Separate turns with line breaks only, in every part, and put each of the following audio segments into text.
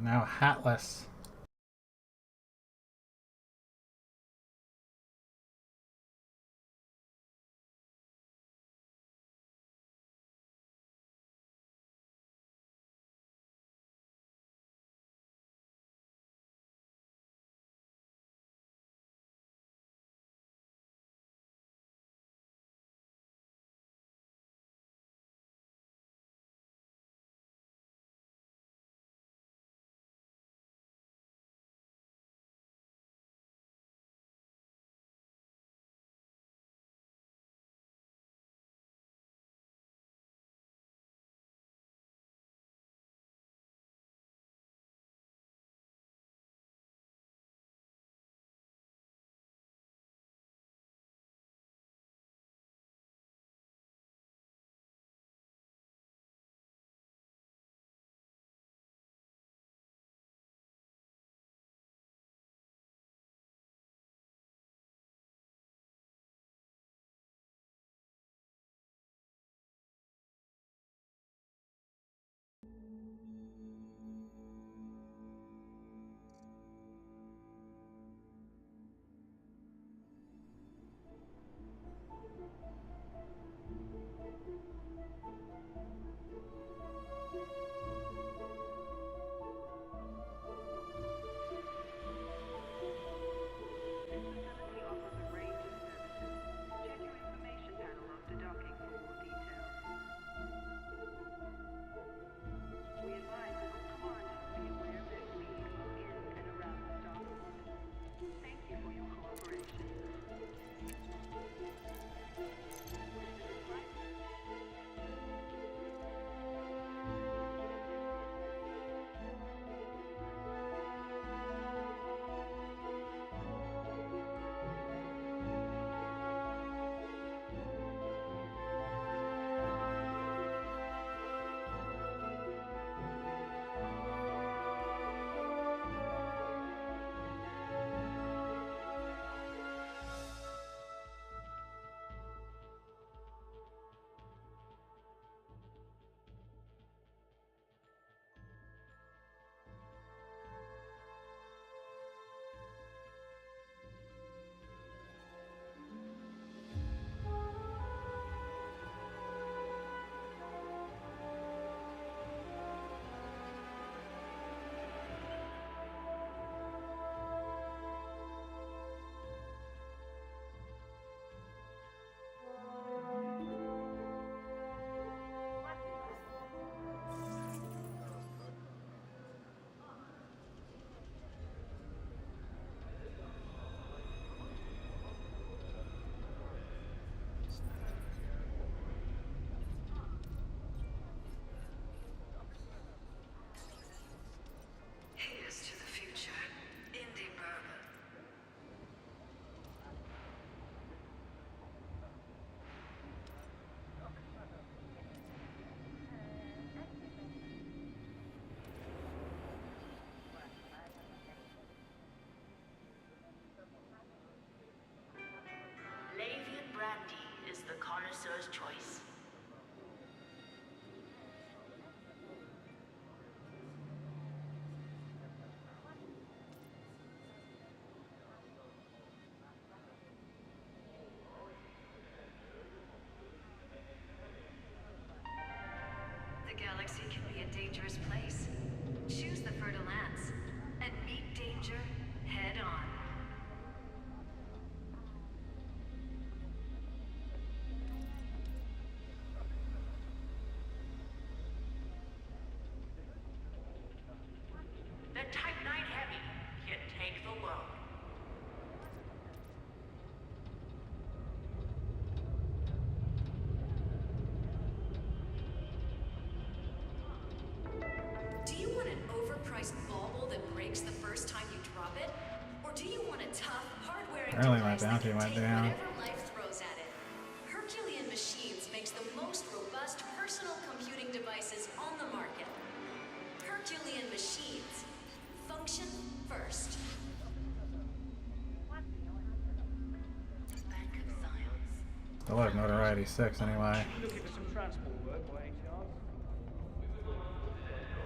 Now hatless.
Here's to the future. Indie Bourbon. Lavian Brandy is the connoisseur's choice. The galaxy can be a dangerous place. Choose the Fer-de-Lance and meet danger head on. The Type 9 Heavy can take the load.
Do you want an overpriced bauble that breaks the first time you drop it? Or do you want a tough, hard-wearing
Apparently my
device that
bounty
can
went
take
down.
whatever life throws at it? Herculean Machines makes the most robust personal computing devices on the market. Herculean Machines. Function first.
Bank of Science.
The look, notoriety 6 anyway.
Looking for some transport work by any chance?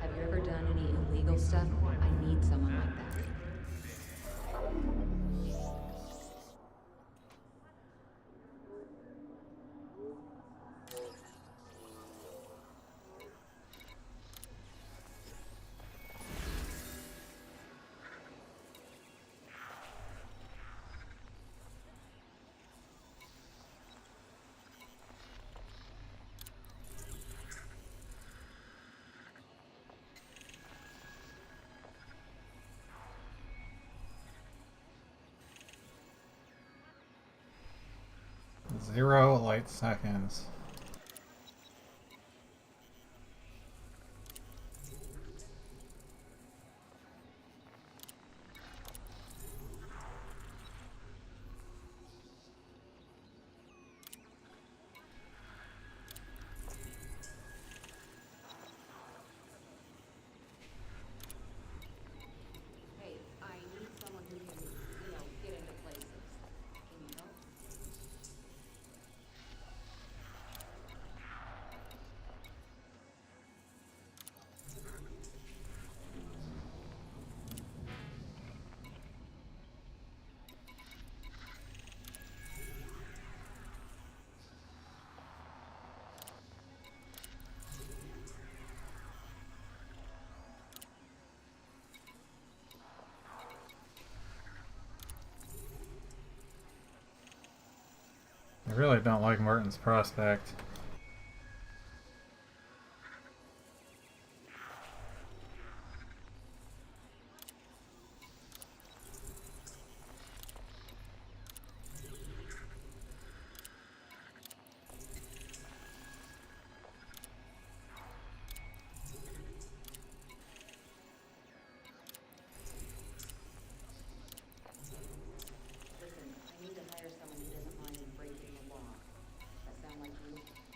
Have
you ever done any illegal stuff? I need someone like that.
0 light seconds.
Hey, I need someone who can, get into places. Can you help?
I really don't like Martin's prospect.
Listen, I need to hire someone who doesn't mind breaking the law. That sound like you?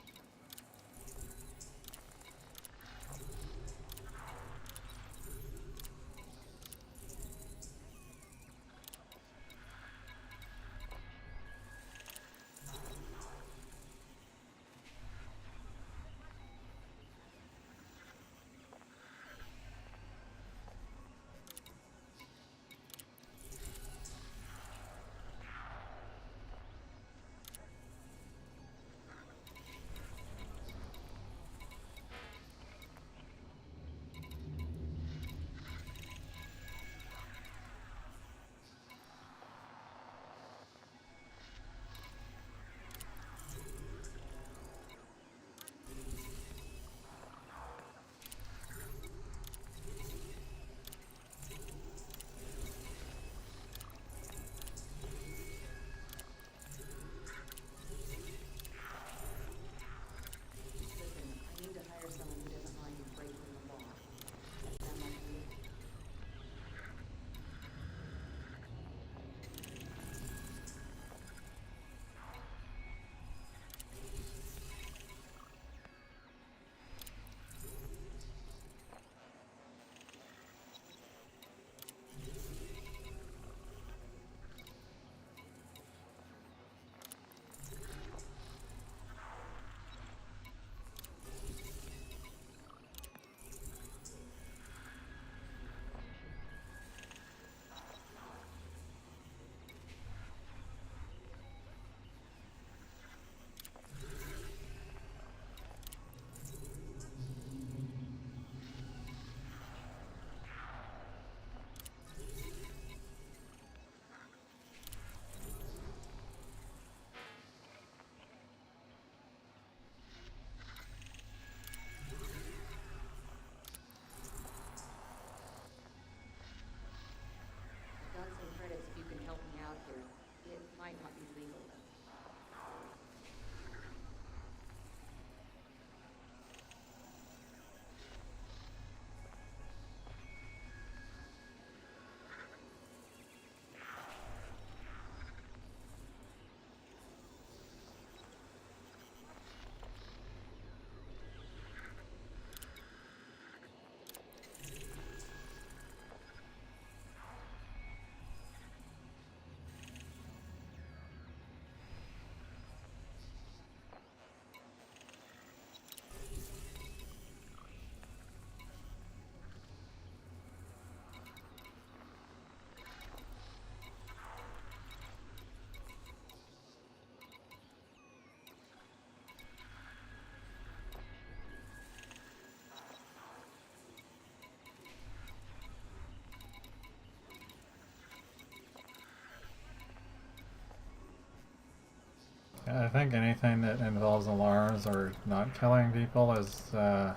I think anything that involves alarms or not killing people is gonna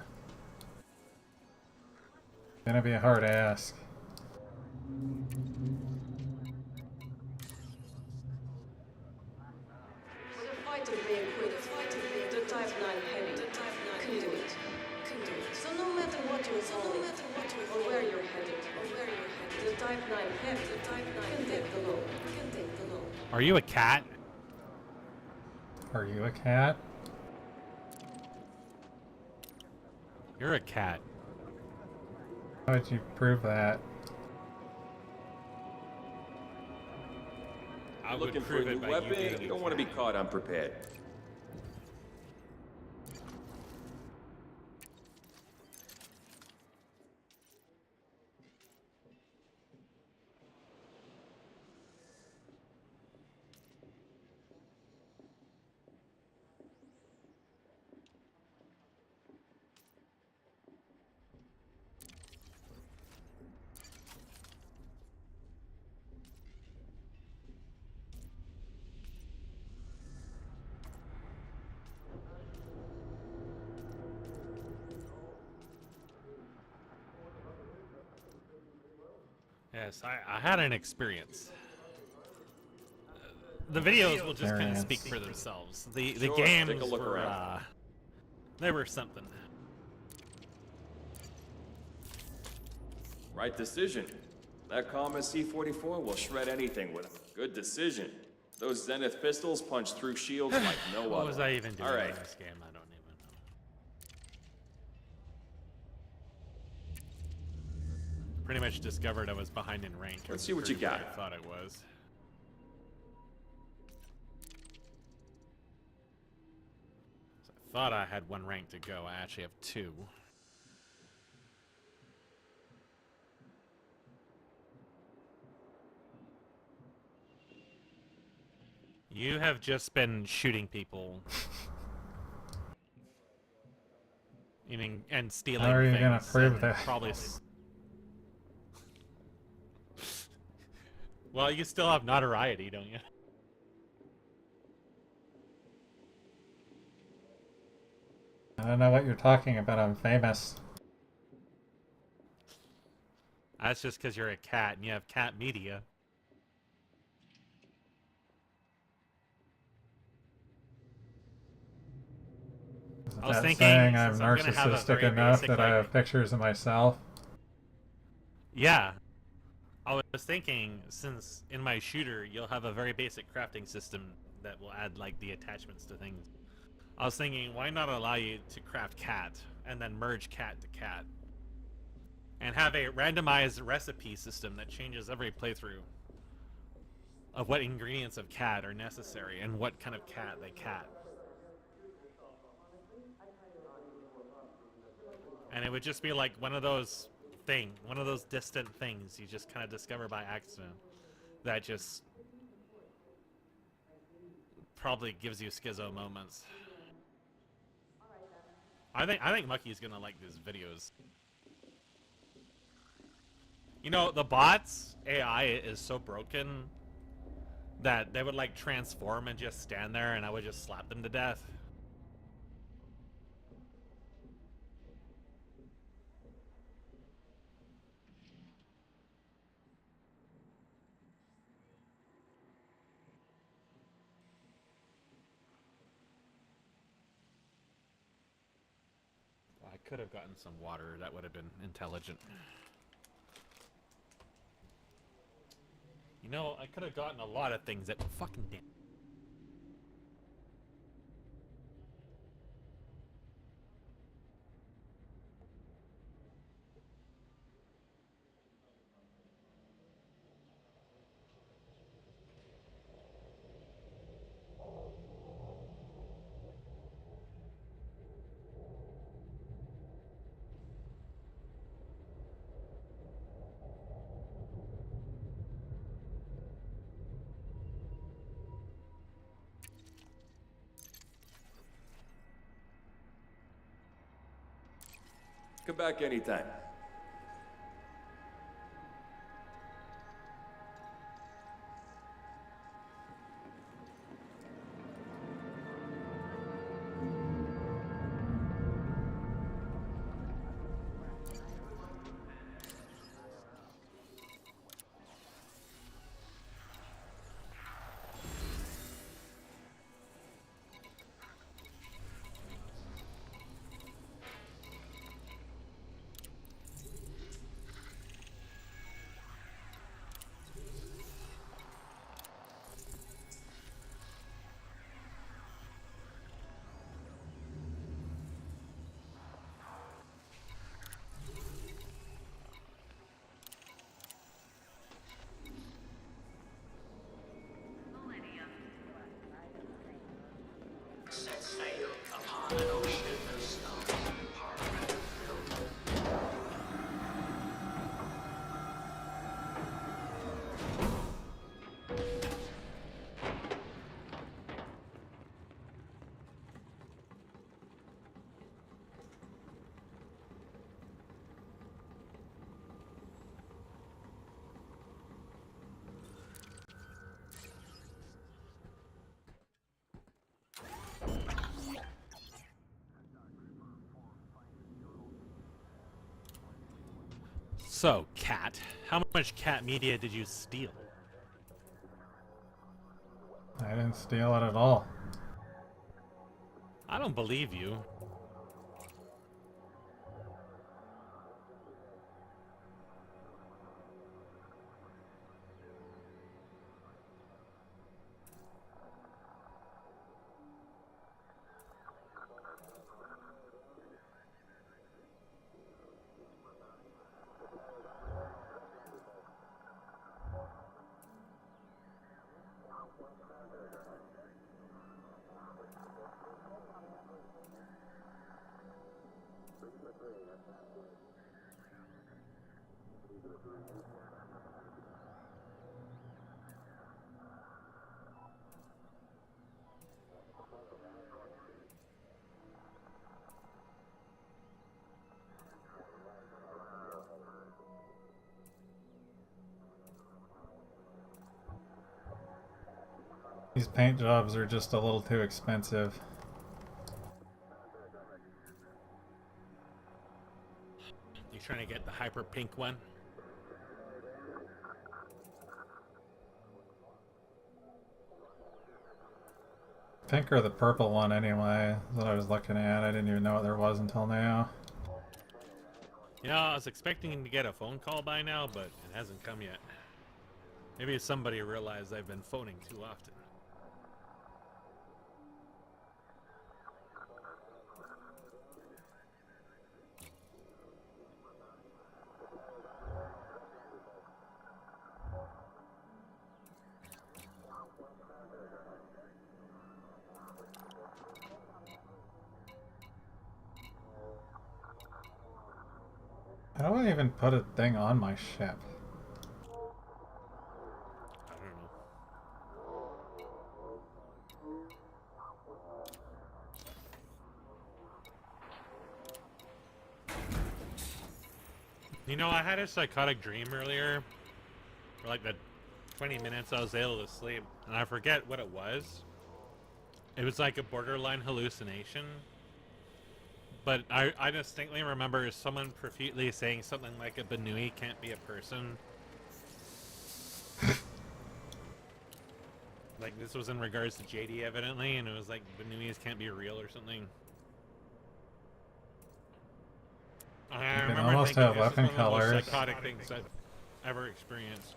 be a hard ask.
With a fighter being quick, the Type 9 heavy can do it. So no matter what you're following, or where you're headed, the Type 9 heavy can take the load.
Are you a cat?
Are you a cat?
You're a cat.
How would you prove that?
I would
Looking for
prove
a
it
new
by you
weapon?
being a
You don't want to be
cat.
caught unprepared.
Yes, I had an experience. The videos will just kind of speak for themselves. The
Sure,
games
take a look
were
around.
they were something.
Right decision. That Karma C-44 will shred anything with a good decision. Those Zenith pistols punch through shields like no
What
other.
was I even doing
All right.
in this game? I don't even know. Pretty much discovered I was behind in rank.
Let's see what you got.
I thought I was. So I thought I had one rank to go. I actually have two. You have just been shooting people. Eating and stealing
How are you gonna
things
prove
and
that?
Probably. Well, you still have notoriety, don't you?
I don't know what you're talking about. I'm famous.
That's just because you're a cat and you have cat media. I was
Is that
thinking,
saying I'm
since I'm gonna have a
narcissistic
very
enough
basic,
that I
like-
have pictures of myself?
Yeah. I was thinking, since in my shooter, you'll have a very basic crafting system that will add, like, the attachments to things. I was thinking, why not allow you to craft cat, and then merge cat to cat? And have a randomized recipe system that changes every playthrough of what ingredients of cat are necessary, and what kind of cat they cat. And it would just be like one of those distant things you just kind of discover by accident that just probably gives you schizo moments. I think Mucky's gonna like these videos. You know, the bots AI is so broken that they would like transform and just stand there and I would just slap them to death. I could have gotten some water. That would have been intelligent. You know, I could have gotten a lot of things that fucking damn.
Come back anytime.
sail upon an ocean of stars and parliament filled.
So, Cat, how much cat media did you steal?
I didn't steal it at all.
I don't believe you.
These paint jobs are just a little too expensive.
You trying to get the hyper pink one?
Pink or the purple one anyway, is what I was looking at. I didn't even know what there was until now.
Yeah, I was expecting to get a phone call by now, but it hasn't come yet. Maybe somebody realized I've been phoning too often.
How do I even put a thing on my ship?
I don't know. You know, I had a psychotic dream earlier. For like the 20 minutes I was able to sleep, and I forget what it was. It was like a borderline hallucination. But I distinctly remember someone profusely saying something like a Benui can't be a person. Like this was in regards to JD evidently, and it was like Benuis can't be real or something. I
can
remember
almost
thinking
have
this is
weapon
one of the most
colors.
psychotic things I've ever experienced.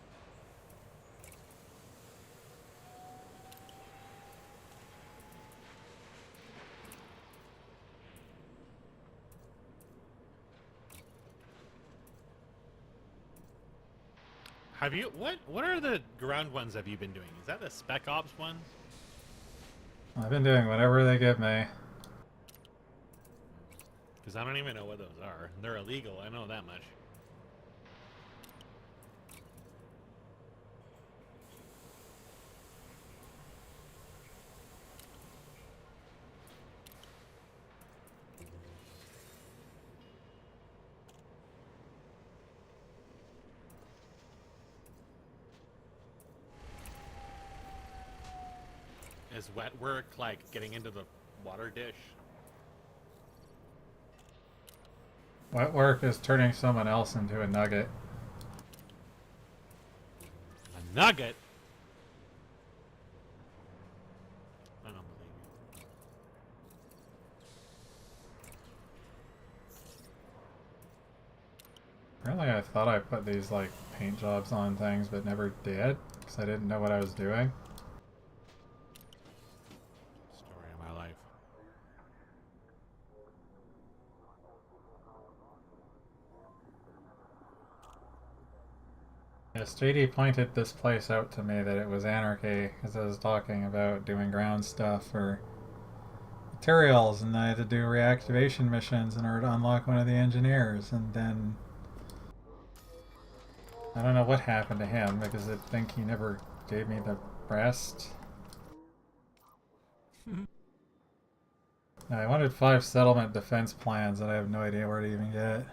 Have you what are the ground ones have you been doing? Is that the Spec Ops one?
I've been doing whatever they give me.
Because I don't even know what those are. They're illegal, I know that much. Is wet work like getting into the water dish?
Wet work is turning someone else into a nugget.
A nugget? I don't believe you.
Apparently I thought I put these like paint jobs on things but never did because I didn't know what I was doing.
Story of my life.
Yes, JD pointed this place out to me that it was anarchy because I was talking about doing ground stuff or materials, and I had to do reactivation missions in order to unlock one of the engineers, and then I don't know what happened to him because I think he never gave me the rest. I wanted 5 settlement defense plans that I have no idea where to even get.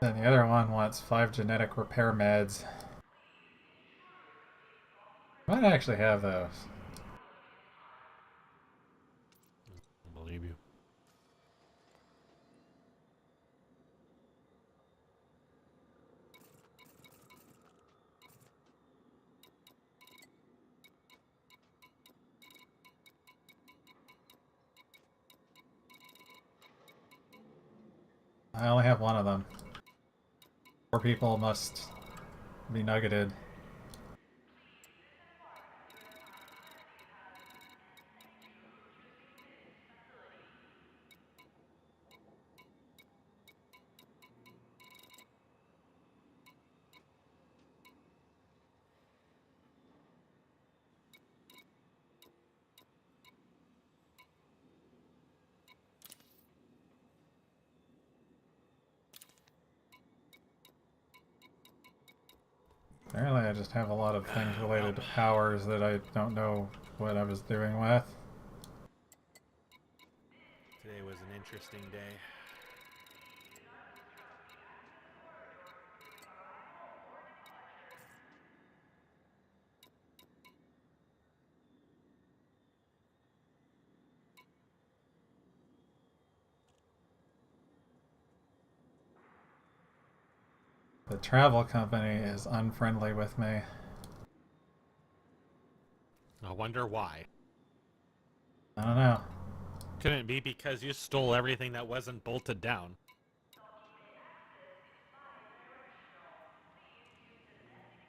Then the other one wants 5 genetic repair meds. I might actually have those.
I believe you.
I only have one of them. 4 people must be nuggeted. Apparently I just have a lot of things related to powers that I don't know what I was doing with.
Today was an interesting day.
The travel company is unfriendly with me.
I wonder why.
I don't know.
Couldn't it be because you stole everything that wasn't bolted down?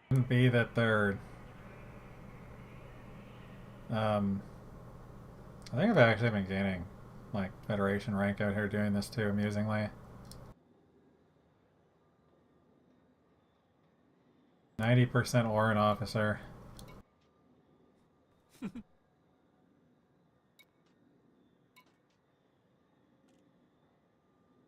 Couldn't be that they're... I think I've actually been gaining, like, Federation rank out here doing this too, amusingly. 90% Orin officer.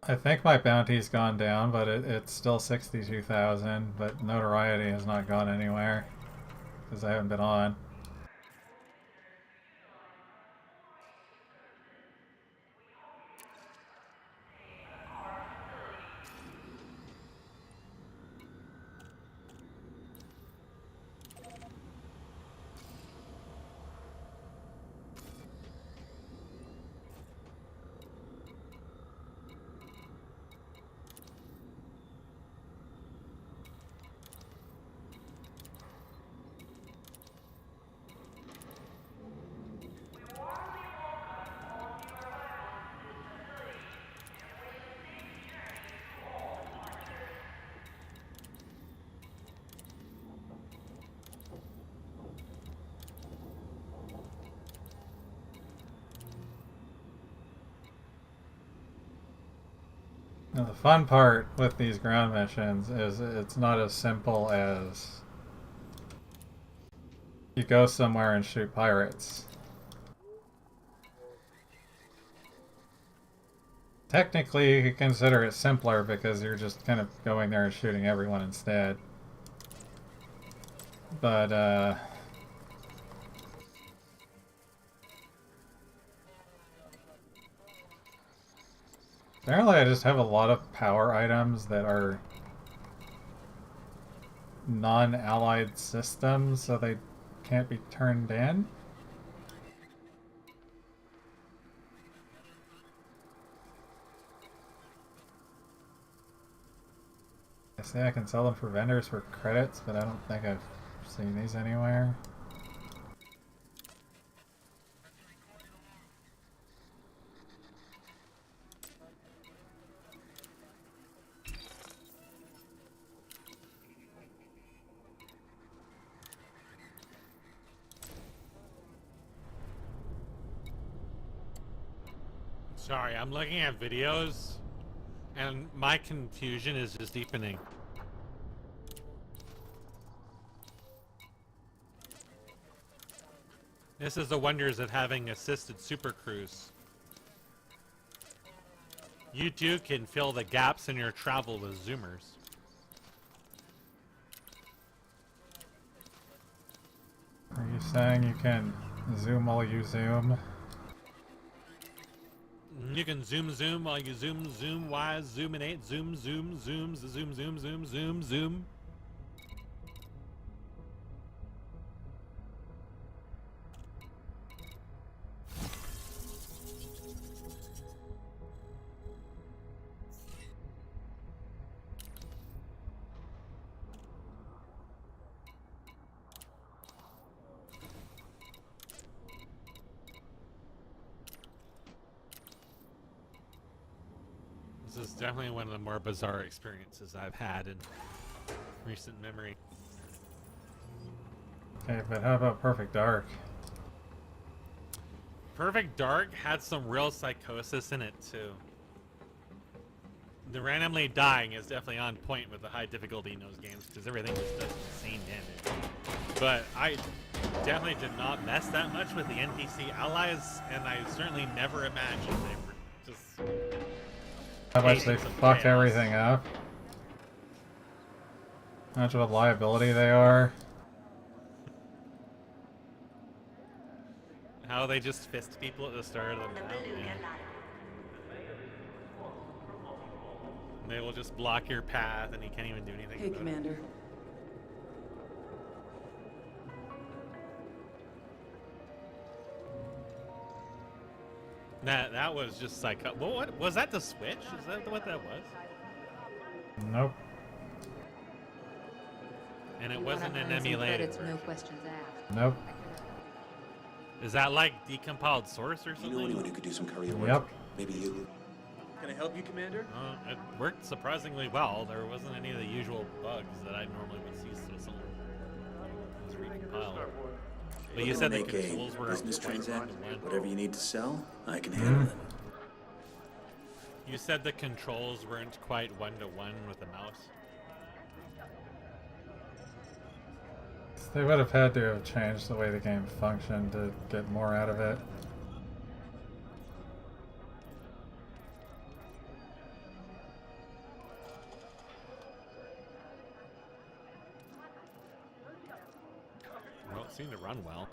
I think my bounty's gone down, but it's still 62,000, but notoriety has not gone anywhere, because I haven't been on. Now the fun part with these ground missions is it's not as simple as you go somewhere and shoot pirates. Technically, you could consider it simpler because you're just kind of going there and shooting everyone instead. But, apparently I just have a lot of power items that are non-allied systems, so they can't be turned in. I say I can sell them for vendors for credits, but I don't think I've seen these anywhere.
Sorry, I'm looking at videos, and my confusion is just deepening. This is the wonders of having assisted Super Cruise. You too can fill the gaps in your travel with zoomers.
Are you saying you can zoom while you zoom?
You can zoom while you zoom wise, zoominate, zoom, zooms, zoom. This is definitely one of the more bizarre experiences I've had in recent memory.
Okay, but how about Perfect Dark?
Perfect Dark had some real psychosis in it too. The randomly dying is definitely on point with the high difficulty in those games because everything just does insane damage. But I definitely did not mess that much with the NPC allies, and I certainly never imagined they were just...
How much they
agents of
fuck
chaos.
everything up? How much of a liability they are?
How they just fist people at the start of the map. Yeah. They will just block your path and you can't even do anything
Hey,
about
Commander.
it. That was just psycho. What was that? The Switch? Is that what that was?
Nope.
And it
You
wasn't
wanna
an
earn some
emulated
credits, no
version.
questions asked.
Nope.
Is that like decompiled source or
You know
something?
anyone who could do some courier work?
Yep.
Maybe you.
Can I help you, Commander?
It worked surprisingly well. There wasn't any of the usual bugs that I normally would see, so someone was recompiled. But you said the
Make a
controls were
business
quite
transact.
one-to-one.
Whatever you need to sell, I can handle it.
You said the controls weren't quite one-to-one with the mouse.
They would have had to have changed the way the game functioned to get more out of it.
Well, it seemed to run well.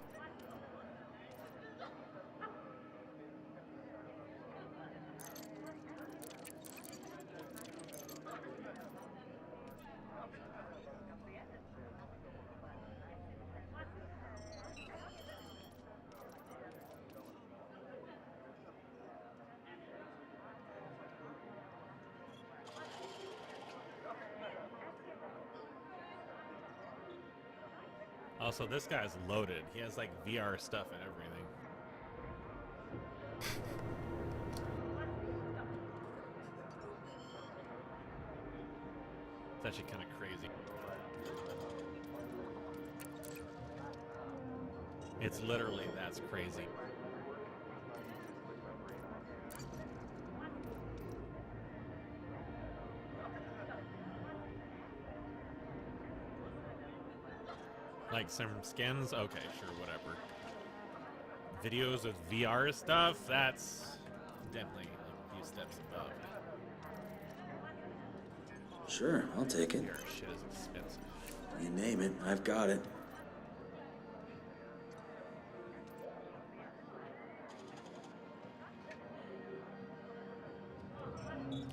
Also, this guy's loaded. He has like VR stuff and everything. It's actually kind of crazy. It's literally, that's crazy. Like some skins? Okay, sure, whatever. Videos with VR stuff? That's definitely a few steps above.
Sure, I'll take it.
VR shit is expensive.
You name it, I've got it.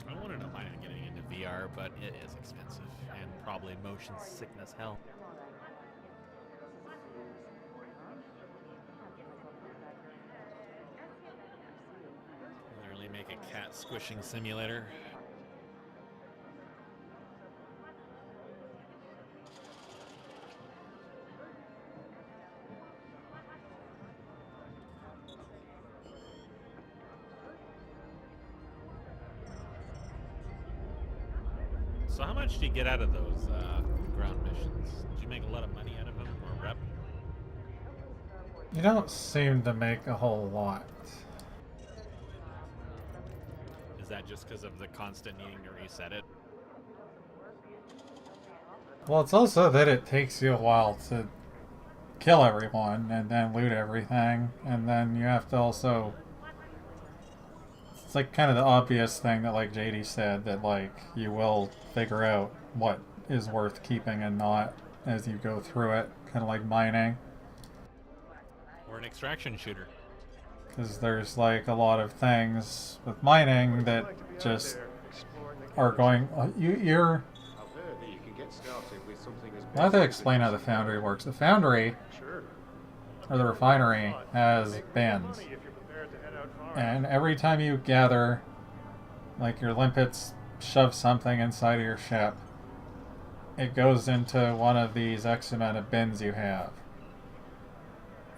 I wouldn't mind getting into VR, but it is expensive and probably motion sickness hell. Literally make a cat squishing simulator. So how much do you get out of those ground missions? Did you make a lot of money out of them or rep?
You don't seem to make a whole lot.
Is that just because of the constant needing to reset it?
Well, it's also that it takes you a while to kill everyone and then loot everything, and then you have to also... It's like kind of the obvious thing that like JD said, that like you will figure out what is worth keeping and not as you go through it, kind of like mining.
Or an extraction shooter.
Because there's like a lot of things with mining that just are going... You're... I have to explain how the foundry works. The foundry, or the refinery, has bins. And every time you gather, like your limpets shove something inside of your ship, it goes into one of these X amount of bins you have.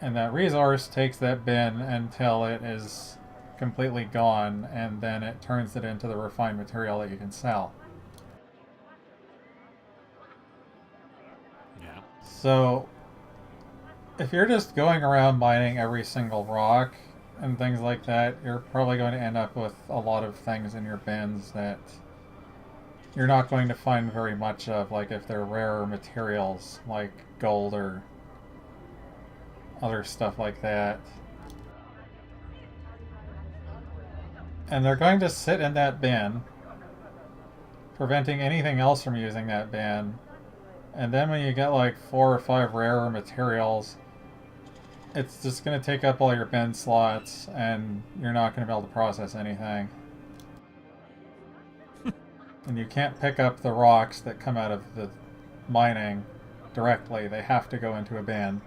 And that resource takes that bin until it is completely gone, and then it turns it into the refined material that you can sell.
Yeah.
So, if you're just going around mining every single rock and things like that, you're probably going to end up with a lot of things in your bins that you're not going to find very much of, like if they're rarer materials like gold or other stuff like that. And they're going to sit in that bin, preventing anything else from using that bin. And then when you get like 4 or 5 rarer materials, it's just going to take up all your bin slots, and you're not going to be able to process anything. And you can't pick up the rocks that come out of the mining directly. They have to go into a bin.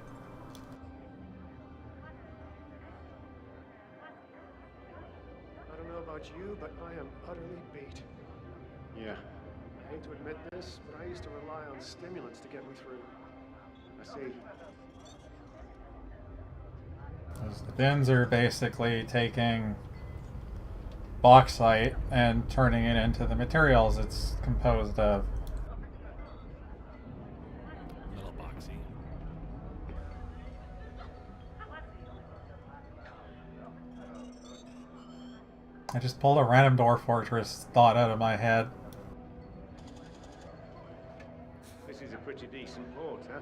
I don't know about you, but I am utterly beat.
Yeah.
I hate to admit this, but I used to rely on stimulants to get me through. I see.
The bins are basically taking bauxite and turning it into the materials it's composed of.
Little boxy.
I just pulled a random door fortress thought out of my head.
This is a pretty decent port, huh?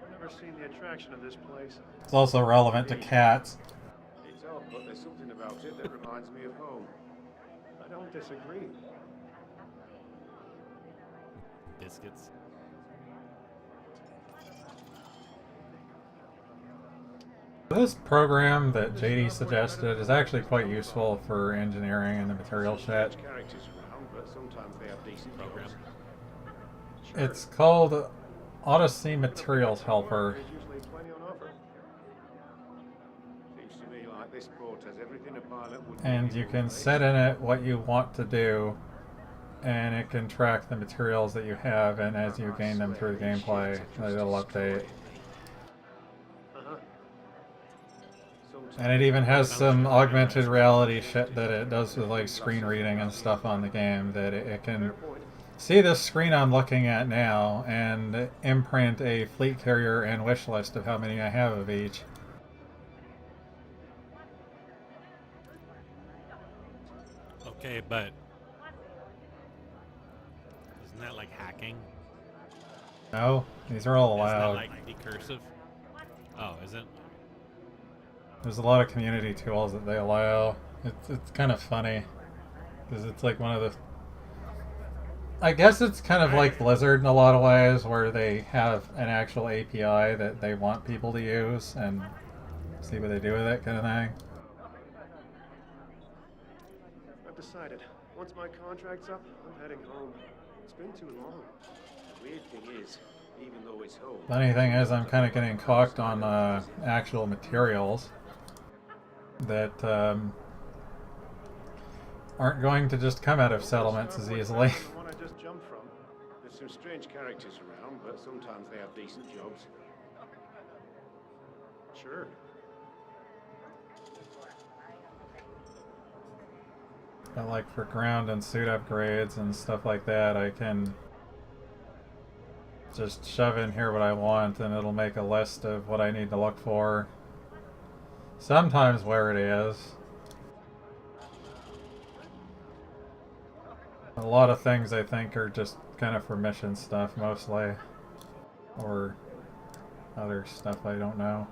I've never seen the attraction of this place.
It's also relevant to cats.
It's odd, but there's something about it that reminds me of home. I don't disagree.
Biscuits.
This program that JD suggested is actually quite useful for engineering and the material shit.
Characters around, but sometimes they have decent
Program.
It's called Odyssey Materials Helper.
There's usually plenty on offer. Seems to me like this port has everything a pilot would
And
need
you
in
can
place.
set in it what you want to do, and it can track the materials that you have, and as you gain them through the gameplay, it'll update.
Uh-huh.
And it even has some augmented reality shit that it does with like screen reading and stuff on the game, that it can see this screen I'm looking at now and imprint a fleet carrier and wish list of how many I have of each.
Okay, but isn't that like hacking?
No, these are all
Isn't that
allowed.
like decursive? Oh, is it?
There's a lot of community tools that they allow. It's kind of funny, because it's like one of the... I guess it's kind of like Blizzard in a lot of ways, where they have an actual API that they want people to use and see what they do with it, kind of thing.
I've decided. Once my contract's up, I'm heading home. It's been too long. The weird thing is, even though it's home...
Funny thing is, I'm kind of getting cocked on actual materials that aren't going to just come out of settlements as easily.
The one I just jumped from. There's some strange characters around, but sometimes they have decent jobs. Sure.
But like for ground and suit upgrades and stuff like that, I can just shove in here what I want and it'll make a list of what I need to look for. Sometimes where it is. A lot of things I think are just kind of for mission stuff mostly. Or other stuff I don't know.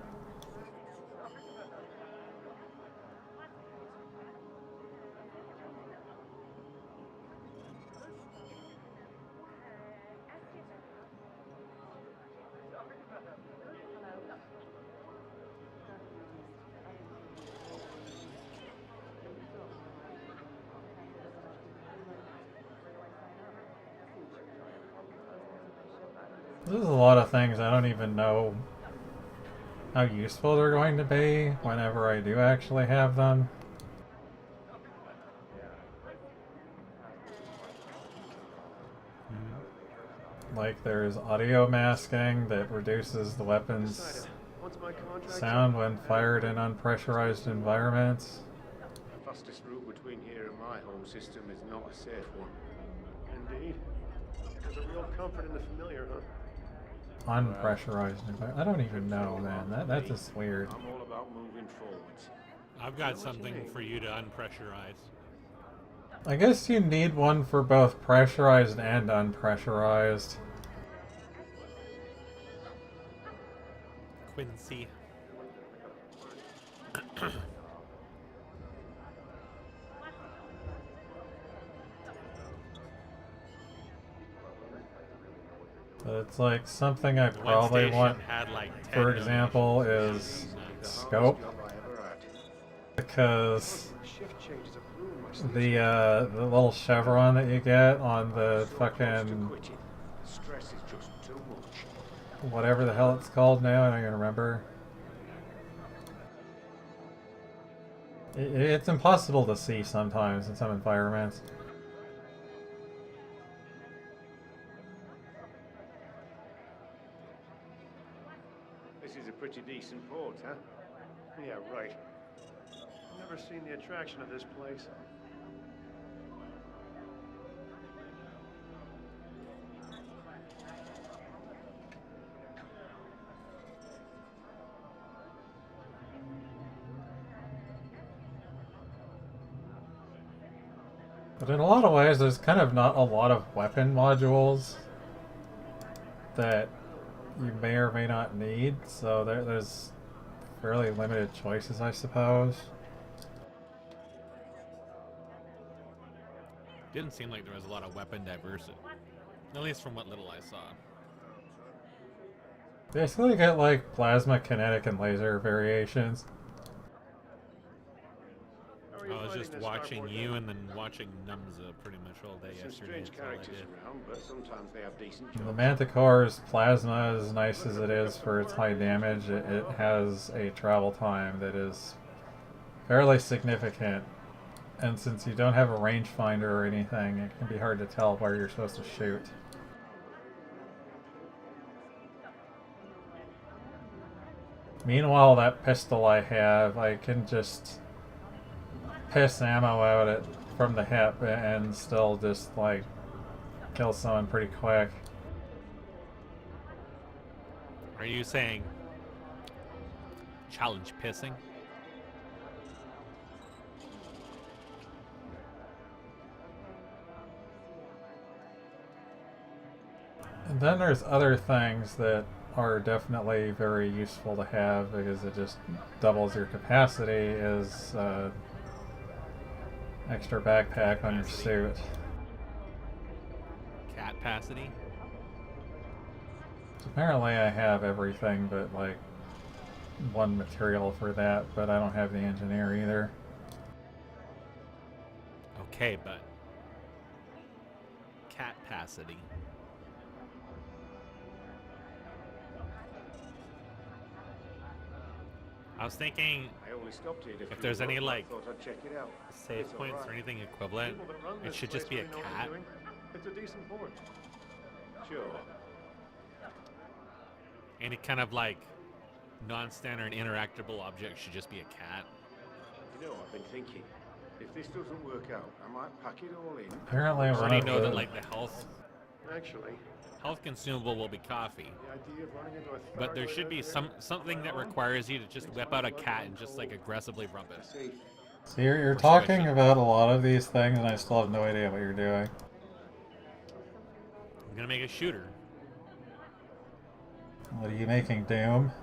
There's a lot of things I don't even know how useful they're going to be whenever I do actually have them. Like there's audio masking that reduces the weapon's sound when fired in unpressurized environments.
The fastest route between here and my home system is not a safe one. Indeed. There's a real comfort in the familiar, huh?
Unpressurized environment. I don't even know, man. That's just weird.
I'm all about moving forwards.
I've got something for you to unpressurize.
I guess you need one for both pressurized and unpressurized.
Quincy.
It's like something I probably want,
had like
for example, is scope. Because the little chevron that you get on the fucking whatever the hell it's called now, I don't even remember. It's impossible to see sometimes in some environments.
This is a pretty decent port, huh? Yeah, right. Never seen the attraction of this place.
But in a lot of ways, there's kind of not a lot of weapon modules that you may or may not need, so there's fairly limited choices, I suppose.
Didn't seem like there was a lot of weapon diversity, at least from what little I saw.
Basically, you get like plasma, kinetic, and laser variations.
I was just watching you and then watching Numza pretty much all day yesterday.
Strange characters around, but sometimes they have decent jobs.
The Manticore's plasma, as nice as it is for its high damage, it has a travel time that is fairly significant. And since you don't have a rangefinder or anything, it can be hard to tell where you're supposed to shoot. Meanwhile, that pistol I have, I can just piss ammo out it from the hip and still just like kill someone pretty quick.
Are you saying challenge pissing?
And then there's other things that are definitely very useful to have because it just doubles your capacity as extra backpack on your suit.
Capacity?
So apparently I have everything but like one material for that, but I don't have the engineer either.
Okay, but capacity. I was thinking if there's any like save points or anything equivalent, it should just be a cat.
It's a decent port. Sure.
Any kind of like non-standard interactable object should just be a cat.
You know, I've been thinking, if this doesn't work out, I might pack it all in.
Apparently,
I already know that like the health consumable will be coffee. But there should be something that requires you to just whip out a cat and just like aggressively rub it.
So you're talking about a lot of these things and I still have no idea what you're doing.
I'm gonna make a shooter.
What are you making, Doom?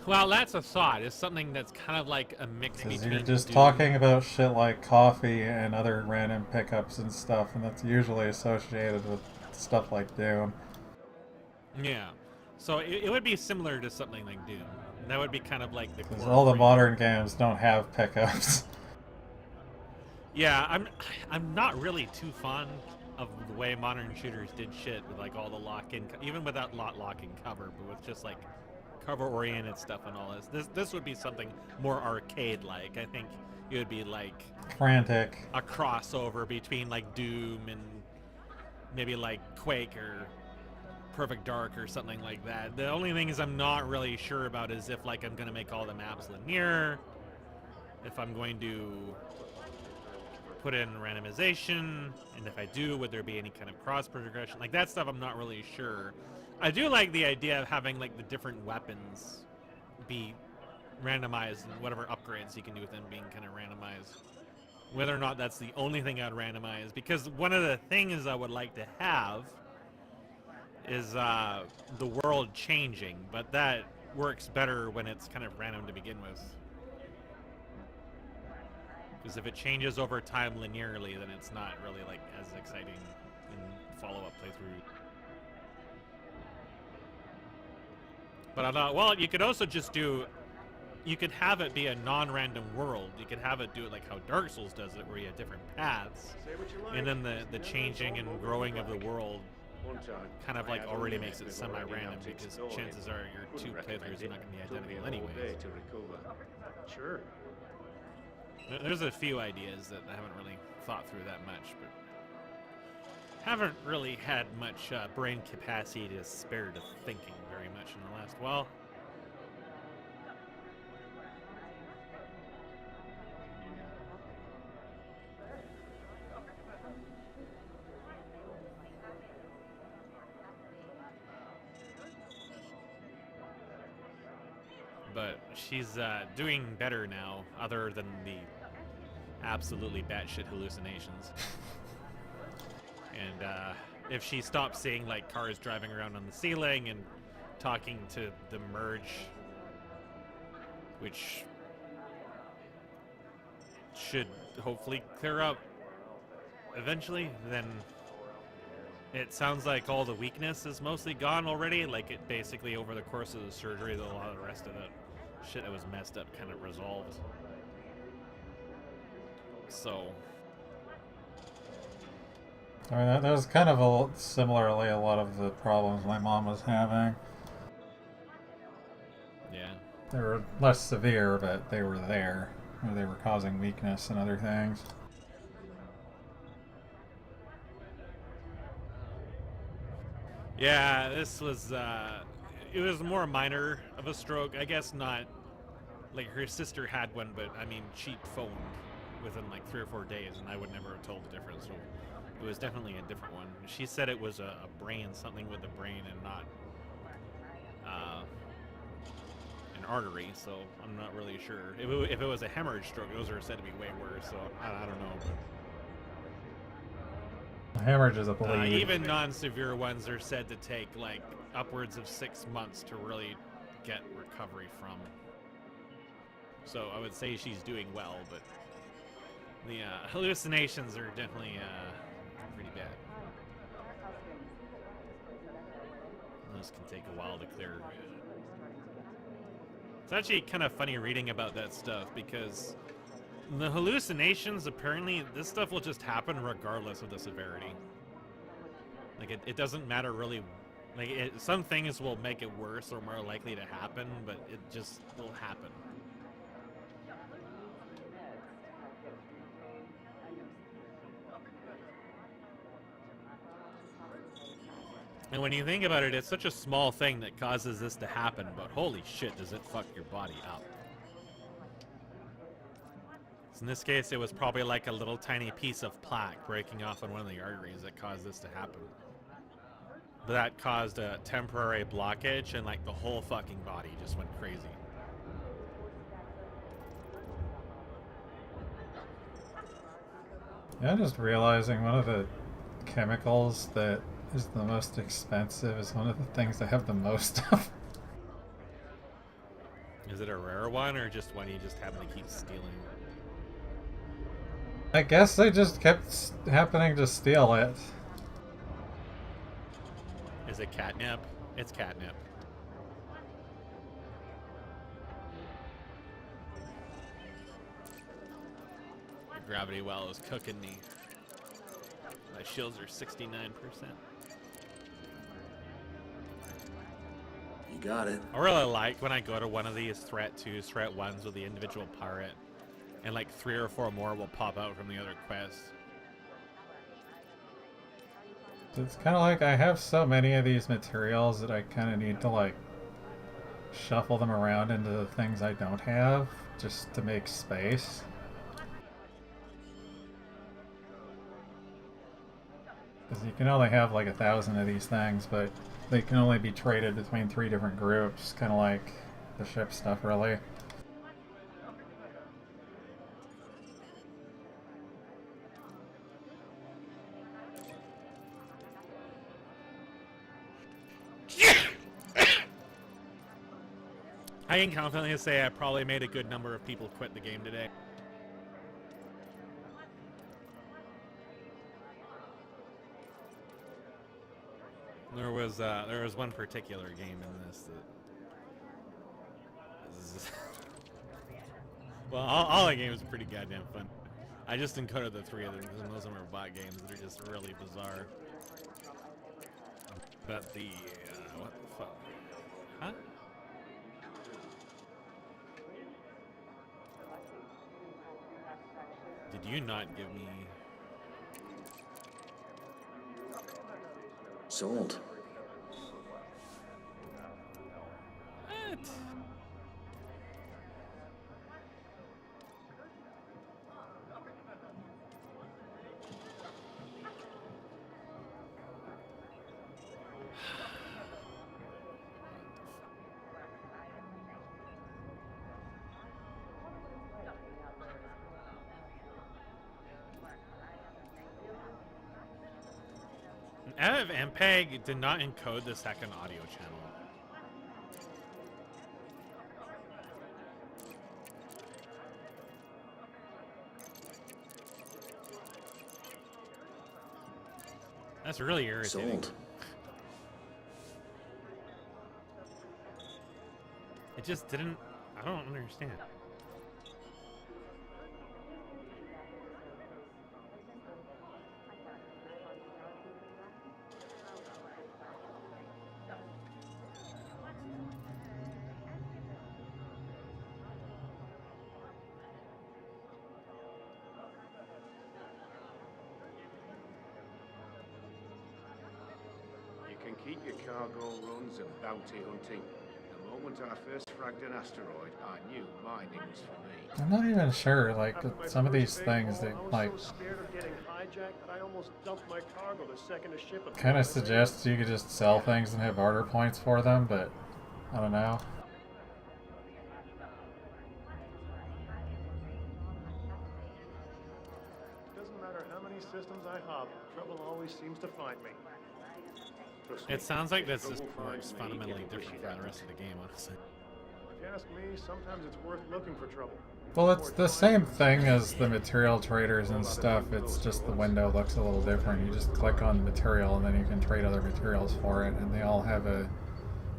Well, that's a thought. It's something that's kind of like a mix
Because
between
you're just
Doom-
talking about shit like coffee and other random pickups and stuff, and that's usually associated with stuff like Doom.
Yeah. So it would be similar to something like Doom. That would be kind of like the
Because
core
all the
framework.
modern games don't have pickups.
Yeah, I'm not really too fond of the way modern shooters did shit with like all the lock-in, even without lock-in cover, but with just like cover-oriented stuff and all this. This would be something more arcade-like. I think it would be like
Frantic.
a crossover between like Doom and maybe like Quake or Perfect Dark or something like that. The only thing is I'm not really sure about is if like I'm gonna make all the maps linear, if I'm going to put in randomization, and if I do, would there be any kind of cross progression? Like that stuff I'm not really sure. I do like the idea of having like the different weapons be randomized and whatever upgrades you can do with them being kind of randomized. Whether or not that's the only thing I'd randomize, because one of the things I would like to have is the world changing, but that works better when it's kind of random to begin with. Because if it changes over time linearly, then it's not really like as exciting in follow-up playthrough. But I thought, well, you could also just do, you could have it be a non-random world. You could have it do it like how Dark Souls does it, where you have different paths, and then the changing and growing of the world kind of like already makes it semi-random, because chances are your two playthroughs are not going to be identical anyways.
Sure.
There's a few ideas that I haven't really thought through that much, but haven't really had much brain capacity to spare to thinking very much in the last while. But she's doing better now, other than the absolutely batshit hallucinations. And if she stops seeing like cars driving around on the ceiling and talking to the merge, which should hopefully clear up eventually, then it sounds like all the weakness is mostly gone already. Like it basically over the course of the surgery, a lot of the rest of the shit that was messed up kind of resolved. So
I mean, that was kind of similarly a lot of the problems my mom was having.
yeah.
They were less severe, but they were there. Or they were causing weakness and other things.
Yeah, this was, it was more minor of a stroke. I guess not, like her sister had one, but I mean, she phoned within like 3 or 4 days and I would never have told the difference. So it was definitely a different one. She said it was a brain, something with the brain and not an artery, so I'm not really sure. If it was a hemorrhage stroke, those are said to be way worse, so I don't know. But
Hemorrhage is a bleed.
even non-severe ones are said to take like upwards of 6 months to really get recovery from. So I would say she's doing well, but the hallucinations are definitely pretty bad. Those can take a while to clear. It's actually kind of funny reading about that stuff, because the hallucinations, apparently this stuff will just happen regardless of the severity. Like it doesn't matter really. Like some things will make it worse or more likely to happen, but it just will happen. And when you think about it, it's such a small thing that causes this to happen, but holy shit, does it fuck your body up. So in this case, it was probably like a little tiny piece of plaque breaking off on one of the arteries that caused this to happen. But that caused a temporary blockage, and like the whole fucking body just went crazy.
Yeah, just realizing one of the chemicals that is the most expensive is one of the things I have the most of.
Is it a rare one or just one you just happen to keep stealing?
I guess I just kept happening to steal it.
Is it catnip? It's catnip. The gravity well is cooking me. My shields are 69%.
You got it.
I really like when I go to one of these threat 2s, threat 1s with the individual pirate, and like 3 or 4 more will pop out from the other quests.
It's kind of like I have so many of these materials that I kind of need to like shuffle them around into the things I don't have just to make space. Because you can only have like 1,000 of these things, but they can only be traded between 3 different groups, kind of like the ship stuff, really.
I can confidently say I probably made a good number of people quit the game today. There was one particular game in this that well, all the games are pretty goddamn fun. I just encoded the 3 of them because most of them are bot games that are just really bizarre. But the what the fuck? Huh? Did you not give me?
Sold.
What? Ev MPEG did not encode the second audio channel. That's really irritating.
Sold.
It just didn't. I don't understand.
You can keep your cargo runs and bounty hunting. The moment I first fragged an asteroid, I knew mining was for me.
I'm not even sure, like,
After my
some of these
first
things
day
that,
home,
like,
I was so scared of getting hijacked that I almost dumped my cargo the second a ship appeared.
kind of suggests you could just sell things and have order points for them, but I don't know.
Doesn't matter how many systems I hop, trouble always seems to find me. Trust me,
It sounds like this
trouble
just works
finds me,
fundamentally
you wish
different
it
from the
hadn't.
rest of the game, honestly.
If you ask me, sometimes it's worth looking for trouble.
Well, it's the same thing as the material traders and stuff, it's just the window looks a little different. You just click on the material and then you can trade other materials for it, and they all have a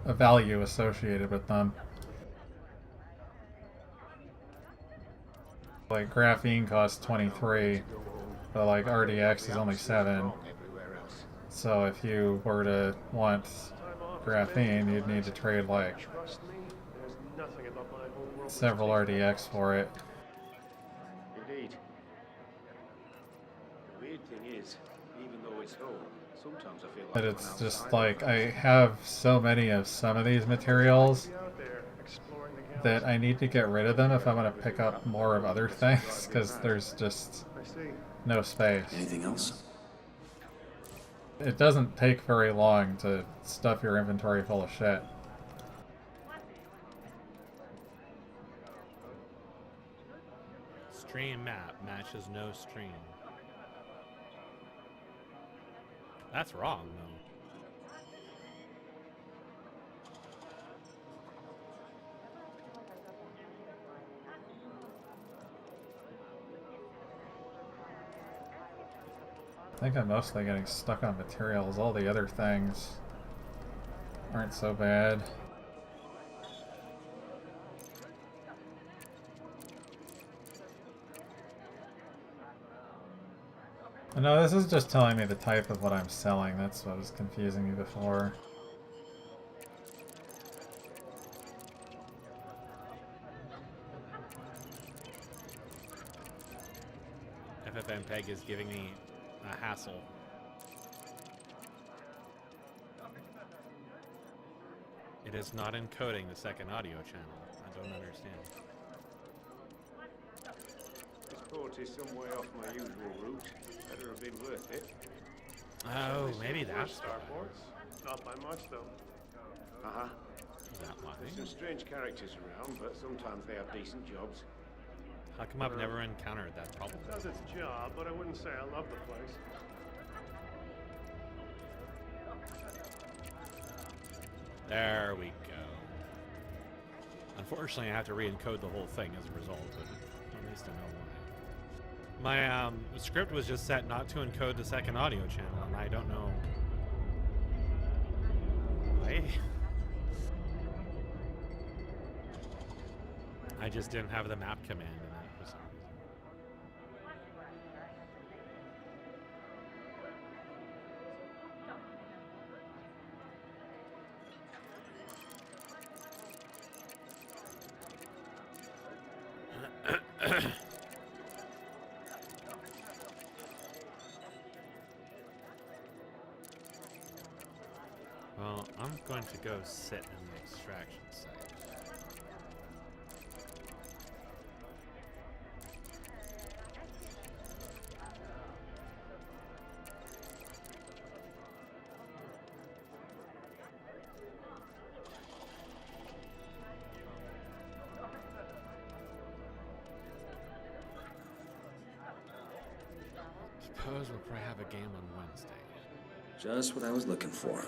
value associated with them. Like, graphene costs 23, but like RDX is only 7. So if you were to want graphene, you'd need to trade like
Trust me, there's nothing about my whole world.
several RDX for it.
Indeed. The weird thing is, even though it's home, sometimes I feel like
But
I'm
it's just
outside
like,
of
I
it.
have so many of some of these materials
Be out there, exploring the
that
galaxy.
I need to get rid of them if I want to pick up more of other things, because there's just
I see.
no space.
Anything else?
It doesn't take very long to stuff your inventory full of shit.
Stream map matches no stream. That's wrong, though.
I think I'm mostly getting stuck on materials. All the other things aren't so bad. No, this is just telling me the type of what I'm selling. That's what was confusing me before.
FFmpeg is giving me a hassle. It is not encoding the second audio channel. I don't understand.
This port is some way off my usual route. Better have been worth it.
Oh, maybe that's
starports. Not by much, though. Uh-huh.
That might
There's
be.
some strange characters around, but sometimes they have decent jobs.
How come I've never encountered that problem?
It does its job, but I wouldn't say I love the place.
There we go. Unfortunately, I have to re-encode the whole thing as a result, but at least I know why. My script was just set not to encode the second audio channel, and I don't know why. I just didn't have the map command in it for some reason. Well, I'm going to go sit in the extraction site. Suppose we'll probably have a game on Wednesday.
Just what I was looking for.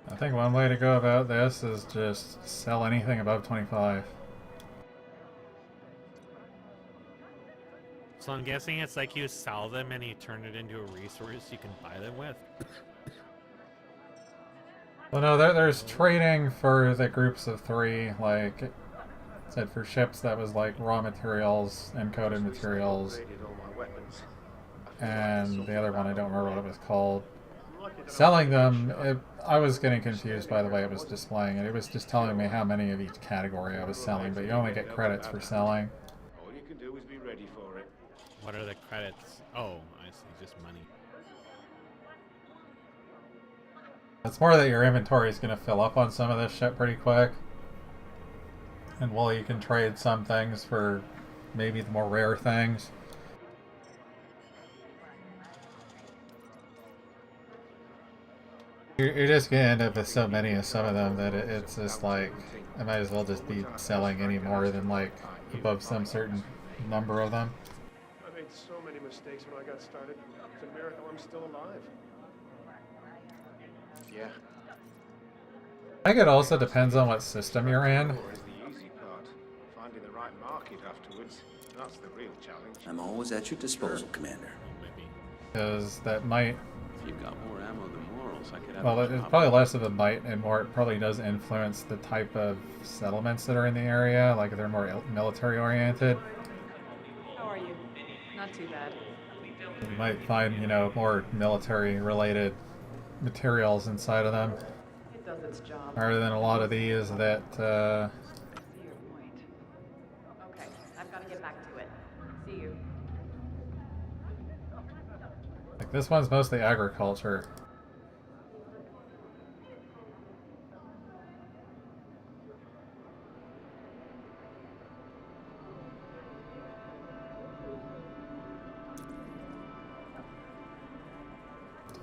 I think one way to go about this is just sell anything above 25.
So I'm guessing it's like you sell them and you turn it into a resource you can buy them with.
Well, no, there's trading for the groups of 3, like it said for ships that was like raw materials, encoded materials,
Upgraded all my weapons.
and the other one I don't remember what it was called. Selling them, I was getting confused by the way it was displaying it. It was just telling me how many of each category I was selling, but you only get credits for selling.
All you can do is be ready for it.
What are the credits? Oh, I see, just money.
It's more that your inventory is going to fill up on some of this shit pretty quick. And well, you can trade some things for maybe the more rare things. You're just going to end up with so many of some of them that it's just like, I might as well just be selling any more than like above some certain number of them.
I made so many mistakes when I got started. It's a miracle I'm still alive. Yeah.
I think it also depends on what system you're in.
War is the easy part. Finding the right market afterwards. That's the real challenge.
I'm always at your disposal, Commander.
Maybe.
Because that might,
If you've got more ammo than morals, I could have
well,
a
it's
job.
probably less of a might and more, it probably does influence the type of settlements that are in the area. Like if they're more military oriented,
How are you? Not too bad.
you might find, you know, more military related materials inside of them.
It does its job.
Rather than a lot of these that,
I see your point. Okay, I've got to get back to it. See you.
like this one's mostly agriculture.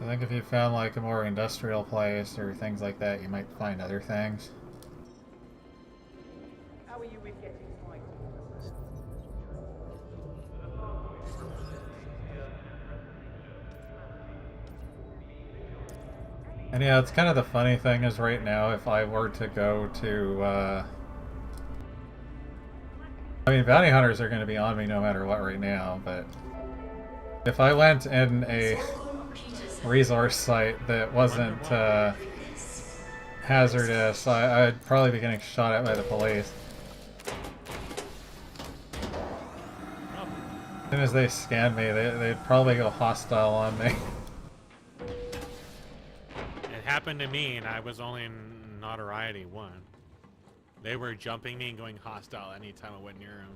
I think if you found like a more industrial place or things like that, you might find other things.
How are you with getting Mike?
And yeah, it's kind of the funny thing is right now, if I were to go to, I mean, bounty hunters are going to be on me no matter what right now, but if I went in a resource site that wasn't hazardous, I'd probably be getting shot at by the police. As soon as they scan me, they'd probably go hostile on me.
It happened to me, and I was only in notoriety 1. They were jumping me and going hostile anytime I went near them.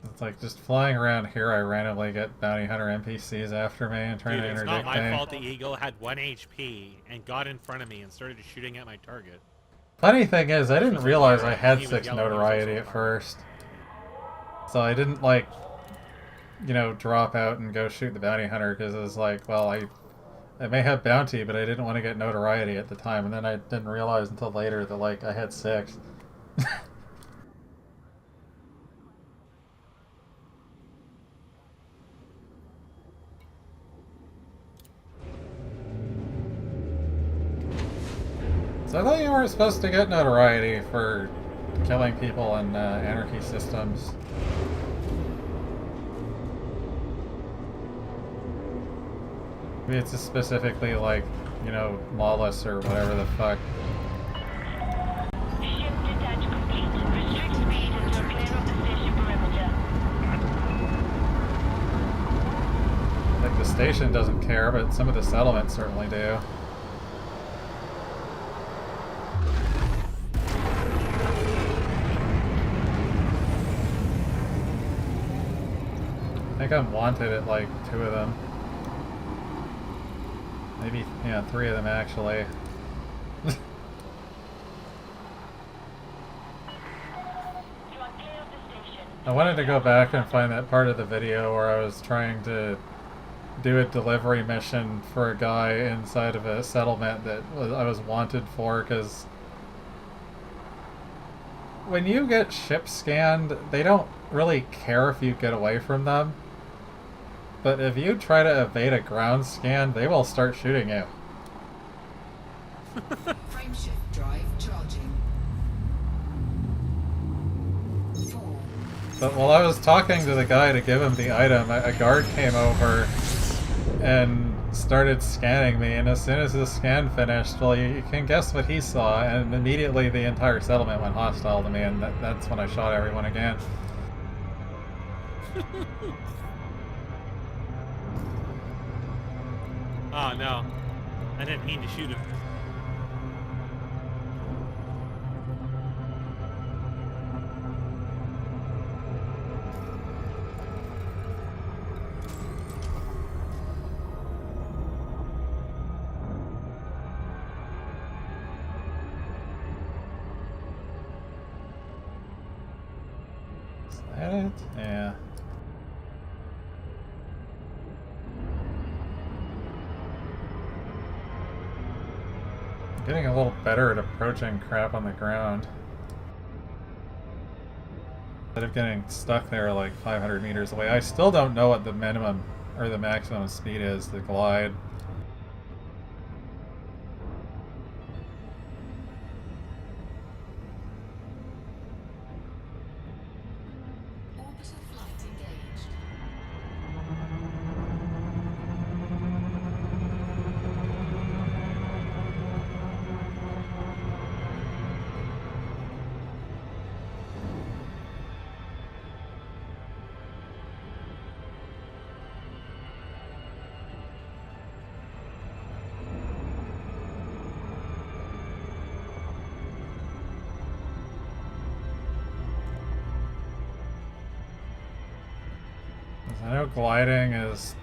It's like just flying around here, I randomly get bounty hunter NPCs after me and trying to
It's
interdict
not my
me.
fault the eagle had 1 HP and got in front of me and started shooting at my target.
Funny thing is, I didn't realize I had
He was
6
yelling, he was
notoriety
also
at first. So I didn't, like, you know, drop out and go shoot the bounty hunter because it was like, well, I may have bounty, but I didn't want to get notoriety at the time. And then I didn't realize until later that, like, I had 6. So I thought you weren't supposed to get notoriety for killing people in anarchy systems. Maybe it's just specifically like, you know, lawless or whatever the fuck.
Ship detach complete. Restrict speed until clear of the station perimeter.
Like the station doesn't care, but some of the settlements certainly do. I think I'm wanted at like 2 of them. Maybe, yeah, 3 of them actually. I wanted to go back and find that part of the video where I was trying to do a delivery mission for a guy inside of a settlement that I was wanted for, because when you get ship scanned, they don't really care if you get away from them. But if you try to evade a ground scan, they will start shooting you.
Frameshift drive charging. 4.
But while I was talking to the guy to give him the item, a guard came over and started scanning me, and as soon as the scan finished, well, you can guess what he saw, and immediately the entire settlement went hostile to me, and that's when I shot everyone again.
Oh no, I didn't mean to shoot him.
Is that it? Yeah. Getting a little better at approaching crap on the ground. Instead of getting stuck there like 500 meters away. I still don't know what the minimum or the maximum speed is to glide.
Orbital flight engaged.
I know gliding is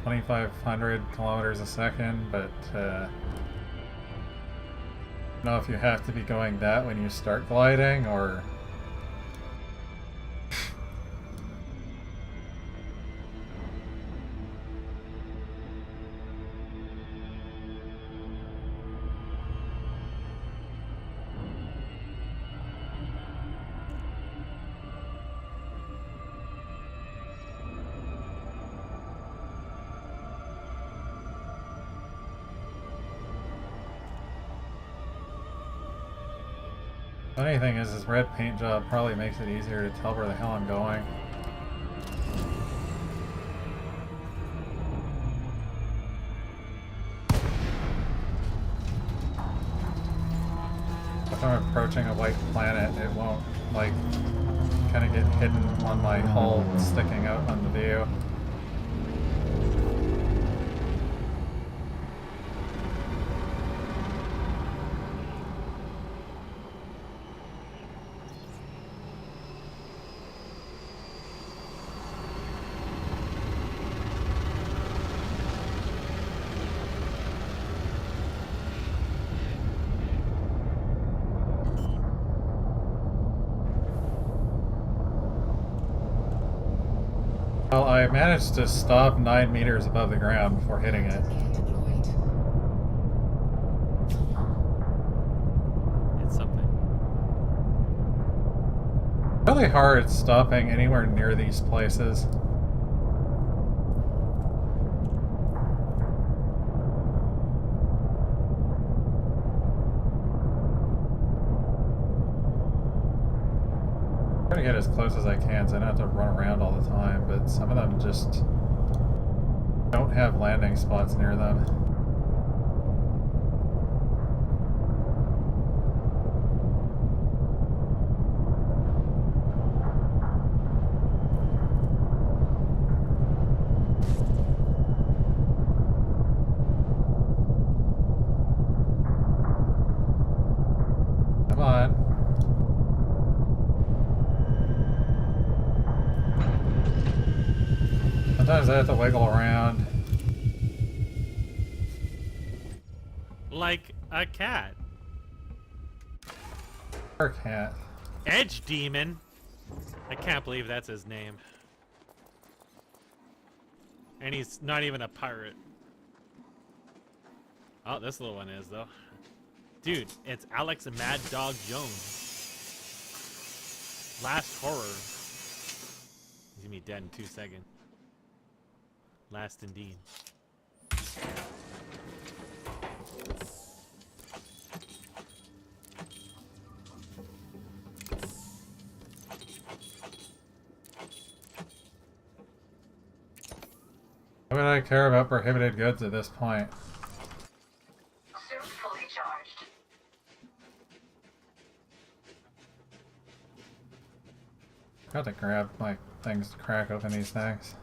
2,500 kilometers a second, but I don't know if you have to be going that when you start gliding, or... Funny thing is, this red paint job probably makes it easier to tell where the hell I'm going. If I'm approaching a white planet, it won't, like, kind of get hidden on my hull sticking out on the view. Well, I managed to stop 9 meters above the ground before hitting it.
It's something.
Really hard stopping anywhere near these places. Try to get as close as I can so I don't have to run around all the time, but some of them just don't have landing spots near them. Come on. Sometimes I have to wiggle around.
Like a cat.
Or cat.
Edge Demon. I can't believe that's his name. And he's not even a pirate. Oh, this little one is, though. Dude, it's Alex and Mad Dog Jones. Last horror. He's gonna be dead in 2 seconds. Last indeed.
Why would I care about prohibited goods at this point?
Suit fully charged.
Got to grab my things to crack open these things.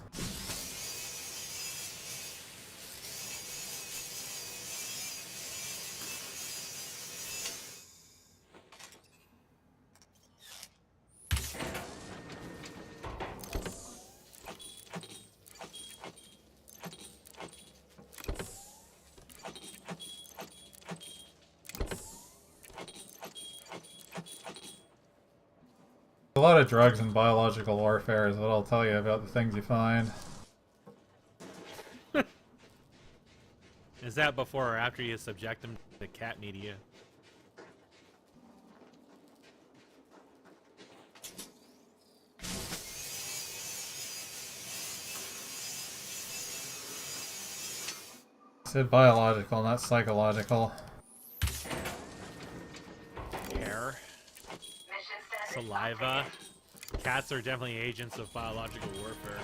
A lot of drugs and biological warfare is what I'll tell you about the things you find.
Is that before or after you subject them to cat media?
I said biological, not psychological.
Hair. Saliva. Cats are definitely agents of biological warfare.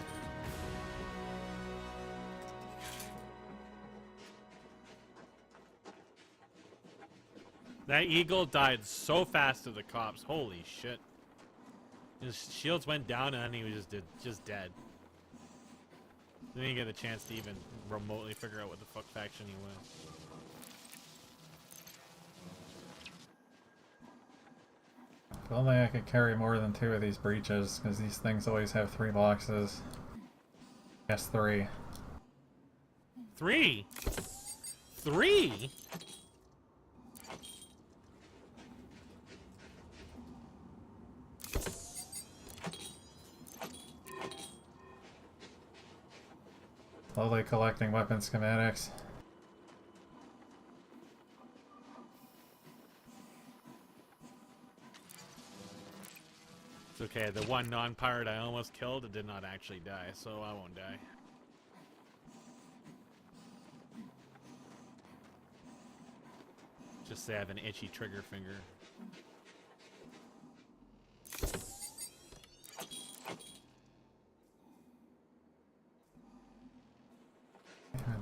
That eagle died so fast to the cops. Holy shit. His shields went down and then he was just dead. They didn't get a chance to even remotely figure out what the fuck faction he was.
If only I could carry more than 2 of these breaches, because these things always have 3 boxes. Yes, 3.
3? 3?
Slowly collecting weapon schematics.
It's okay, the one non-pirate I almost killed did not actually die, so I won't die. Just say I have an itchy trigger finger.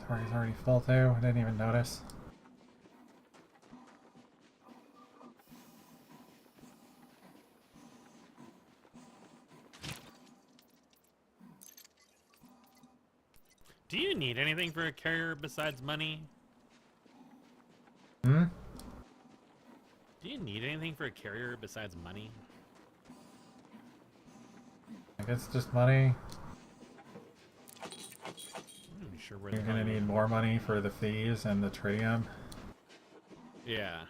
inventory's already full too. I didn't even notice.
Do you need anything for a carrier besides money?
Hmm?
Do you need anything for a carrier besides money?
I guess just money.
I'm not even sure where
You're
the
gonna
money
need more money for the fees and the tritium.
Yeah.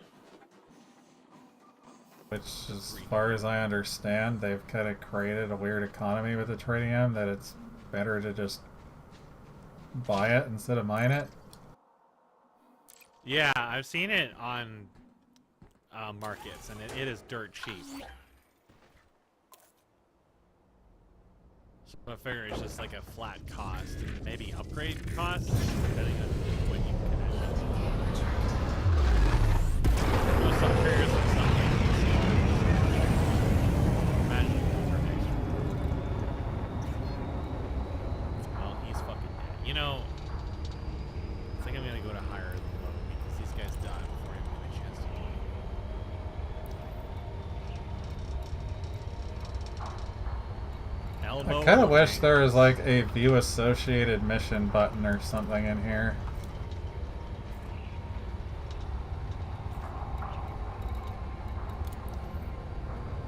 Which, as far as I understand, they've kind of created a weird economy with the tritium that it's better to just buy it instead of mine it.
Yeah, I've seen it on markets, and it is dirt cheap. So I figure it's just like a flat cost, and maybe upgrade costs, depending on what you can do. Some carriers and some games. Imagine for extra. Well, he's fucking dead. You know, I think I'm gonna go to higher than low because these guys die before I even get a chance to play.
I kind of wish there was like a view associated mission button or something in here.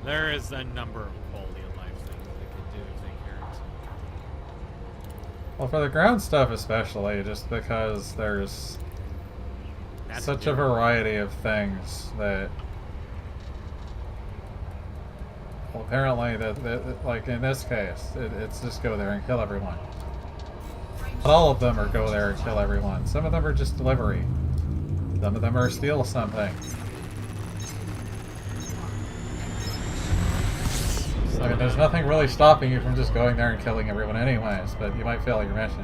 There is a number of quality of life things they could do if they cared.
Well, for the ground stuff especially, just because there's such a variety of things that... Well, apparently, like in this case, it's just go there and kill everyone. Not all of them are go there and kill everyone. Some of them are just delivery. Some of them are steal something. I mean, there's nothing really stopping you from just going there and killing everyone anyways, but you might fail your mission.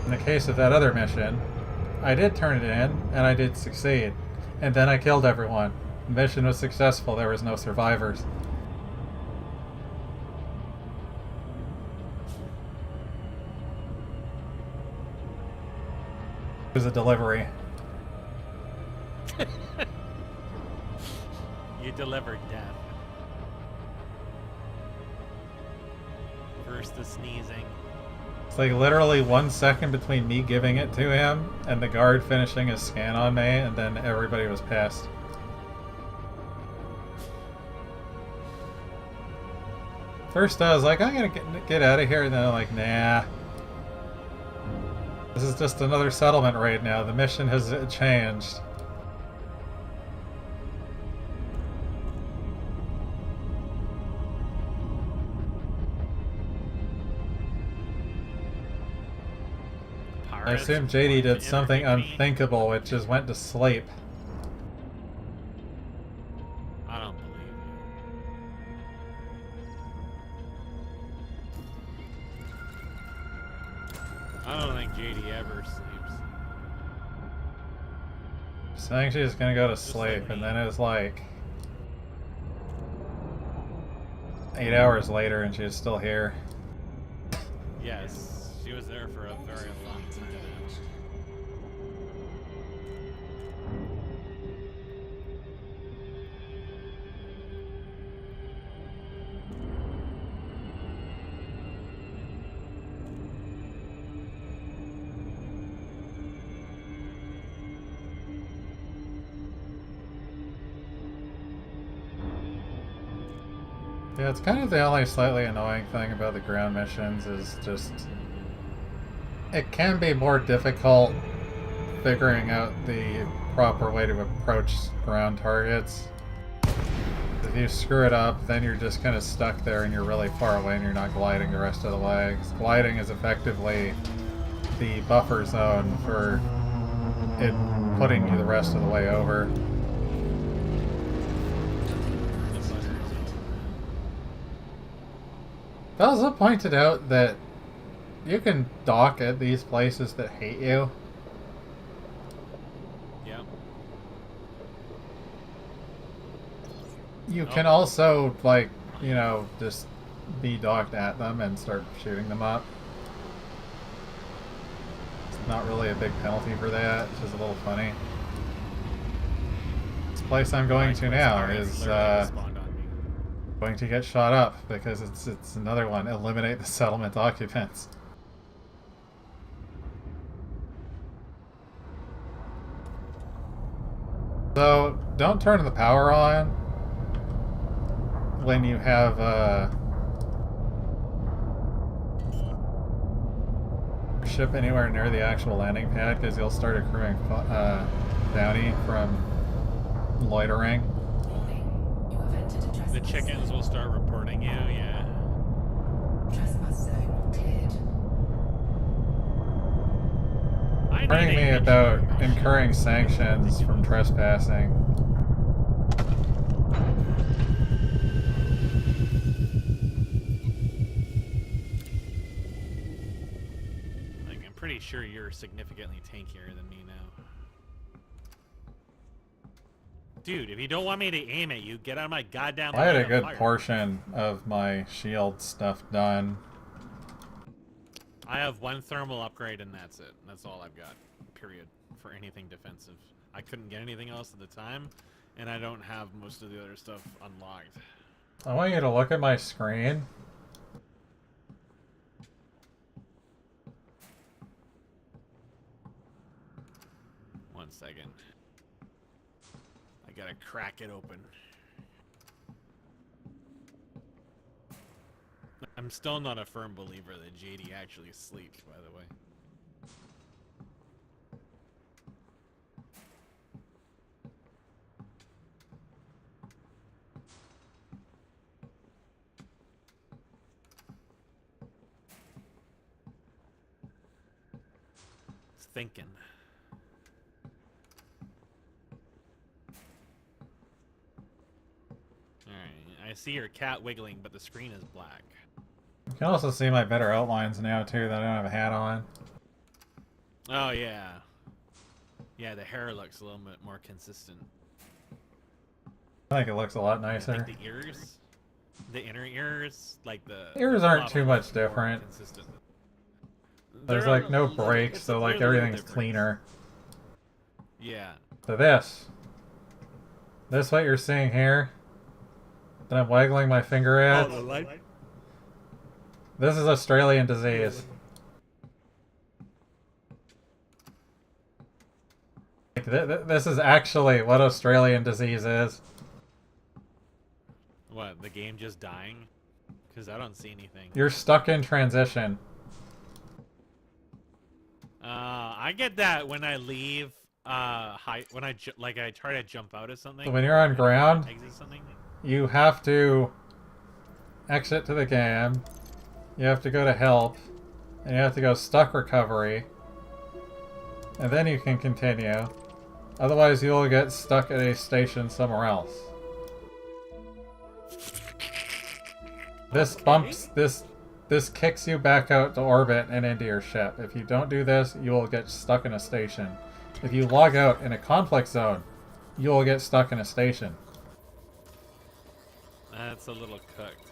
In the case of that other mission, I did turn it in, and I did succeed. And then I killed everyone. The mission was successful, there was no survivors. It was a delivery.
You delivered death. Versus the sneezing.
It's like literally 1 second between me giving it to him and the guard finishing his scan on me, and then everybody was pissed. First I was like, I'm gonna get out of here, and then I'm like, nah. This is just another settlement raid now. The mission has changed. I assume JD did something unthinkable, which is went to sleep.
I don't believe you. I don't think JD ever sleeps.
Saying she's gonna go to sleep, and then it was like 8 hours later and she was still here.
Yes, she was there for a very long time.
Yeah, it's kind of the only slightly annoying thing about the ground missions is just... It can be more difficult figuring out the proper way to approach ground targets. If you screw it up, then you're just kind of stuck there and you're really far away and you're not gliding the rest of the way. 'Cause gliding is effectively the buffer zone for it putting you the rest of the way over. also pointed out that you can dock at these places that hate you.
Yeah.
You can also, like, you know, just be docked at them and start shooting them up. It's not really a big penalty for that. It's just a little funny. This place I'm going to now is going to get shot up because it's another one. Eliminate the settlement occupants. So don't turn the power on when you have ship anywhere near the actual landing pad, because you'll start accruing bounty from loitering.
The chickens will start reporting you, yeah.
Trespass zone cleared.
Warning me about incurring sanctions from trespassing.
Like, I'm pretty sure you're significantly tankier than me now. Dude, if you don't want me to aim at you, get out of my goddamn
I had
line
a
of
good
fire.
portion of my shield stuff done.
I have one thermal upgrade and that's it. That's all I've got, period, for anything defensive. I couldn't get anything else at the time, and I don't have most of the other stuff unlocked.
I want you to look at my screen.
One second. I gotta crack it open. I'm still not a firm believer that JD actually sleeps, by the way. It's thinking. Alright, I see your cat wiggling, but the screen is black.
You can also see my better outlines now, too, that I don't have a hat on.
Oh, yeah. Yeah, the hair looks a little bit more consistent.
I think it looks a lot nicer.
Like the ears? The inner ears? Like the...
Ears
the
aren't
top
too
look
much
more
different.
consistent.
There's
They're
like no
a little-
breaks,
it's
so
a
like
little
everything's
different.
cleaner.
Yeah.
So this what you're seeing here, that I'm waggling my finger at,
Oh, the light?
this is Australian disease. This is actually what Australian disease is.
What, the game just dying? Because I don't see anything.
You're stuck in transition.
I get that when I leave, when I try to jump out of something.
So when you're on ground,
Exit something.
you have to exit to the game, you have to go to help, and you have to go stuck recovery, and then you can continue. Otherwise you'll get stuck at a station somewhere else. This bumps, this kicks you back out to orbit and into your ship. If you don't do this, you will get stuck in a station. If you log out in a conflict zone, you will get stuck in a station.
That's a little cooked.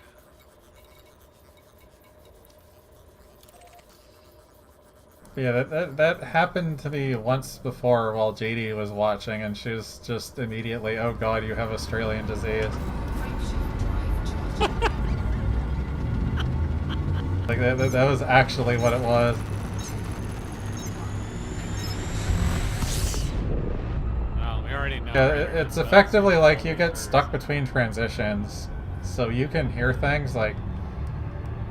But yeah, that happened to me once before while JD was watching, and she was just immediately, oh god, you have Australian disease. Like, that was actually what it was.
Oh, we already know.
Yeah, it's effectively like you get stuck between transitions, so you can hear things like...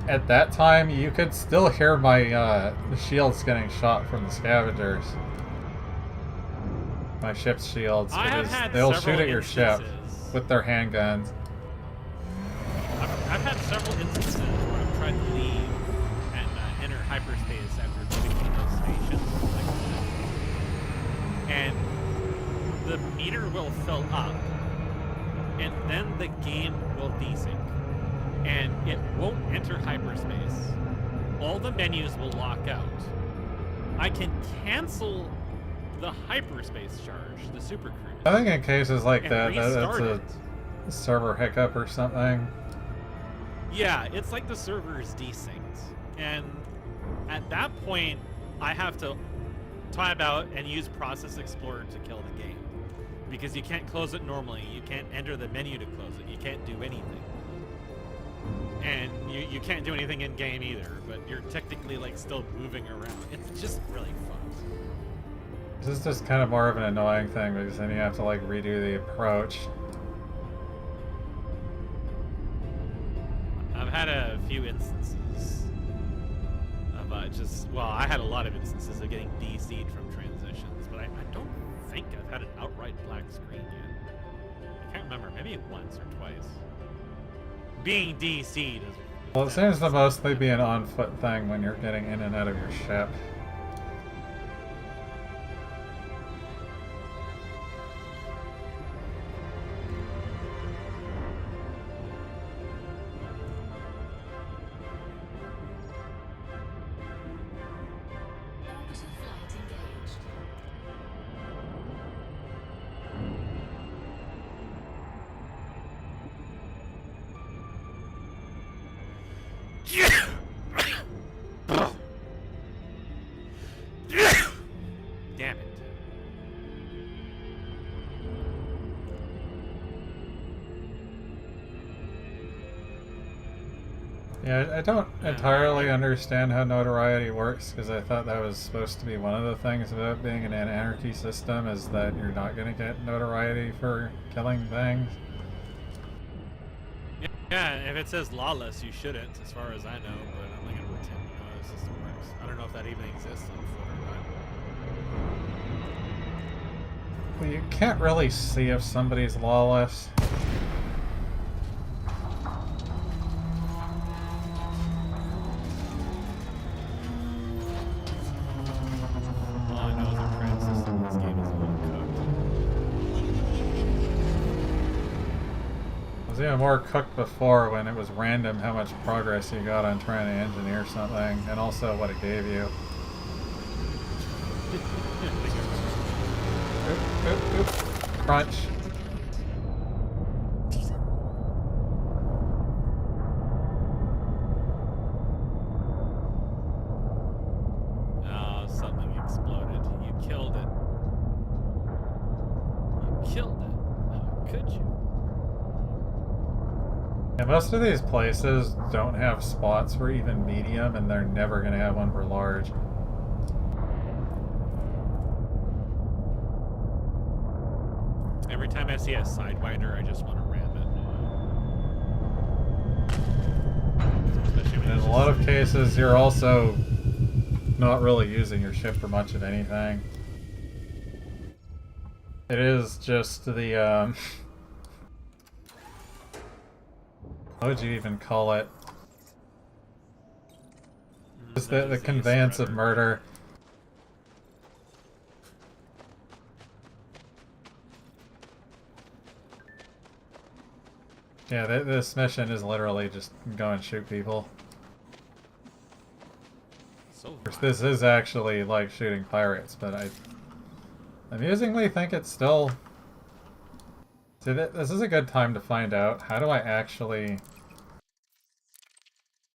At that time, you could still hear my shields getting shot from the scavengers. My ship's shields,
I have
because
had
they'll
several
shoot at your ship
instances.
with their handguns.
I've had several instances where I've tried to leave and enter hyperspace after between those stations, and the meter will fill up, and then the game will desync. and it won't enter hyperspace. All the menus will lock out. I can cancel the hyperspace charge, the super cruise.
I think in cases like
and
that, that's
restart
a
it.
server hiccup or something.
Yeah, it's like the server is desynced. And at that point, I have to time out and use Process Explorer to kill the game. Because you can't close it normally. You can't enter the menu to close it. You can't do anything. And you can't do anything in game either, but you're technically like still moving around. It's just really fun.
This is just kind of more of an annoying thing because then you have to like redo the approach.
I've had a few instances of I had a lot of instances of getting DC'd from transitions, but I don't think I've had an outright black screen yet. I can't remember, maybe once or twice. Being DC'd is...
Well, it seems to mostly be an on-foot thing when you're getting in and out of your ship.
Orbital flight engaged.
Damn it.
Yeah, I don't entirely understand how notoriety works because I thought that was supposed to be one of the things about being an anarchy system is that you're not going to get notoriety for killing things.
Yeah, if it says lawless, you shouldn't, as far as I know, but I'm not going to pretend to know how the system works. I don't know if that even exists on foot or not.
Well, you can't really see if somebody's lawless.
All I know is the craft system in this game is a little cooked.
It was even more cooked before when it was random how much progress you got on trying to engineer something, and also what it gave you. Oop, oop, oop. Crunch.
Oh, something exploded. You killed it. You killed it. How could you?
Yeah, most of these places don't have spots for even medium, and they're never going to have one for large.
Every time I see a Sidewinder, I just want to ram it. Especially when
In
it's
a lot of cases, you're also not really using your ship for much of anything. It is just the, what would you even call it? Just the conveyance of murder. Yeah, this mission is literally just go and shoot people.
So
This is actually like shooting pirates, but I amusingly think it's still... See, this is a good time to find out. How do I actually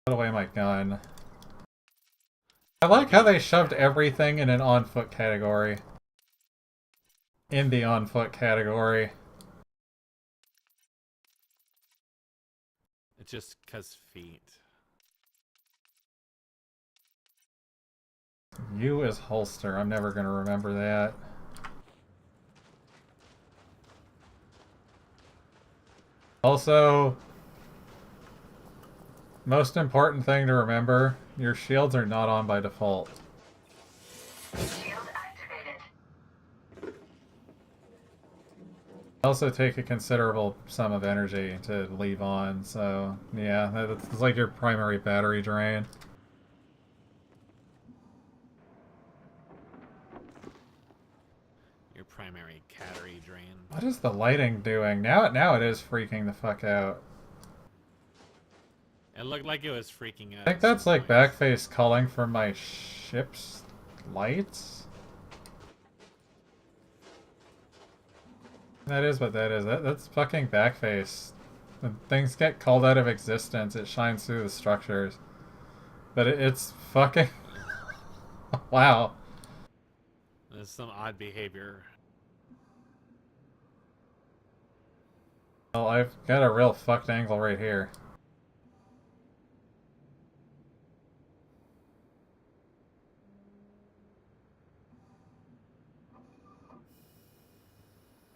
put away my gun? I like how they shoved everything in an on-foot category. In the on-foot category.
It's just 'cause feet.
U is holster. I'm never going to remember that. Also, most important thing to remember, your shields are not on by default.
Shield activated.
Also take a considerable sum of energy to leave on, so yeah, that's like your primary battery drain.
Your primary calorie drain.
What is the lighting doing? Now it is freaking the fuck out.
It looked like it was freaking out.
I think that's like Backface calling for my ship's lights? That is what that is. That's fucking Backface. When things get called out of existence, it shines through the structures. But it's fucking... Wow.
There's some odd behavior.
Well, I've got a real fucked angle right here.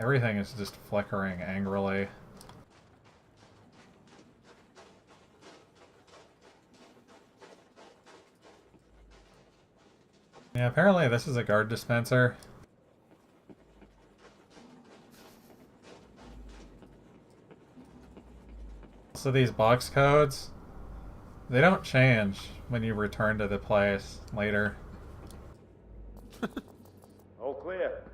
Everything is just flickering angrily. Yeah, apparently this is a guard dispenser. So these box codes, they don't change when you return to the place later.
All clear.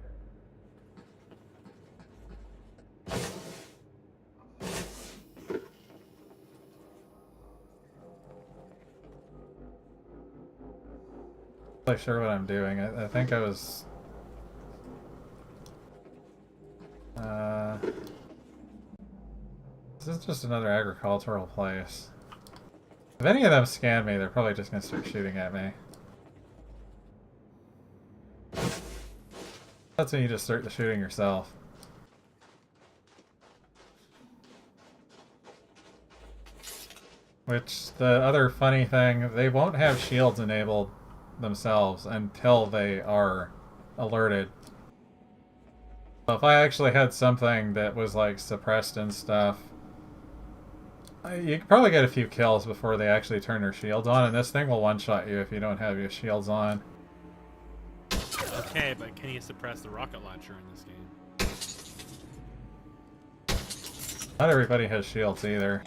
I'm not sure what I'm doing. I think I was... This is just another agricultural place. If any of them scan me, they're probably just gonna start shooting at me. That's when you just start the shooting yourself. Which, the other funny thing, they won't have shields enabled themselves until they are alerted. So if I actually had something that was like suppressed and stuff, you could probably get a few kills before they actually turn their shields on, and this thing will one-shot you if you don't have your shields on.
Okay, but can you suppress the rocket launcher in this game?
Not everybody has shields either.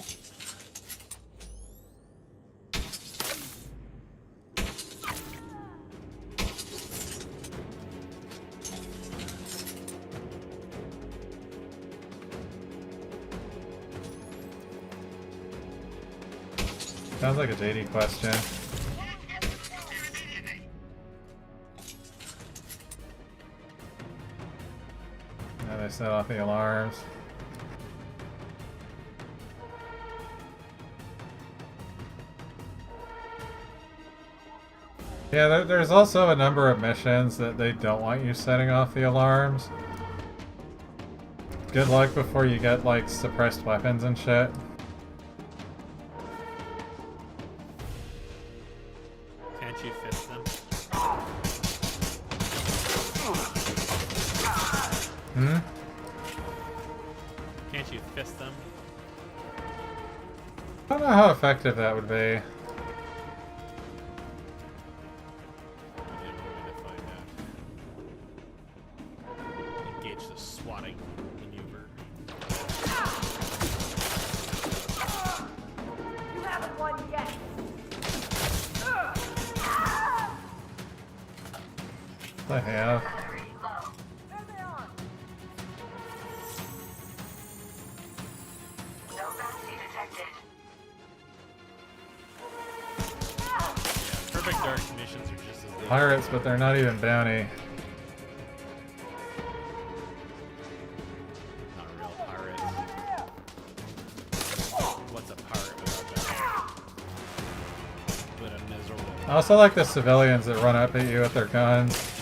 Sounds like a JD question. Now they set off the alarms. Yeah, there's also a number of missions that they don't want you setting off the alarms. Good luck before you get, like, suppressed weapons and shit.
Can't you fist them?
Hmm?
Can't you fist them?
I don't know how effective that would be.
Engage the swatting maneuver.
You haven't won yet.
I have.
Perfect Dark missions are just as good.
Pirates, but they're not even bounty.
Not real pirates. What's a pirate without bounty? But a miserable.
I also like the civilians that run up at you with their guns.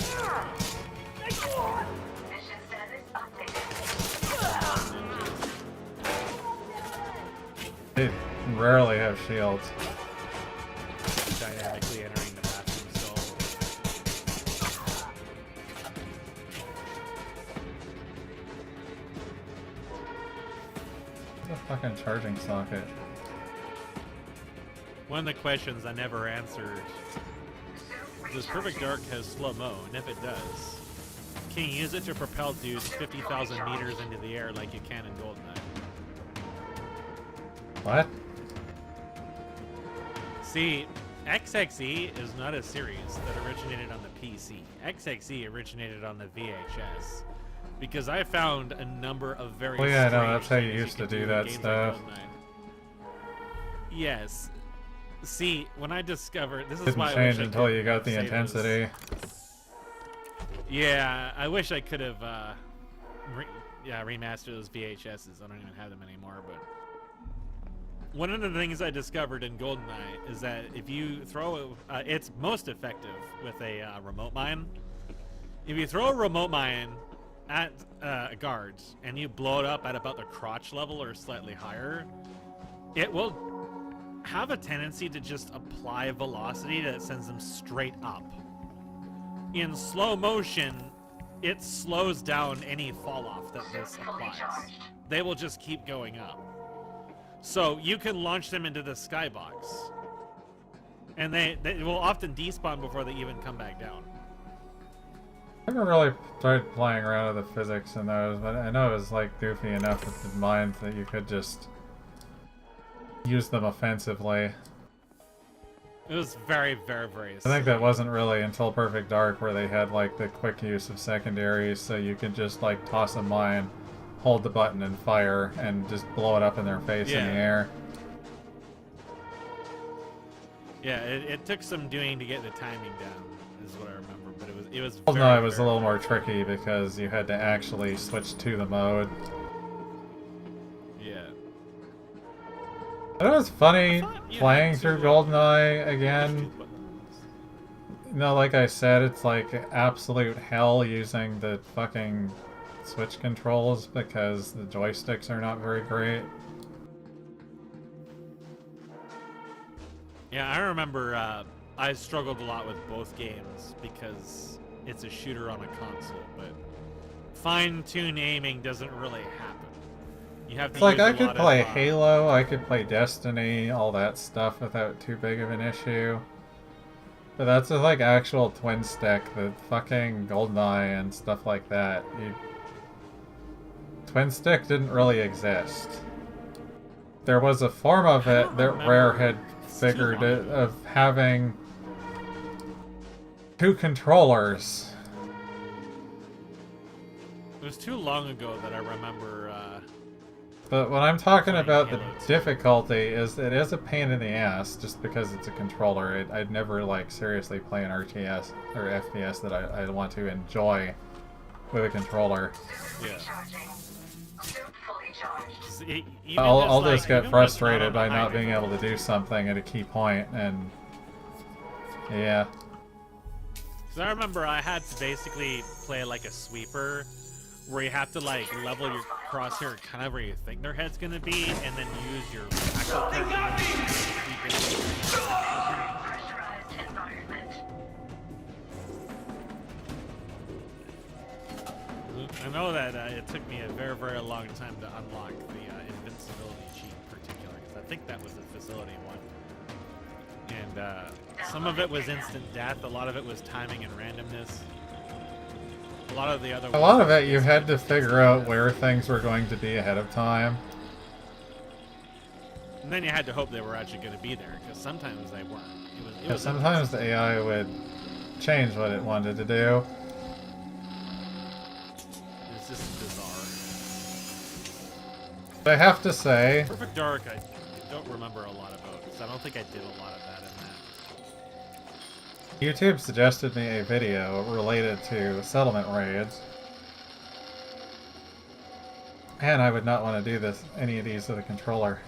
They rarely have shields.
Dynamically entering the bathroom stall.
What's a fucking charging socket?
One of the questions I never answered. Does Perfect Dark has slow-mo? And if it does, can you use it to propel dudes 50,000 meters into the air like you can in GoldenEye?
What?
See, XXE is not a series that originated on the PC. XXE originated on the VHS. Because I found a number of very
Well, yeah, no,
strange
that's how you
things
used to
could
do
in
that
games like
stuff.
GoldenEye. Yes. See, when I discovered this is
Didn't
why I
change
wish I
until
could
you got the
say this.
intensity.
Yeah, I wish I could have remastered those VHSs. I don't even have them anymore, but one of the things I discovered in GoldenEye is that if you throw it's most effective with a remote mine. If you throw a remote mine at guards and you blow it up at about the crotch level or slightly higher, it will have a tendency to just apply velocity that sends them straight up. In slow motion, it slows down any fall off that this applies. They will just keep going up. So you can launch them into the skybox, and they will often despawn before they even come back down.
I never really tried playing around with the physics in those, but I know it was like goofy enough with the mines that you could just use them offensively.
It was very, very, very
I think that wasn't really until Perfect Dark where they had like the quick use of secondaries, so you could just like toss a mine, hold the button and fire, and just blow it up in their face in the air.
Yeah, it took some doing to get the timing down, is what I remember. But it was.
Well,
very,
no, it was a
very
little more tricky because you had to actually switch to the mode.
Yeah.
But it was funny playing through GoldenEye again. No, like I said, it's like absolute hell using the fucking Switch controls because the joysticks are not very great.
Yeah, I remember I struggled a lot with both games because it's a shooter on a console, but fine-tuned aiming doesn't really happen. You have to
It's like
use
I
a
could
lot
play
of,
Halo, I could play Destiny, all that stuff without too big of an issue. But that's with like actual twin stick, the fucking GoldenEye and stuff like that. Twin stick didn't really exist. There was a form of it that Rare had figured it, of having two controllers.
It was too long ago that I remember.
But what I'm talking about the difficulty is it is a pain in the ass just because it's a controller. I'd never like seriously play an RTS or FPS that I want to enjoy with a controller.
Yeah.
I'll just get frustrated by not being able to do something at a key point, and yeah.
So I remember I had to basically play like a sweeper, where you have to like level your crosshair kind of where you think their head's gonna be, and then use your actual I know that it took me a very, very long time to unlock the invincibility cheat in particular, because I think that was the facility one. And some of it was instant death, a lot of it was timing and randomness. A lot of the other
A lot of it you had to figure out where things were going to be ahead of time.
And then you had to hope they were actually going to be there, because sometimes they weren't. It was
Sometimes the AI would change what it wanted to do.
It's just bizarre.
But I have to say,
Perfect Dark, I don't remember a lot about, because I don't think I did a lot of that in that.
YouTube suggested me a video related to settlement raids. And I would not want to do any of these with a controller.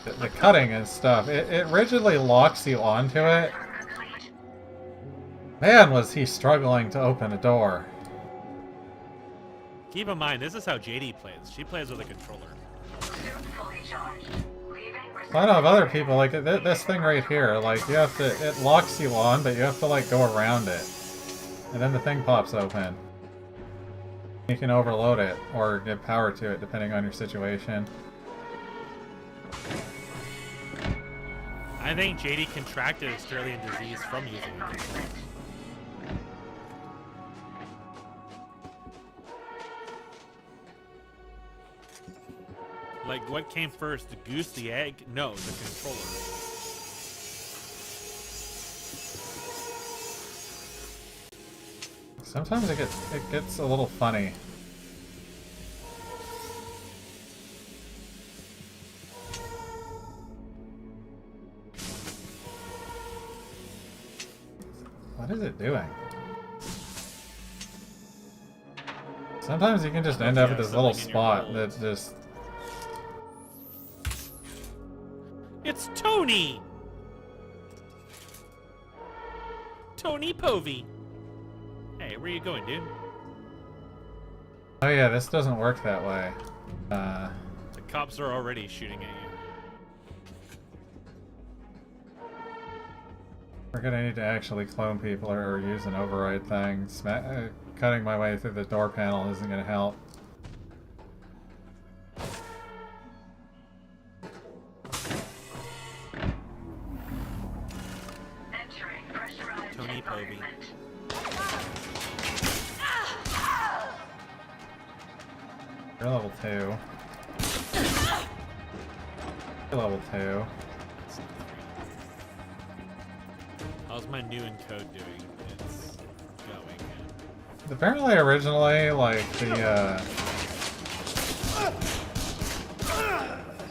The cutting and stuff, it rigidly locks you onto it. Man, was he struggling to open a door.
Keep in mind, this is how JD plays. She plays with a controller.
I know of other people, like this thing right here, like you have to, it locks you on, but you have to like go around it. And then the thing pops open. You can overload it, or give power to it, depending on your situation.
I think JD contracted Australian disease from using a controller. Like, what came first, the goose, the egg? No, the controller.
Sometimes it gets a little funny. What is it doing? Sometimes you can just end up at this little spot that's just...
It's Tony! Tony Povey! Hey, where you going, dude?
Oh yeah, this doesn't work that way.
The cops are already shooting at you.
We're gonna need to actually clone people or use an override thing. Cutting my way through the door panel isn't gonna help.
Tony Povey.
You're level 2. You're level 2.
How's my new encode doing? It's going.
Apparently originally, like, the,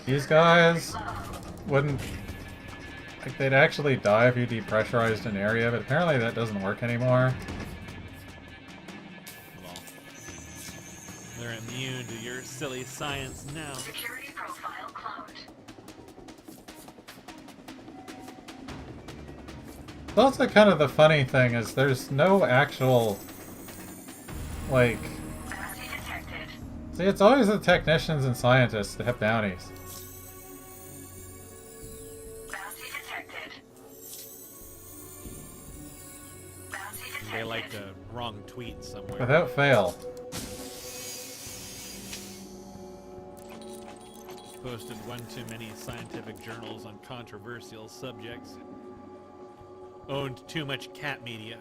these guys wouldn't... Like, they'd actually die if you depressurized an area, but apparently that doesn't work anymore.
Well, they're immune to your silly science now.
Security profile cloned.
It's also kind of the funny thing is there's no actual, like... See, it's always the technicians and scientists that have bounties.
They liked a wrong tweet somewhere.
Without fail.
Posted one too many scientific journals on controversial subjects. Owned too much cat media.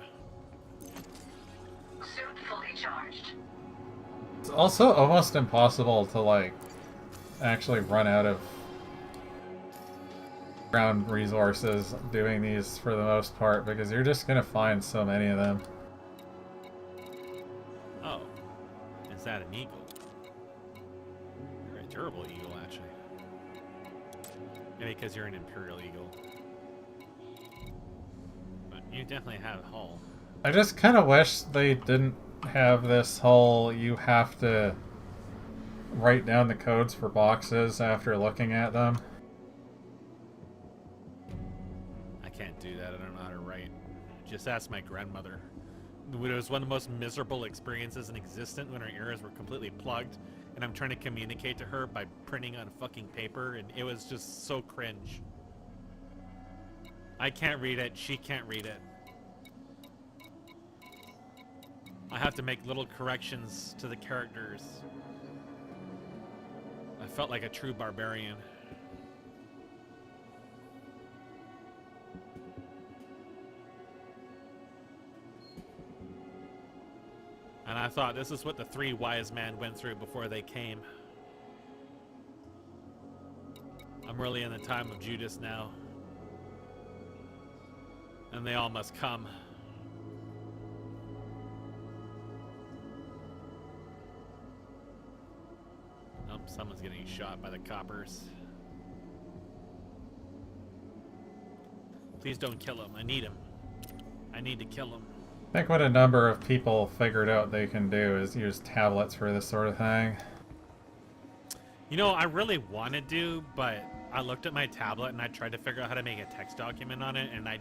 Suit fully charged.
It's also almost impossible to, like, actually run out of ground resources doing these for the most part, because you're just gonna find so many of them.
Oh, is that an eagle? You're a durable eagle, actually. Maybe because you're an Imperial eagle. But you definitely have hull.
I just kind of wish they didn't have this whole you have to write down the codes for boxes after looking at them.
I can't do that. I don't know how to write. Just ask my grandmother. It was one of the most miserable experiences in existence when her ears were completely plugged, and I'm trying to communicate to her by printing on fucking paper, and it was just so cringe. I can't read it. She can't read it. I have to make little corrections to the characters. I felt like a true barbarian. And I thought this is what the three wise men went through before they came. I'm really in the time of Judas now. And they all must come. Oh, someone's getting shot by the coppers. Please don't kill him. I need him. I need to kill him.
I think what a number of people figured out they can do is use tablets for this sort of thing.
You know, I really want to do, but I looked at my tablet and I tried to figure out how to make a text document on it, and I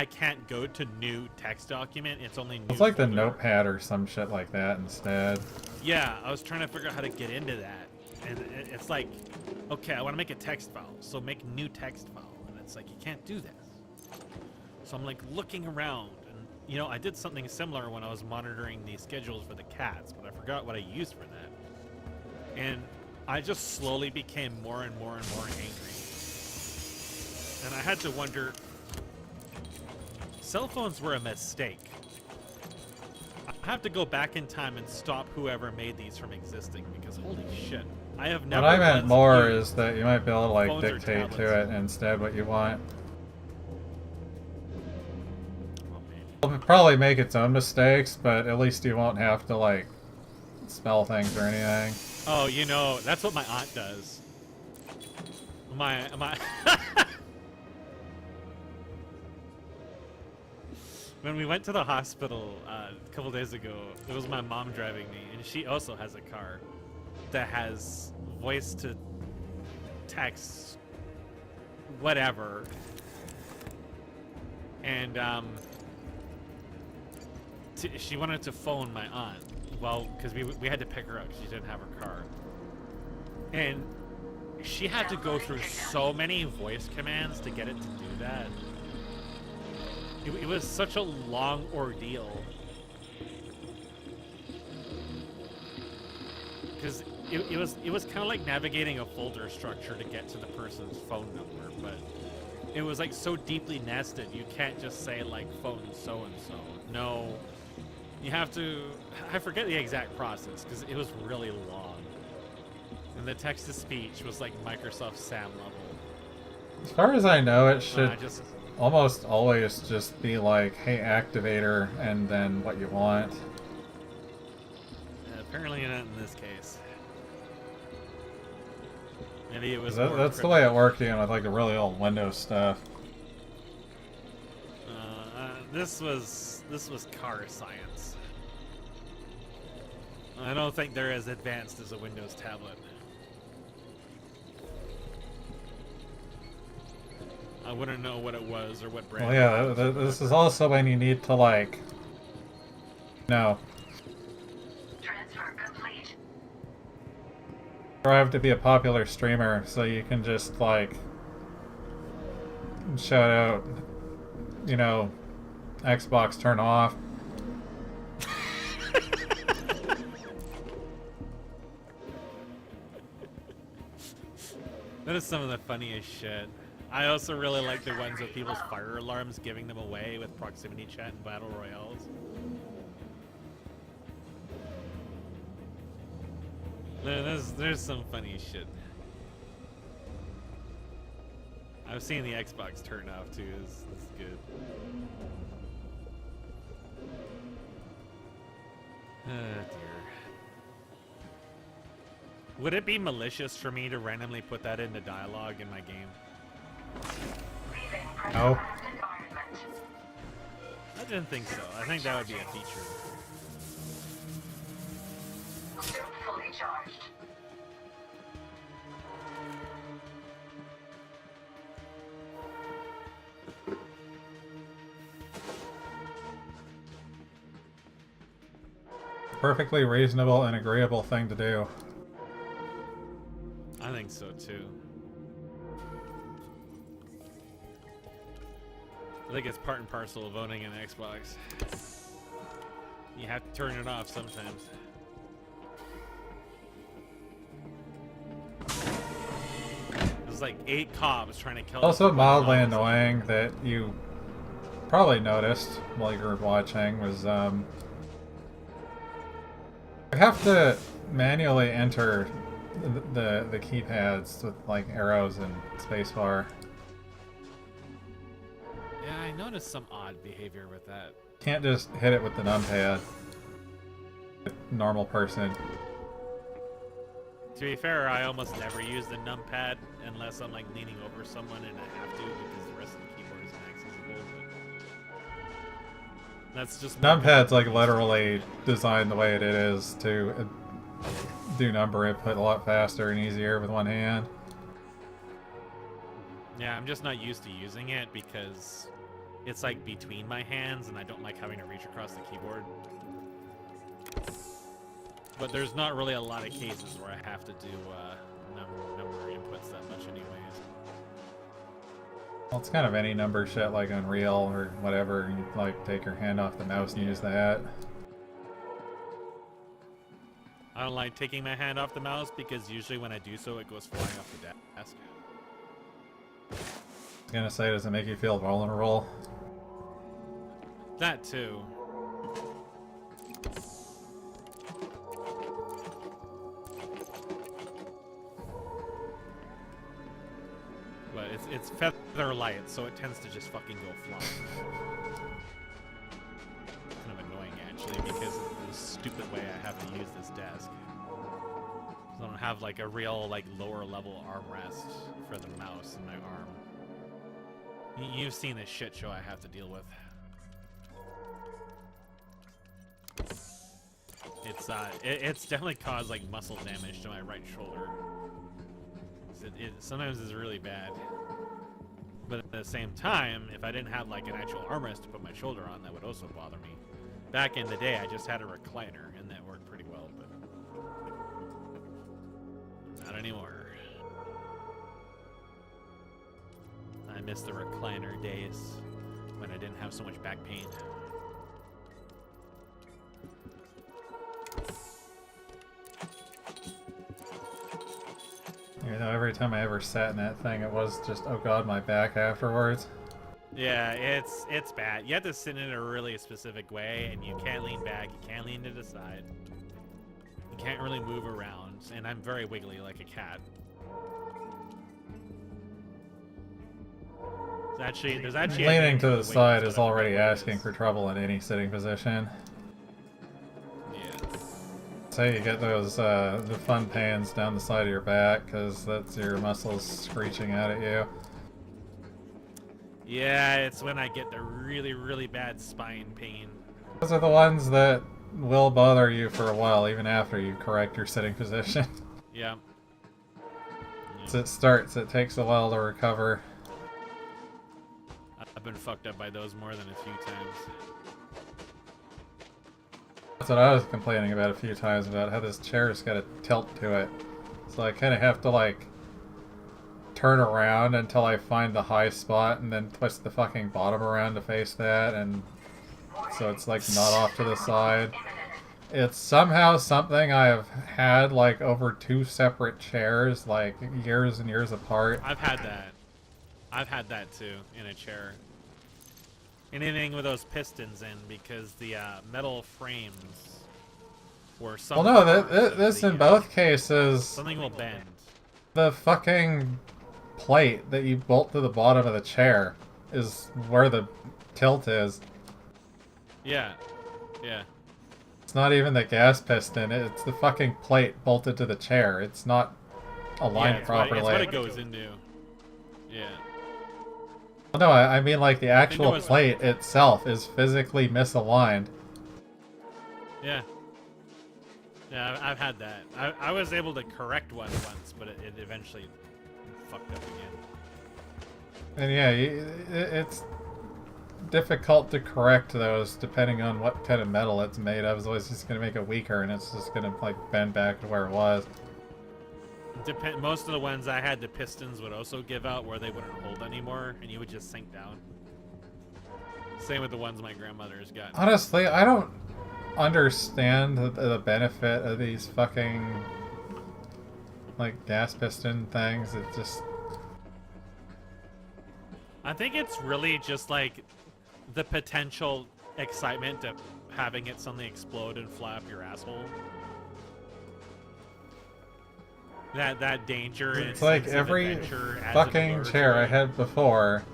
can't go to new text document. It's only new
It's like the
folder.
Notepad or some shit like that instead.
Yeah, I was trying to figure out how to get into that, and it's like, okay, I want to make a text file, so make new text file, and it's like you can't do that. So I'm like looking around, and you know, I did something similar when I was monitoring the schedules for the cats, but I forgot what I used for that, and I just slowly became more and more and more angry, and I had to wonder. Cell phones were a mistake. I have to go back in time and stop whoever made these from existing, because holy shit, I have never.
What I meant
once
more
used
is that you might be able to like
phones or
dictate to
tablets.
it instead what you want.
Oh, man.
It'll probably make its own mistakes, but at least you won't have to like spell things or anything.
Oh, you know, that's what my aunt does. My When we went to the hospital a couple days ago, it was my mom driving me, and she also has a car that has voice to text, whatever. And she wanted to phone my aunt, well, because we had to pick her up. She didn't have her car, and she had to go through so many voice commands to get it to do that. It was such a long ordeal. Because it was kind of like navigating a folder structure to get to the person's phone number, but it was like so deeply nested, you can't just say like phone so-and-so. No, you have to, I forget the exact process because it was really long. And the text-to-speech was like Microsoft SAM level.
As far as I know, it should
almost
always just be like, hey, activator, and then what you want.
Apparently not in this case. Maybe it was
That's the way it worked even with like the really old Windows stuff.
This was car science. I don't think they're as advanced as a Windows tablet. I wouldn't know what it was or what brand.
Well, yeah, this is also when you need to like, no.
Transfer complete.
Or have to be a popular streamer so you can just like shout out, you know, Xbox turn off.
That is some of the funniest shit. I also really like the ones with people's fire alarms giving them away with proximity chat and battle royales. There's some funny shit. I've seen the Xbox turn off too. It's good. Oh dear. Would it be malicious for me to randomly put that into dialogue in my game?
No.
I didn't think so. I think that would be a feature.
Still fully charged.
Perfectly reasonable and agreeable thing to do.
I think so too. I think it's part and parcel of owning an Xbox. You have to turn it off sometimes. There's like 8 cops trying to kill us.
Also mildly annoying that you probably noticed while you were watching was I have to manually enter the keypads with like arrows and spacebar.
Yeah, I noticed some odd behavior with that.
Can't just hit it with the numpad. Normal person.
To be fair, I almost never use the numpad unless I'm like leaning over someone and I have to because the rest of the keyboard isn't accessible. But that's just
Numpad's like literally designed the way it is to do number input a lot faster and easier with one hand.
Yeah, I'm just not used to using it because it's like between my hands and I don't like having to reach across the keyboard. But there's not really a lot of cases where I have to do number inputs that much anyways.
Well, it's kind of any number shit like Unreal or whatever. You like take your hand off the mouse and use that.
I don't like taking my hand off the mouse because usually when I do so, it goes flying off the desk.
I was gonna say, does it make you feel vulnerable?
That too. But it's feather light, so it tends to just fucking go flying. Kind of annoying actually because of the stupid way I have to use this desk. I don't have like a real like lower level armrest for the mouse in my arm. You've seen the shit show I have to deal with. It's definitely caused like muscle damage to my right shoulder. It sometimes is really bad. But at the same time, if I didn't have like an actual armrest to put my shoulder on, that would also bother me. Back in the day, I just had a recliner, and that worked pretty well, but not anymore. I miss the recliner days when I didn't have so much back pain.
You know, every time I ever sat in that thing, it was just, oh god, my back afterwards.
Yeah, it's bad. You have to sit in a really specific way, and you can't lean back, you can't lean to the side. You can't really move around, and I'm very wiggly like a cat. There's actually
Leaning to the side is already asking for trouble in any sitting position. So you get those the fun pains down the side of your back because that's your muscles screeching out at you.
Yeah, it's when I get the really, really bad spine pain.
Those are the ones that will bother you for a while, even after you correct your sitting position.
Yeah.
As it starts, it takes a while to recover.
I've been fucked up by those more than a few times.
That's what I was complaining about a few times, about how this chair's got a tilt to it. So I kind of have to, like, turn around until I find the high spot and then twist the fucking bottom around to face that, and so it's, like, not off to the side. It's somehow something I have had, like, over 2 separate chairs, like, years and years apart.
I've had that. I've had that, too, in a chair. Anything with those pistons in, because the metal frames were some.
Well, no, this in both cases.
Something will bend.
The fucking plate that you bolt to the bottom of the chair is where the tilt is.
Yeah, yeah.
It's not even the gas piston; it's the fucking plate bolted to the chair. It's not aligned properly.
It's what it goes into. Yeah.
Well, no, I mean like the actual plate itself is physically misaligned.
Yeah. Yeah, I've had that. I was able to correct one once, but it eventually fucked up again.
And yeah, it's difficult to correct those depending on what kind of metal it's made of. So it's just going to make it weaker, and it's just going to like bend back to where it was.
Most of the ones I had, the pistons would also give out where they wouldn't hold anymore, and you would just sink down. Same with the ones my grandmother's got.
Honestly, I don't understand the benefit of these fucking like gas piston things. It just...
I think it's really just like the potential excitement of having it suddenly explode and fly up your asshole. That danger.
It's like every fucking chair I had before,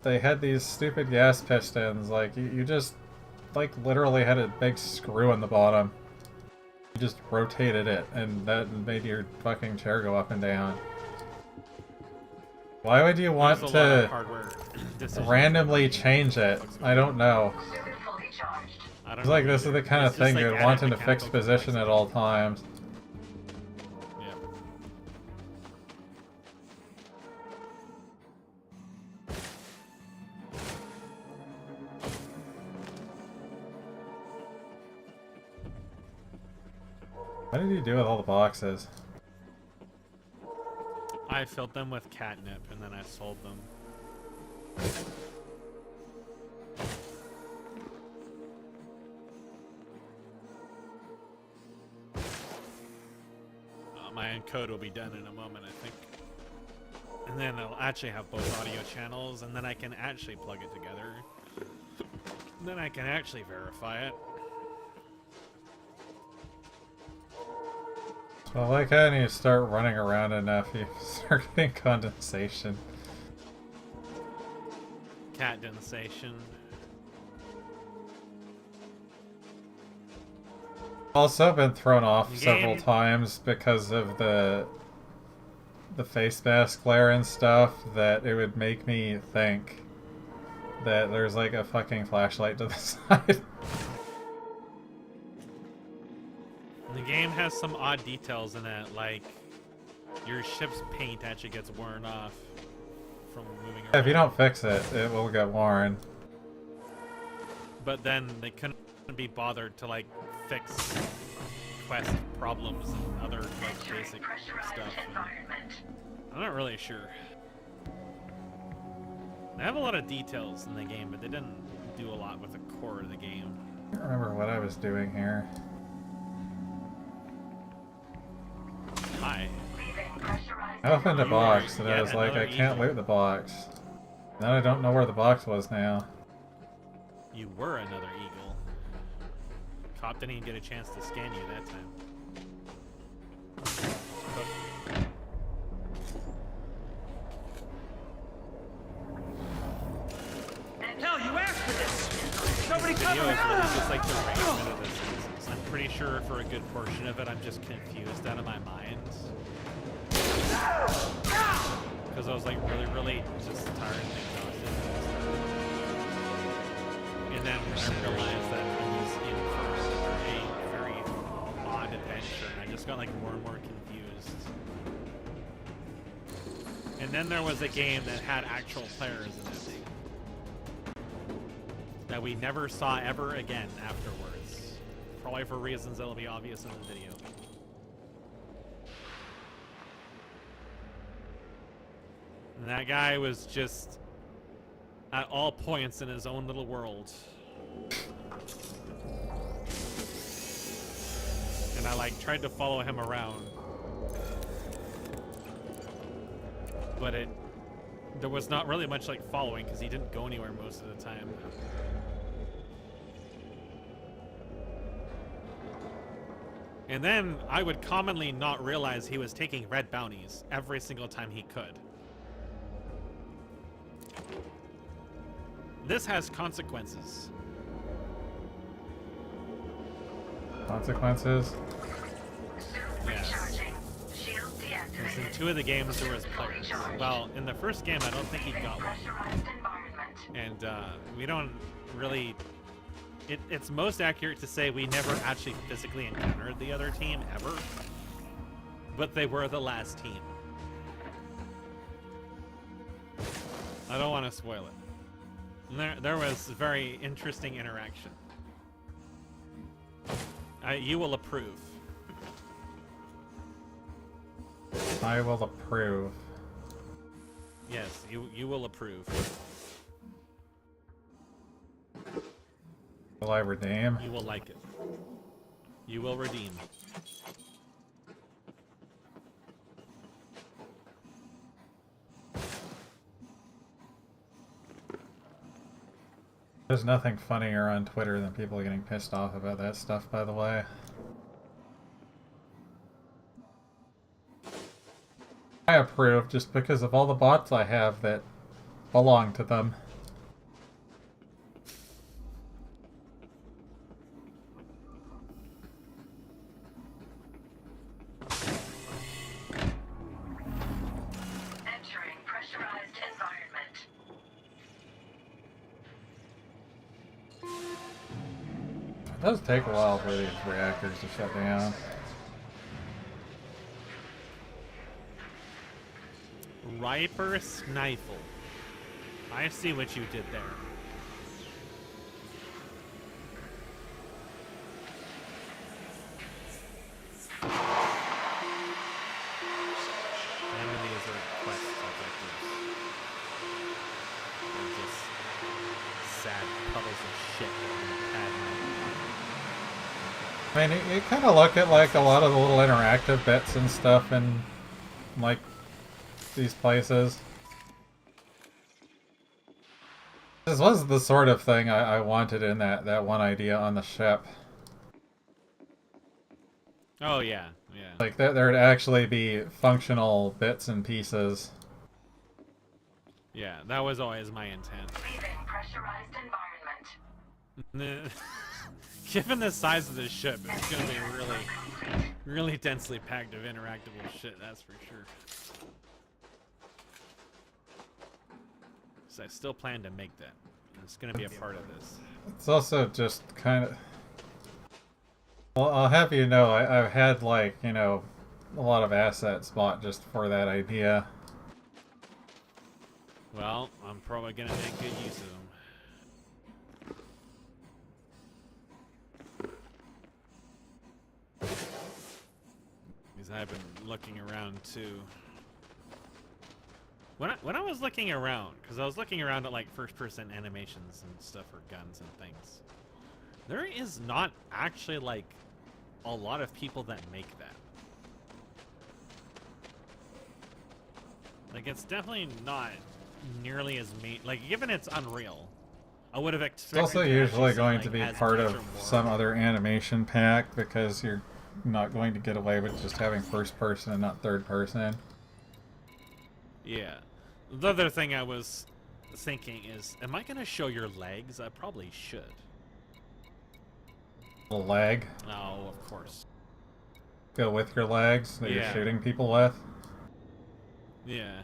they had these stupid gas pistons. Like you just like literally had a big screw in the bottom. You just rotated it, and that made your fucking chair go up and down. Why would you want to randomly change it? I don't know. It's like this is the kind of thing you'd want in a fixed position at all times. What did you do with all the boxes?
I filled them with catnip and then I sold them. My encode will be done in a moment, I think. And then I'll actually have both audio channels, and then I can actually plug it together. And then I can actually verify it.
Well, like how you start running around enough, you start getting condensation.
Cat condensation.
Also been thrown off several times because of the face mask glare and stuff, that it would make me think that there's like a fucking flashlight to the side.
game has some odd details in it, like your ship's paint actually gets worn off from moving around.
If you don't fix it, it will get worn.
But then they couldn't be bothered to like fix quest problems and other like basic stuff. I'm not really sure. They have a lot of details in the game, but they didn't do a lot with the core of the game.
I don't remember what I was doing here.
Hi.
I opened a box and I was like, I can't loot the box. Now I don't know where the box was now.
You were another eagle. Cop didn't even get a chance to scan you that time.
Hell, you asked for this! Nobody
This
covered
video is really
it!
just like the arrangement of the sentences. I'm pretty sure for a good portion of it, I'm just confused out of my mind. Because I was like really just tired and exhausted. And then I realized that I was in for a very odd adventure, and I just got like more and more confused. And then there was a game that had actual players in it that we never saw ever again afterwards. Probably for reasons that'll be obvious in the video. And that guy was just at all points in his own little world. And I like tried to follow him around. But there was not really much like following because he didn't go anywhere most of the time. And then I would commonly not realize he was taking red bounties every single time he could. This has consequences.
Consequences?
Yes. Because in 2 of the games there was players. Well, in the first game I don't think he got one. And we don't really... It's most accurate to say we never actually physically encountered the other team ever. But they were the last team. I don't want to spoil it. And there was very interesting interaction. You will approve.
I will approve.
Yes, you will approve.
Will I redeem?
You will like it. You will redeem.
There's nothing funnier on Twitter than people getting pissed off about that stuff, by the way. I approve just because of all the bots I have that belong to them.
Entering pressurized environment.
It does take a while for these reactors to shut down.
Riper Snifle. I see what you did there. None of these are quest objectives. They're just sad puddles of shit that
I mean, you kind of look at like a lot of the little interactive bits and stuff in like these places. This was the sort of thing I wanted in that one idea on the ship.
Oh yeah, yeah.
Like there'd actually be functional bits and pieces.
Yeah, that was always my intent.
Leaving pressurized environment.
Given the size of this ship, it's gonna be really densely packed of interactable shit, that's for sure. So I still plan to make that. It's gonna be a part of this.
It's also just kind of... Well, I'll have you know, I've had, like, you know, a lot of assets bought just for that idea.
Well, I'm probably gonna make good use of them. Because I've been looking around too. When I was looking around, because I was looking around at like first-person animations and stuff for guns and things, there is not actually like a lot of people that make that. Like, it's definitely not nearly as like, given it's Unreal, I would have expected.
It's also
to
usually
actually see,
going
like,
to be
as
part
much
of
or more.
some other animation pack because you're not going to get away with just having first person and not third person.
Yeah. The other thing I was thinking is, am I going to show your legs? I probably should.
A leg.
Oh, of course.
Go with your legs that you're
Yeah.
shooting people with.
Yeah.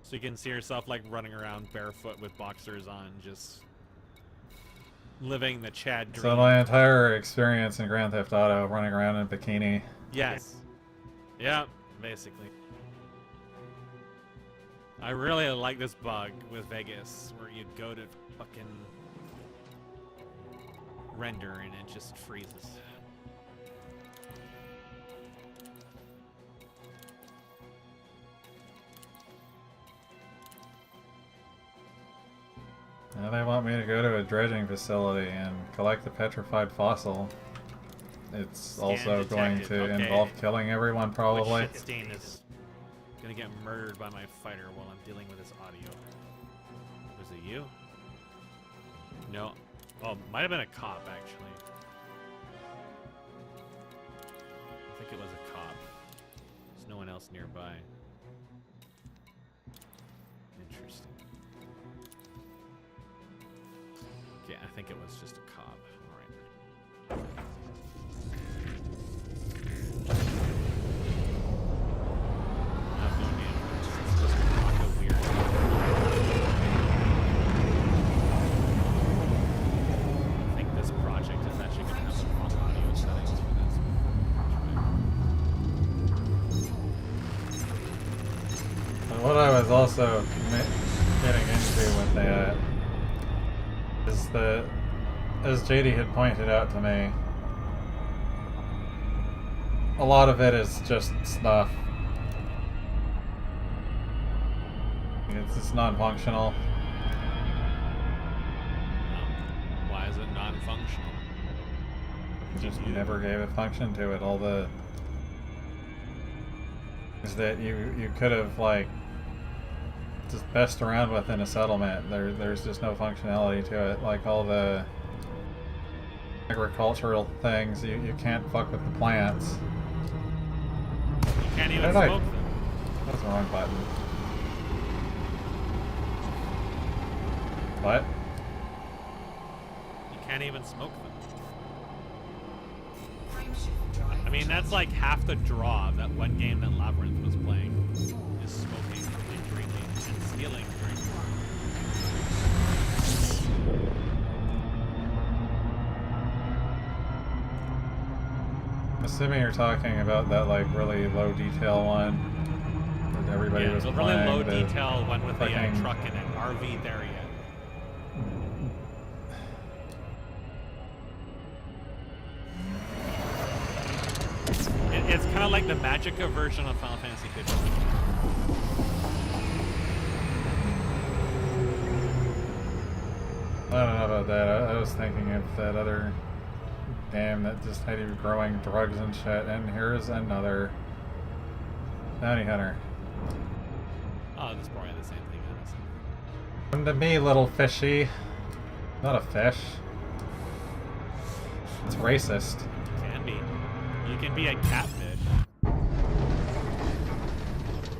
So you can see yourself like running around barefoot with boxers on, just living the Chad dream.
So my entire experience in Grand Theft Auto, running around in a bikini.
Yes. Yeah, basically. I really like this bug with Vegas, where you'd go to fucking render and it just freezes.
Now they want me to go to a dredging facility and collect the petrified fossil. It's
Scan
also going
detected.
to
Okay.
involve killing everyone, probably.
Which Shitstain is gonna get murdered by my fighter while I'm dealing with his audio. Was it you? No. Oh, might have been a cop, actually. I think it was a cop. There's no one else nearby. Interesting. Yeah, I think it was just a cop. Alright. I think this project is actually going to have the wrong audio settings for this
And what I was also getting into with that is that, as JD had pointed out to me, a lot of it is just stuff. It's just non-functional.
Why is it non-functional?
Just never gave a function to it. All the is that you could have like just messed around with in a settlement. There's just no functionality to it. Like all the agricultural things, you can't fuck with the plants.
You can't even
How did
smoke them.
That's the wrong button. What?
You can't even smoke them. I mean, that's like half the draw of that one game that Labyrinth was playing, is smoking and drinking and stealing drink.
I'm assuming you're talking about that like really low detail one that everybody
Yeah,
was
the
playing.
really low
the
detail one with the
fucking-
truck in it. RV there yet. It's kind of like the Magicka version of Final Fantasy 15.
I don't know about that. I was thinking of that other game that just had you growing drugs and shit, and here's another bounty hunter.
Oh, that's probably the same thing, honestly.
Come to me, little fishy. Not a fish. It's racist.
Can be. You can be a catfish.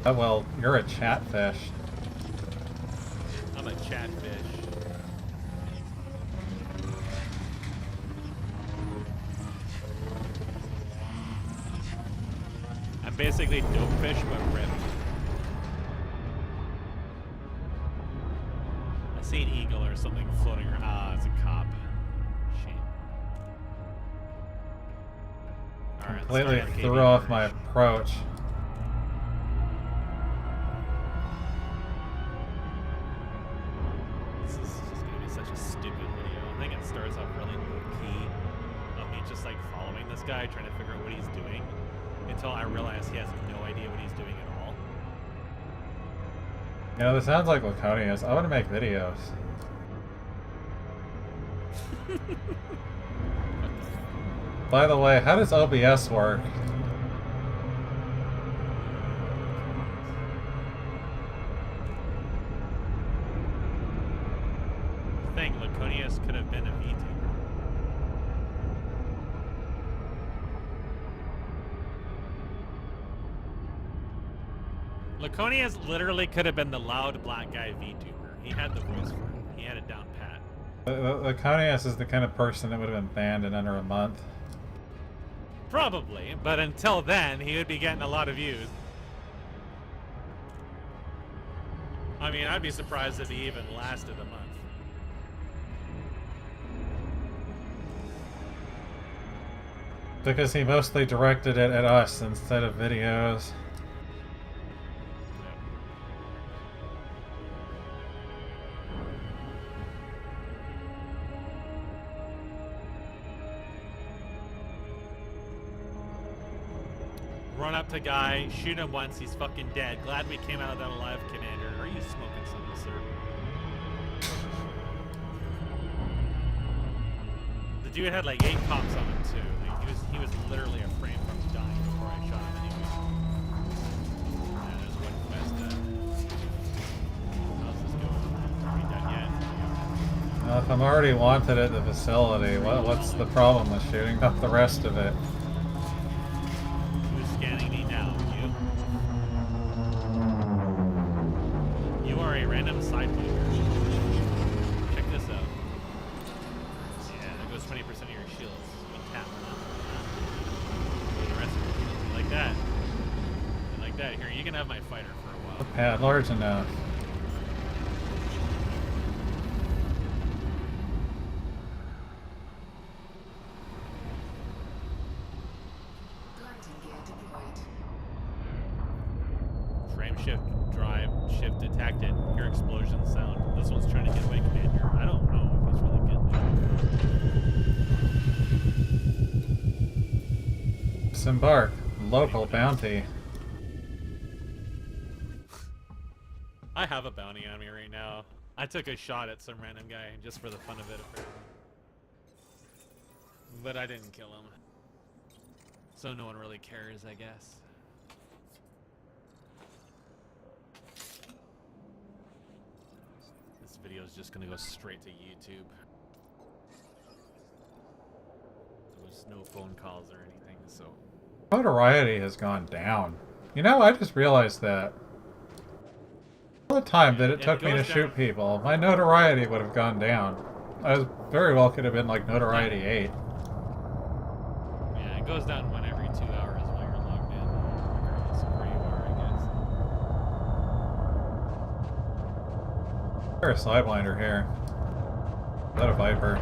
Oh, well, you're a chatfish.
I'm a chatfish. I'm basically Dopefish, but ripped. I see an eagle or something floating around. Ah, it's a cop. Shame.
completely
start
threw off my approach.
This is just gonna be such a stupid video. I think it starts off really low key of me just like following this guy, trying to figure out what he's doing, until I realize he has no idea what he's doing at all.
You know, this sounds like Laconius. I want to make videos. By the way, how does OBS work?
I think Laconius could have been a VTuber. Laconius literally could have been the loud black guy VTuber. He had the voice for it. He had it down pat.
Laconius is the kind of person that would have been banned in under a month.
Probably, but until then, he would be getting a lot of views. I mean, I'd be surprised if he even lasted a month.
Because he mostly directed it at us instead of videos.
Run up to guy, shoot him once, he's fucking dead. Glad we came out of that alive, Commander. Are you smoking something, sir? The dude had like 8 cops on him too. Like, he was literally a frame from dying before I shot him anyway. Yeah, there's one quest. How's this going? Are we done yet?
Well, if I'm already wanted at the facility, what's the problem with shooting up the rest of it?
Scanning me now, you are a random side player. Check this out. Yeah, there goes 20% of your shields. You tap the rest of your shields. You like that? You like that? Here, you can have my fighter for a while.
Pad large enough.
Frame shift, drive, shift detected. Hear explosion sound. This one's trying to get away, Commander. I don't know if he's really getting it.
Disembark. Local bounty.
I have a bounty on me right now. I took a shot at some random guy just for the fun of it, apparently. But I didn't kill him. So no one really cares, I guess. This video is just gonna go straight to YouTube. There was no phone calls or anything, so...
Notoriety has gone down. You know, I just realized that. All the time that it took me to shoot people, my notoriety would have gone down. I was very well could have been like notoriety 8.
Yeah, it goes down one every 2 hours while you're logged in, regardless of where you are, I guess.
There's a Sidewinder here. Is that a Viper?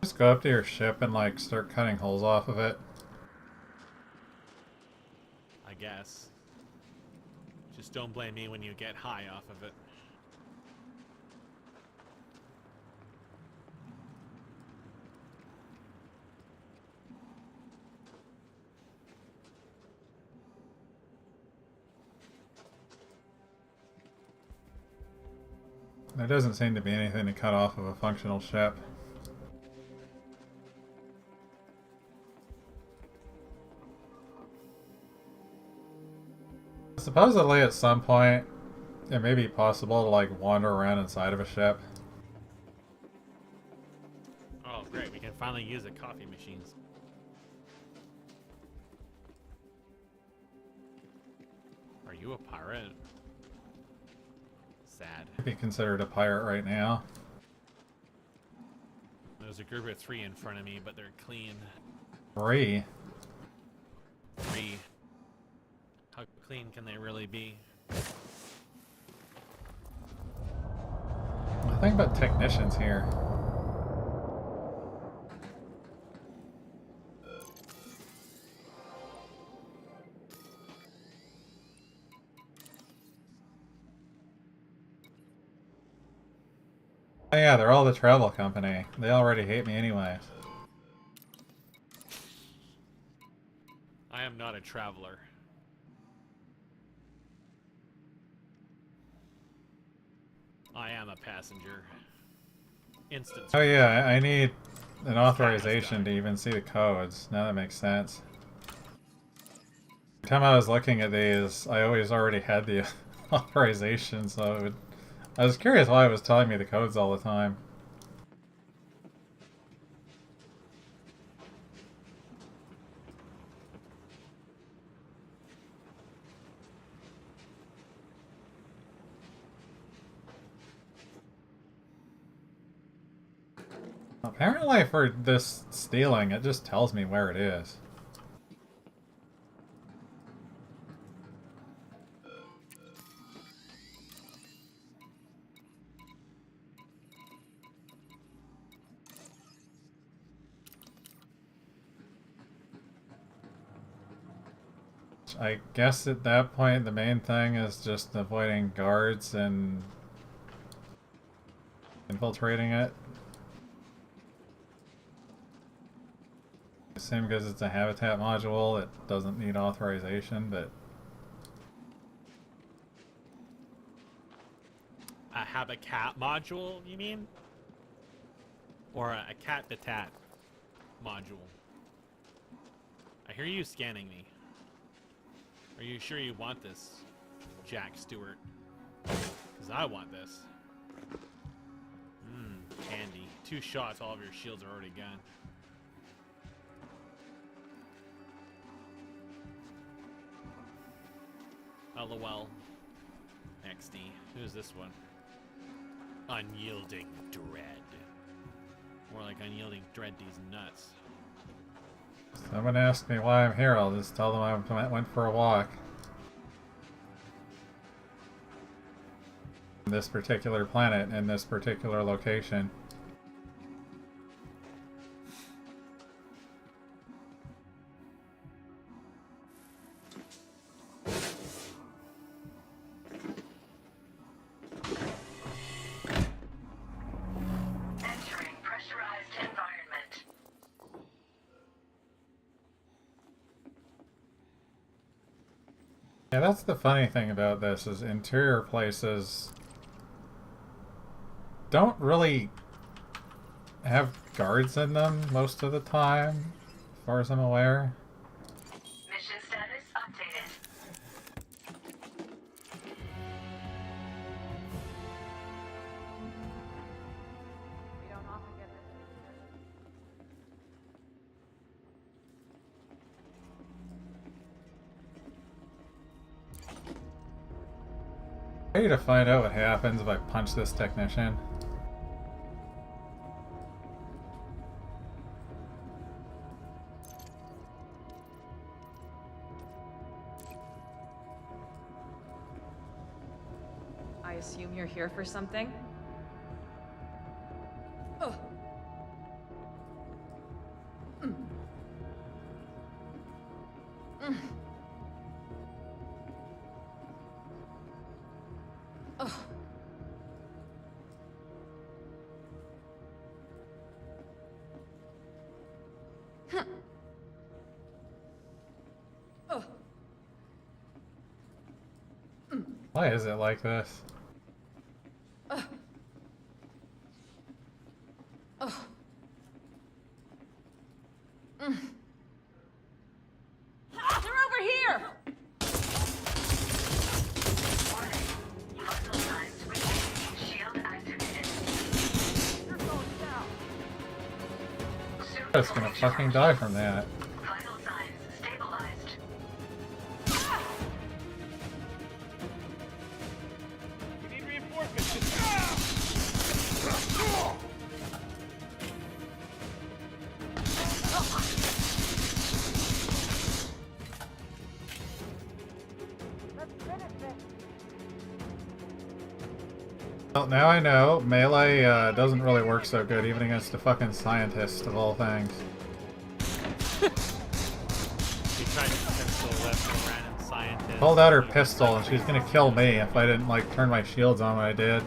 Just go up to your ship and like start cutting holes off of it.
I guess. Just don't blame me when you get high off of it.
There doesn't seem to be anything to cut off of a functional ship. Supposedly at some point, it may be possible to like wander around inside of a ship.
Oh, great. We can finally use the coffee machines. Are you a pirate? Sad.
Be considered a pirate right now.
There's a group of 3 in front of me, but they're clean.
3?
3. How clean can they really be?
Think about technicians here. Oh yeah, they're all the travel company. They already hate me anyways.
I am not a traveler. I am a passenger. Instant.
Oh yeah, I need an authorization to even see the codes. Now that makes sense. Every time I was looking at these, I always already had the authorization, so it would... I was curious why it was telling me the codes all the time. Apparently for this stealing, it just tells me where it is. I guess at that point the main thing is just avoiding guards and infiltrating it. Same because it's a habitat module, it doesn't need authorization, but...
A habitat module, you mean? Or a cat-to-tat module? I hear you scanning me. Are you sure you want this, Jack Stewart? Because I want this. Candy. 2 shots, all of your shields are already gone. LOL. XD. Who's this one? Unyielding Dread. More like Unyielding Dread these nuts.
Someone asked me why I'm here, I'll just tell them I went for a walk. On this particular planet, in this particular location. Yeah, that's the funny thing about this, is interior places don't really have guards in them most of the time, as far as I'm aware.
Mission status updated.
We don't often get this.
I need to find out what happens if I punch this technician.
I assume you're here for something? Oh. Oh. Oh.
Why is it like this?
Oh. They're over here!
I'm just gonna fucking die from that.
Vital signs stabilized.
We need reinforcements.
Well, now I know melee doesn't really work so good even against a fucking scientist of all things.
She tried to pistol whip a random scientist.
Pulled out her pistol and she's gonna kill me if I didn't like turn my shields on when I did.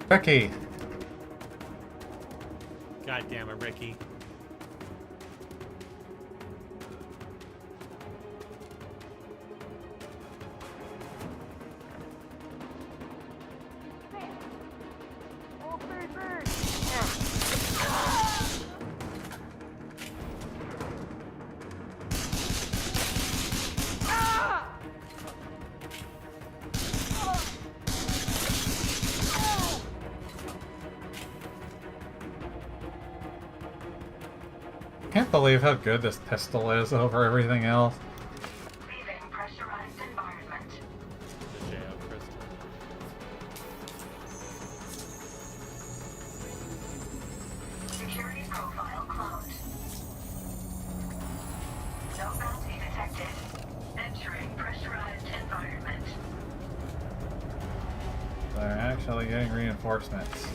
Ricky!
God damn it, Ricky.
Can't believe how good this pistol is over everything else.
Leaving pressurized environment.
The jail crystal.
Security profile closed. No bounty detected. Entering pressurized environment.
They're actually getting reinforcements.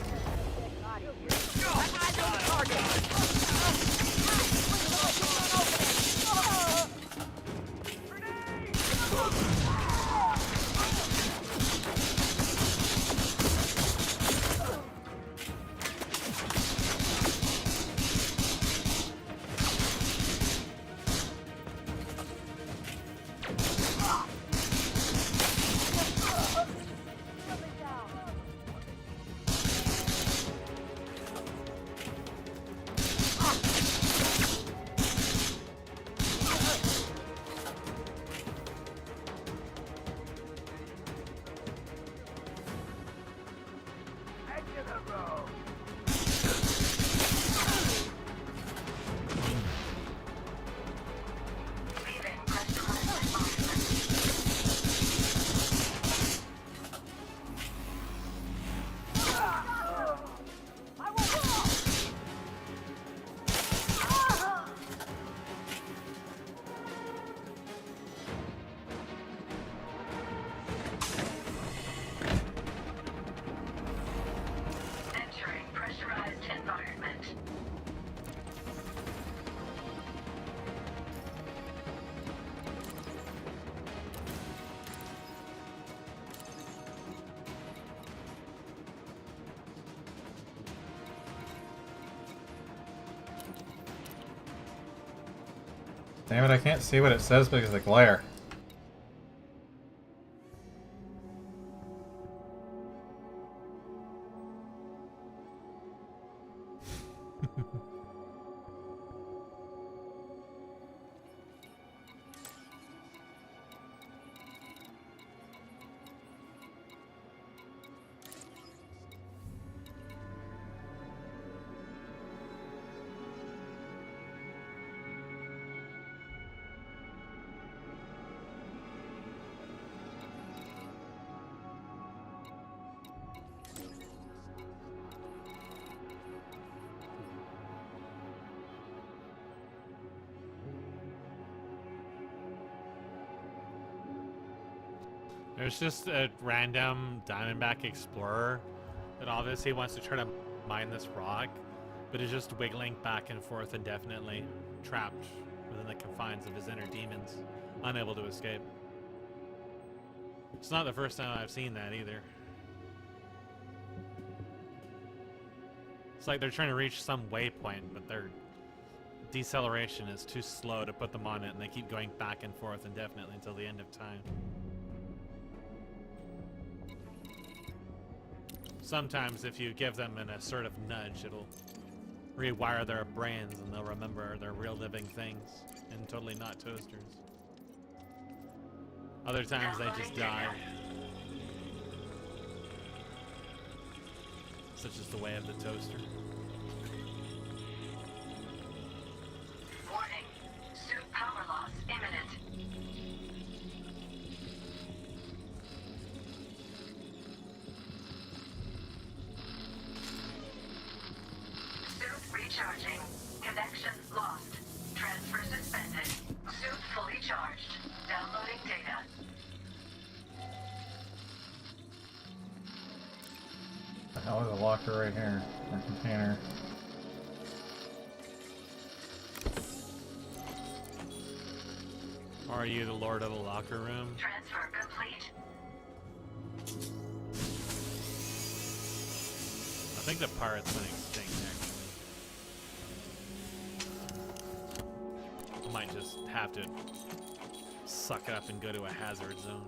Damn it, I can't see what it says because of the glare.
There's just a random Diamondback explorer that obviously wants to try to mine this rock, but is just wiggling back and forth indefinitely, trapped within the confines of his inner demons, unable to escape. It's not the first time I've seen that either. It's like they're trying to reach some waypoint, but their deceleration is too slow to put them on it, and they keep going back and forth indefinitely until the end of time. Sometimes if you give them an assertive nudge, it'll rewire their brains and they'll remember they're real living things and totally not toasters. Other times they just die. Such is the way of the toaster.
Warning. Suit power loss imminent. Suit recharging. Connection lost. Transfer suspended. Suit fully charged. Downloading data.
Oh, there's a locker right here. Or container.
Are you the lord of the locker room?
Transfer complete.
I think the pirate's been extinct, actually. I might just have to suck up and go to a hazard zone.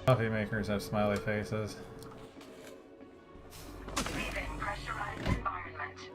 Coffee makers have smiley faces.
Leaving pressurized environment.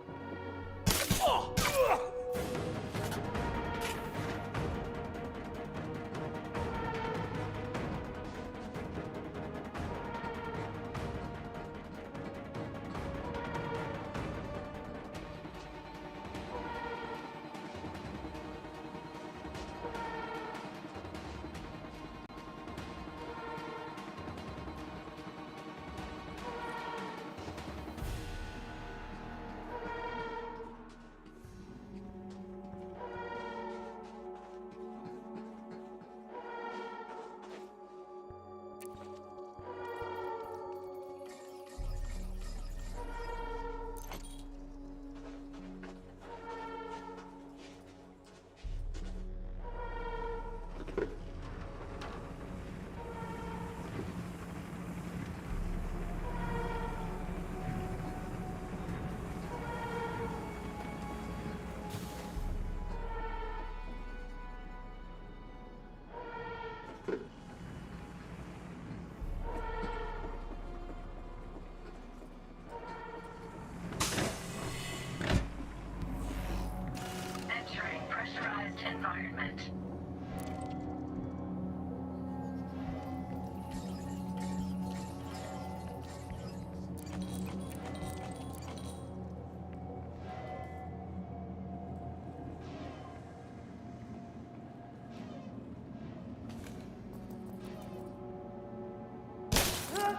Entering pressurized environment.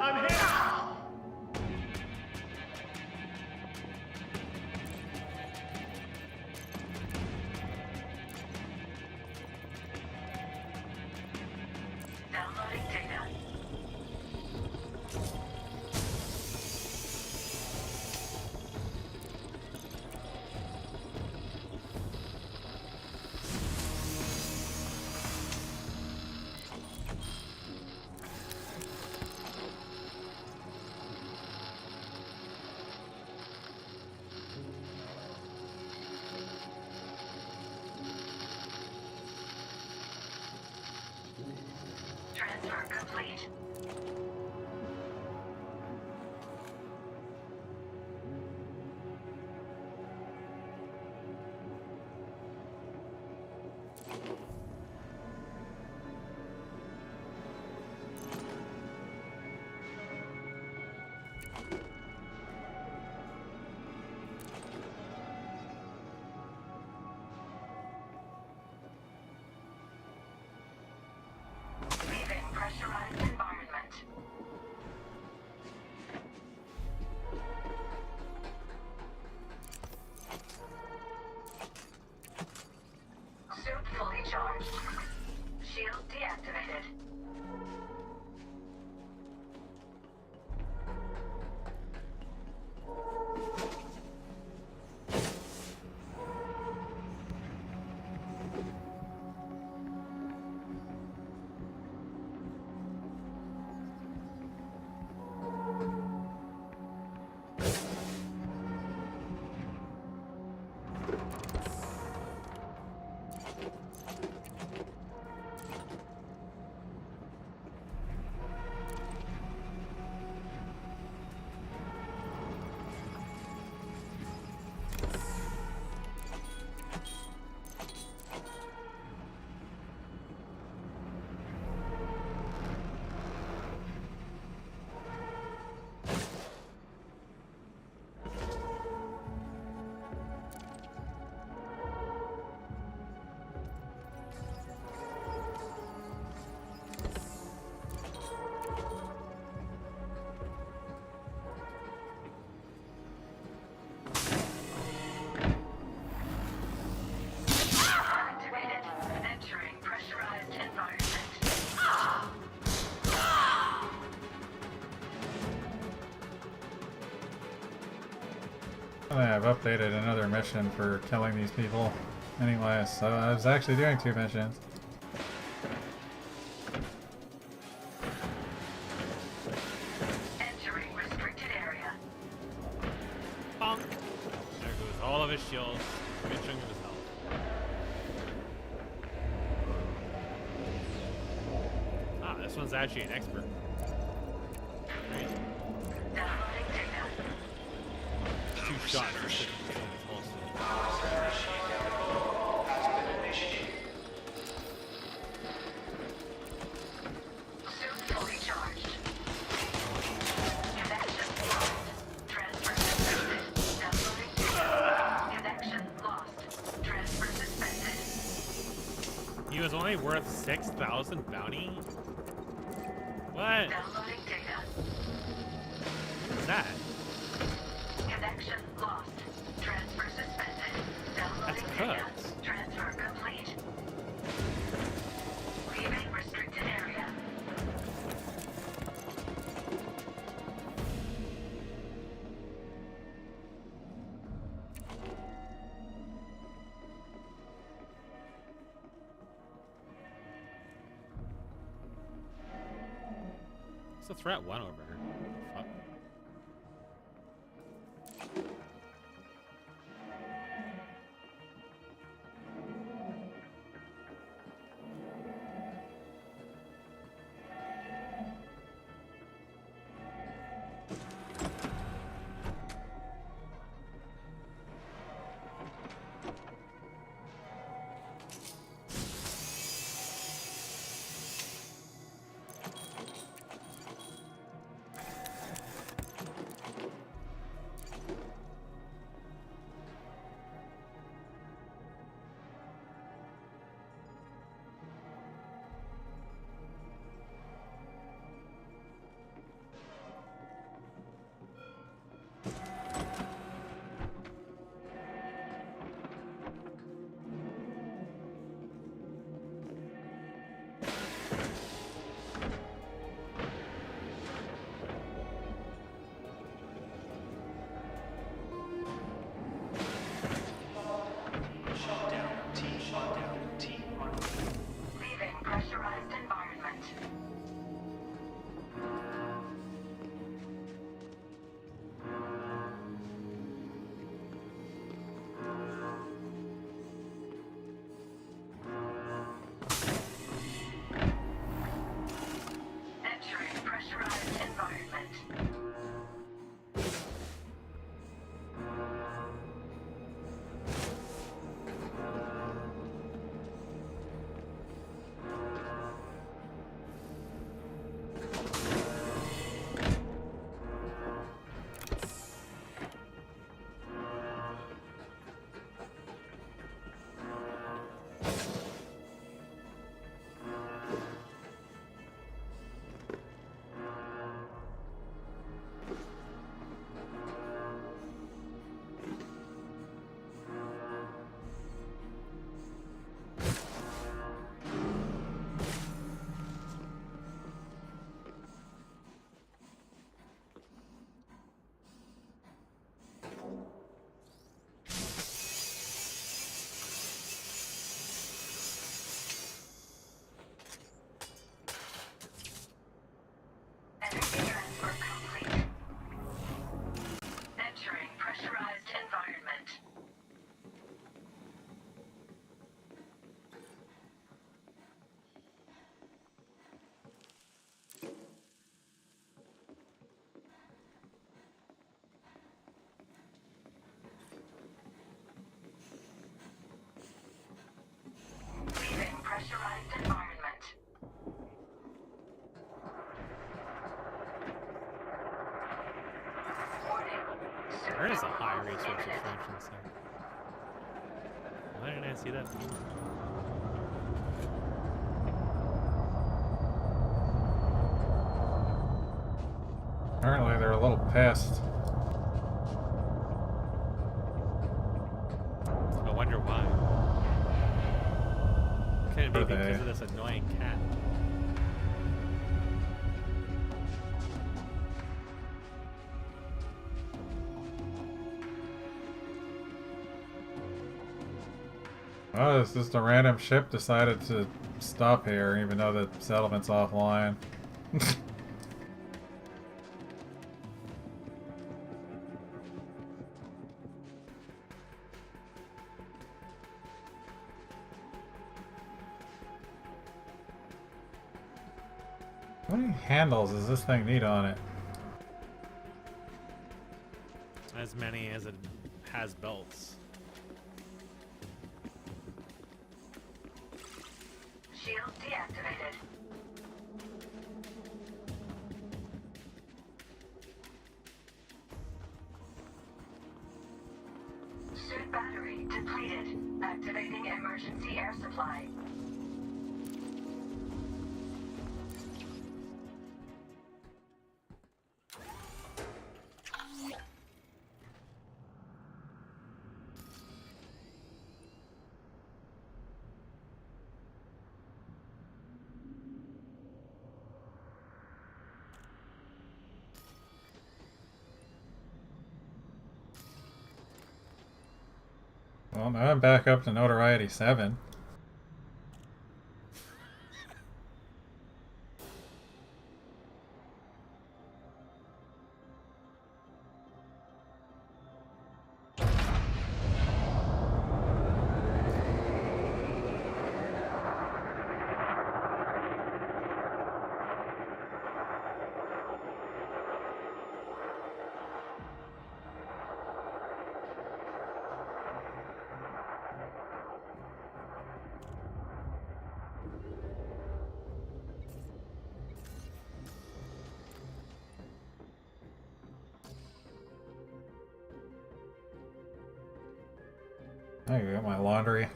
I'm here!
Downloading data.
Apparently I've updated another mission for killing these people. Anyway, so I was actually doing 2 missions.
Entering restricted area.
Bonk. There goes all of his shields. Good chunk of his health. Ah, this one's actually an expert. Crazy.
Downloading data.
2 shots. Just to kill his whole system.
Has been initiated.
Soon fully charged. Connection lost. Transfer suspended. Downloading data. Connection lost. Transfer suspended.
He was only worth 6,000 bounty? What?
Downloading data.
What's that?
Connection lost. Transfer suspended. Downloading
That's
data.
cuts.
Transfer complete. Leaving restricted area.
What's the threat 1 over here? Fuck.
Leaving pressurized environment. Entering pressurized environment. Energy transfer complete. Entering pressurized environment. Leaving pressurized environment.
There is a high resource extraction center. Why didn't I see that before?
Apparently they're a little pissed.
I wonder why. Could it be
Are
because
they?
of this annoying cat?
Oh, it's just a random ship decided to stop here, even though the settlement's offline. How many handles does this thing need on it?
As many as it has belts.
Shield deactivated. Suit battery depleted. Activating emergency air supply.
Well, now I'm back up to notoriety 7. I got my laundry.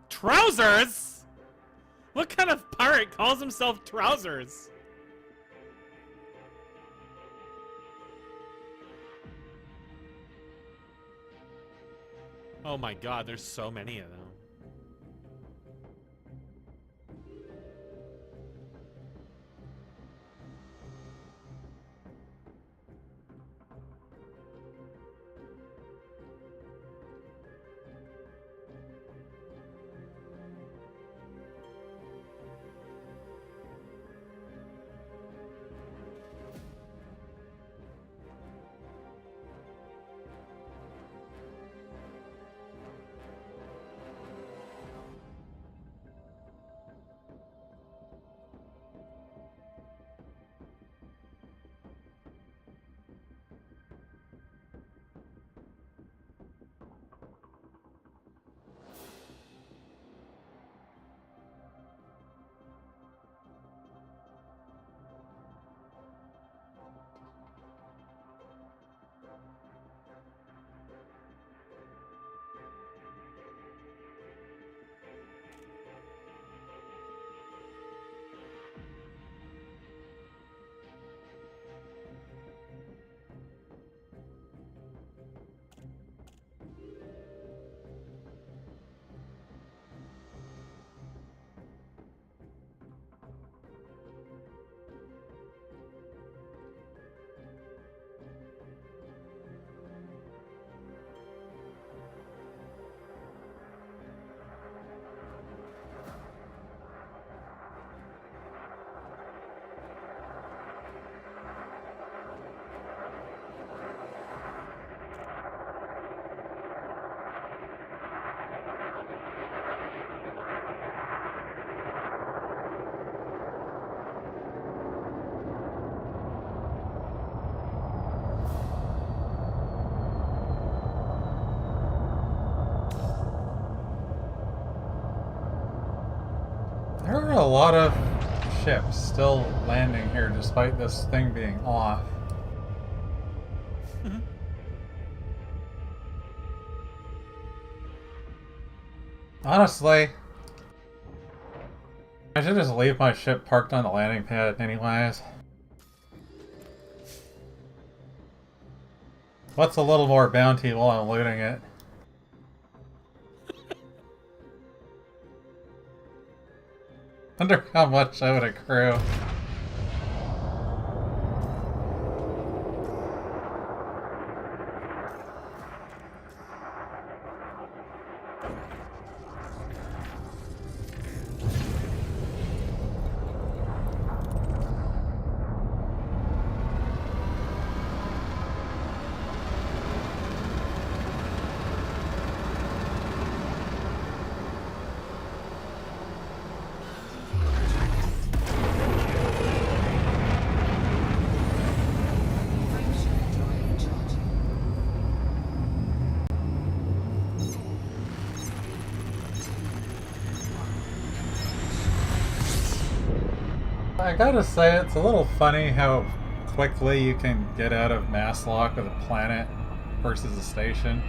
Trousers? What kind of pirate calls himself Trousers? Oh my god, there's so many of them.
lot of ships still landing here despite this thing being off. Honestly, I should just leave my ship parked on the landing pad anyways. What's a little more bounty while I'm looting it? Wonder how much I would accrue. I gotta say, it's a little funny how quickly you can get out of mass lock with a planet versus a station.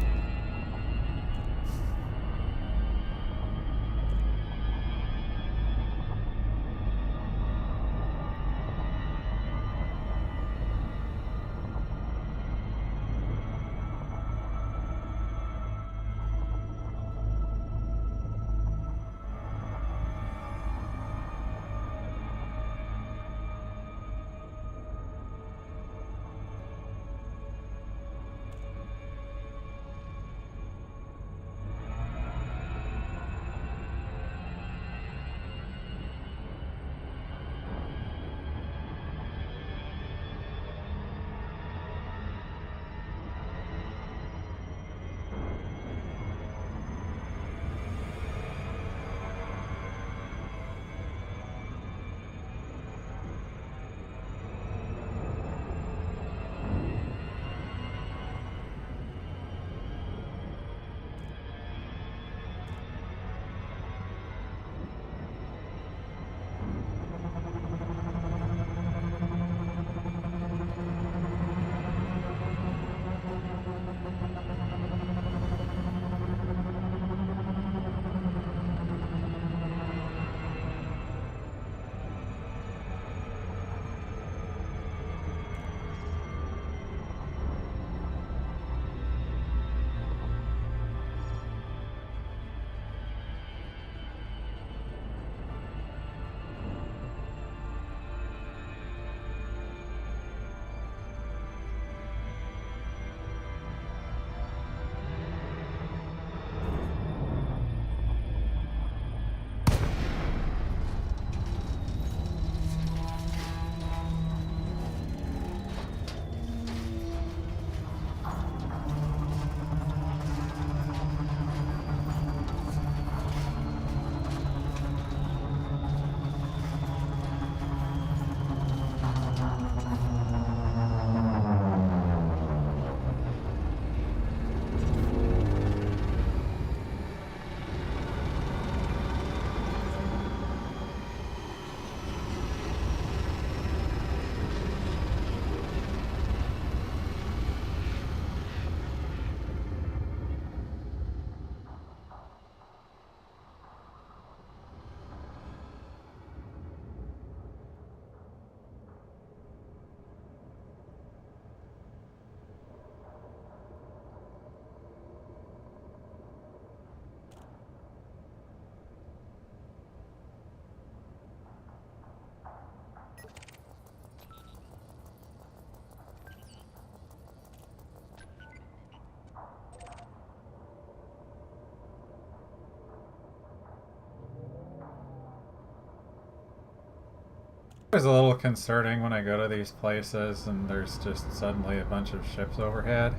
It's a little concerning when I go to these places and there's just suddenly a bunch of ships overhead.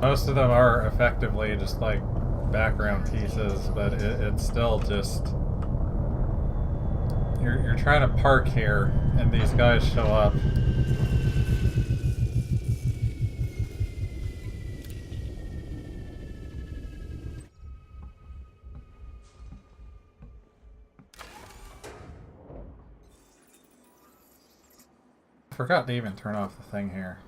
Most of them are effectively just like background pieces, but it's still just... You're trying to park here and these guys show up. Forgot to even turn off the thing here.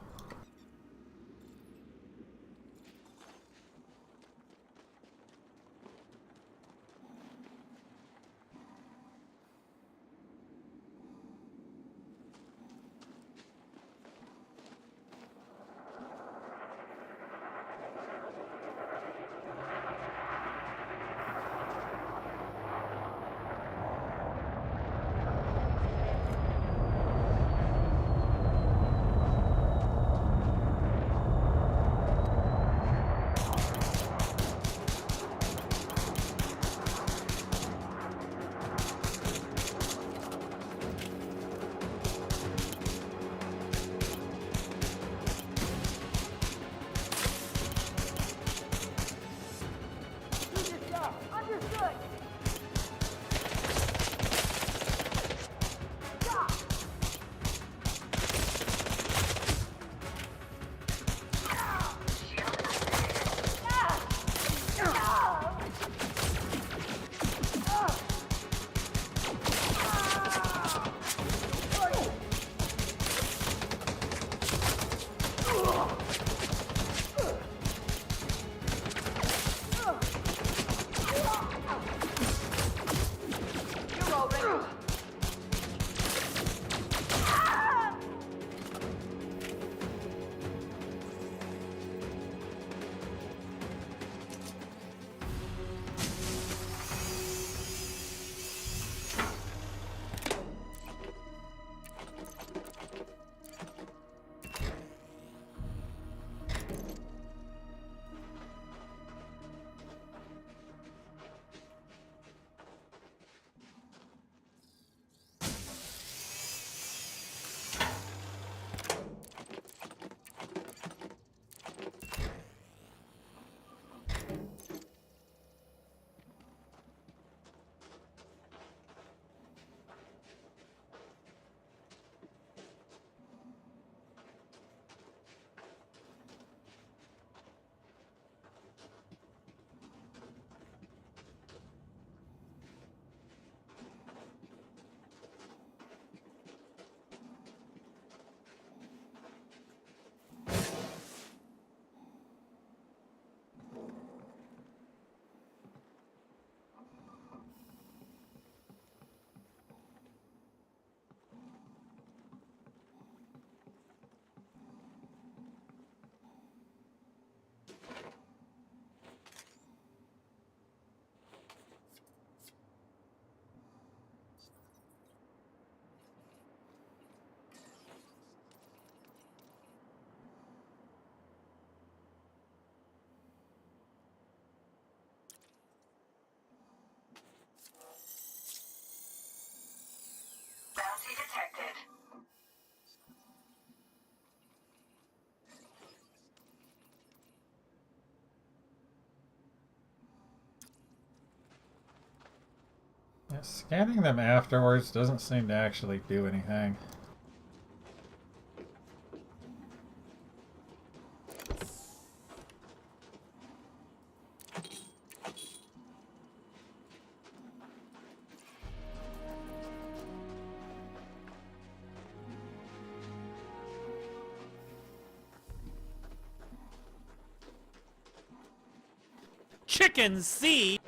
Bounty detected.
Yeah, scanning them afterwards doesn't seem to actually do anything.
Chicken C.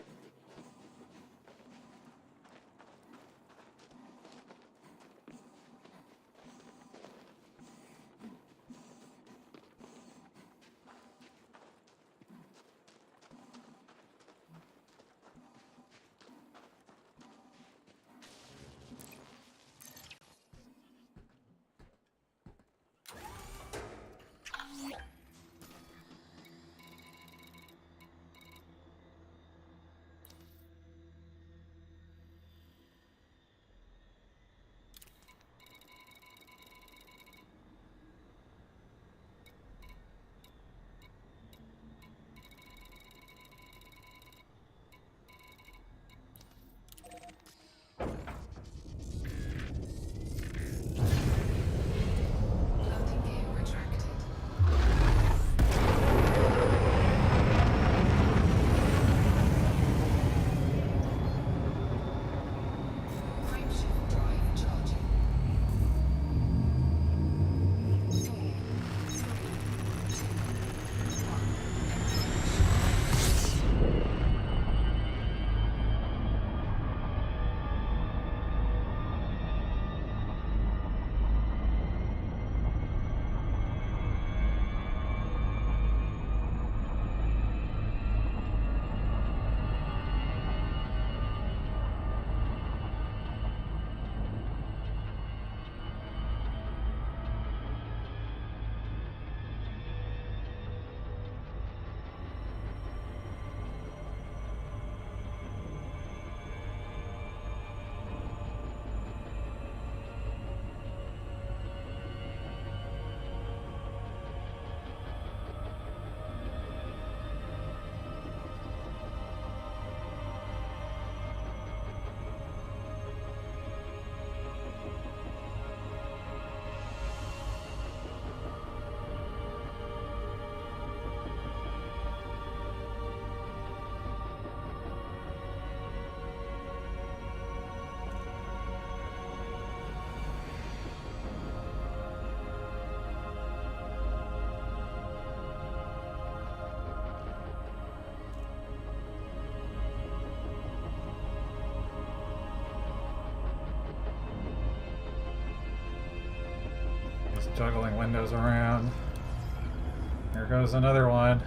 juggling windows around. Here goes another one.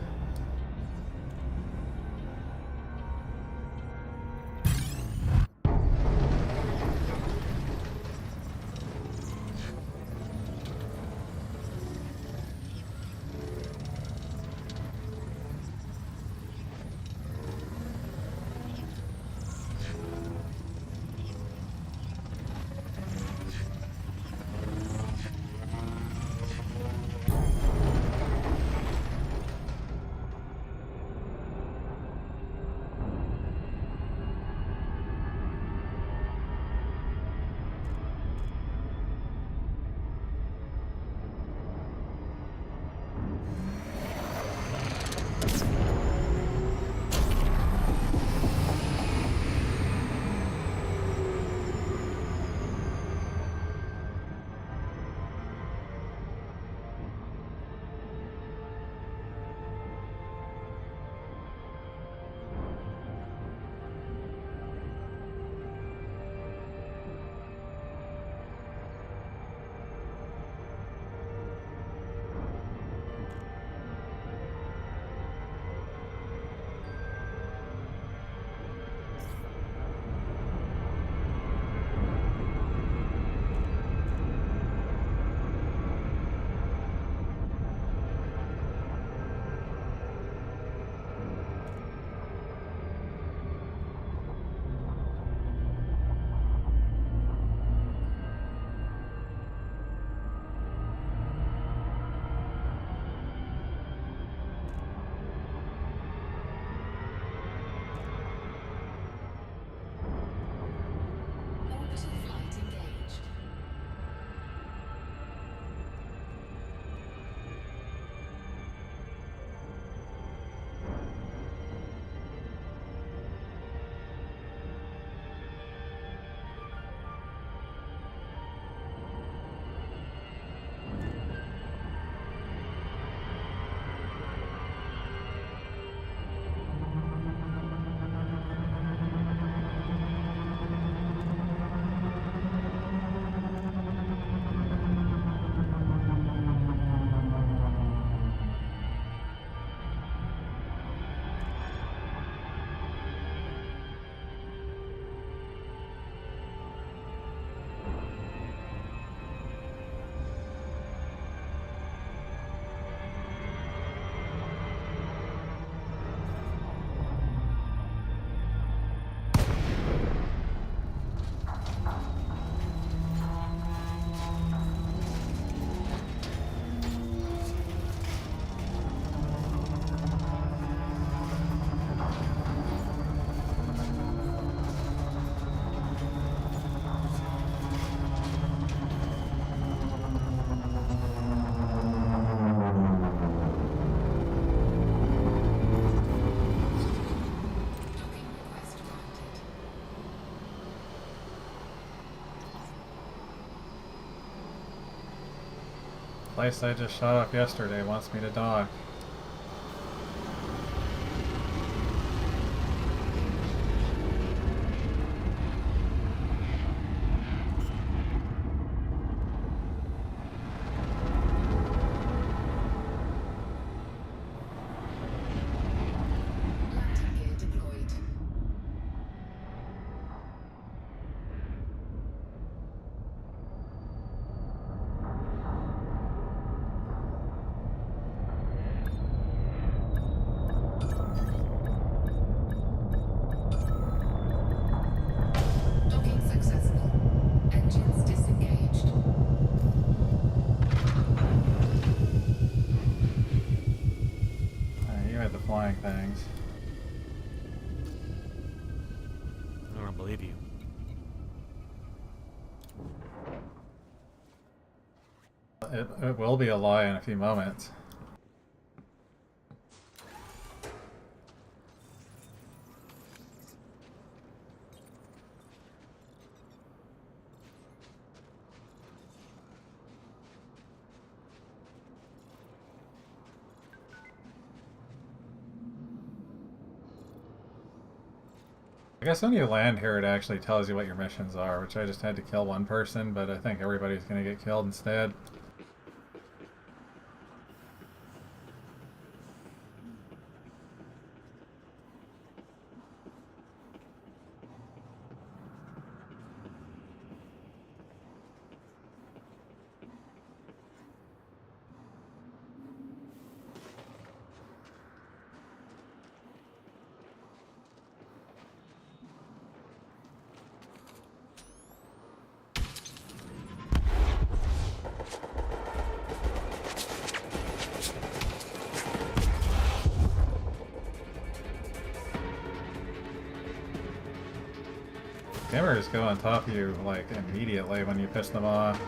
Orbital flight engaged.
Place I just shot up yesterday wants me to dock.
Landing gear deployed. Docking successful. Engines disengaged.
You had the flying things.
I don't believe you.
It will be a lie in a few moments. I guess when you land here, it actually tells you what your missions are, which I just had to kill one person, but I think everybody's gonna get killed instead. Skimmers go on top of you, like, immediately when you piss them off.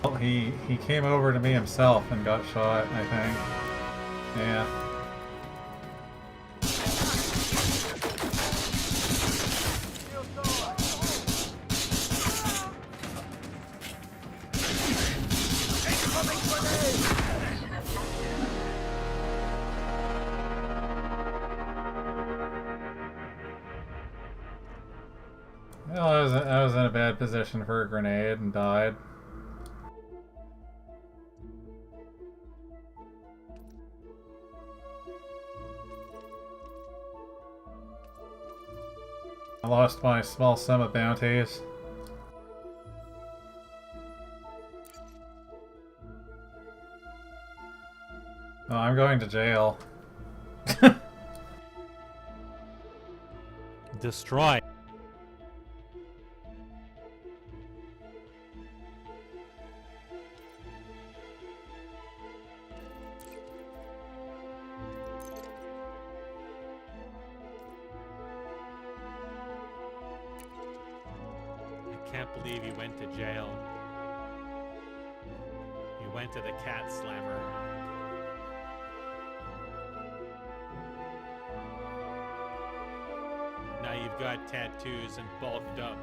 Well, he came over to me himself and got shot, I think. Yeah. Well, I was in a bad position for a grenade and died. I lost my small sum of bounties. Oh, I'm going to jail.
Destroy. I can't believe you went to jail. You went to the cat slammer. Now you've got tattoos and bulked up.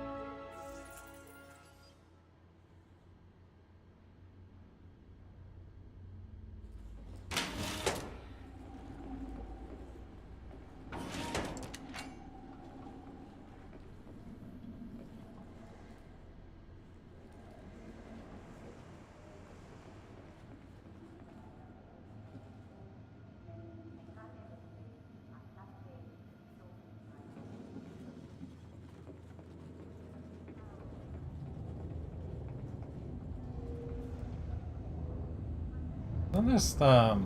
I'm just, where's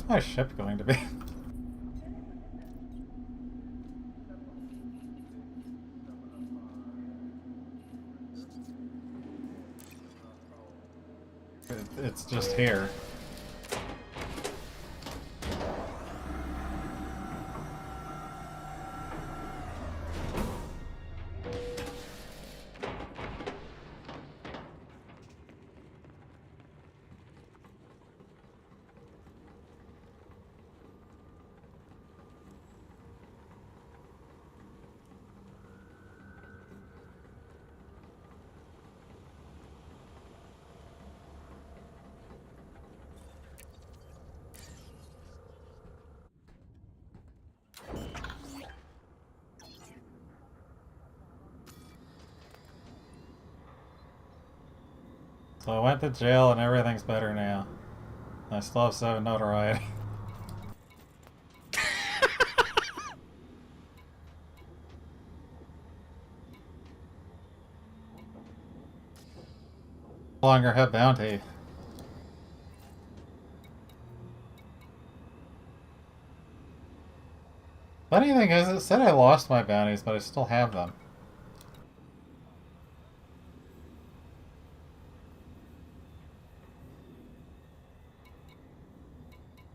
my ship going to be? It's just here. So I went to jail and everything's better now. I still have 7 notoriety. No longer have bounty. Funny thing is, it said I lost my bounties, but I still have them.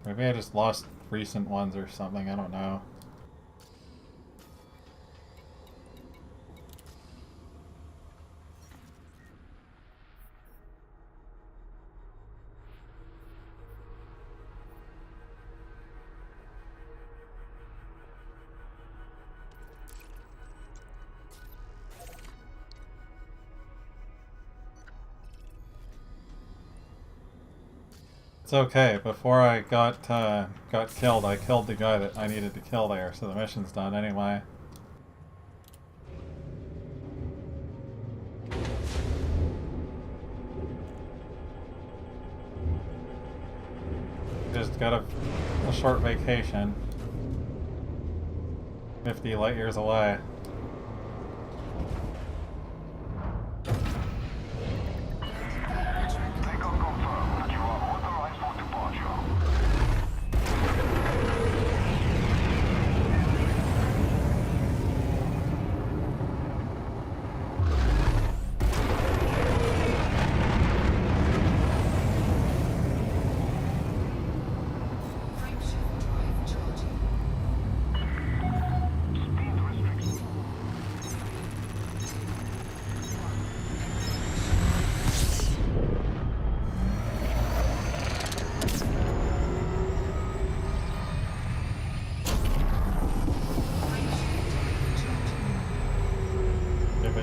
Maybe I just lost recent ones or something, I don't know. okay. Before I got killed, I killed the guy that I needed to kill there, so the mission's done anyway. Just got a short vacation. 50 light years away.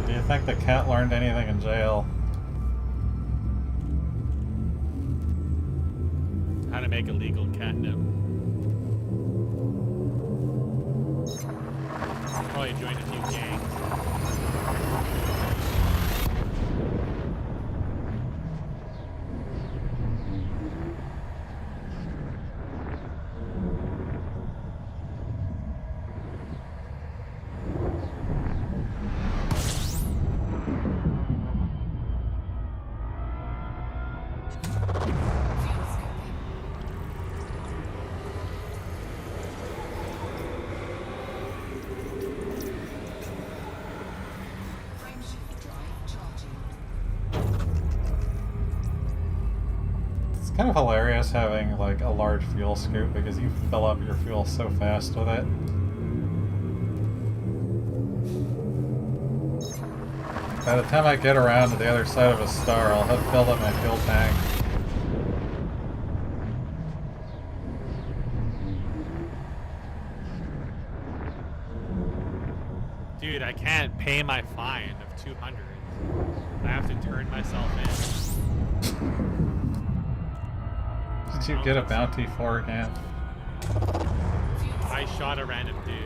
Do you think the cat learned anything in jail?
How to make illegal catnip. Probably joined a few gangs.
It's kind of hilarious having like a large fuel scoop because you fill up your fuel so fast with it. By the time I get around to the other side of a star, I'll have filled up my fuel tank.
Dude, I can't pay my fine of 200. I have to turn myself in.
Did you get a bounty for again?
I shot a random dude.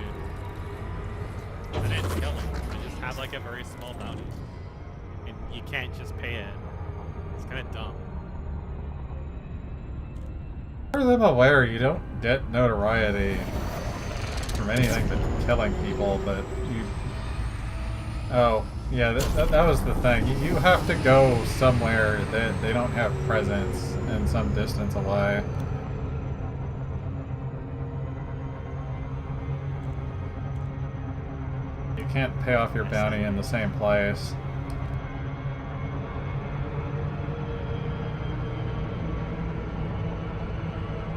I didn't kill him. I just had like a very small bounty. And you can't just pay it. It's kind of dumb.
For them aware, you don't get notoriety from anything but killing people, but you... Oh, yeah, that was the thing. You have to go somewhere that they don't have presence and some distance away. You can't pay off your bounty in the same place.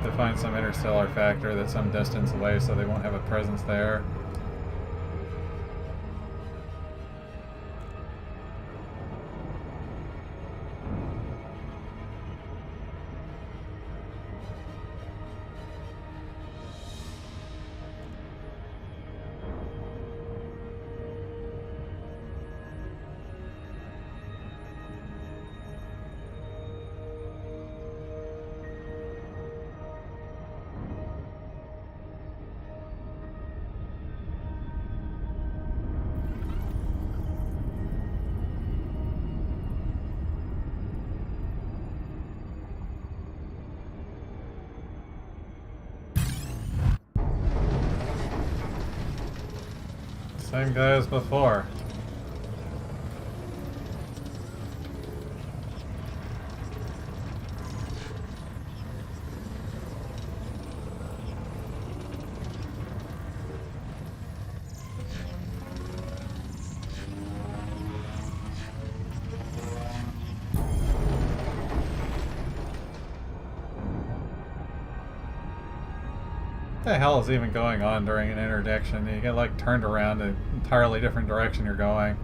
To find some interstellar factor that's some distance away so they won't have a presence there. Same guy as before. What the hell is even going on during an interdiction? You get like turned around an entirely different direction you're going.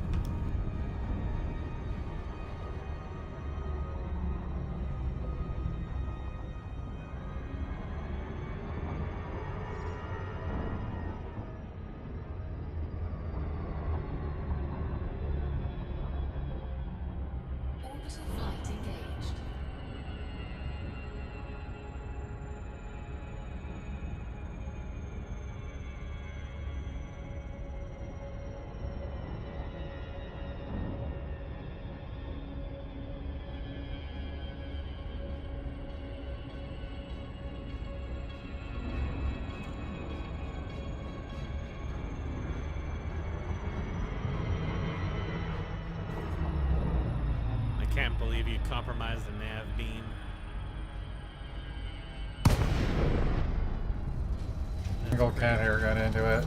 Orbital flight engaged.
Can't believe you compromised the nav beam.
Single cat hair got into it.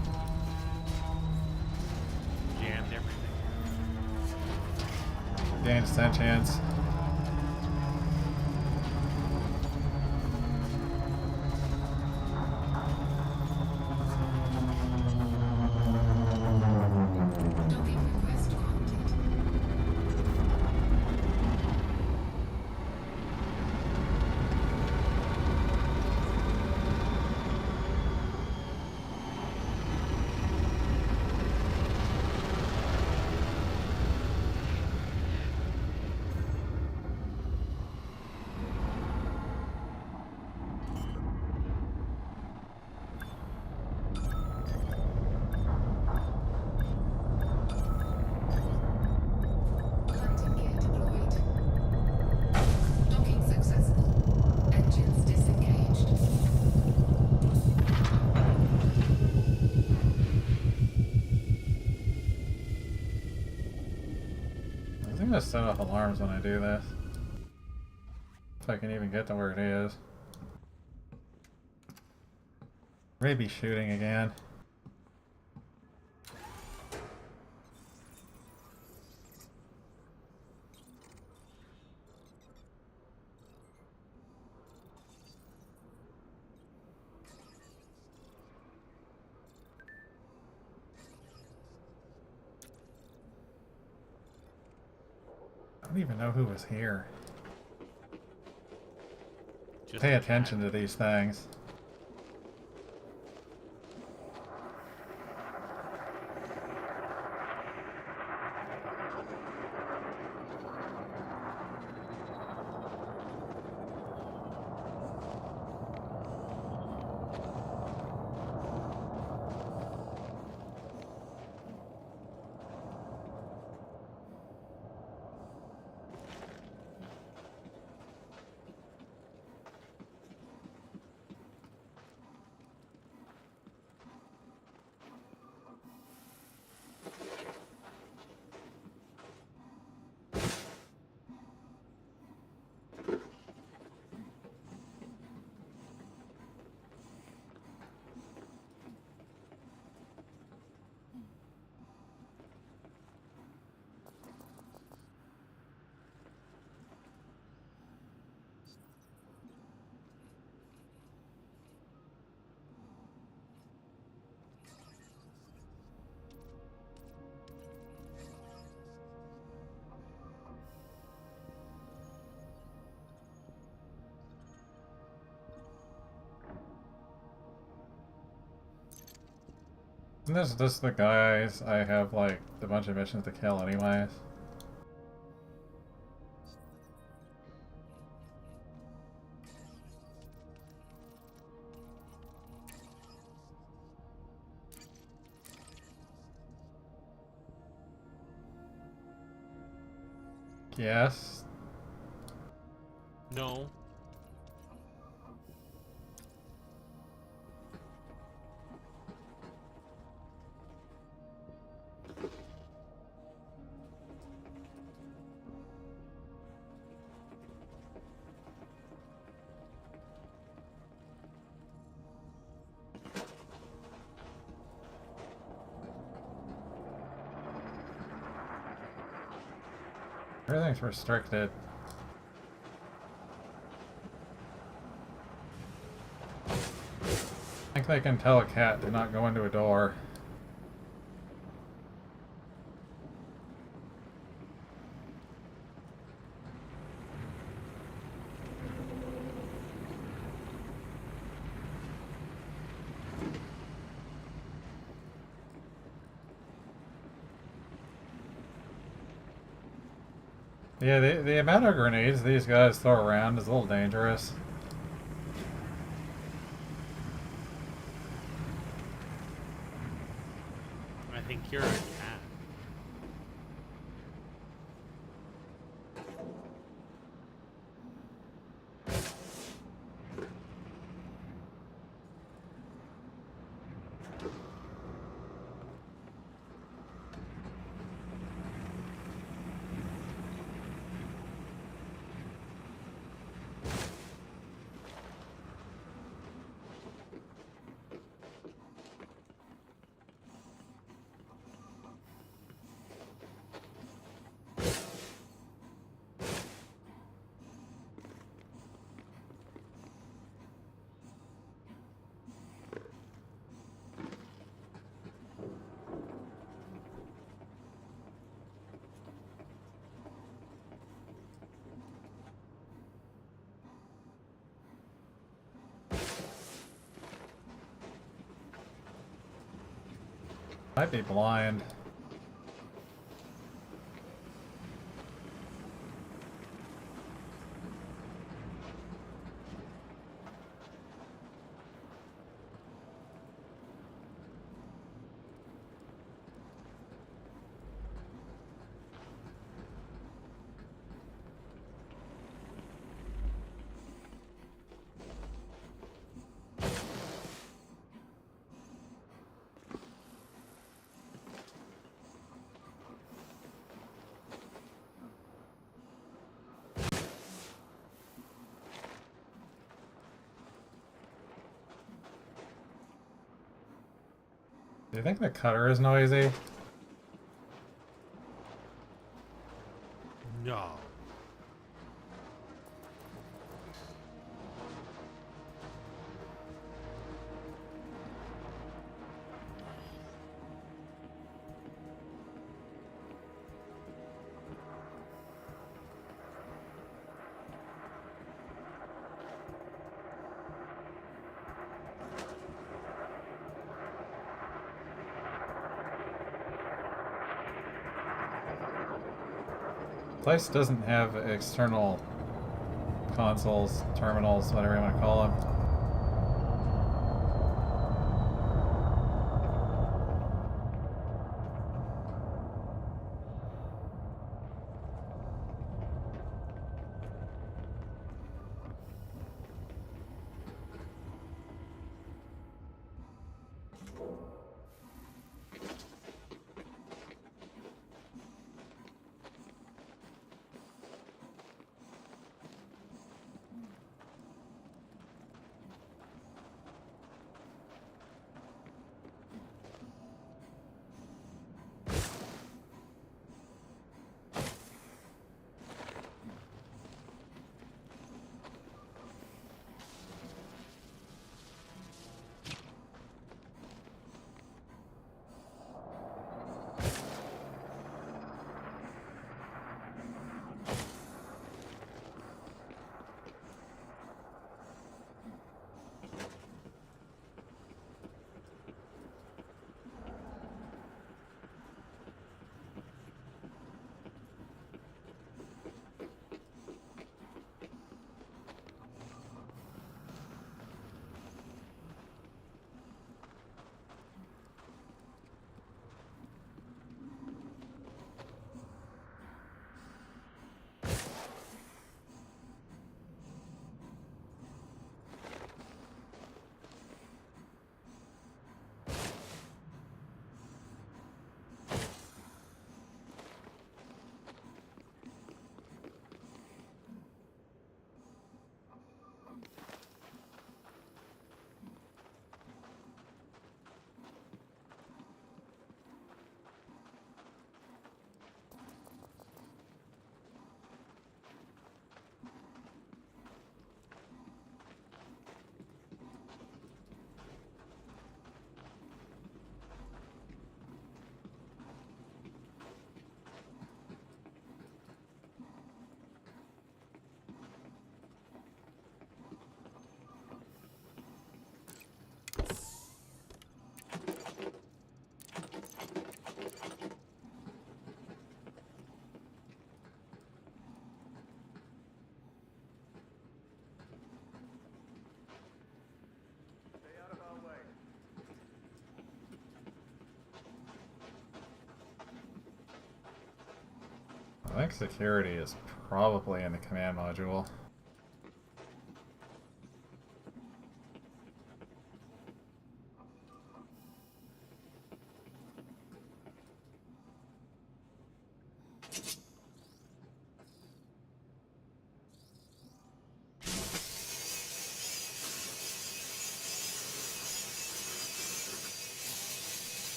Jammed everything.
Gained sentience.
Docking request granted. Landing gear deployed. Docking successful. Engines disengaged.
I think I set off alarms when I do this. If I can even get to where it is. Maybe shooting again. I don't even know who was here.
Just
Pay attention to these things. Isn't this just the guys I have like a bunch of missions to kill anyways? Yes.
No.
Everything's restricted. I think they can tell a cat to not go into a door. Yeah, the amount of grenades these guys throw around is a little dangerous.
I think you're a cat.
Might be blind. Do you think the cutter is noisy?
No.
Place doesn't have external consoles, terminals, whatever you want to call them. I think security is probably in the command module.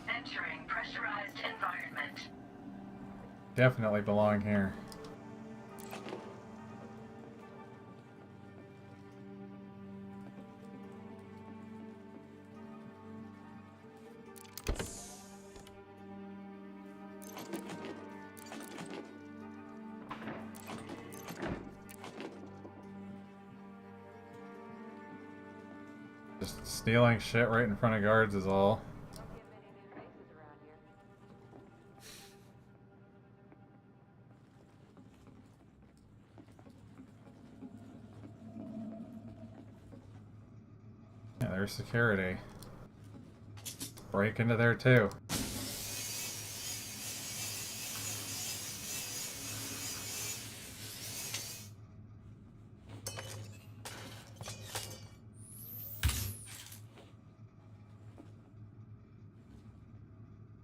Entering pressurized environment.
Definitely belong here. Just stealing shit right in front of guards is all. Yeah, there's security. Break into there too.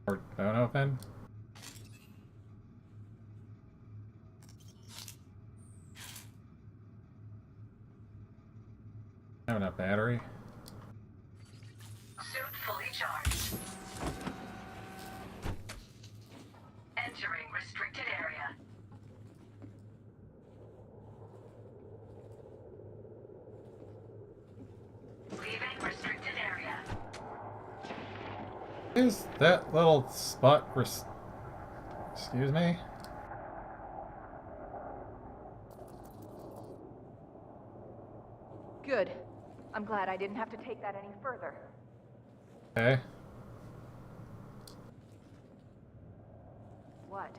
Or don't open. Have enough battery.
Suit fully charged. Entering restricted area. Leaving restricted area.
Is that little spot excuse me?
Good. I'm glad I didn't have to take that any further.
Okay.
What?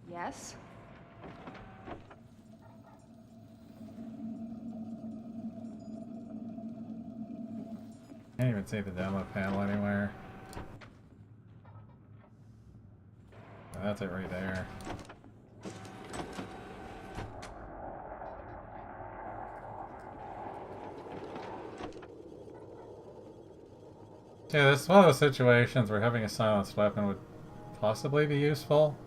Yes?
Can't even see the demo panel anywhere. Oh, that's it right there. Yeah, this is one of those situations where having a silenced weapon would possibly be useful.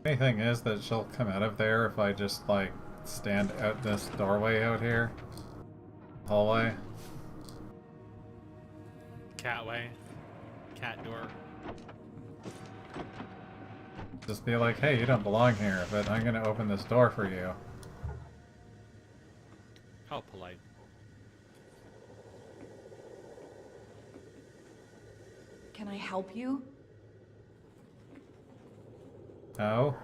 Funny thing is that she'll come out of there if I just like stand at this doorway out here. Hallway.
Catway. Cat door.
Just be like, hey, you don't belong here, but I'm gonna open this door for you.
How polite.
Can I help you?
No?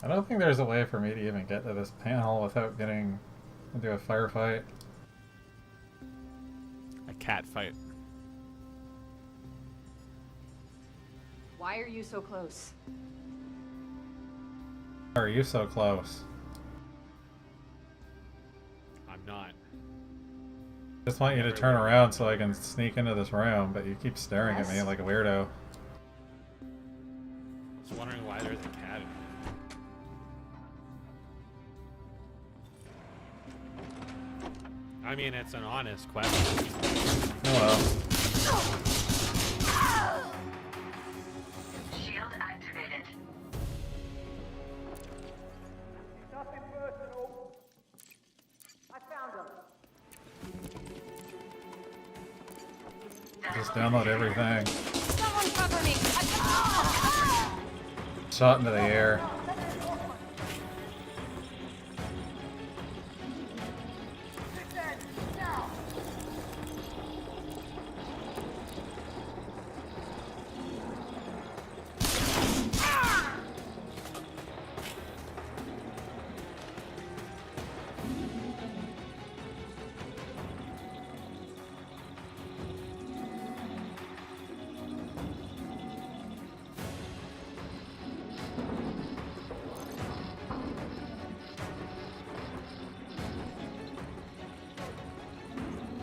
I don't think there's a way for me to even get to this panel without getting into a firefight.
A cat fight.
Why are you so close?
Why are you so close?
I'm not.
Just want you to turn around so I can sneak into this room, but you keep staring at me like a weirdo.
Just wondering why there's a cat in here. I mean, it's an honest question.
Oh well.
Shield activated.
Nothing personal. I found him.
Just download everything.
Someone cover me!
Shot into the air.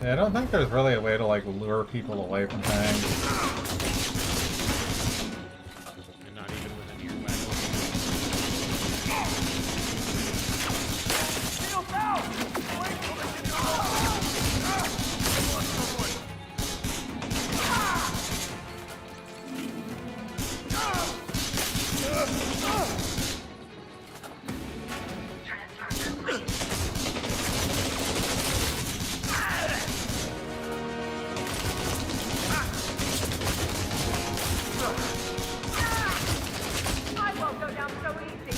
Yeah, I don't think there's really a way to like lure people away from things.
And not even within your weapon.
Shields out! Wait till they get
I won't go down so easy.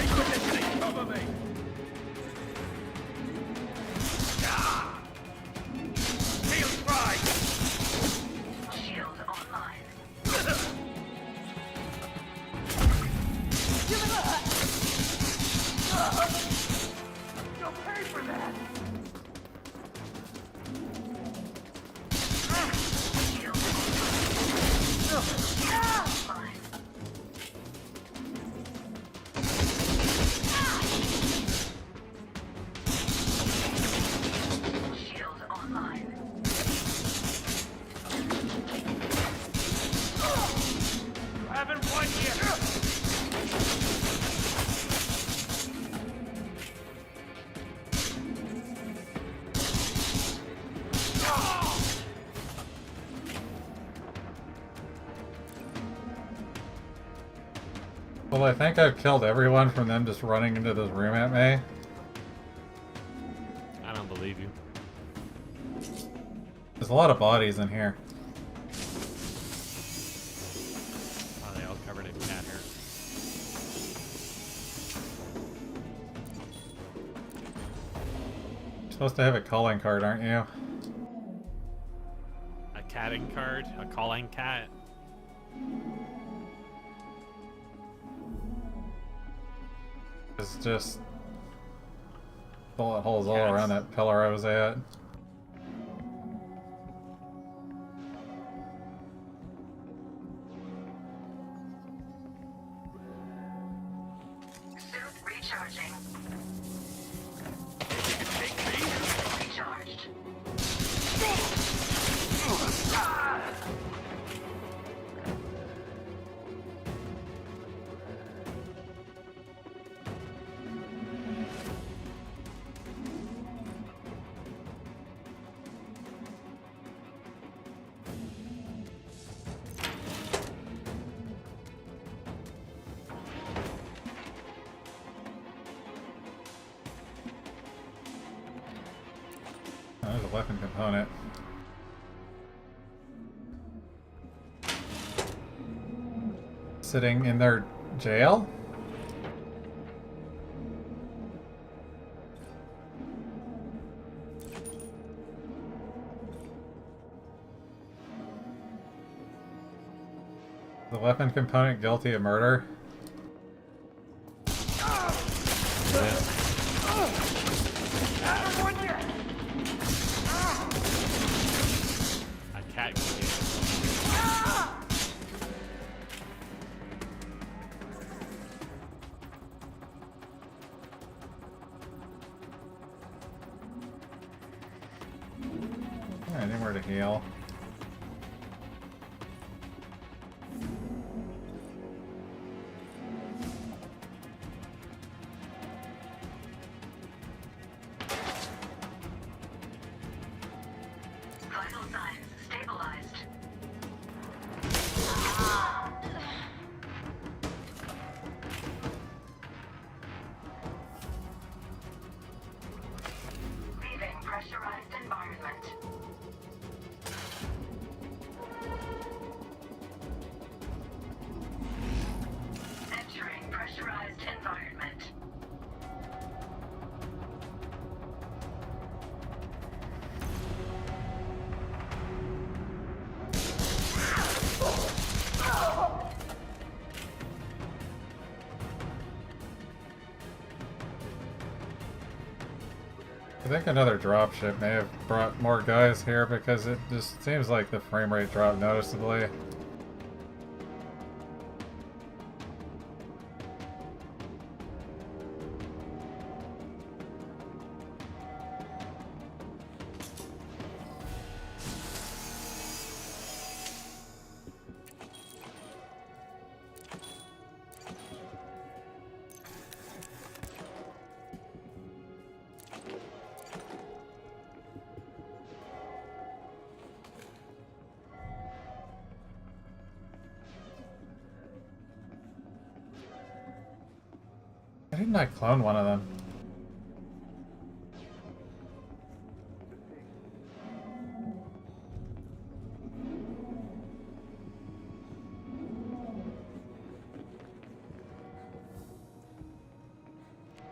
requisitioning! Cover me! Shield pride!
Shield online.
You'll pay for that!
Shield online.
You haven't won yet!
Well, I think I've killed everyone from them just running into this room at me.
I don't believe you.
There's a lot of bodies in here.
Are they all covered in cat hair?
You're supposed to have a calling card, aren't you?
A catting card? A calling cat?
It's just bullet holes all
Cats.
around that pillar I was at.
Suit recharging. Recharged.
Oh, there's a weapon component. Sitting in their jail? The weapon component guilty of murder?
A cat can get it.
Alright, anywhere to heal.
Vital signs stabilized. Leaving pressurized environment. Entering pressurized environment.
I think another dropship may have brought more guys here because it just seems like the frame rate dropped noticeably. didn't I clone one of them?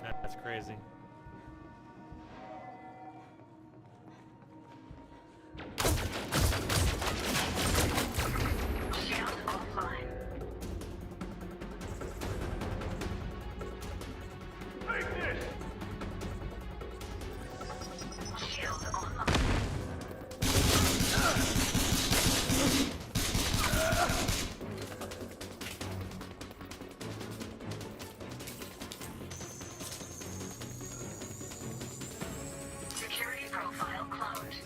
That's crazy.
Shield offline.
Take this!
Shield online. Security profile cloned.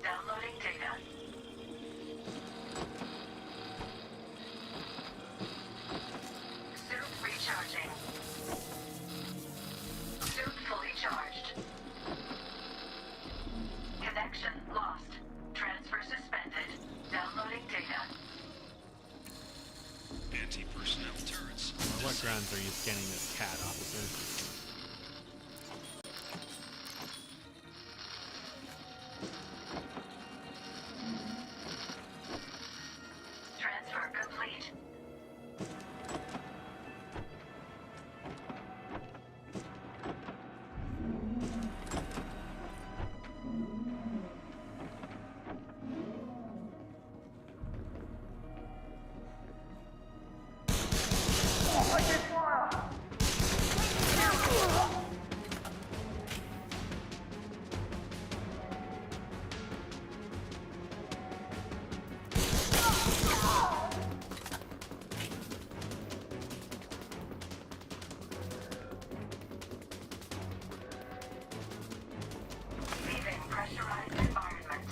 Downloading data. Suit recharging. Suit fully charged. Connection lost. Transfer suspended. Downloading data.
Anti-personnel turrets.
On what grounds are you scanning this cat, officer?
Transfer complete. Leaving pressurized environment.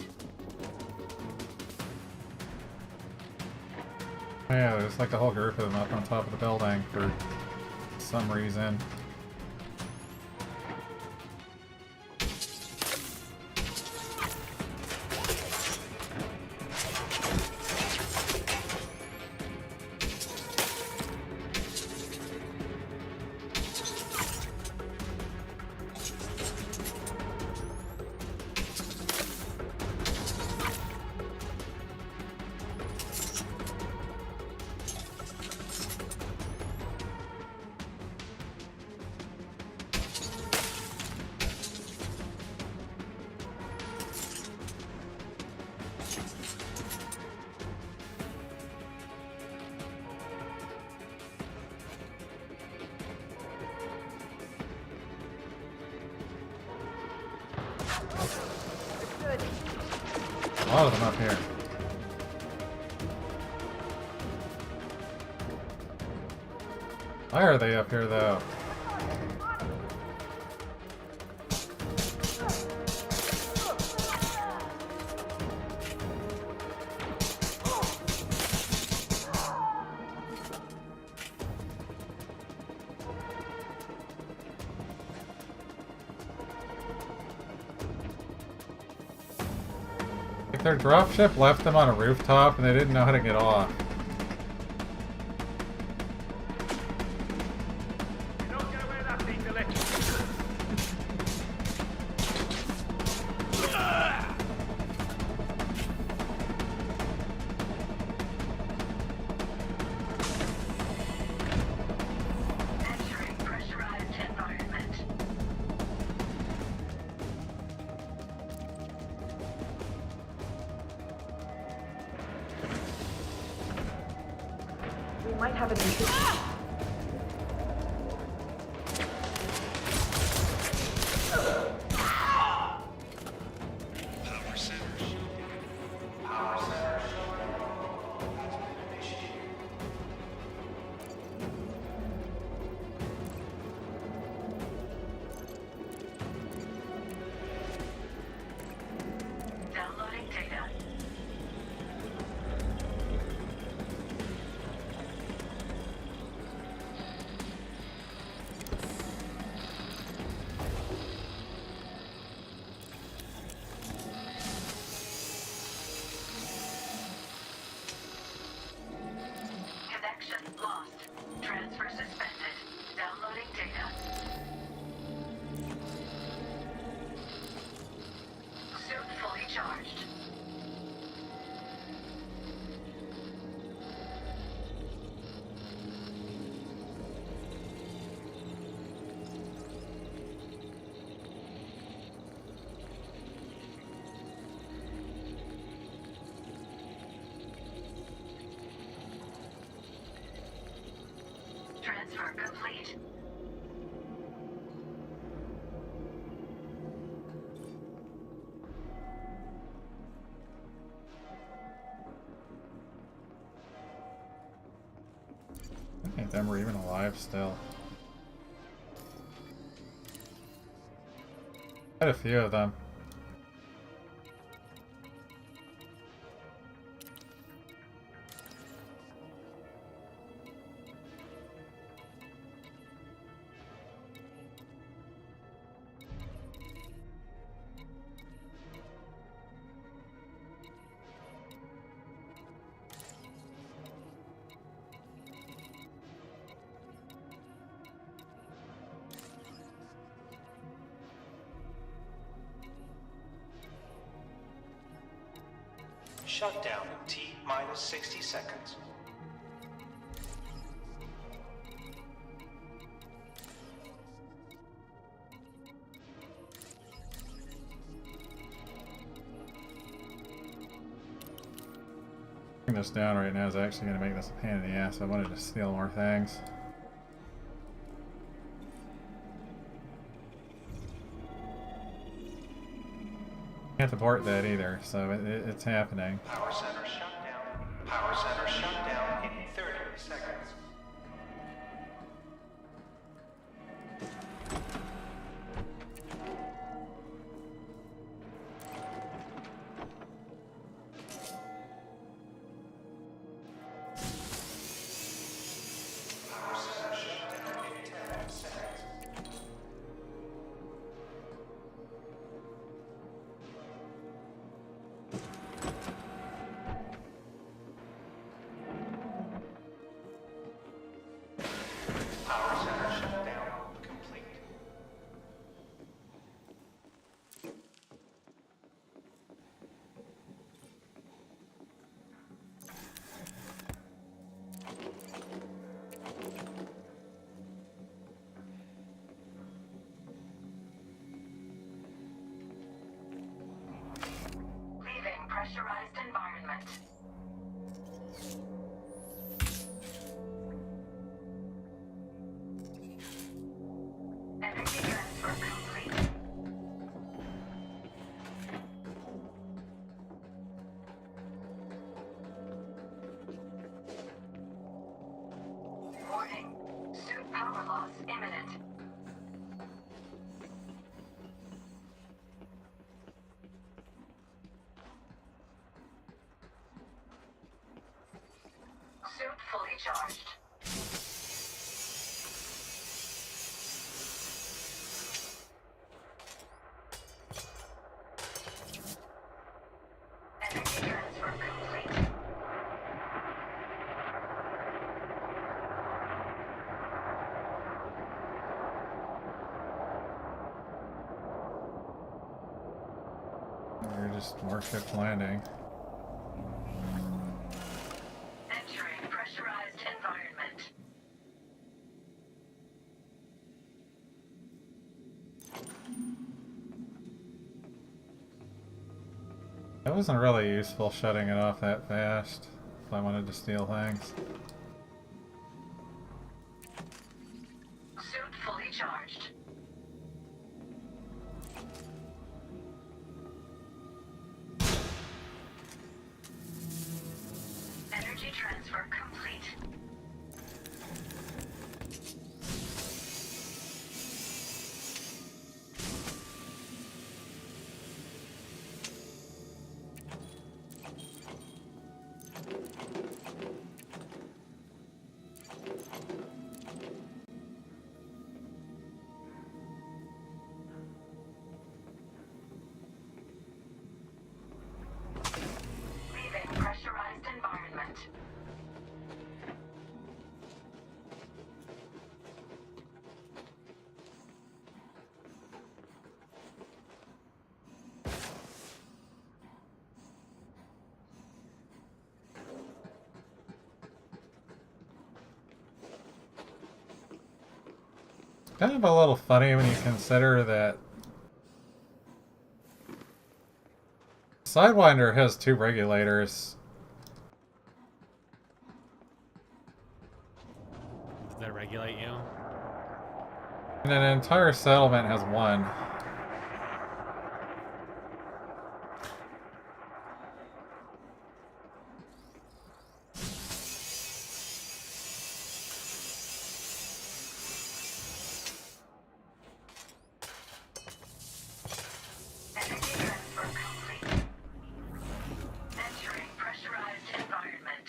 Yeah, there's like a whole group of them up on top of the building for some reason. A lot of them up here. Why are they up here though? Like their dropship left them on a rooftop and they didn't know how to get off.
You don't get away with that thing, Billy.
Entering pressurized environment.
We might have an intrusion.
Power centers. Power centers.
Downloading data.
transfer complete.
I think them were even alive still. Quite a few of them.
Shutdown in T minus 60 seconds.
This down right now is actually going to make this a pain in the ass. I wanted to steal more things. Can't abort that either, so it's happening.
Power center shut down. Power center shut down in 30 seconds. Power center shut down in 10 seconds. Power center shutdown complete.
Leaving pressurized environment. Energy transfer complete. Warning. Suit power loss imminent. Suit fully charged. Energy transfer complete.
We're just warship landing.
Entering pressurized environment.
That wasn't really useful shutting it off that fast if I wanted to steal things.
Suit fully charged. Energy transfer complete. Leaving pressurized environment.
Kind of a little funny when you consider that Sidewinder has two regulators.
The regulate you.
And an entire settlement has one.
Energy transfer complete. Entering pressurized environment.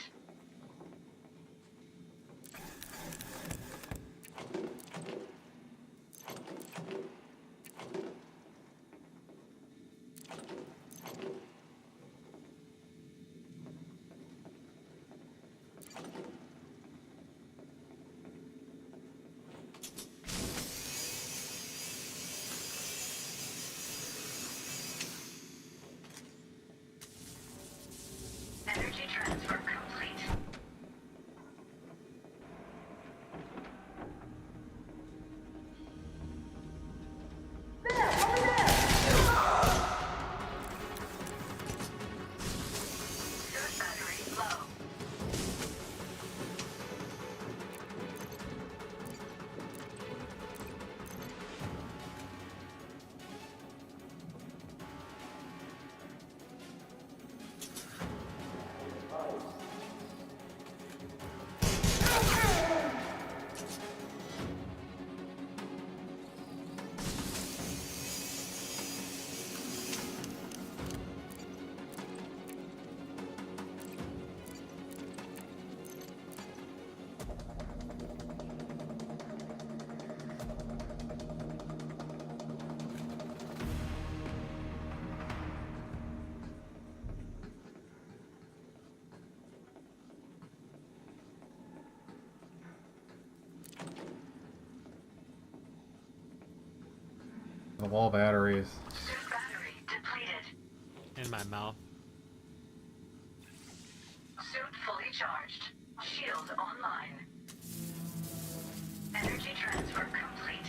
Energy transfer complete. Suit battery low.
The wall batteries.
Suit battery depleted.
In my mouth.
Suit fully charged. Shield online. Energy transfer complete.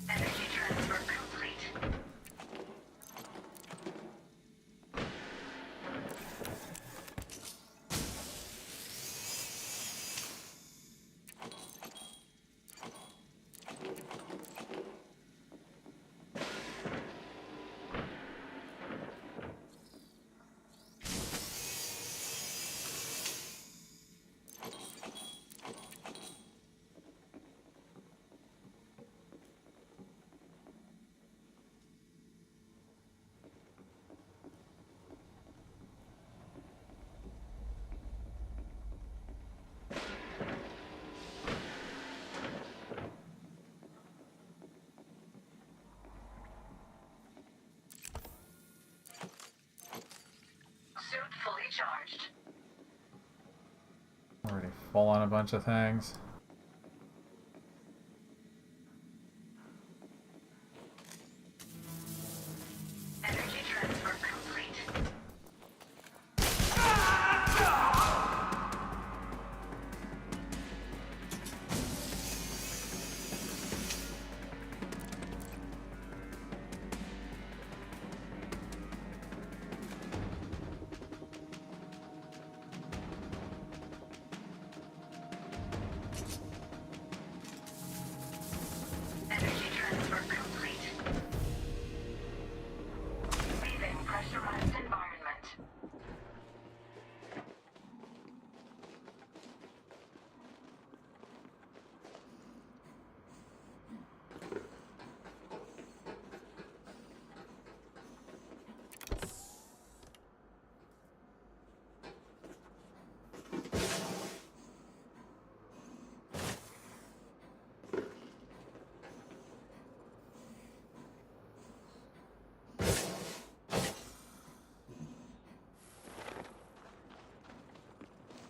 Energy transfer complete. Suit fully charged.
Already full on a bunch of things.
Energy transfer complete. Energy transfer complete. Leaving pressurized environment.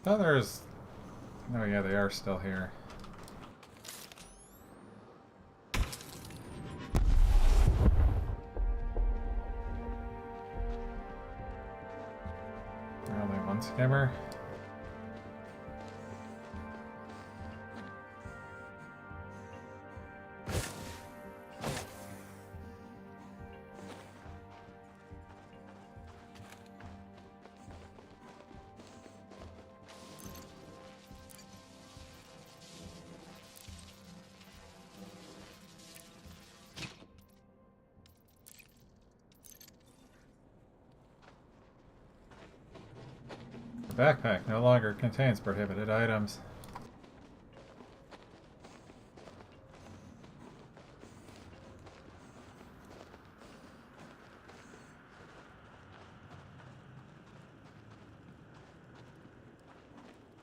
Oh, there's... Oh yeah, they are still here. Only one skimmer. Backpack no longer contains prohibited items.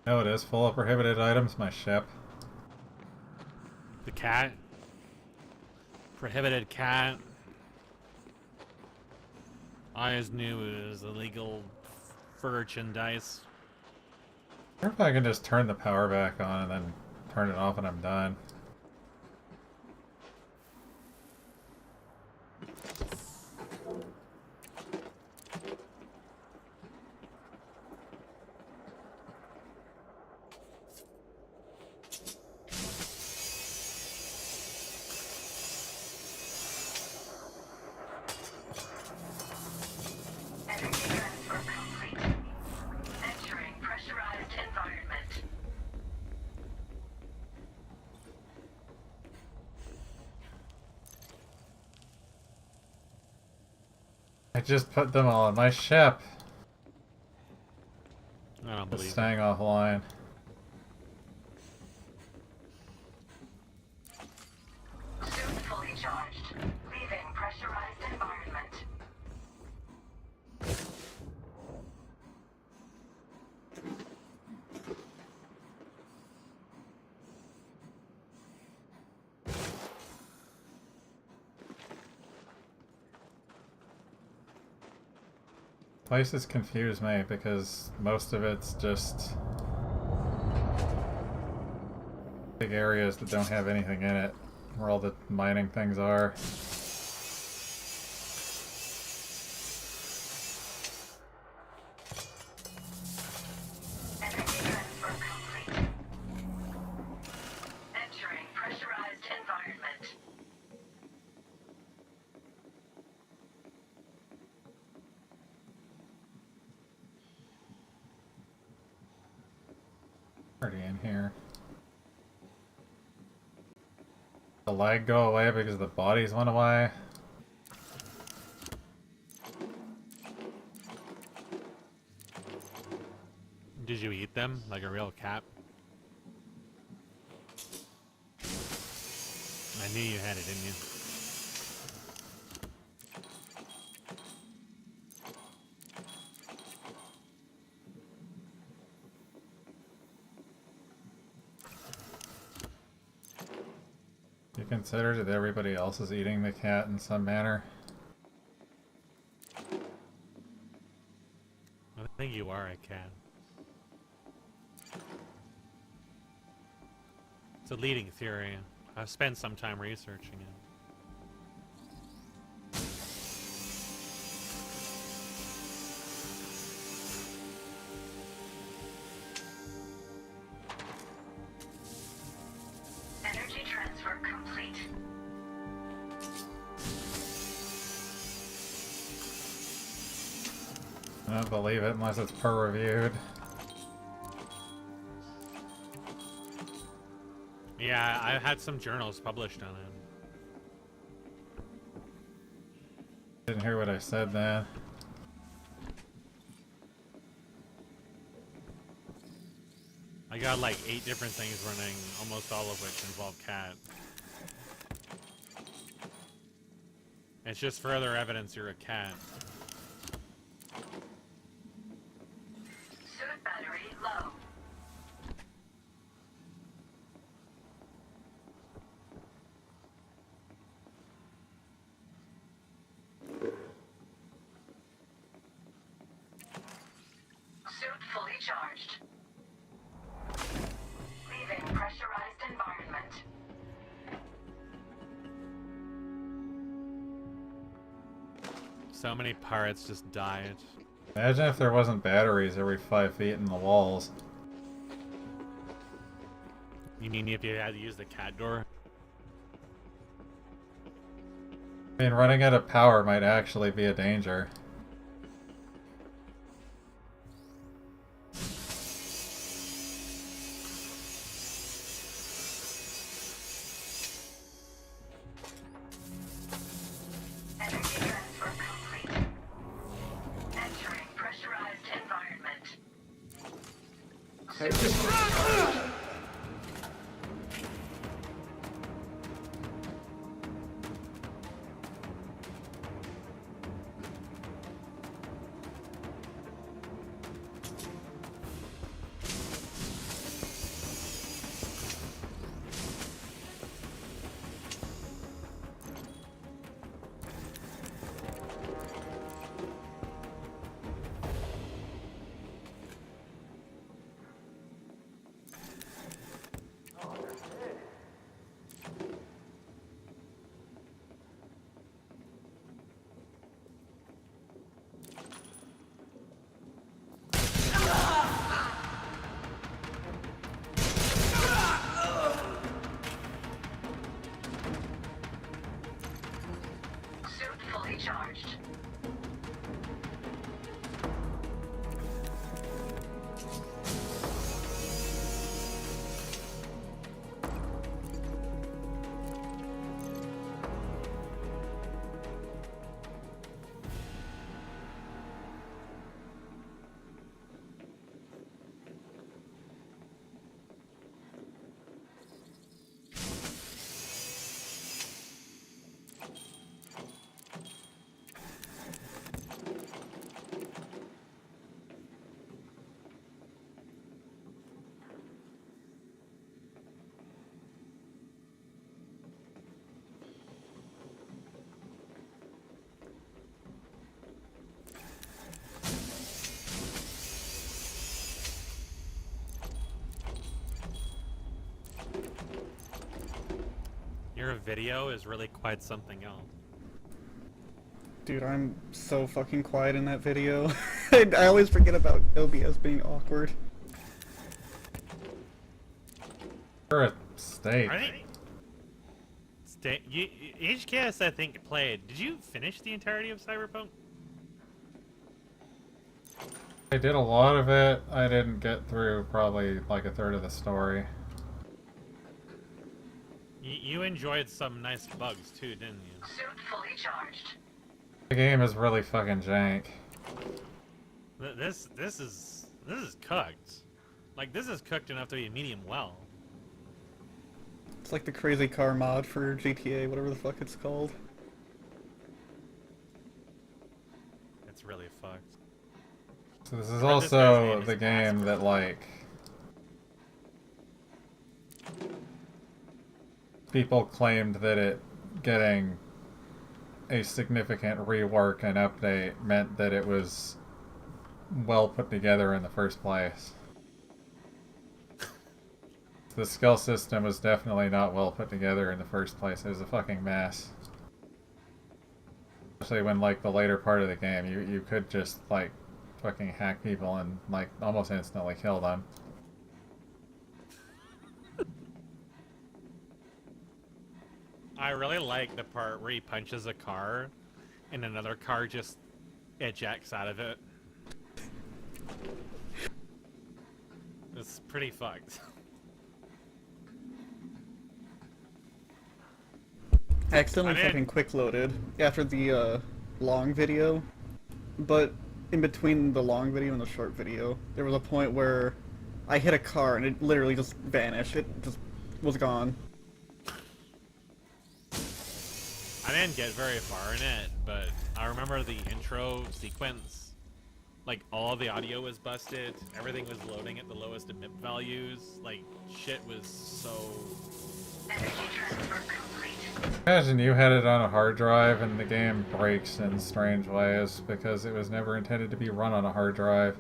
No, it is full of prohibited items, my ship.
The cat. Prohibited cat. I always knew it was illegal merchandise.
I wonder if I can just turn the power back on and then turn it off when I'm done. I just put them all on my ship.
I don't believe
it's staying offline.
Suit fully charged. Leaving pressurized environment.
Places confuse me because most of it's just big areas that don't have anything in it, where all the mining things are.
Energy transfer complete. Entering pressurized environment.
Already in here. The lag go away because the bodies went away.
Did you eat them like a real cat? I knew you had it, didn't you?
You consider that everybody else is eating the cat in some manner?
I think you are a cat. It's a leading theory. I've spent some time researching it.
Energy transfer complete.
I don't believe it unless it's per-reviewed.
Yeah, I had some journals published on it.
Didn't hear what I said then.
I got like 8 different things running, almost all of which involve cat. It's just further evidence you're a cat.
Suit battery low. Suit fully charged. Leaving pressurized environment.
So many pirates just died.
Imagine if there wasn't batteries every 5 feet in the walls.
You mean if you had to use the cat door?
I mean, running out of power might actually be a danger.
Energy transfer complete. Entering pressurized environment.
Hey, just...
Suit fully charged.
Your video is really quite something else.
Dude, I'm so fucking quiet in that video. I always forget about OBS being awkward.
For a state.
HKS, I think, played. Did you finish the entirety of Cyberpunk?
I did a lot of it. I didn't get through probably like a third of the story.
You enjoyed some nice bugs too, didn't you?
Suit fully charged.
The game is really fucking jank.
This is cooked. Like, this is cooked enough to be medium well.
It's like the crazy car mod for GTA, whatever the fuck it's called.
It's really fucked.
So this is also the game that, like, people claimed that it getting a significant rework and update meant that it was well put together in the first place. The skill system was definitely not well put together in the first place. It was a fucking mess. Especially when, like, the later part of the game, you could just, like, fucking hack people and, like, almost instantly kill them.
I really like the part where he punches a car and another car just ejects out of it. It's pretty fucked.
I accidentally fucking quick loaded after the long video, but in between the long video and the short video, there was a point where I hit a car and it literally just vanished. It just was gone.
I didn't get very far in it, but I remember the intro sequence. Like, all the audio was busted, everything was loading at the lowest emit values, like, shit was so...
Energy transfer complete.
Imagine you had it on a hard drive and the game breaks in strange ways because it was never intended to be run on a hard drive.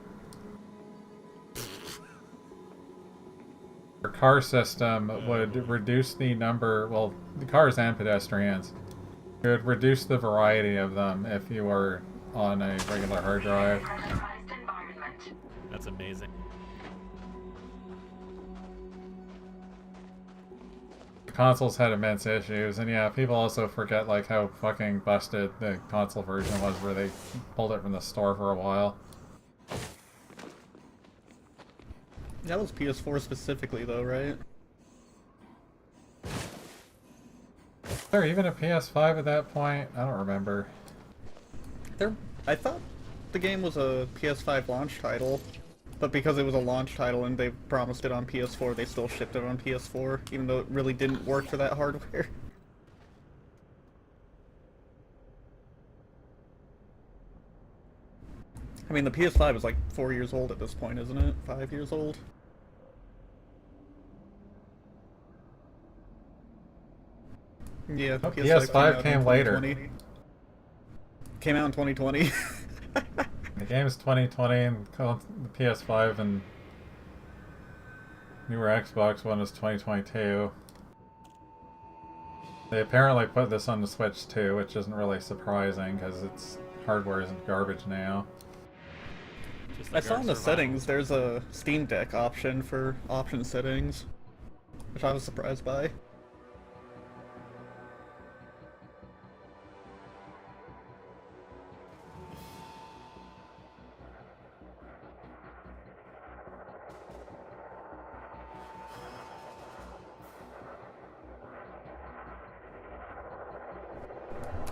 Your car system would reduce the number, well, the cars and pedestrians. It would reduce the variety of them if you were on a regular hard drive.
That's amazing.
The consoles had immense issues, and yeah, people also forget like how fucking busted the console version was where they pulled it from the store for a while.
That was PS4 specifically though, right?
Was there even a PS5 at that point? I don't remember.
I thought the game was a PS5 launch title, but because it was a launch title and they promised it on PS4, they still shipped it on PS4, even though it really didn't work for that hardware. I mean, the PS5 is like 4 years old at this point, isn't it? 5 years old? Yeah, the
PS5 came later.
Came out in 2020.
The game's 2020, and the PS5 and newer Xbox One is 2022. They apparently put this on the Switch too, which isn't really surprising because its hardware isn't garbage now.
I saw in the settings there's a Steam Deck option for option settings, which I was surprised by.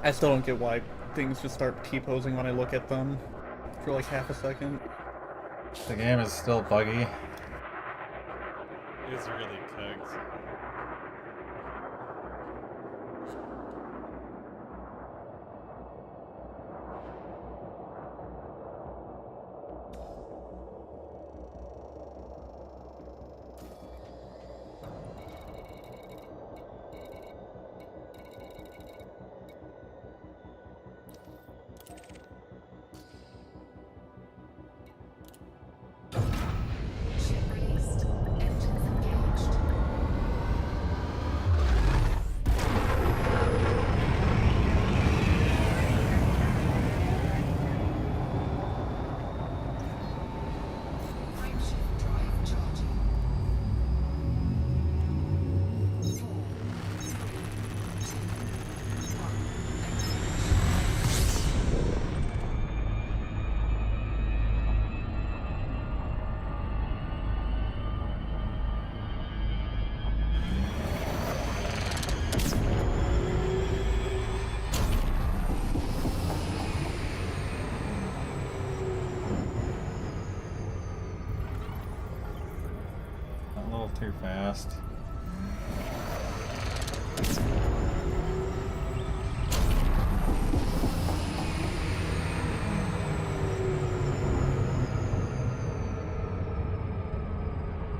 I still don't get why things just start T-posing when I look at them for like half a second.
The game is still buggy.
It's really cooked.
Too fast.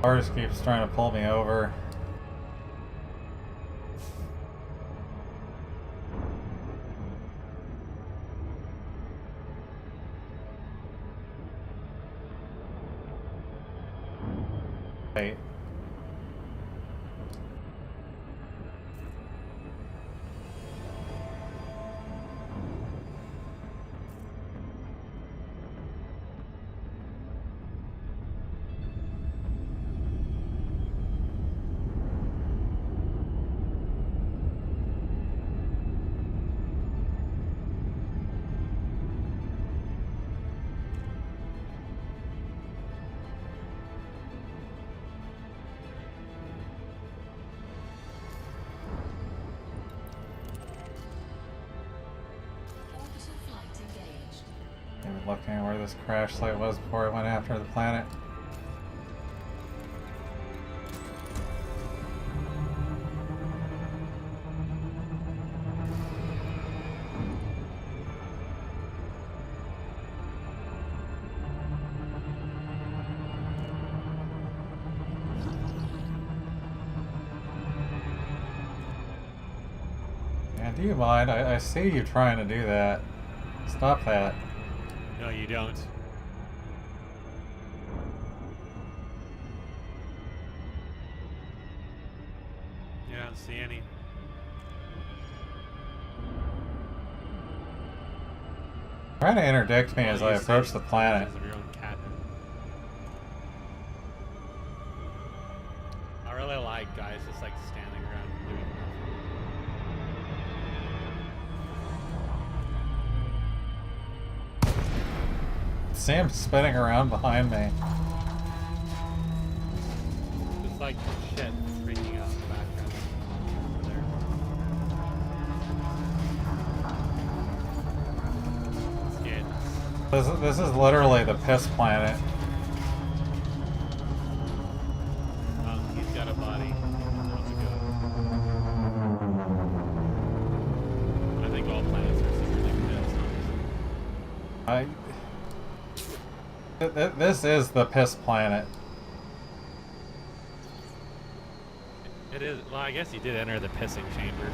Car just keeps trying to pull me over. Wait. Looking at where this crash site was before it went after the planet. Yeah, do you mind? I see you trying to do that. Stop that.
No, you don't. You don't see any.
Trying to interdict me as I approach the planet.
I really like guys just like standing around doing nothing.
Sam's spinning around behind me.
Just like shit freaking out in the background. Over there. It's good.
This is literally the piss planet. This is the piss planet.
It is. Well, I guess you did enter the pissing chamber.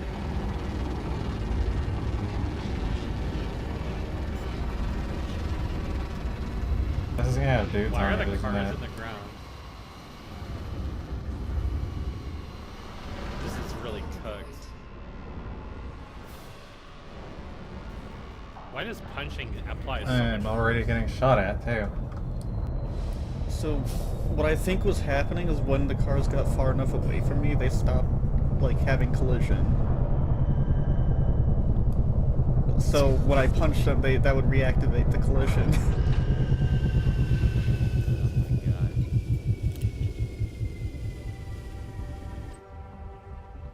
This is gonna have dudes
Why are
on
the
it, isn't
cars
it?
in the ground? This is really cooked. Why does punching apply so
I'm
much?
already getting shot at too.
So, what I think was happening is when the cars got far enough away from me, they stopped, like, having collision. So, when I punched them, that would reactivate the collision.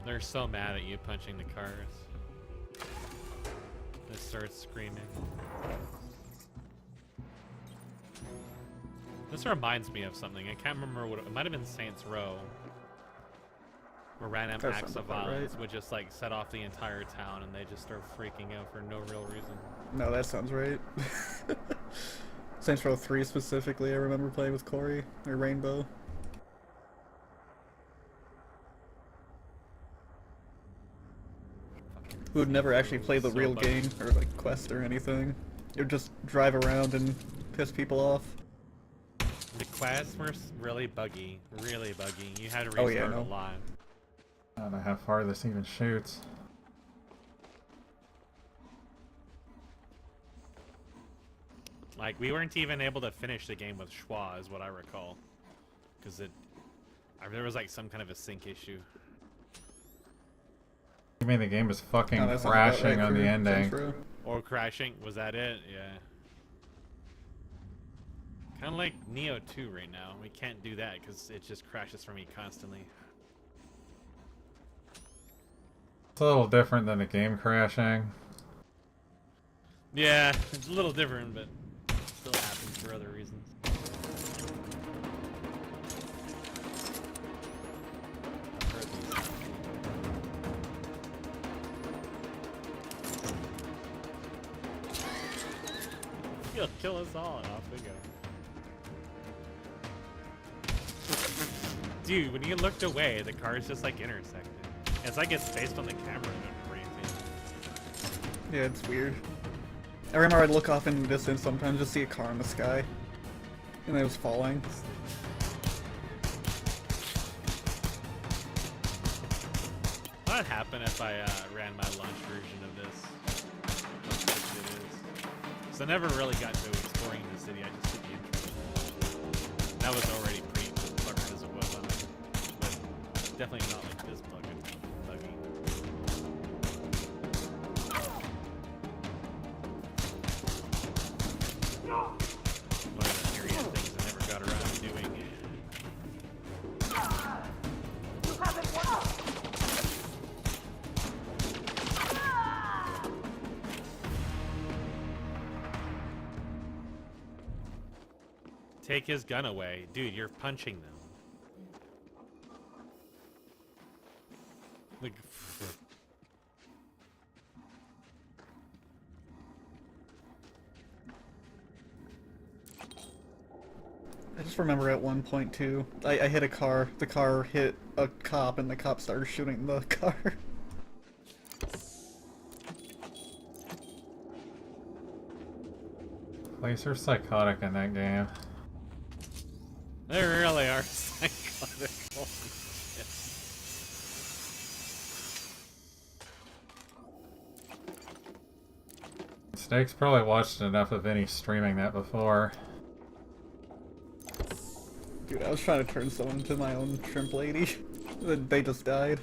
They're so mad at you punching the cars. They start screaming. This reminds me of something. I can't remember what it might have been. Saints Row, where random
That
acts
sounds
of
about
violence
right.
would just like set off the entire town, and they just start freaking out for no real reason.
No, that sounds right. Saints Row 3 specifically, I remember playing with Corey, or Rainbow. Who would never actually play the
So
real
buggy.
game, or like Quest or anything. It would just drive around and piss people off.
The quests were really buggy, really buggy. You had to
Oh,
restart
yeah,
a
no.
lot.
I don't know how far this even shoots.
Like, we weren't even able to finish the game with Schwa, is what I recall. Because there was like some kind of a sync issue.
You mean the game is fucking
No, that sounds about
crashing
right
on
for
the
Saints
ending?
Row.
Or crashing, was that it? Yeah. Kind of like Neo 2 right now. We can't do that because it just crashes for me constantly.
It's a little different than the game crashing.
Yeah, it's a little different, but it still happens for other reasons. I've heard these. He'll kill us all, and off we go. Dude, when you looked away, the cars just like intersected. It's like it's based on the camera or anything.
Yeah, it's weird. I remember I'd look off in the distance sometimes, just see a car in the sky, and it was falling.
What would happen if I ran my launch version of this? How sick it is. So I never really got to exploring the city, I just did the intro. That was already pretty buggered as it was on it. But definitely not like this buggy. One of the myriad things I never got around to doing. Take his gun away. Dude, you're punching them. Like,
I just remember at one point too, I hit a car, the car hit a cop, and the cop started shooting the car.
Police are psychotic in that game.
they really are psychotic. Holy shit.
Snake's probably watched enough of any streaming that before.
Dude, I was trying to turn someone into my own shrimp lady. They just died.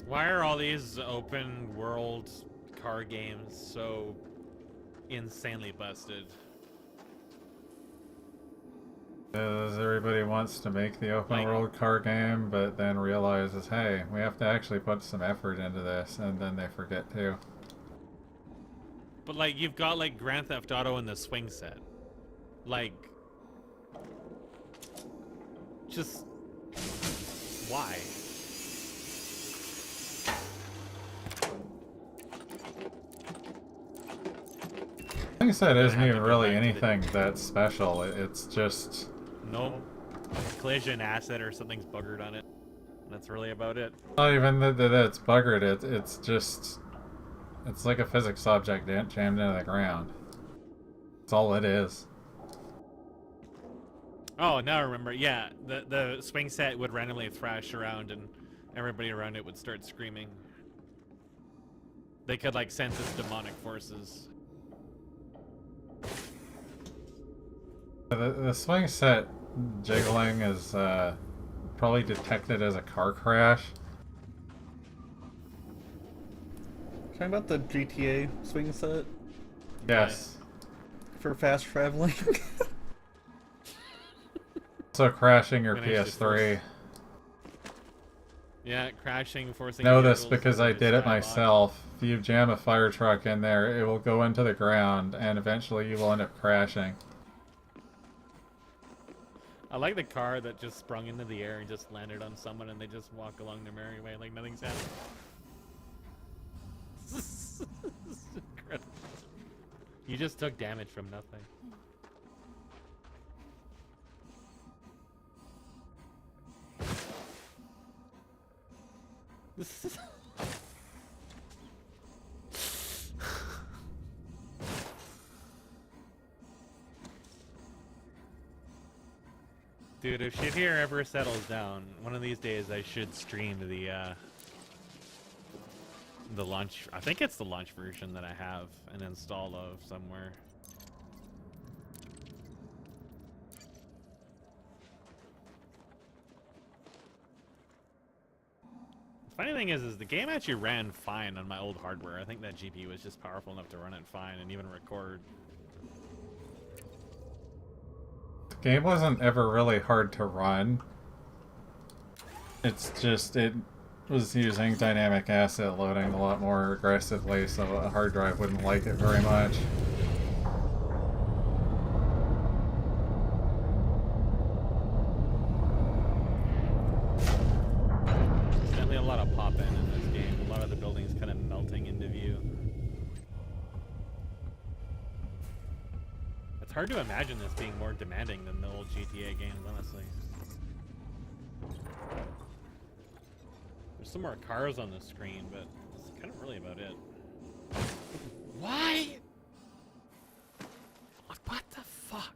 Why are all these open world car games so insanely busted?
Because everybody wants to make the open
Like-
world car game, but then realizes, hey, we have to actually put some effort into this, and then they forget to.
But like, you've got like Grand Theft Auto in the swing set. Like, Just why?
Like I said, it isn't even really anything that special. It's just...
Nope. Collision asset or something's buggered on it. That's really about it.
Not even that it's buggered, it's just... It's like a physics object jammed into the ground. That's all it is.
Oh, now I remember. Yeah, the swing set would randomly thrash around and everybody around it would start screaming. They could like sense its demonic forces.
The swing set jiggling is probably detected as a car crash.
Talking about the GTA swing set?
Yes.
For fast traveling.
So crashing your
Managed to force-
PS3.
Yeah, crashing, forcing.
Know this
vehicles
because
to
I did it
skylock.
myself. If you jam a fire truck in there, it will go into the ground, and eventually you will end up crashing.
I like the car that just sprung into the air and just landed on someone, and they just walk along their merry way like nothing's happened. This is incredible. You just took damage from nothing. This is... Dude, if shit here ever settles down, one of these days I should stream the launch. I think it's the launch version that I have an install of somewhere. The funny thing is the game actually ran fine on my old hardware. I think that GPU was just powerful enough to run it fine and even record.
The game wasn't ever really hard to run. It's just, it was using dynamic asset loading a lot more aggressively, so a hard drive wouldn't like it very much.
There's definitely a lot of pop-in this game. A lot of the buildings kind of melting into view. It's hard to imagine this being more demanding than the old GTA games, honestly. There's some more cars on the screen, but that's kind of really about it. Why? What the fuck?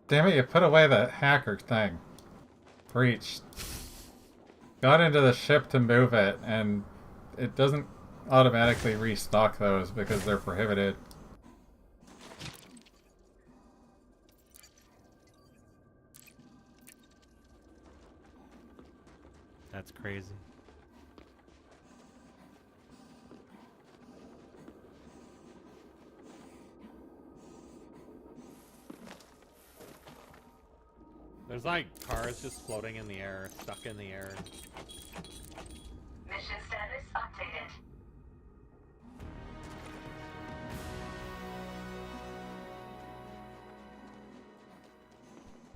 Damn it, you put away that hacker thing. Breached. Got into the ship to move it, and it doesn't automatically restock those because they're prohibited.
That's crazy. There's like cars just floating in the air, stuck in the air.
Mission status updated.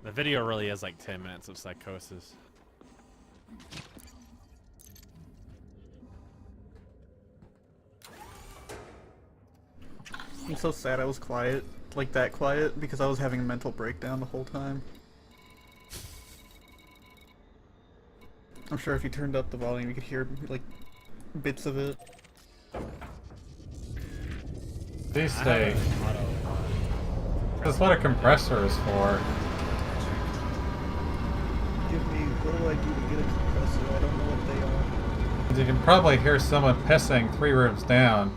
The video really is like 10 minutes of psychosis.
I'm so sad I was quiet, like that quiet, because I was having a mental breakdown the whole time. I'm sure if you turned up the volume you could hear, like, bits of it.
These stay. That's what a compressor is for.
Give me, what do I do to get a compressor? I don't know what they are.
You can probably hear someone pissing 3 rooms down.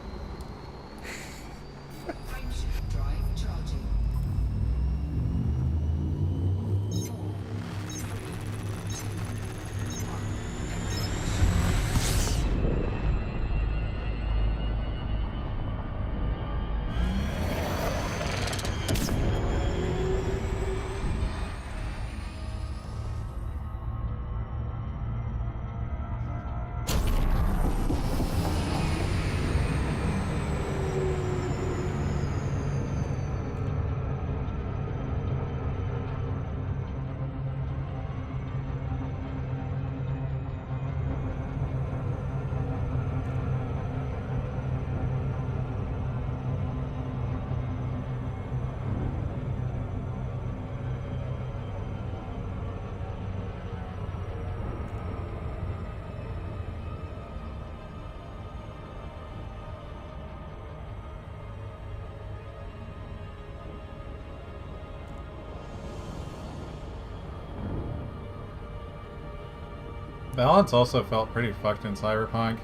Balance also felt pretty fucked in Cyberpunk.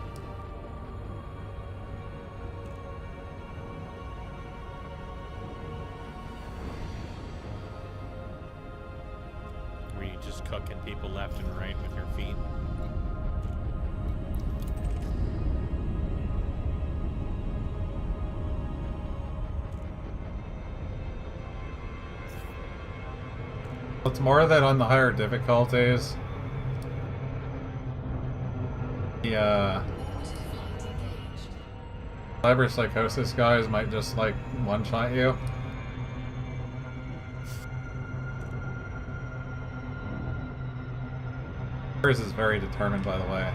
Where you just cooking people left and right with your feet.
It's more that on the higher difficulties, the cyber psychosis guys might just like one-shot you. Yours is very determined, by the way.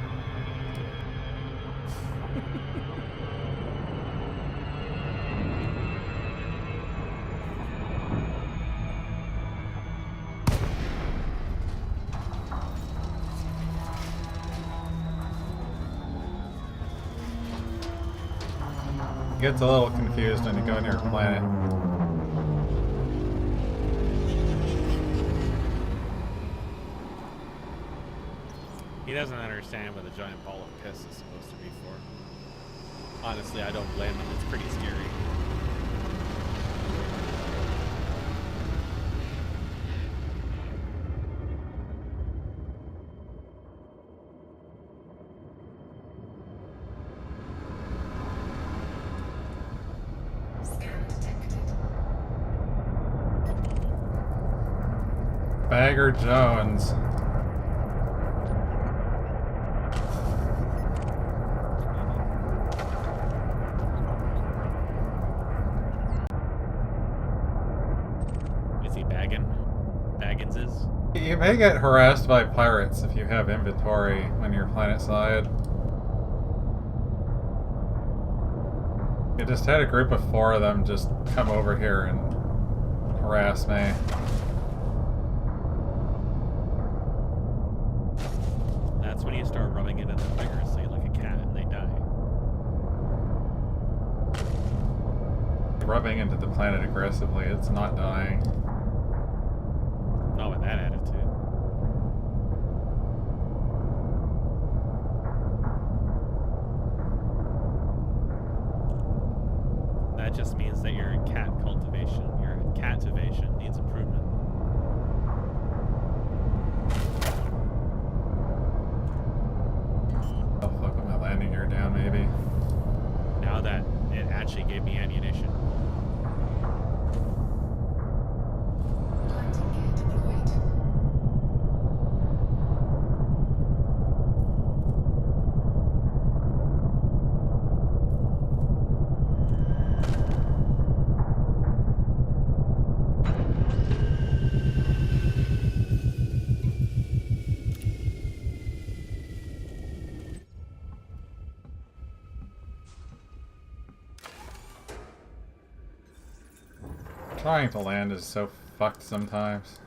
Gets a little confused when you go near a planet.
He doesn't understand what a giant ball of piss is supposed to be for. Honestly, I don't blame him. It's pretty scary.
Bagger Jones.
Is he bagging? Baggins is?
You may get harassed by pirates if you have inventory on your planet side. You just had a group of 4 of them just come over here and harass me.
That's when you start rubbing into them vigorously like a cat and they die.
Rubbing into the planet aggressively, it's not dying.
Not with that attitude. That just means that your cat cultivation, your cativation needs improvement.
I'll fuck with my landing gear down, maybe.
Now that it actually gave me ammunition.
Trying to land is so fucked sometimes.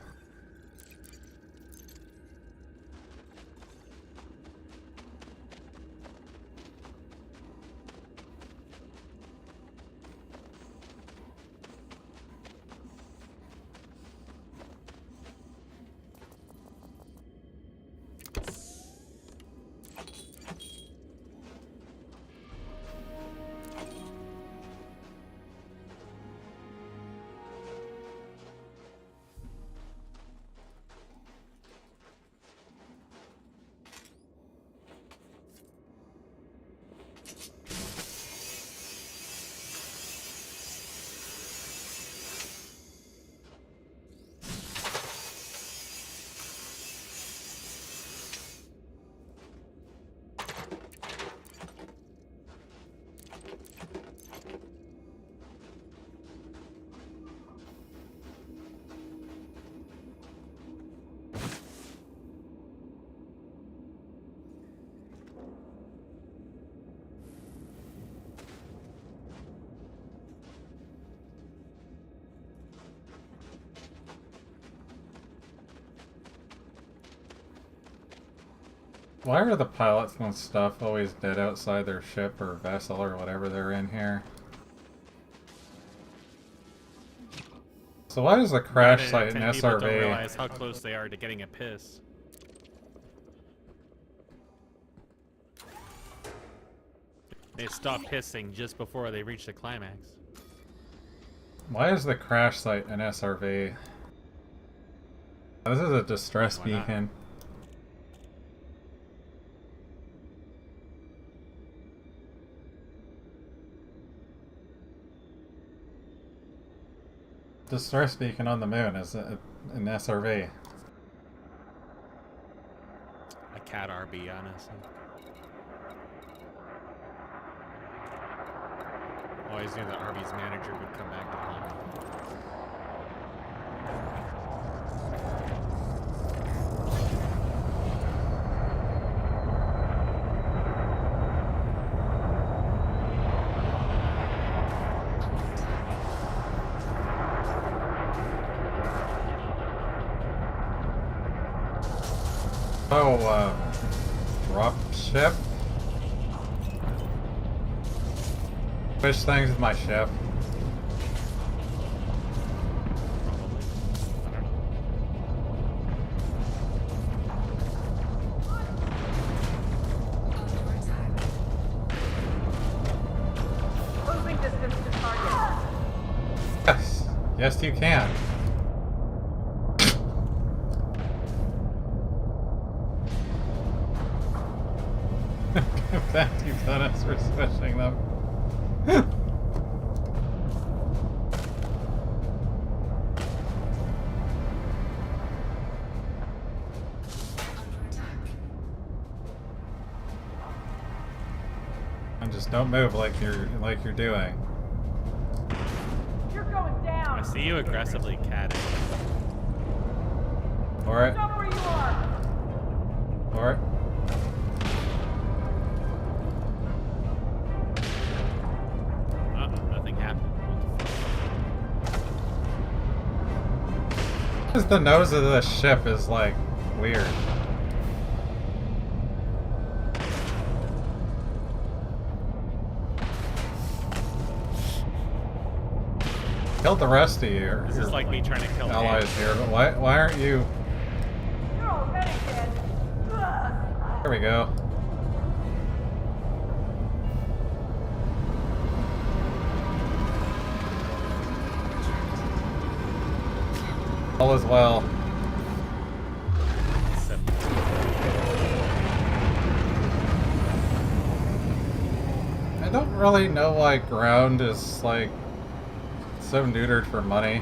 Why are the pilots and stuff always dead outside their ship or vessel or whatever they're in here? So why does the crash site in
People don't
SRV...
realize how close they are to getting a piss. They stop hissing just before they reach the climax.
Why is the crash site an SRV? This is a distress
Why not?
beacon. Distress beacon on the moon is an SRV.
A cat RB, honestly. Always knew that RB's manager would come back to haunt me.
Oh, drop ship? Fish things with my ship.
Closing distance to target.
Yes. Yes, you can. Thank you, Dennis, for switching them. And just don't move like you're doing.
You're going down.
I see you aggressively catting.
Alright.
Stop where you are.
Alright.
Nothing happened.
Because the nose of the ship is like weird. Killed the rest of you.
This is like me trying to kill
allies
ants.
here, but why aren't you?
You're already dead. Ugh.
There we go. All is well. I don't really know why ground is like so neutered for money.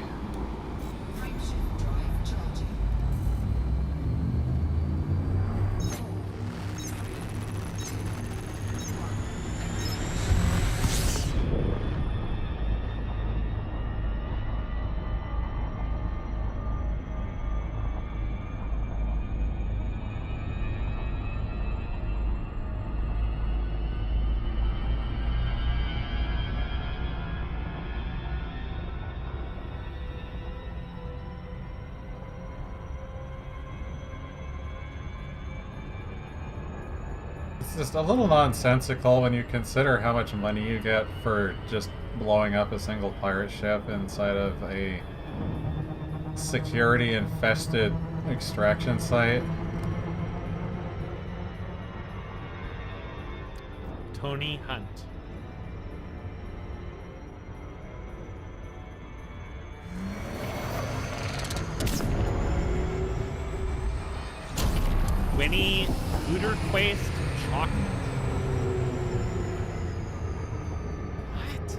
It's just a little nonsensical when you consider how much money you get for just blowing up a single pirate ship inside of a security-infested extraction site.
Tony Hunt. Winnie Uderquist Chocolate. What?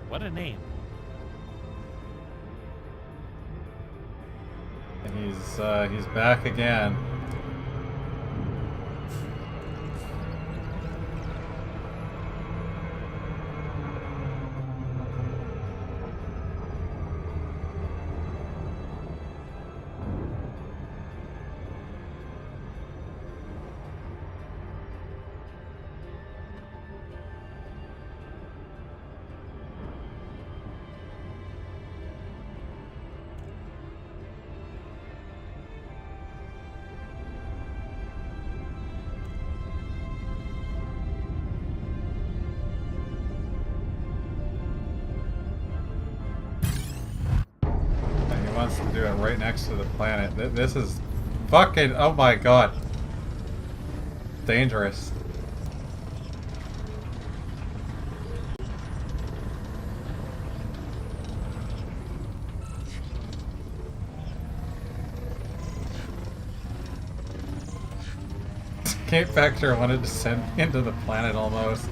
What a name.
And he's back again. Wants to do it right next to the planet. This is fucking... Oh my god. Dangerous. Cape Vector wanted to send me into the planet almost.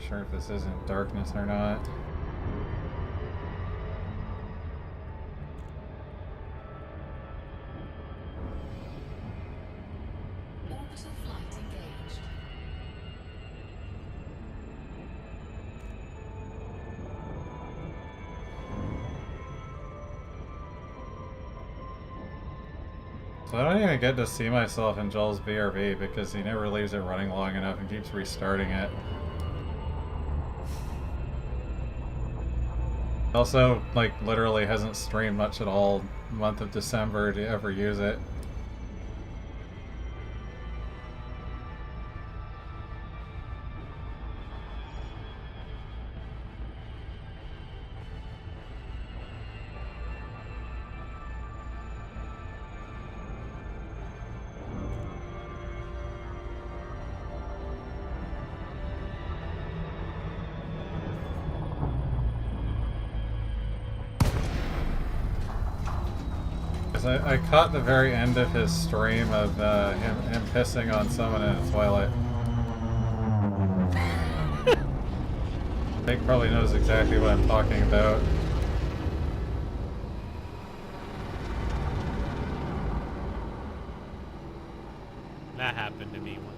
Sure if this isn't darkness or not.
Orbital flight engaged.
So I don't even get to see myself in Joel's BRV because he never leaves it running long enough and keeps restarting it. Also, like, literally hasn't streamed much at all month of December to ever use it. I caught the very end of his stream of him pissing on someone in a toilet. Nick probably knows exactly what I'm talking about.
That happened to me once.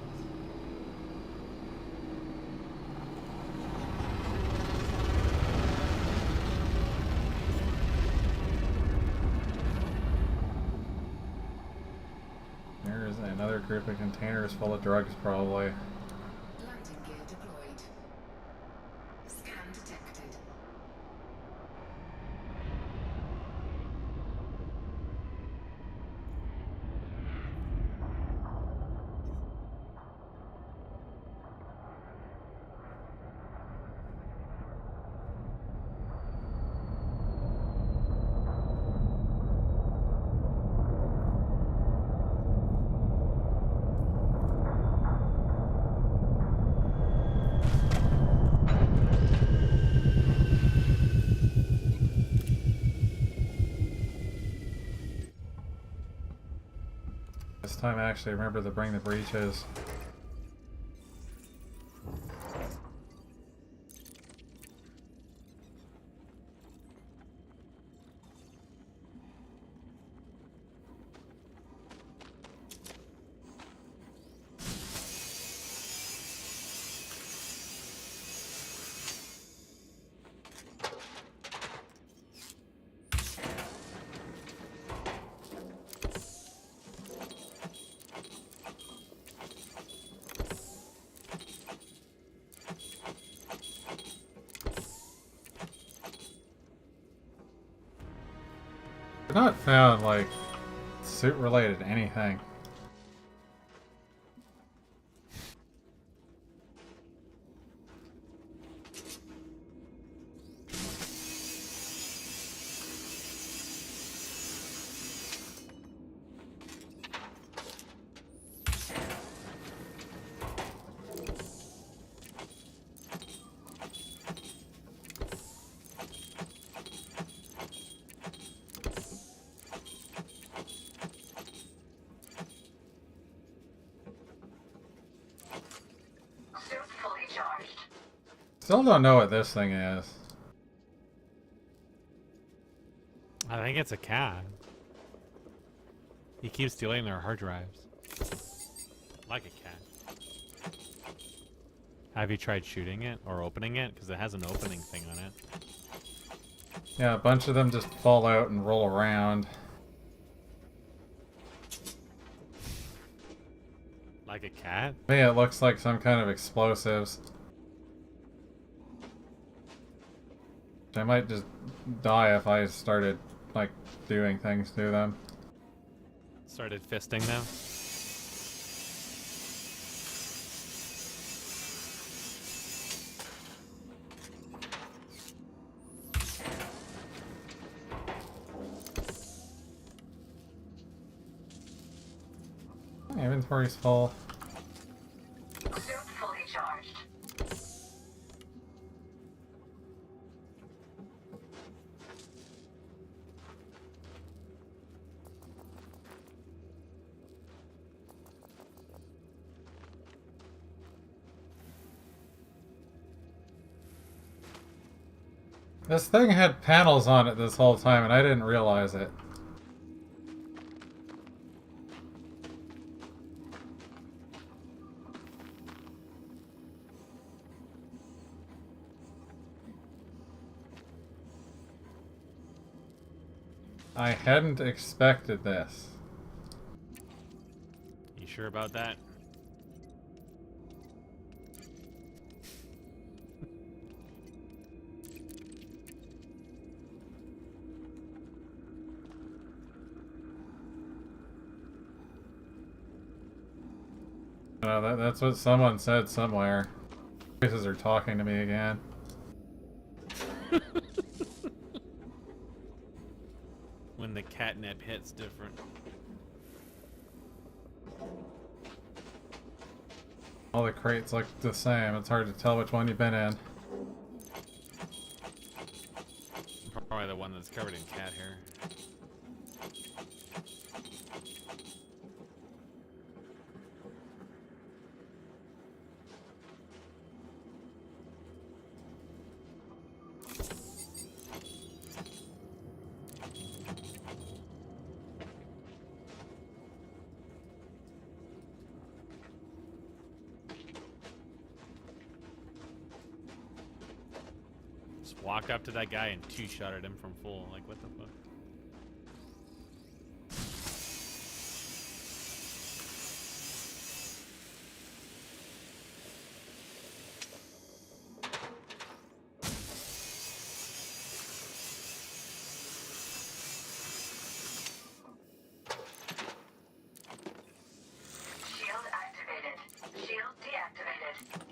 There's another group of containers full of drugs, probably.
Landing gear deployed. Scan detected.
This time I actually remember to bring the breaches. I've not found, like, suit-related anything. Still don't know what this thing is.
I think it's a cat. He keeps stealing their hard drives. Like a cat. Have you tried shooting it or opening it? Because it has an opening thing on it.
Yeah, a bunch of them just fall out and roll around.
Like a cat?
To me, it looks like some kind of explosives. I might just die if I started, like, doing things to them.
Started fisting them?
Inventory's full.
Suit fully charged.
This thing had panels on it this whole time and I didn't realize it. I hadn't expected this.
You sure about that?
That's what someone said somewhere. Voices are talking to me again.
When the catnip hits different.
All the crates look the same. It's hard to tell which one you've been in.
Probably the one that's covered in cat hair. Just walk up to that guy and two-shot at him from full. Like, what the fuck?
Shield activated. Shield deactivated.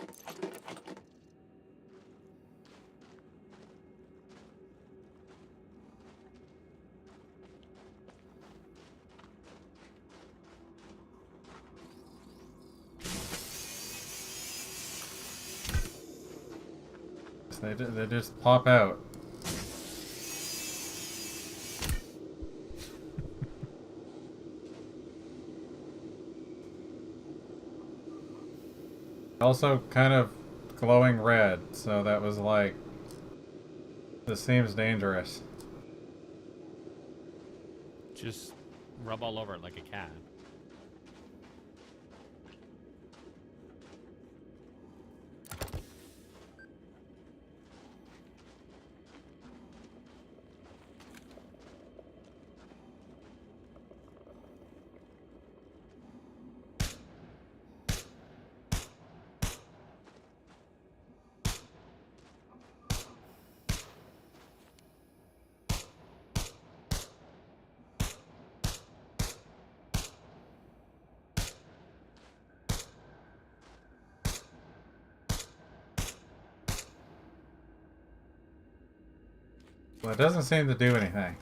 They just pop out. Also kind of glowing red, so that was like, this seems dangerous.
Just rub all over it like a cat.
Well, it doesn't seem to do anything.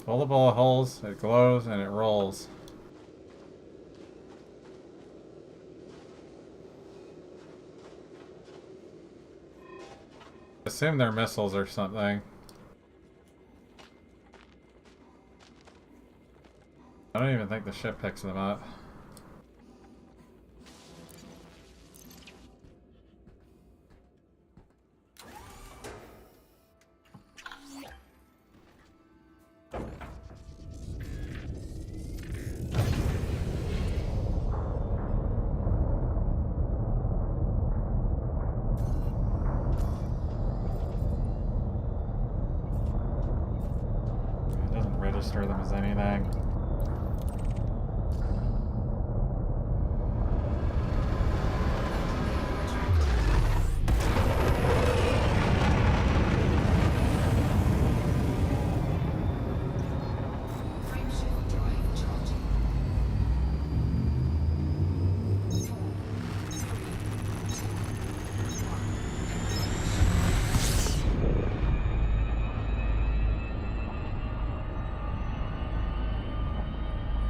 Full of bullet holes, it glows, and it rolls. Assume they're missiles or something. I don't even think the ship picks them up. It doesn't register them as anything.
Frameshift drive charging. 4, 3,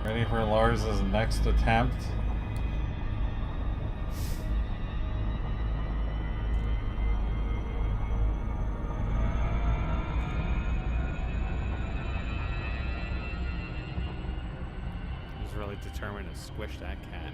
Ready for Lars's next attempt?
He's really determined to squish that cat.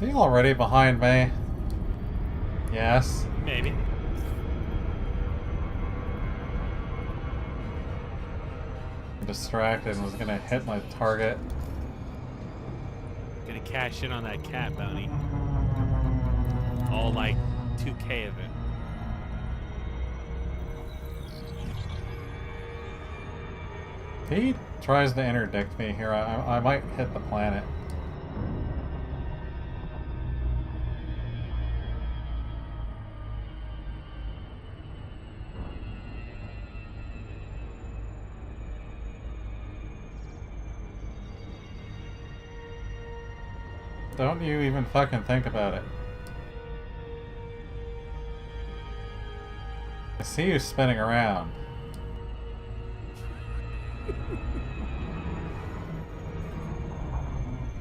Are you already behind me? Yes.
Maybe.
I'm distracted and was gonna hit my target.
Gonna cash in on that cat bounty. All like 2K of it.
If he tries to interdict me here, I might hit the planet. Don't you even fucking think about it. I see you spinning around.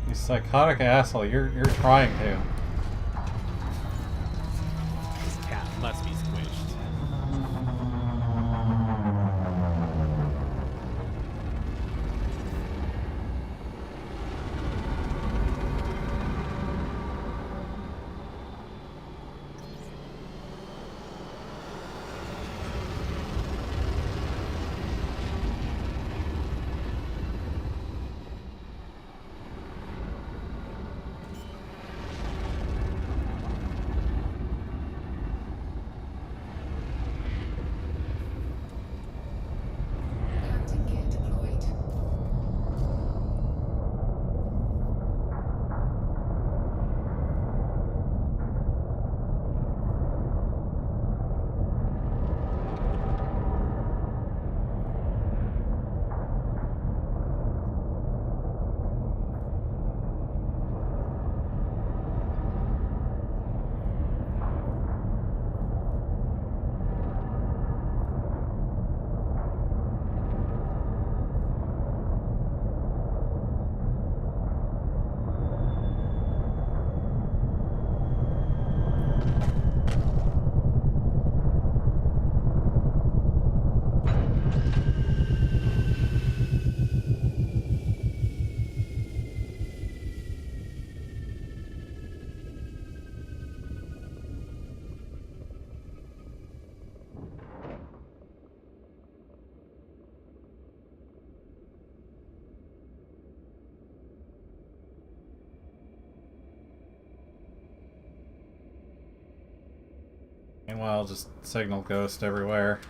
You psychotic asshole, you're trying to.
This cat must be squished.
landing gear deployed.
Meanwhile, just signal ghost everywhere.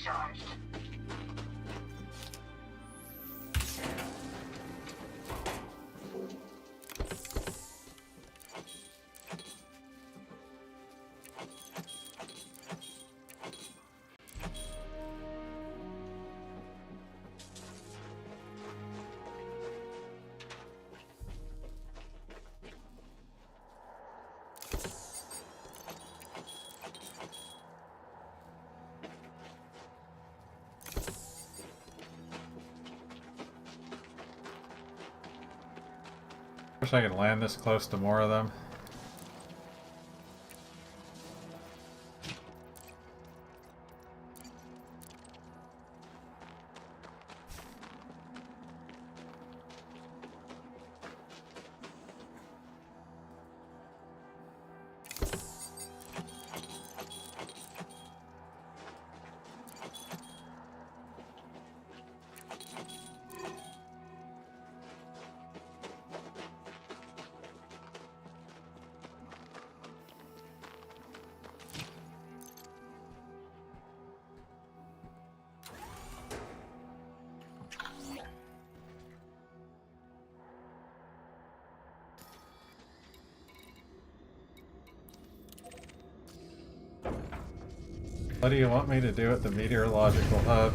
charged.
Wish I could land this close to more of them. What do you want me to do at the meteorological hub?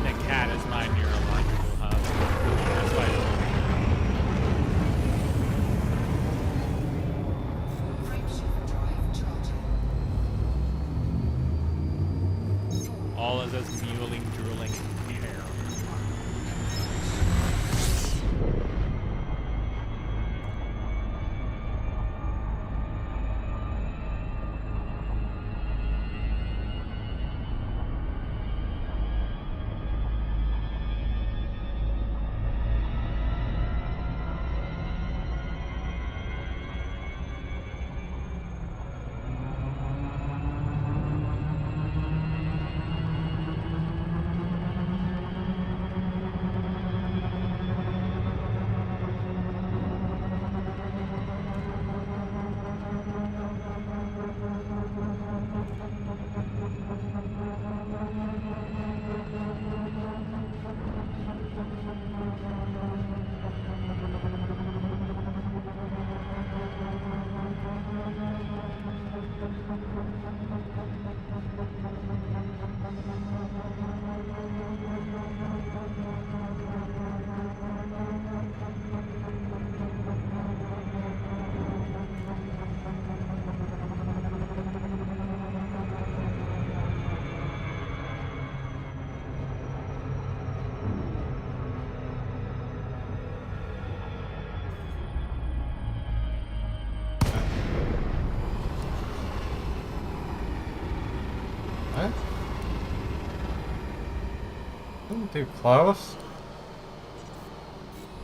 The cat is my neurological hub. That's why
Frameshift drive charging.
all of this mewling, drooling hair.
What? Ooh, too close?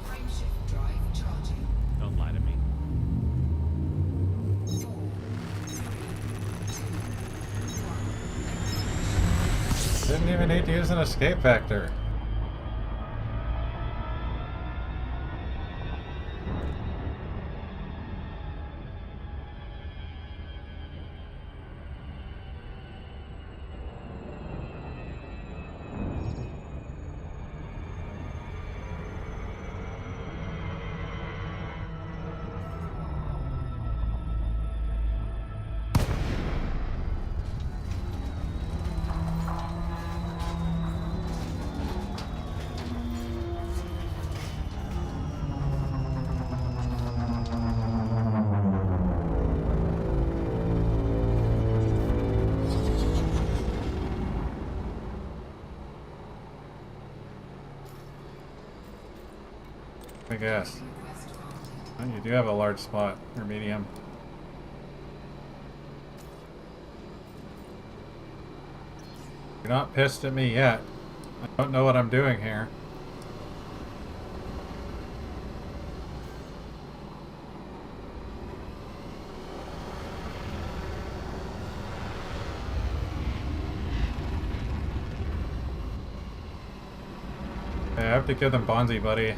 Frameshift drive charging.
Don't lie to me.
Didn't even need to use an escape vector. I guess. Oh, you do have a large spot, or medium. You're not pissed at me yet. I don't know what I'm doing here. Okay, I have to give them Bonzi, buddy.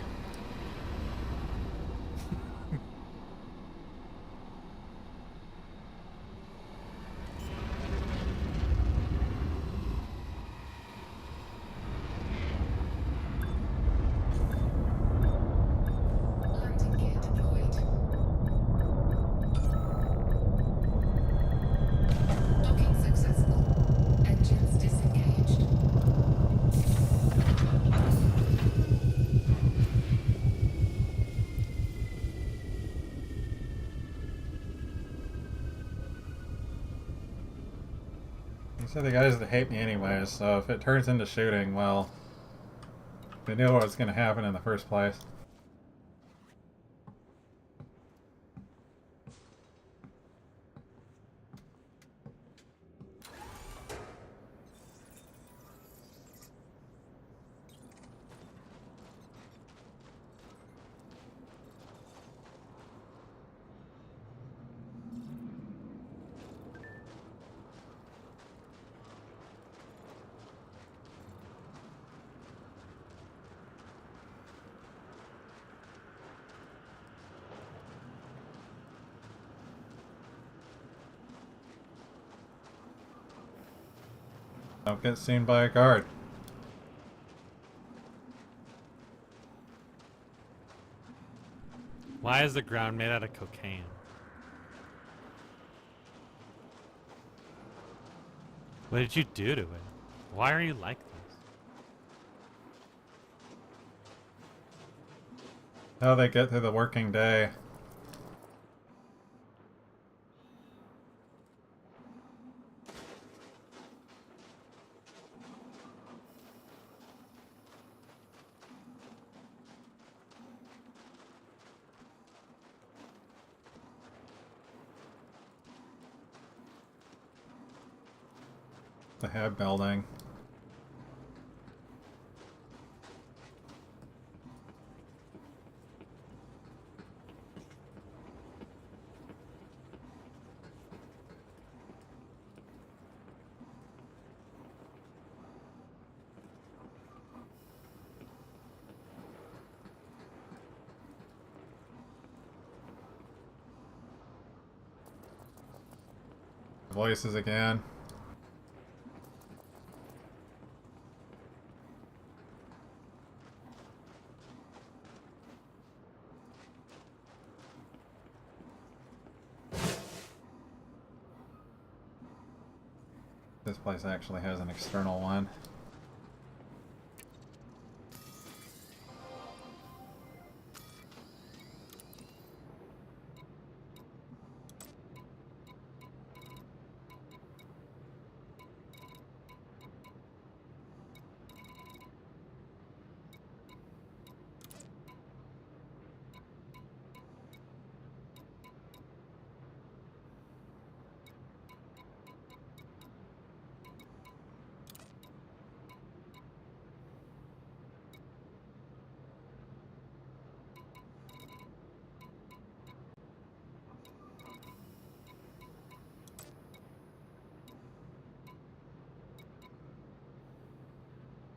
So the guys that hate me anyways, so if it turns into shooting, well, they knew what was going to happen in the first place. Don't get seen by a guard.
Why is the ground made out of cocaine? What did you do to it? Why are you like this?
How they get through the working day. The head building. Voices again. This place actually has an external one.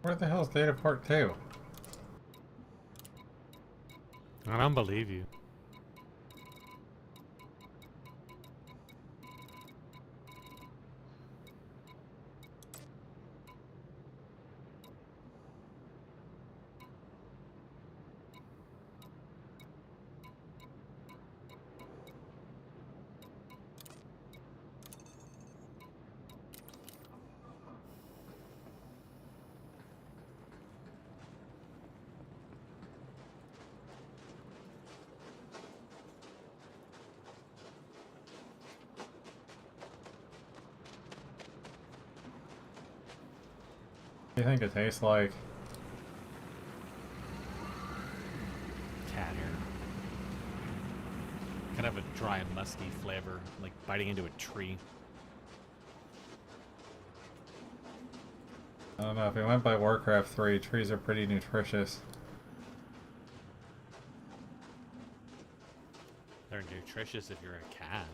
Where the hell's Data Port 2?
I don't believe you.
What do you think it tastes like?
Cat hair. Kind of a dry, musky flavor, like biting into a tree.
I don't know, if you went by Warcraft 3, trees are pretty nutritious.
They're nutritious if you're a cat.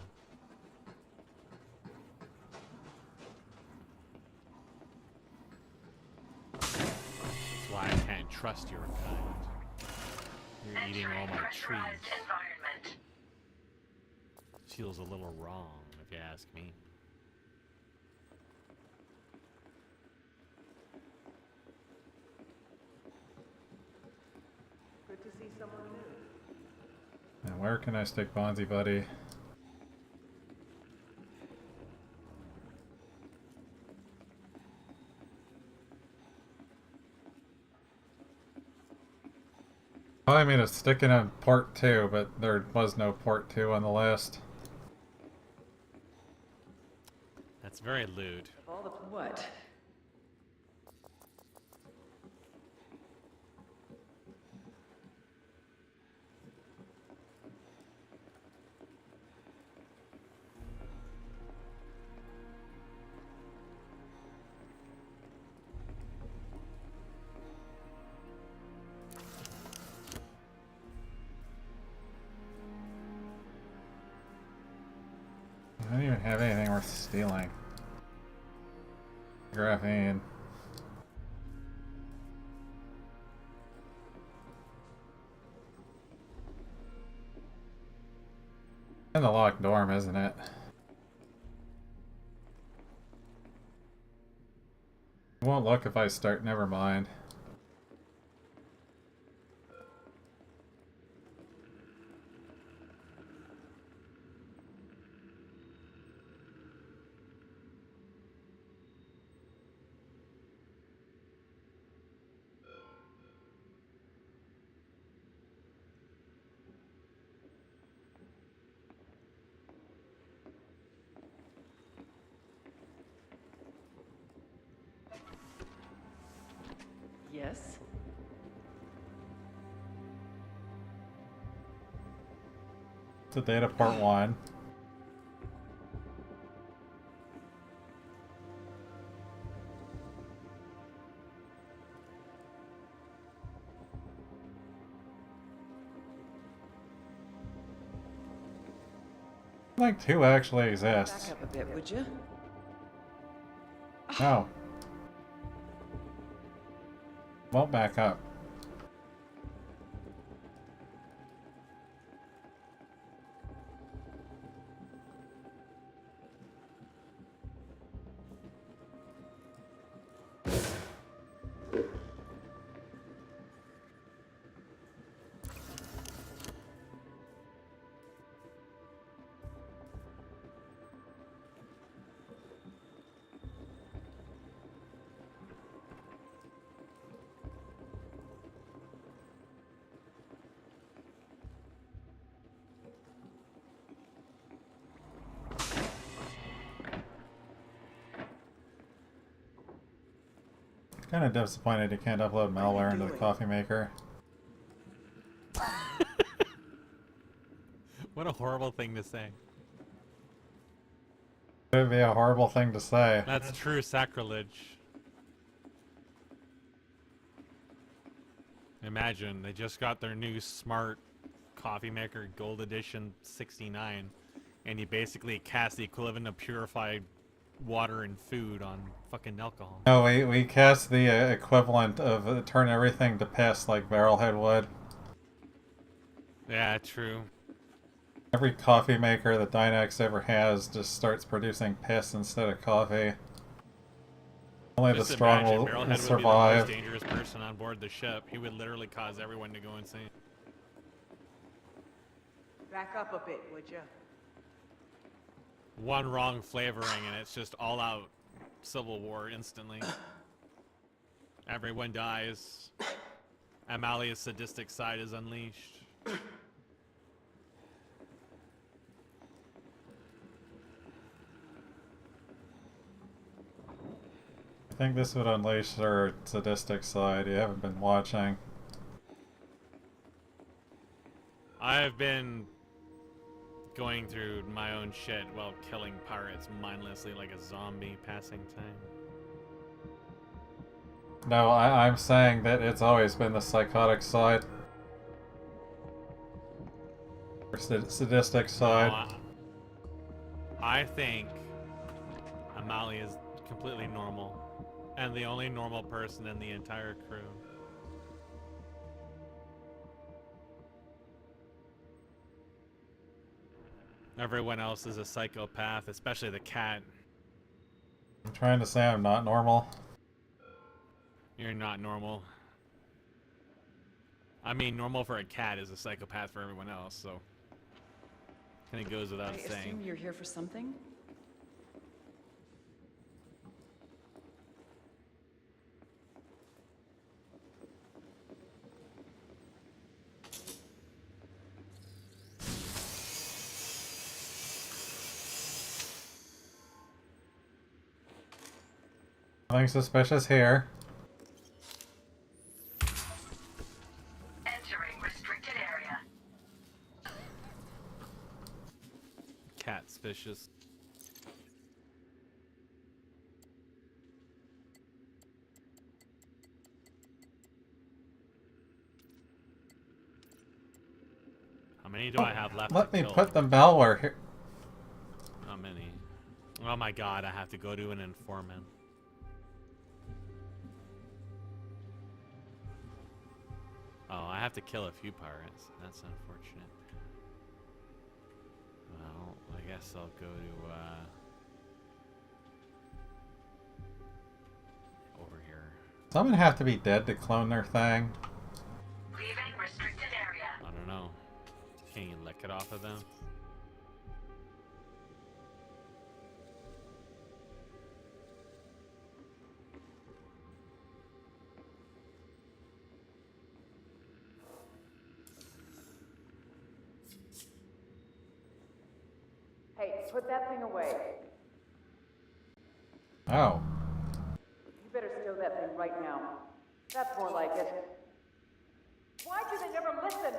That's why I can't trust your kind. You're eating all my trees. Feels a little wrong, if you ask me.
Good to see someone new.
And where can I stick Bonzi Buddy? I mean, it's sticking in port 2, but there was no port 2 on the list.
That's very lewd.
Of all the what? what?
I don't even have anything worth stealing. Graphene. In the locked dorm, isn't it? It won't look if I start, never mind.
Yes?
It's a data part 1. I think 2 actually exists.
Back up a bit, would you?
No. Won't back up. Kind of disappointed you can't upload malware into the coffee maker.
What a horrible thing to say.
It would be a horrible thing to say.
That's true sacrilege. Imagine, they just got their new smart coffee maker Gold Edition 69, and you basically cast the equivalent of purified water and food on fucking alcohol.
No, we cast the equivalent of turn everything to piss like Barrelhead would.
Yeah, true.
Every coffee maker that Dynex ever has just starts producing piss instead of coffee. Only
Just
the strong
imagine
will
Barrelhead
survive.
would be the most dangerous person on board the ship. He would literally cause everyone to go insane.
Back up a bit, would you?
One wrong flavoring and it's just all out civil war instantly. Everyone dies. Amalia's sadistic side is unleashed.
I think this would unleash her sadistic side. You haven't been watching.
I've been going through my own shit while killing pirates mindlessly like a zombie passing time.
No, I'm saying that it's always been the psychotic side. Or sadistic side.
No, I think Amalia is completely normal. And the only normal person in the entire crew. Everyone else is a psychopath, especially the cat.
I'm trying to say I'm not normal.
You're not normal. I mean, normal for a cat is a psychopath for everyone else, so... Kinda goes without
I
saying.
assume you're here for something?
Nothing suspicious here.
Entering restricted area.
Cat suspicious. How many do I have left?
Let
to
me
kill?
put the malware here.
How many? Oh my god, I have to go to an informant. Oh, I have to kill a few pirates. That's unfortunate. Well, I guess I'll go to, over here.
Someone have to be dead to clone their thing.
Leaving restricted area.
I don't know. Can you lick it off of them?
Hey, put that thing away.
Oh.
You better steal that thing right now. That's more like it. Why do they never listen?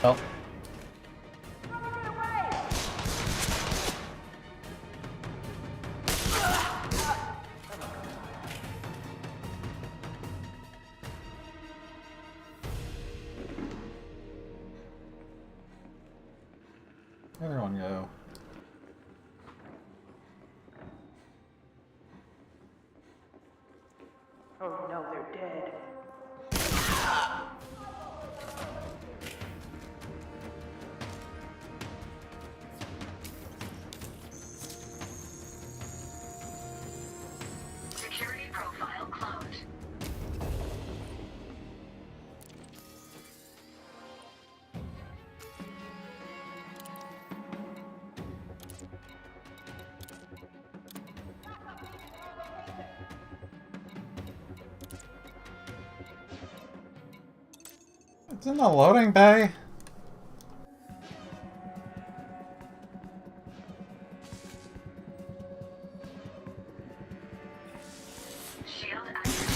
Well.
Throw it away!
Where'd everyone go?
Oh no, they're dead.
Security profile cloned.
It's in the loading bay.
Shield activated.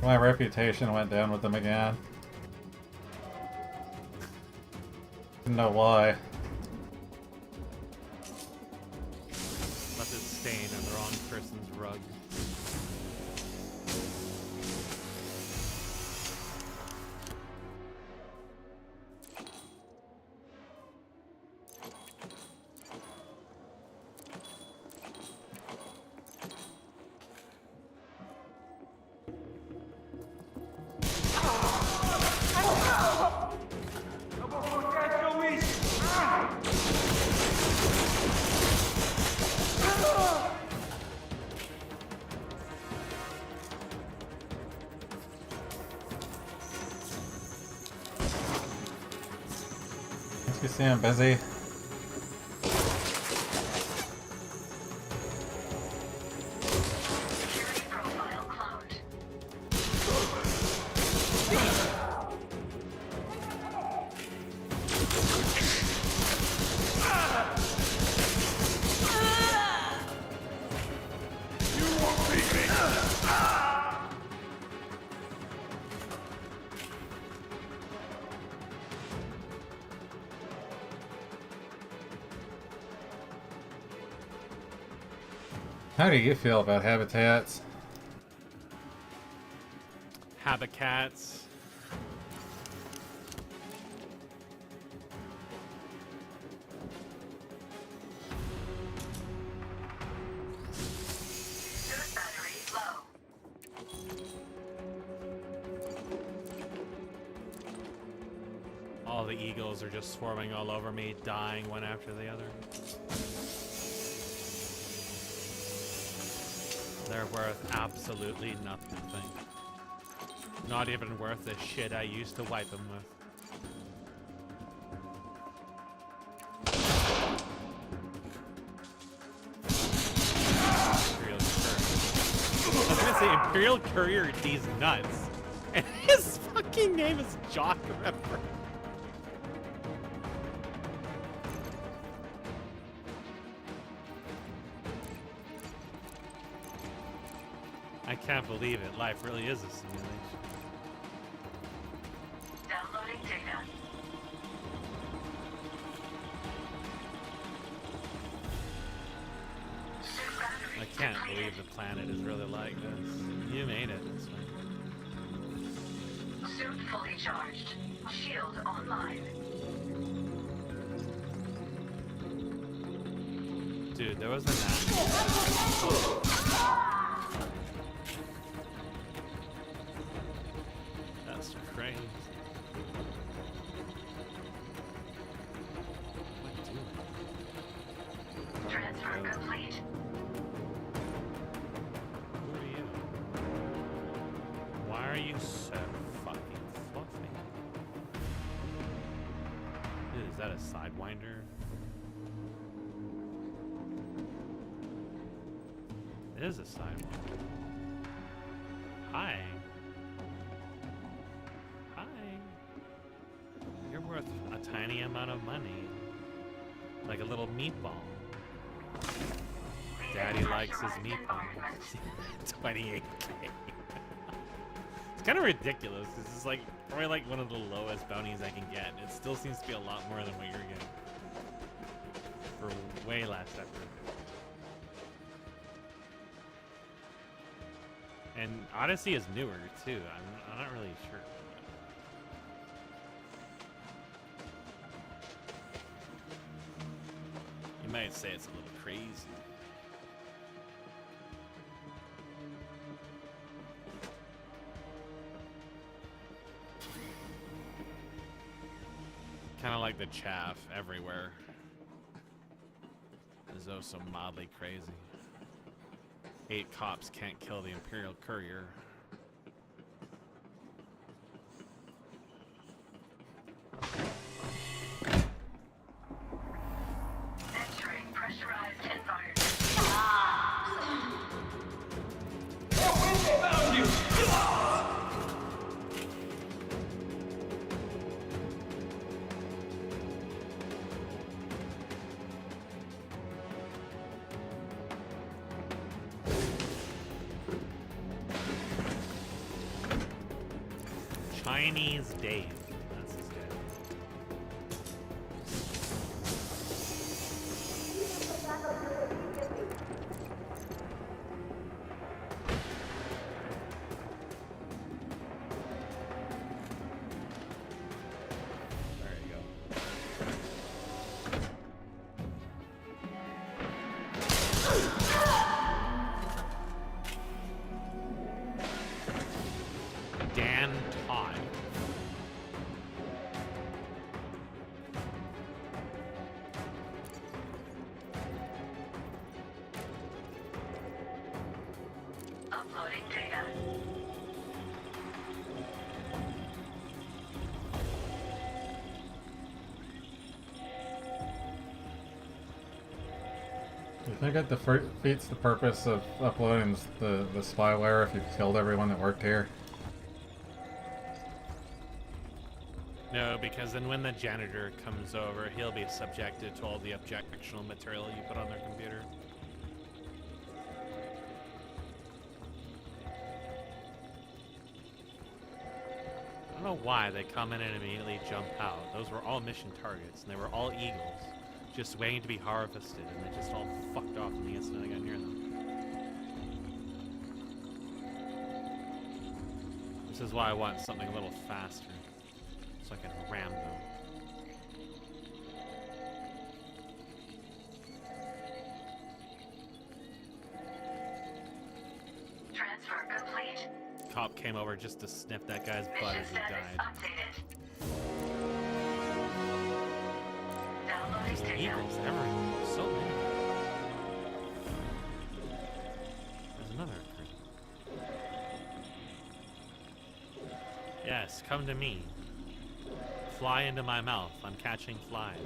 My reputation went down with them again. Didn't know why.
Left it stain on the wrong person's rug.
You see I'm busy.
Security profile cloned.
How do you feel about habitats?
Habicats.
Suit battery low.
All the eagles are just swarming all over me, dying one after the other. They're worth absolutely nothing. Not even worth the shit I used to wipe them with. gonna say Imperial Courier D's nuts. And his fucking name is Jock Ripper. I can't believe it. Life really is a simulation.
Downloading data.
I can't believe the planet is really like this. You made it this way.
Suit fully charged. Shield online.
Dude, there was an That's crazy.
Transfer complete.
Who are you? Why are you so fucking fluffy? Dude, is that a Sidewinder? It is a Sidewinder. Hi. Hi. You're worth a tiny amount of money. Like a little meatball. Daddy likes his meatballs. 28K. It's kind of ridiculous. This is like probably like one of the lowest bounties I can get. It still seems to be a lot more than what you're getting. For way less effort. And Odyssey is newer too. I'm not really sure. You might say it's a little crazy. Kind of like the chaff everywhere. As though so mildly crazy. 8 cops can't kill the Imperial Courier.
Entering pressurized environment.
Found you!
Chinese Dave. That's his name. There you go. Dan Todd.
Uploading data.
You think it defeats the purpose of uploading the spyware if you've killed everyone that worked here?
No, because then when the janitor comes over, he'll be subjected to all the objectionable material you put on their computer. I don't know why they come in and immediately jump out. Those were all mission targets, and they were all eagles, just waiting to be harvested, and they just all fucked off in the instant I got near them. This is why I want something a little faster, so I can ram them.
Transfer complete.
Cop came over just to sniff that guy's butt as he died. Just eagles everywhere. So many. There's another. Yes, come to me. Fly into my mouth. I'm catching flies.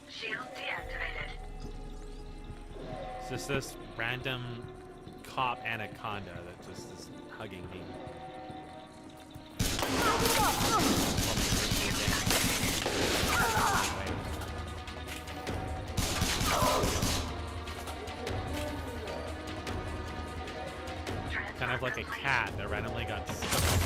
Shield deactivated.
It's just this random cop anaconda that just is hugging me. Kind of like a cat that randomly got stuck.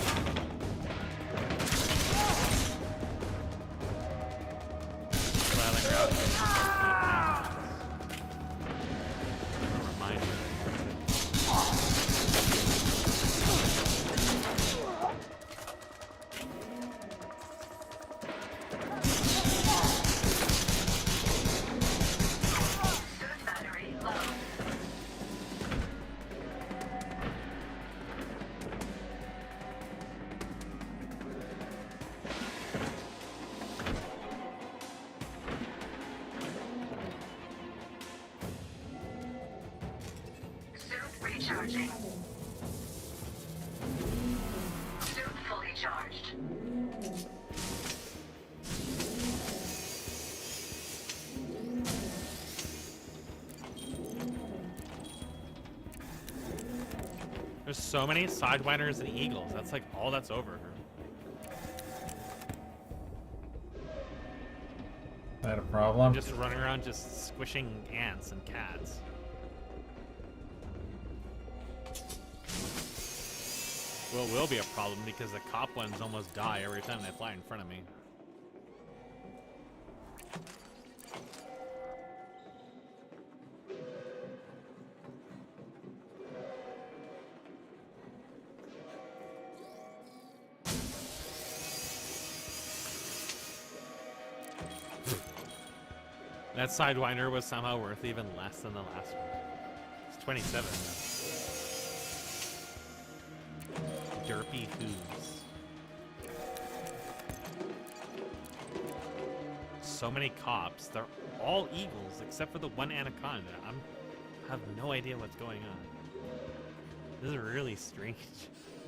Recharging. Suit fully charged.
There's so many Sidewinders and Eagles. That's like all that's over.
That a problem?
Just running around just squishing ants and cats. Well, it will be a problem because the cop ones almost die every time they fly in front of me. That Sidewinder was somehow worth even less than the last one. It's 27 now. Derpy Hooves. So many cops. They're all eagles except for the one anaconda. I have no idea what's going on. This is really strange.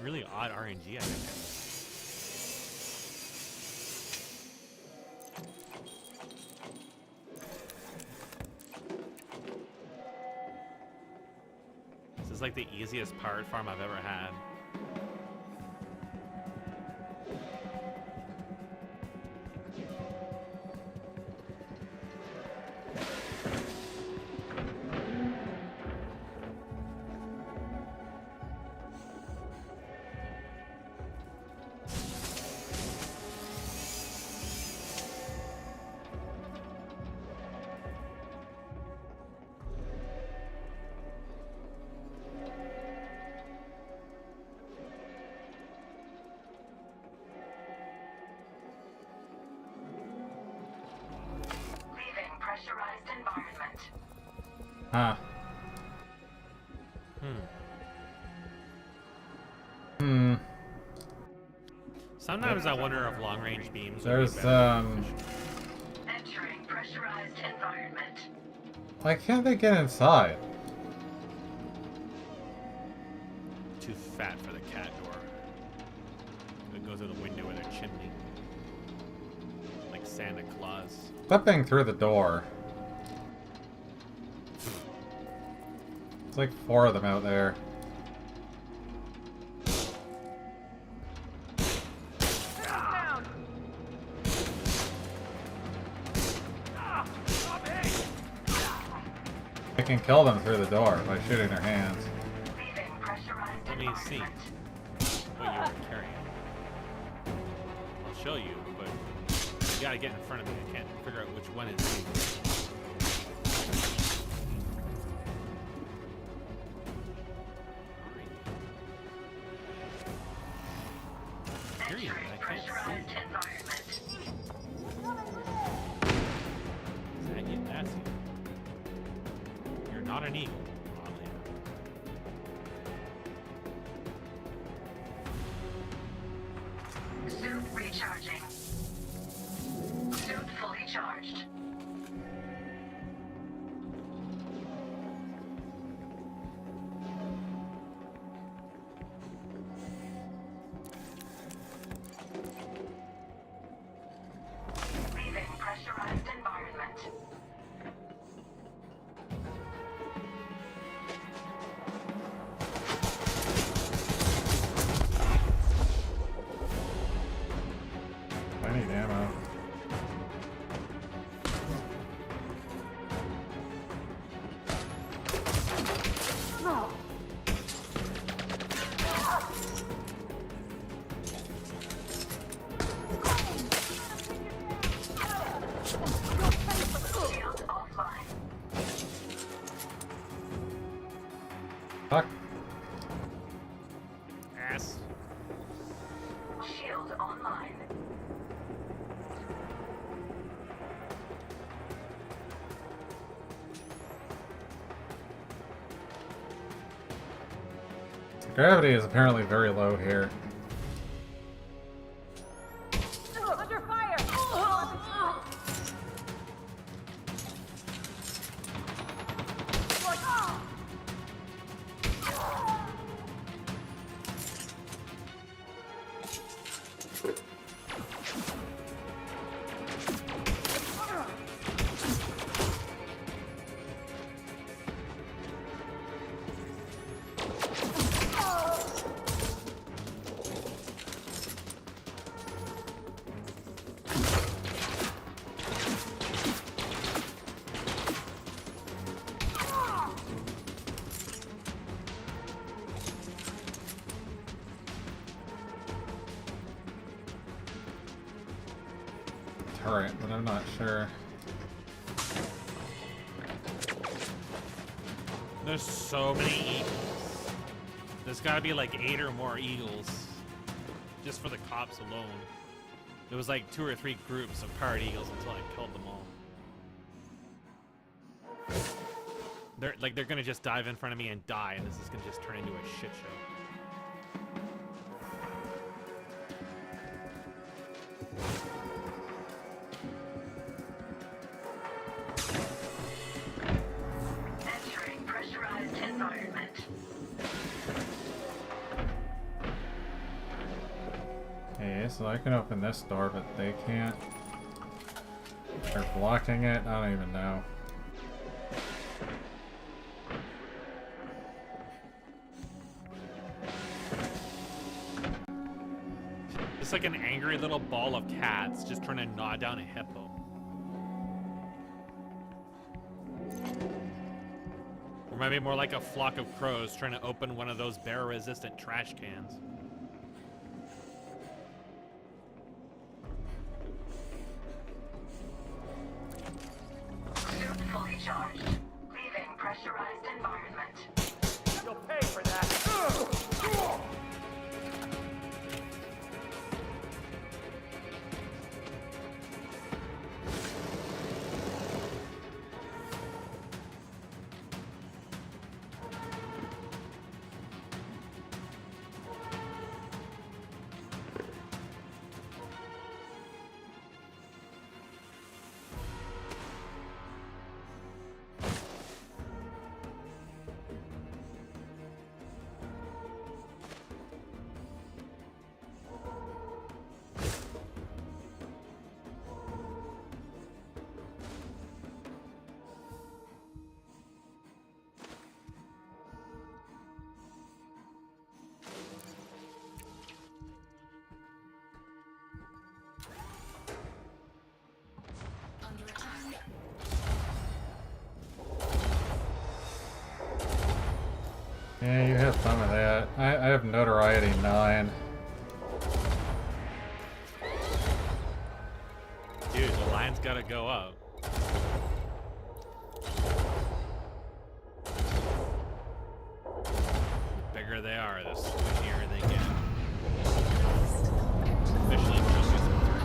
Really odd RNG, I think. This is like the easiest pirate farm I've ever had.
Pressurized environment.
Huh.
Sometimes I wonder if long-range beams.
There's
Entering pressurized environment.
Why can't they get inside?
Too fat for the cat door. It goes through the window with a chimney. Like Santa Claus.
Stepping through the door. It's like 4 of them out there. I can kill them through the door by shooting their hands.
Let me see what you were carrying. I'll show you, but you gotta get in front of me. I can't figure out which one is me. Here you go. I can't see. Is that you? That's you. You're not an eagle, oddly enough.
Suit recharging. Suit fully charged. Leaving pressurized environment.
Fuck.
Ass.
Shield online.
Gravity is apparently very low here.
Under fire!
Turret, but I'm not sure.
There's so many eagles. There's gotta be like 8 or more eagles. Just for the cops alone. There was like 2 or 3 groups of pirate eagles until I killed them all. They're gonna just dive in front of me and die, and this is gonna just turn into a shit show.
Entering pressurized environment.
Okay, so I can open this door, but they can't. They're blocking it? I don't even know.
It's like an angry little ball of cats just trying to gnaw down a hippo. Or maybe more like a flock of crows trying to open one of those bear-resistant trash cans.
Suit fully charged. Leaving pressurized environment.
You'll pay for that.
Yeah, you have some of that. I have notoriety 9.
Dude, the line's gotta go up. The bigger they are, the squishier they get. Officially just use them through.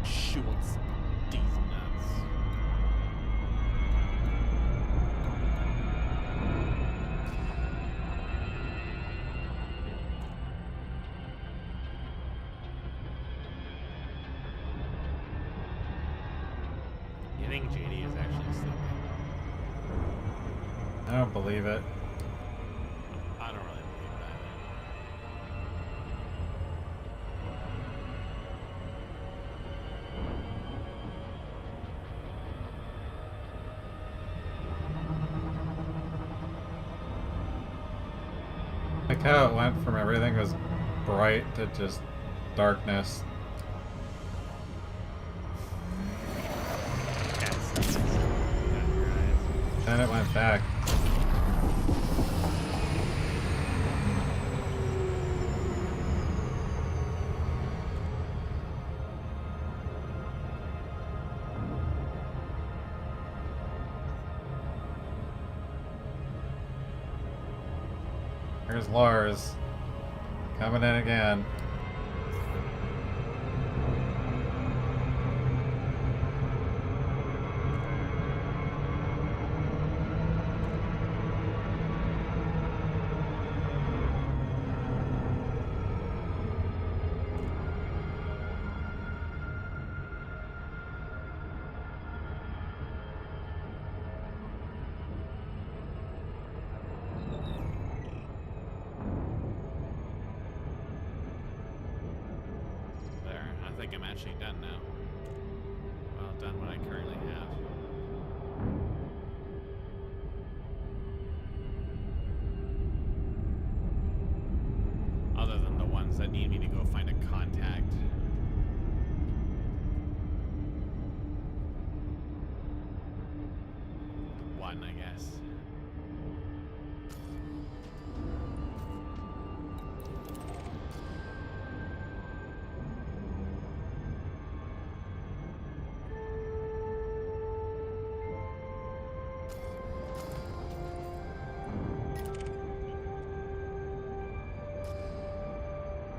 Shoots these nuts. You think JD is actually sleeping?
I don't believe it.
I don't really believe that.
Like how it went from everything was bright to just darkness. Then it went back. Here's Lars. Coming in again.
I think I'm actually done now. Well, done what I currently have. Other than the ones that need me to go find a contact. One, I guess.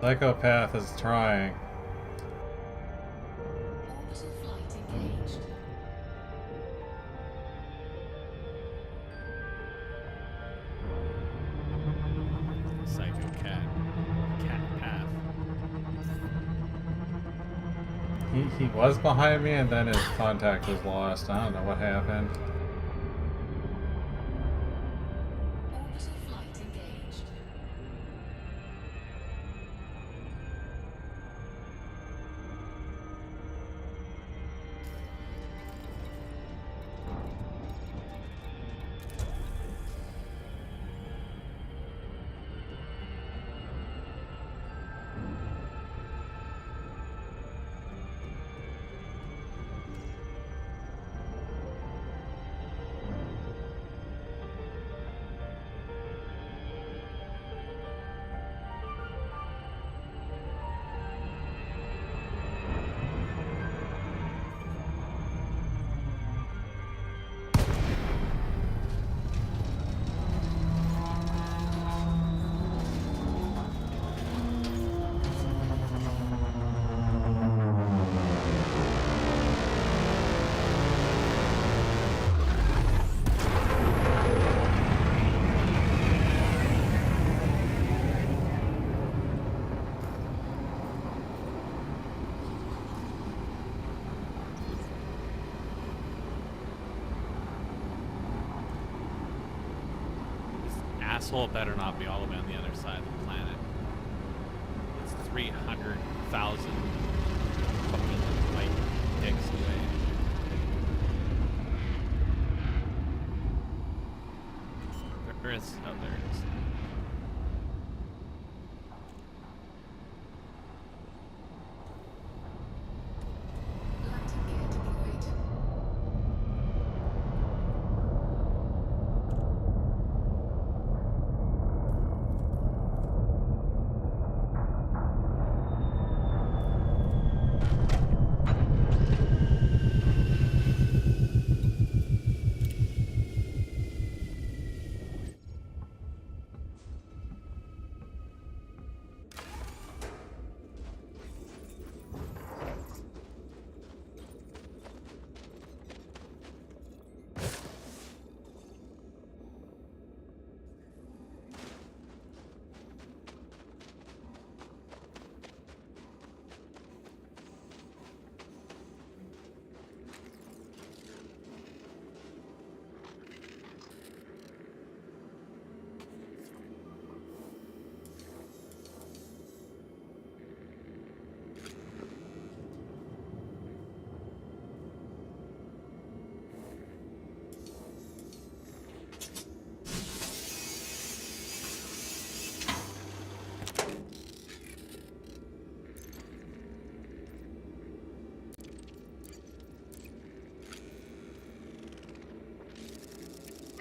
Psychopath is trying.
Orbital flight engaged.
Psycho cat path.
He was behind me and then his contact was lost. I don't know what happened.
Orbital flight engaged.
Asshole better not be all the way on the other side of the planet. It's 300,000 fucking light dicks away. There is. Oh, there it is.
Landing gear deployed.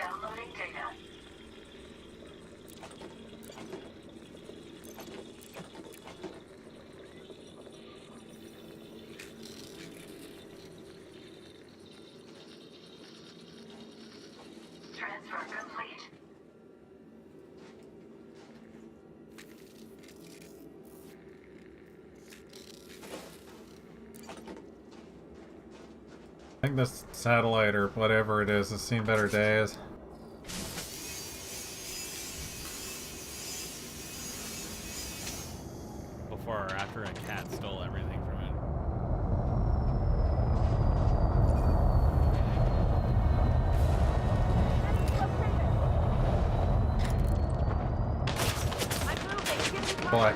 Downloading data. Transfer complete.
I think this satellite or whatever it is has seen better days.
Before or after a cat stole everything from it.
Black.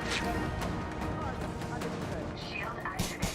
Shield activated.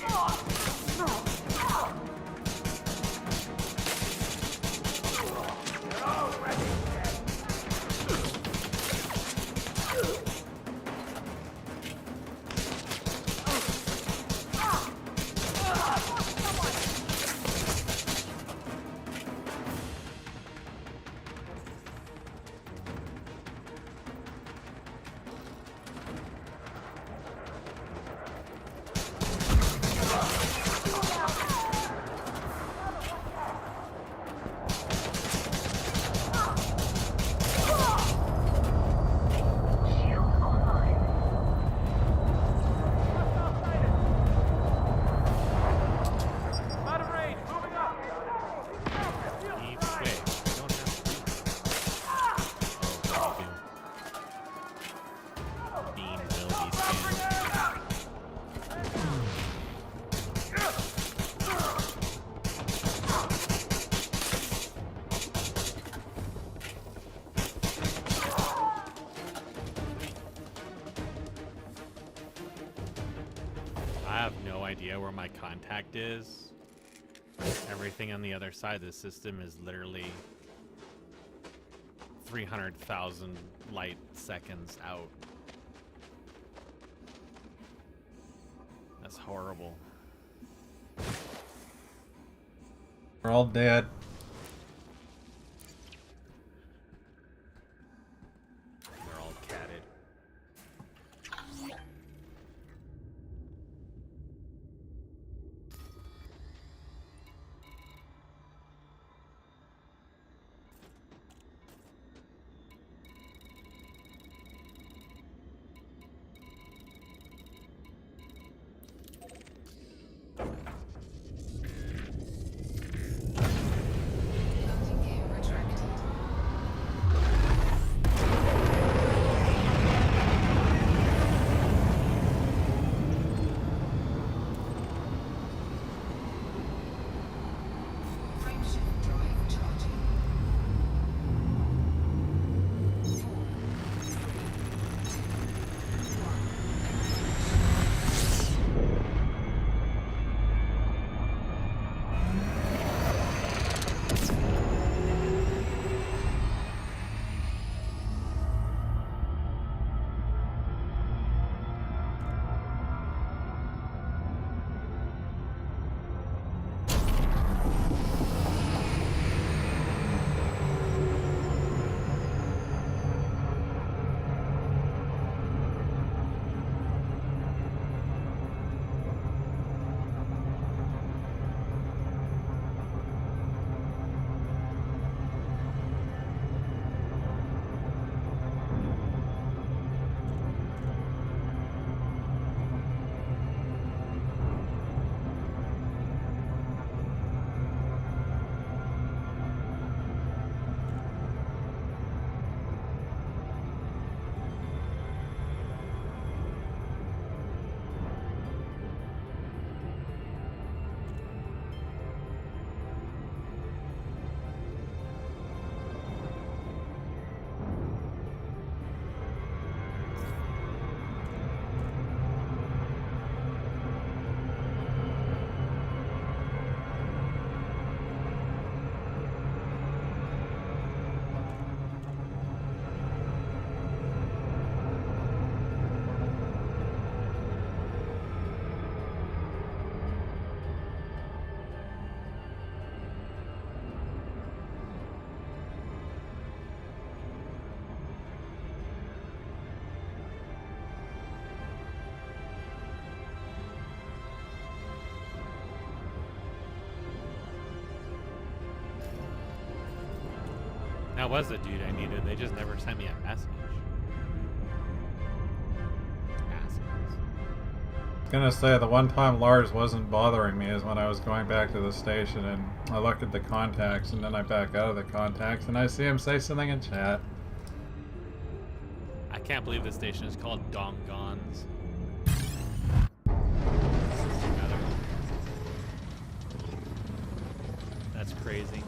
I have no idea where my contact is. Everything on the other side of the system is literally 300,000 light seconds out. That's horrible.
We're all dead.
They're all catted. That was the dude I needed. They just never sent me a message. Assholes.
I was gonna say, the one time Lars wasn't bothering me is when I was going back to the station and I looked at the contacts and then I back out of the contacts and I see him say something in chat.
I can't believe this station is called Dongons. That's crazy.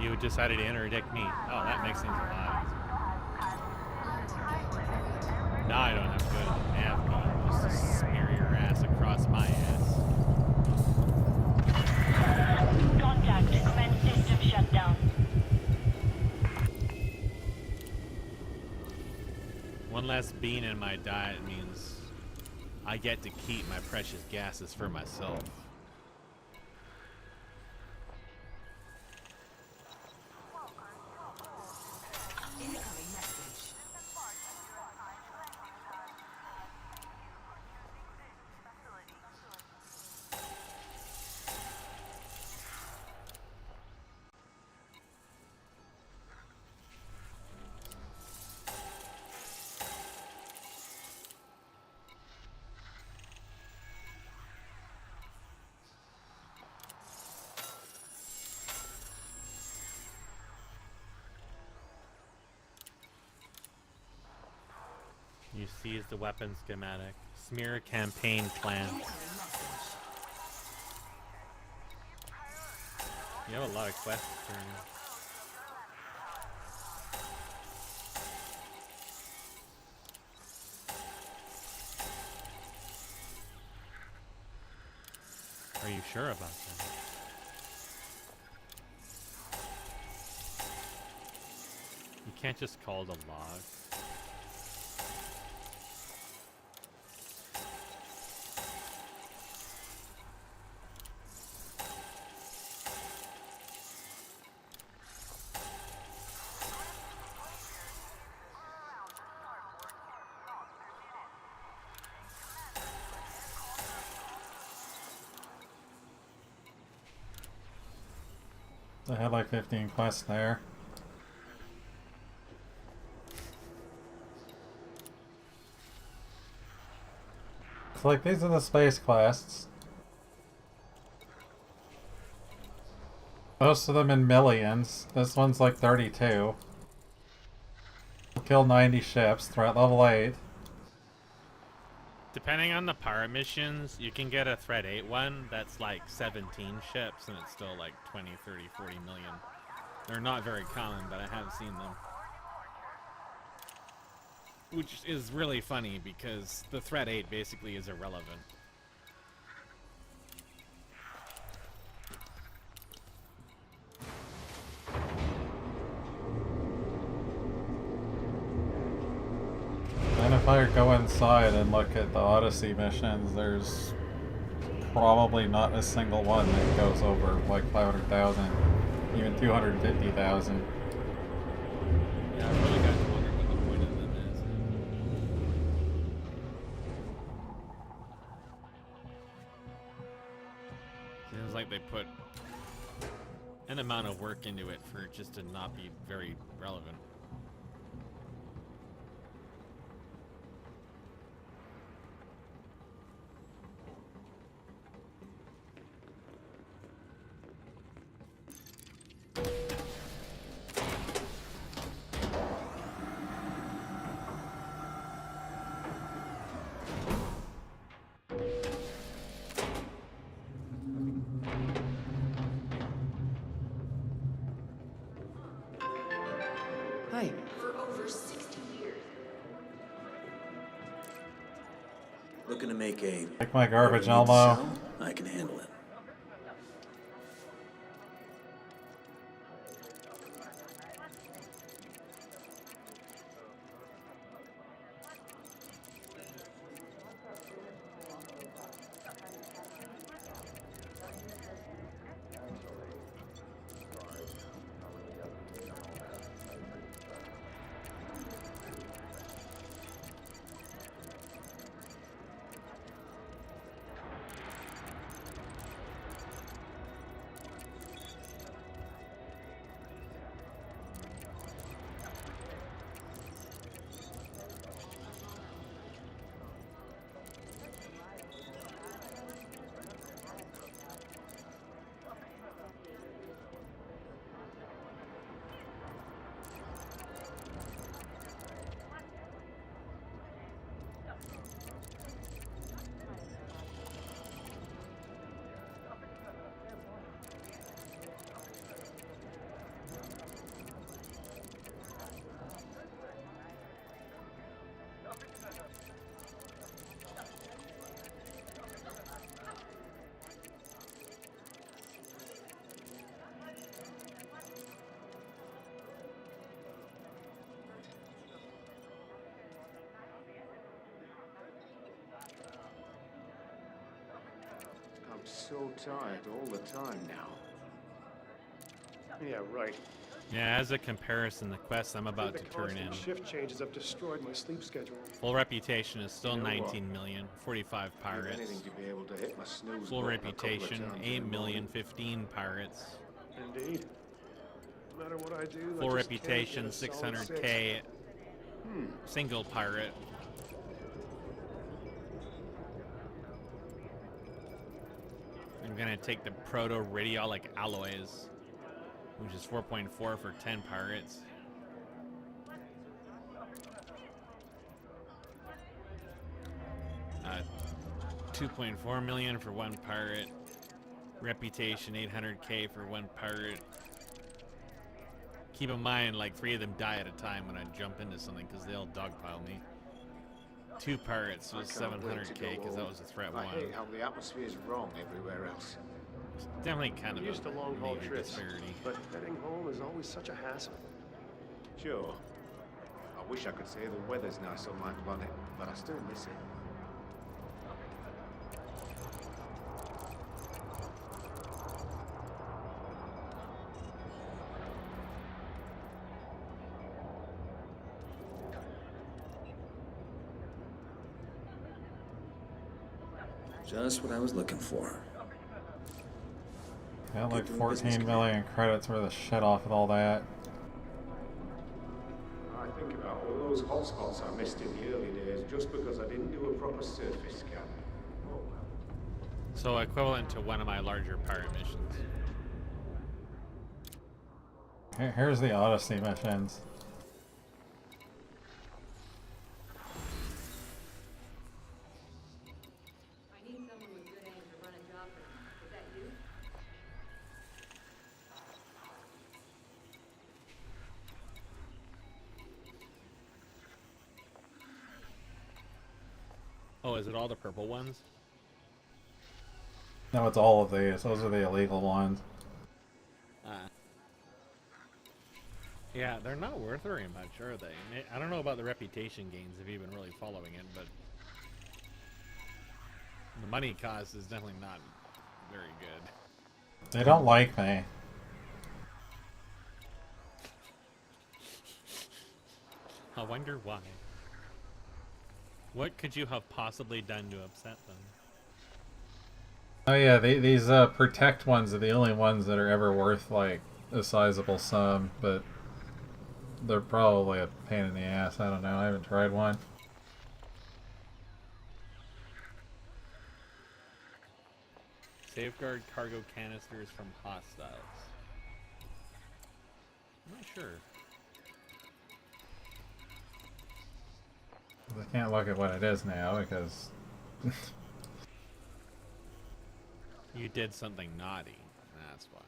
You decided to interdict me. Oh, that makes things a lot easier. Now I don't have to go to the nav meeting just to smear your ass across my ass.
Contact. Command system shut down.
One less bean in my diet means I get to keep my precious gases for myself. You seize the weapon schematic. Smear campaign plans. You have a lot of quests turning. Are you sure about that? You can't just call it a log.
I had like 15 quests there. It's like, these are the space quests. Most of them in millions. This one's like 32. Kill 90 ships, threat level 8.
Depending on the pirate missions, you can get a Threat 8 one that's like 17 ships and it's still like 20, 30, 40 million. They're not very common, but I have seen them. Which is really funny because the Threat 8 basically is irrelevant.
Then if I go inside and look at the Odyssey missions, there's probably not a single one that goes over like 500,000, even 250,000.
Yeah, I really got to wonder what the point of them is. Seems like they put an amount of work into it for it just to not be very relevant.
Hi.
For over 60 years.
Looking to make a...
Like my garbage,
Need to
Elmo.
sell? I can handle it.
I'm so tired all the time now. Yeah, right.
Yeah, as a comparison, the quest I'm about to turn in,
Shift changes have destroyed my sleep schedule.
full reputation is still
You know what?
19 million, 45
If
pirates.
anything to be able to hit my snooze
Full
button a couple of
reputation,
times
8
in the
million,
morning.
15 pirates.
Indeed. No matter what I do, I
Full
just can't
reputation,
get a solid
600k,
Hmm.
single pirate. I'm gonna take the proto-radiolic alloys, which is 4.4 for 10 pirates. Uh, 2.4 million for one pirate. Reputation 800k for one pirate. Keep in mind, like 3 of them die at a time when I jump into something because they'll dogpile me. 2 pirates was
I can't wait to
700k
go
because that
home.
was a threat
I
1.
hate how the atmosphere is wrong everywhere else.
It's definitely kind
I'm
of
used to long haul
major
trips,
disparity.
but heading home is always such a hassle. Sure. I wish I could say the weather's nice on my planet, but I still miss it.
Just what I was looking for.
Got like 14 million credits worth of shit off with all that.
I think about all those hotspots I missed in the early days just because I didn't do a proper surface scan.
So equivalent to one of my larger pirate missions.
Here's the Odyssey missions.
I need someone with good aim to run a job for me. Is that you?
Oh, is it all the purple ones?
No, it's all of these. Those are the illegal ones.
Yeah, they're not worth very much, are they? I don't know about the reputation gains if you've been really following it, but the money cost is definitely not very good.
They don't like me.
I wonder why. What could you have possibly done to upset them?
Oh yeah, these protect ones are the only ones that are ever worth like a sizable sum, but they're probably a pain in the ass. I don't know. I haven't tried one.
Safeguard cargo canisters from hostiles. I'm not sure.
I can't look at what it is now because
You did something naughty. That's why.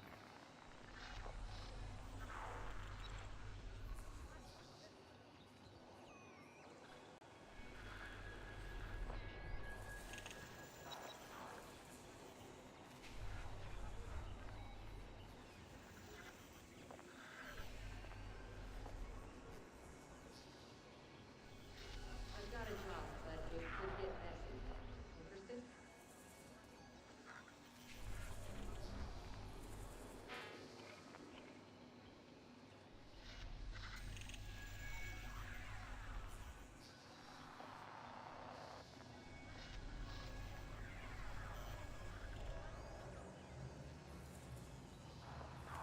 I've got a job, but it could get messy. Interested?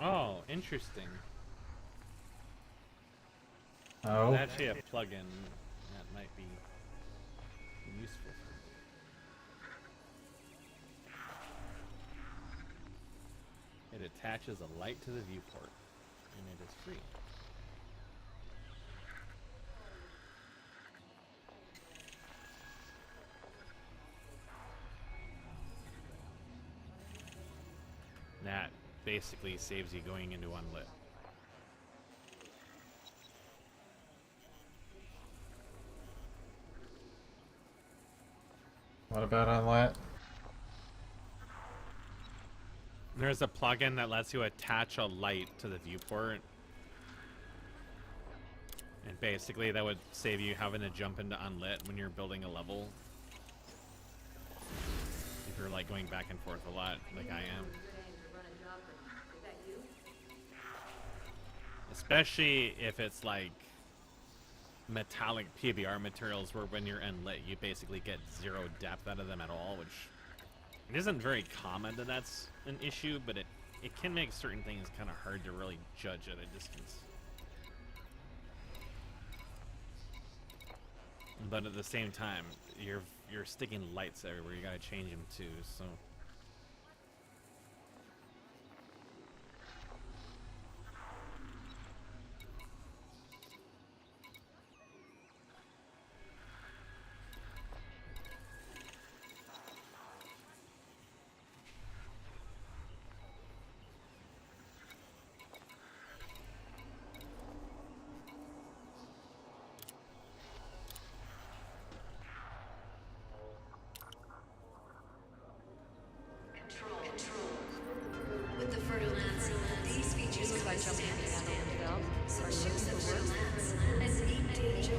Oh, interesting.
Oh.
There's actually a plugin that might be useful. It attaches a light to the viewport, and it is free. That basically saves you going into unlit.
What about unlit?
There's a plugin that lets you attach a light to the viewport. And basically that would save you having to jump into unlit when you're building a level. If you're like going back and forth a lot, like I am. Especially if it's like metallic PBR materials where when you're unlit you basically get zero depth out of them at all, which it isn't very common that that's an issue, but it can make certain things kind of hard to really judge at a distance. But at the same time, you're sticking lights everywhere, you gotta change them too, so.
With the Fertilance, these features can stand out. So choose the Fertilance and meet danger.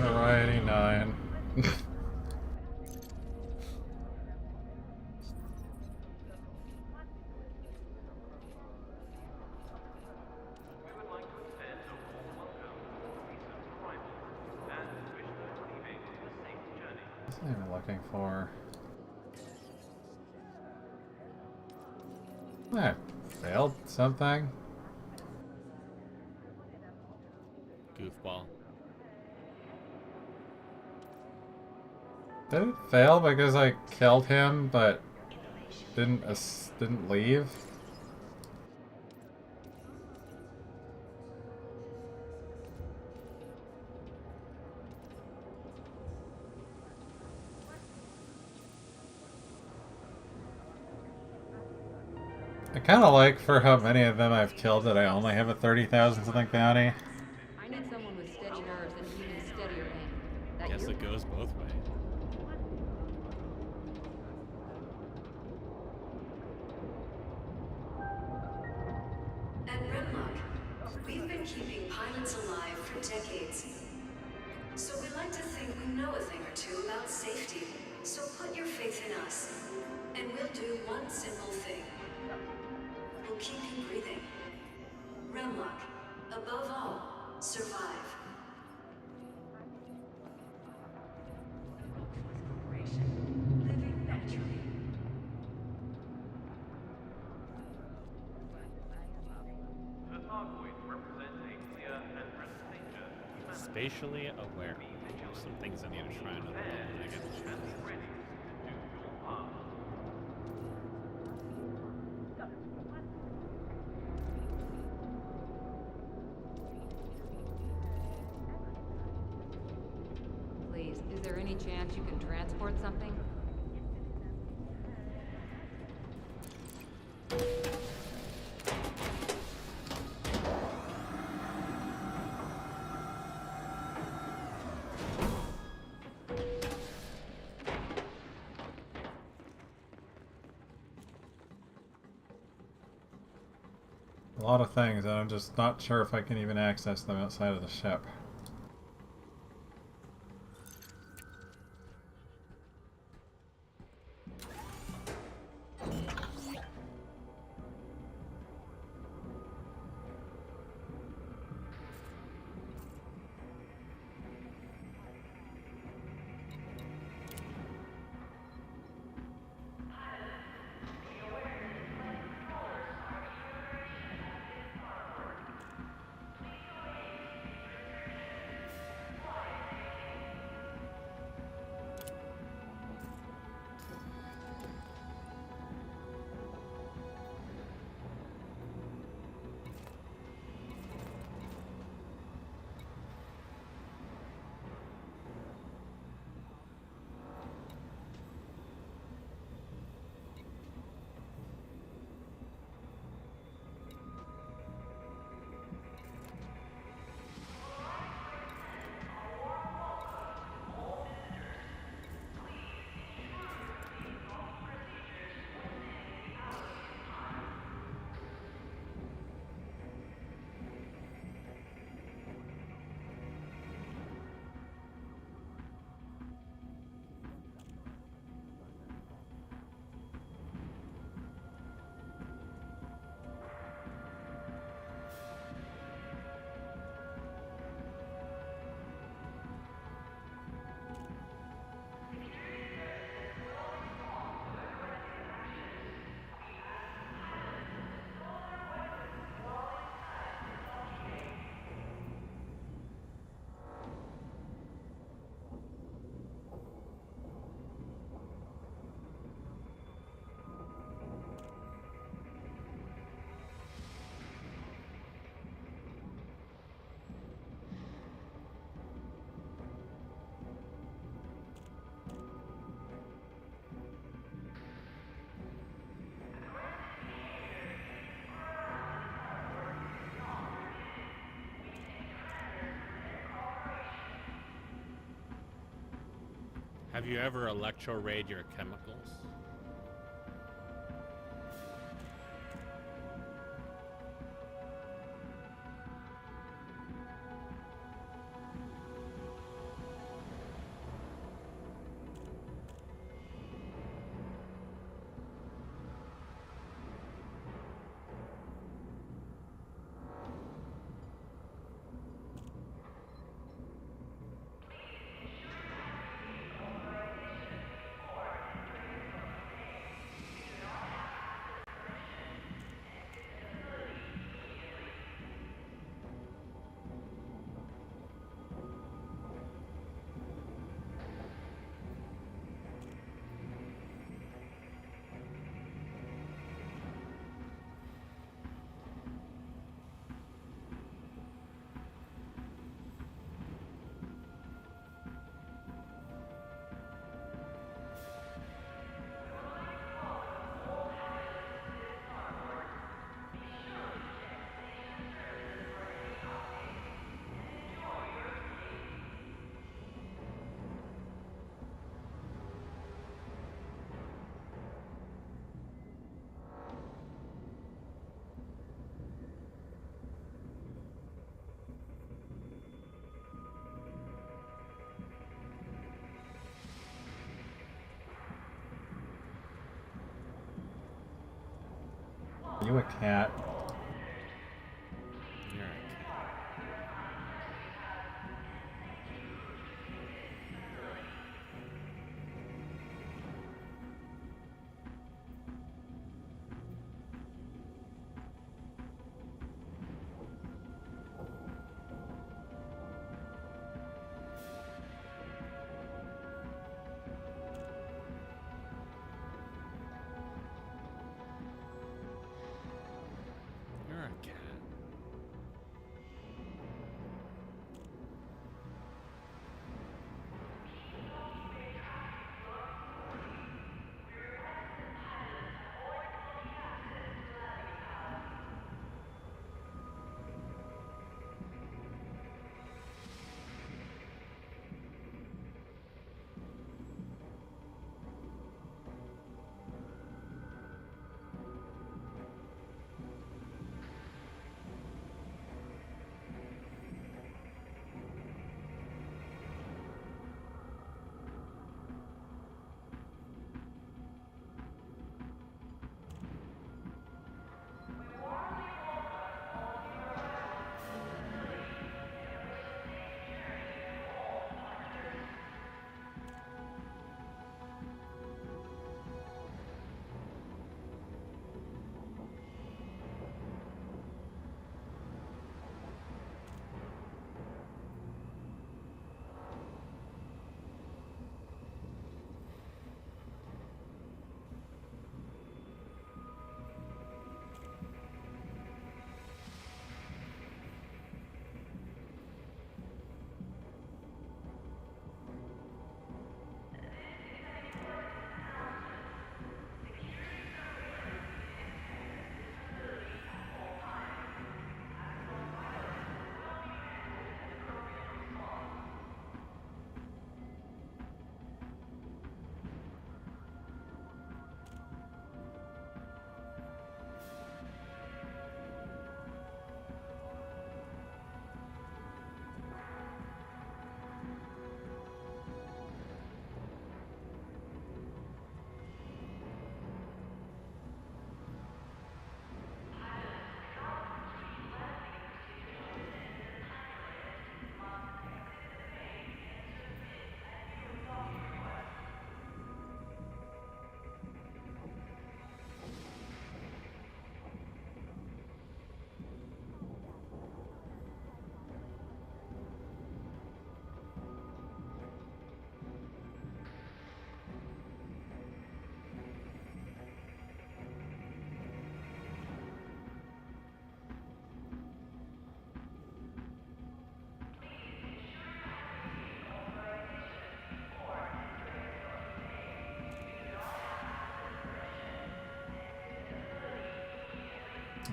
Notoriety 9. What's I even looking for? I failed something.
Goofball.
Did it fail because I killed him but didn't leave? I kind of like for how many of them I've killed that I only have a 30,000 something bounty.
I need someone with steady nerves and even steadier aim. That
Guess
you?
it goes both ways.
At Grimlock, we've been keeping plants alive for decades. So we like to think we know a thing or two about safety. So put your faith in us, and we'll do one simple thing. We'll keep you breathing. Remlock, above all, survive. Living naturally.
Spatially aware. There's some things I need to try on when I get the chance.
Please, is there any chance you can transport something?
A lot of things, and I'm just not sure if I can even access them outside of the ship.
Have you ever electro-rayed your chemicals?
You a cat?
You're a cat. You're a cat.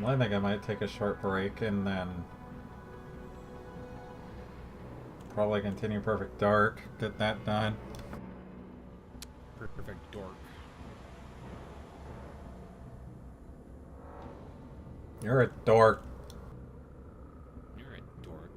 Well, I think I might take a short break and then probably continue Perfect Dark, get that done.
Perfect dork.
You're a dork.
You're a dork.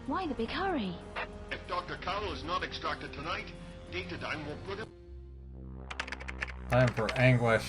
Why the big hurry?
If Dr. Carroll is not extracted tonight, Datadyne will put him...
Time for anguish.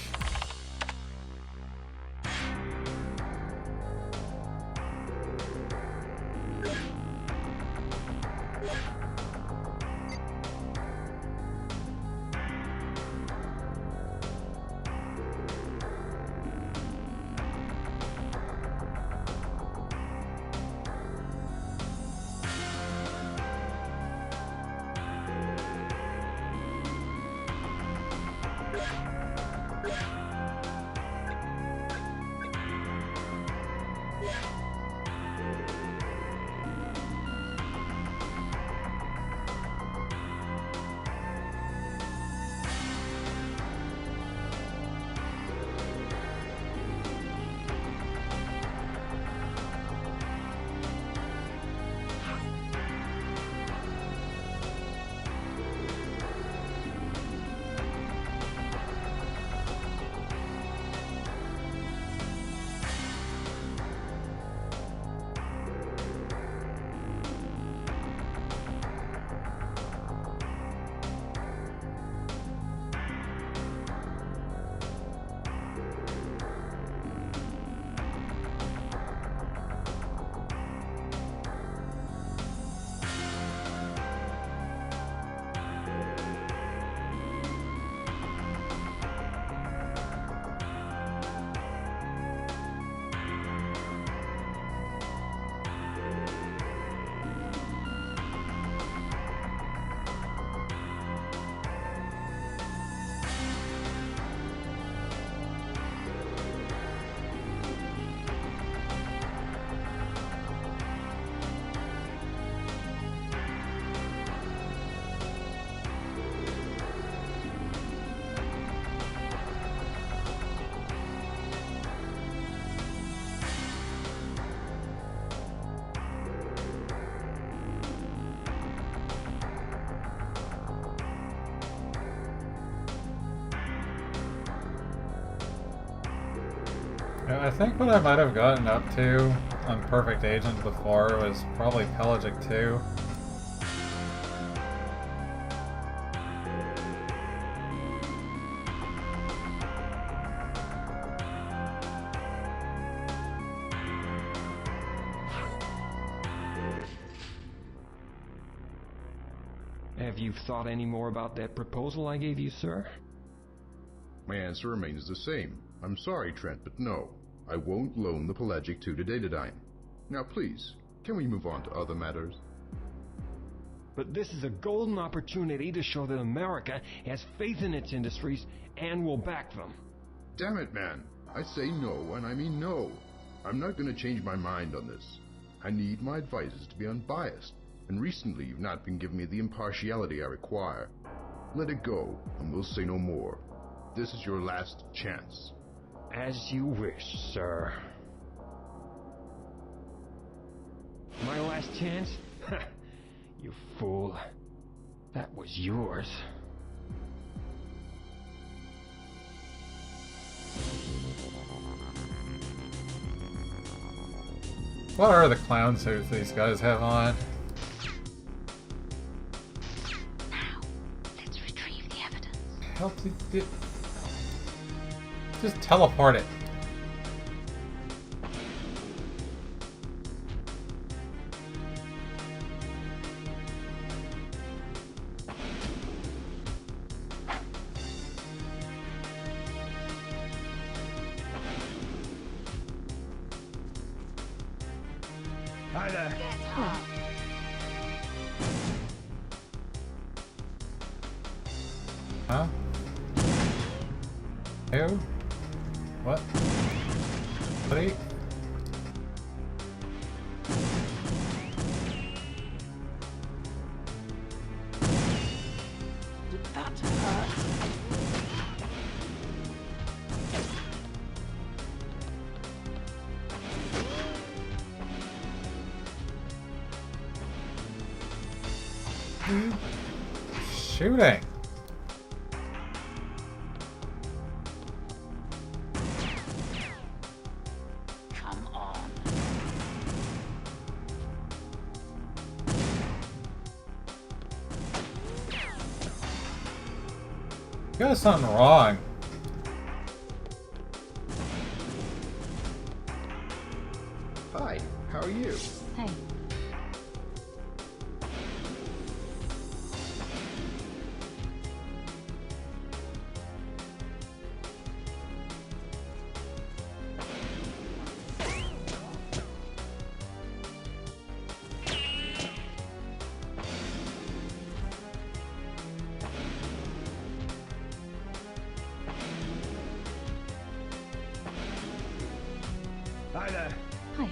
I think what I might have gotten up to on Perfect Agent before was probably Pelagic 2.
Have you thought any more about that proposal I gave you, sir?
My answer remains the same. I'm sorry, Trent, but no. I won't loan the Pelagic 2 to Datadyne. Now please, can we move on to other matters?
But this is a golden opportunity to show that America has faith in its industries and will back them.
Damn it, man. I say no, and I mean no. I'm not going to change my mind on this. I need my advisors to be unbiased, and recently you've not been giving me the impartiality I require. Let it go, and we'll say no more. This is your last chance.
As you wish, sir. My last chance? You fool. That was yours.
What are the clown suits these guys have on?
Now, let's retrieve the evidence.
Help it. Just teleport it.
Hi there.
Huh? Who? What? Buddy?
Did that hurt?
Shooting.
Come on.
You got something wrong.
Hi, how are you?
Hey.
Hi there.
Hiya.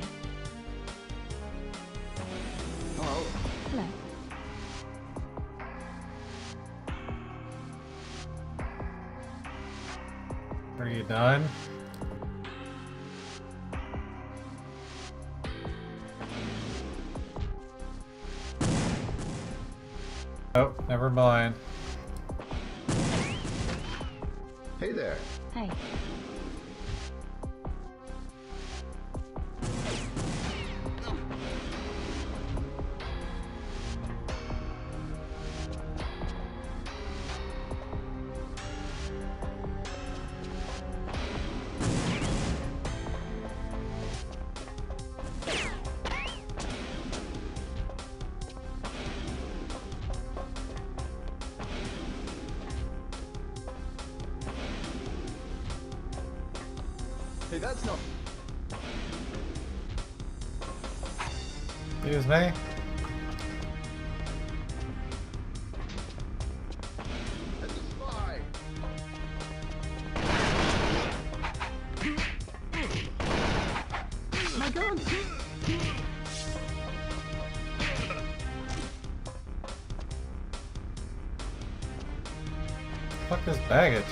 Hello.
Hello.
Are you done? Oh, never mind.
Hey there.
Hey.
Hey, that's not.
Excuse me?
That's a spy.
My gun!
Fuck this baggage.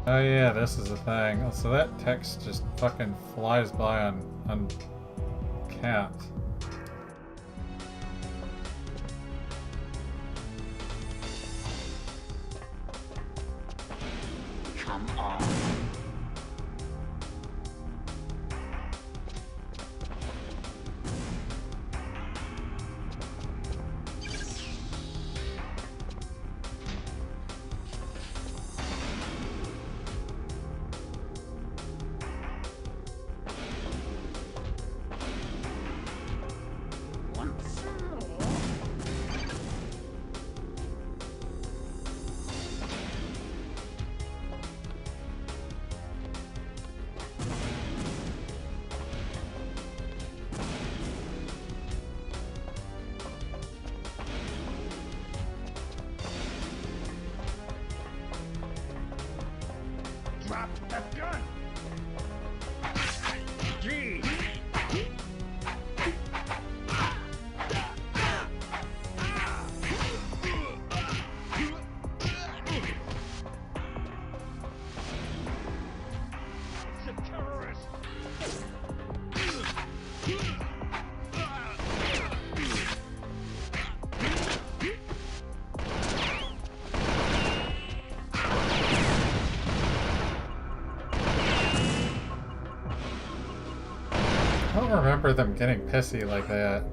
Oh yeah, this is a thing. Oh, so that text just fucking flies by uncapped.
Come on. Once more.
Drop that gun! Gee! It's a terrorist!
I don't remember them getting pissy like that.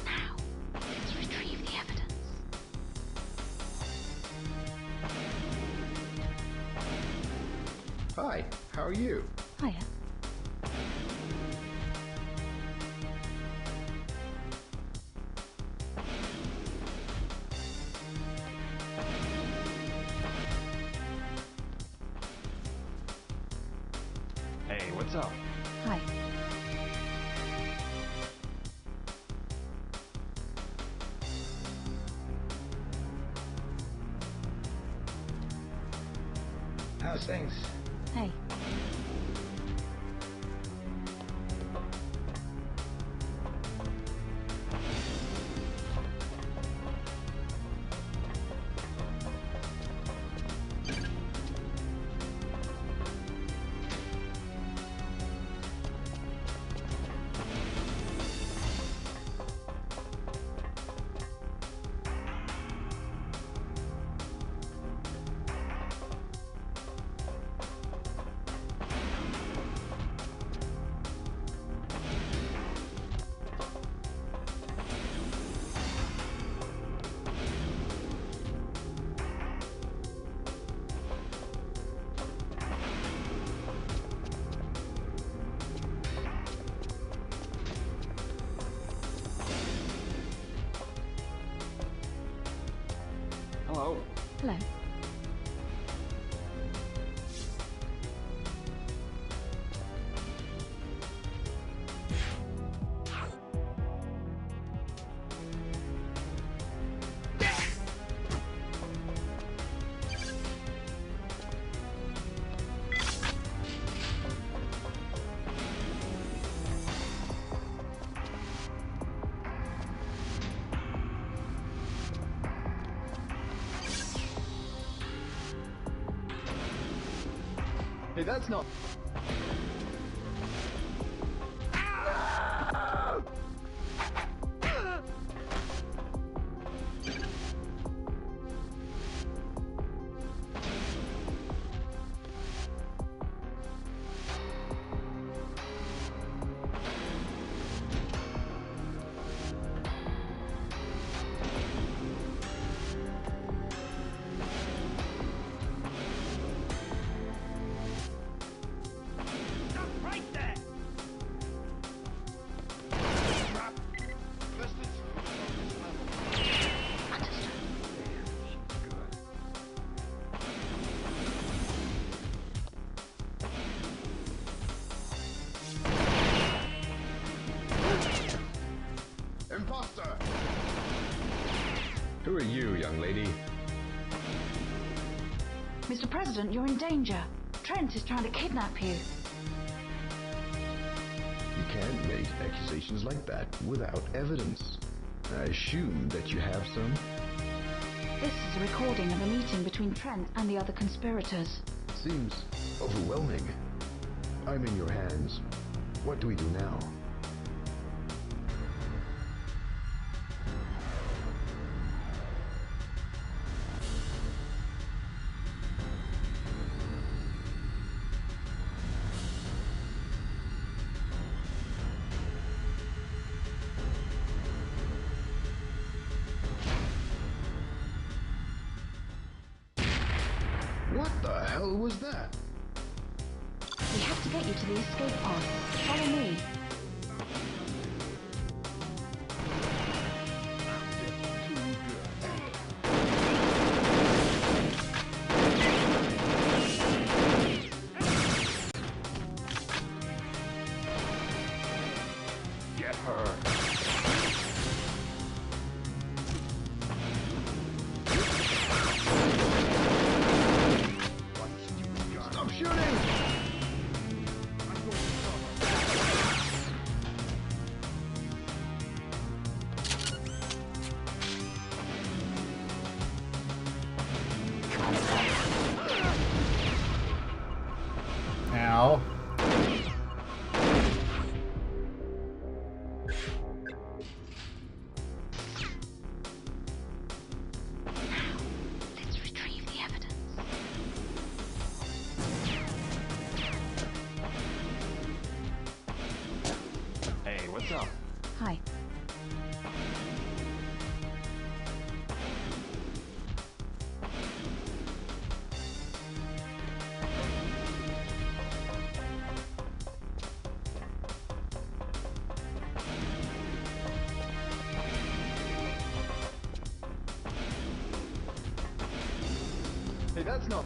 Now, let's retrieve the evidence.
Hi, how are you?
Hiya.
Hey, what's up?
Hi.
How's things?
Hey.
Hello.
Hello.
Hey, that's not...
Imposter!
Who are you, young lady?
Mr. President, you're in danger. Trent is trying to kidnap you.
You can't make accusations like that without evidence. I assume that you have some?
This is a recording of a meeting between Trent and the other conspirators.
Seems overwhelming. I'm in your hands. What do we do now? What the hell was that?
We have to get you to the escape pod. Follow me.
Get her.
Stop shooting!
Ow.
Let's retrieve the evidence.
Hey, what's up?
Hi.
Hey, that's not...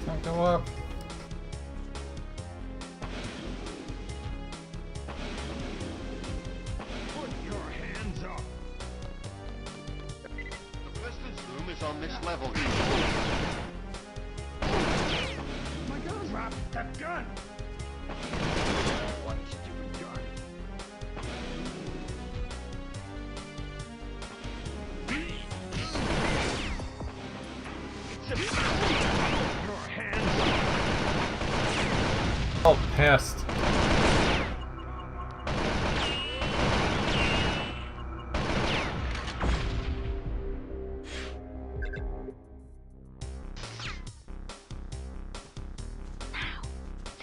Don't go up.
Put your hands up.
The president's room is on this level. Drop that gun! One stupid gun.
Oh, pissed.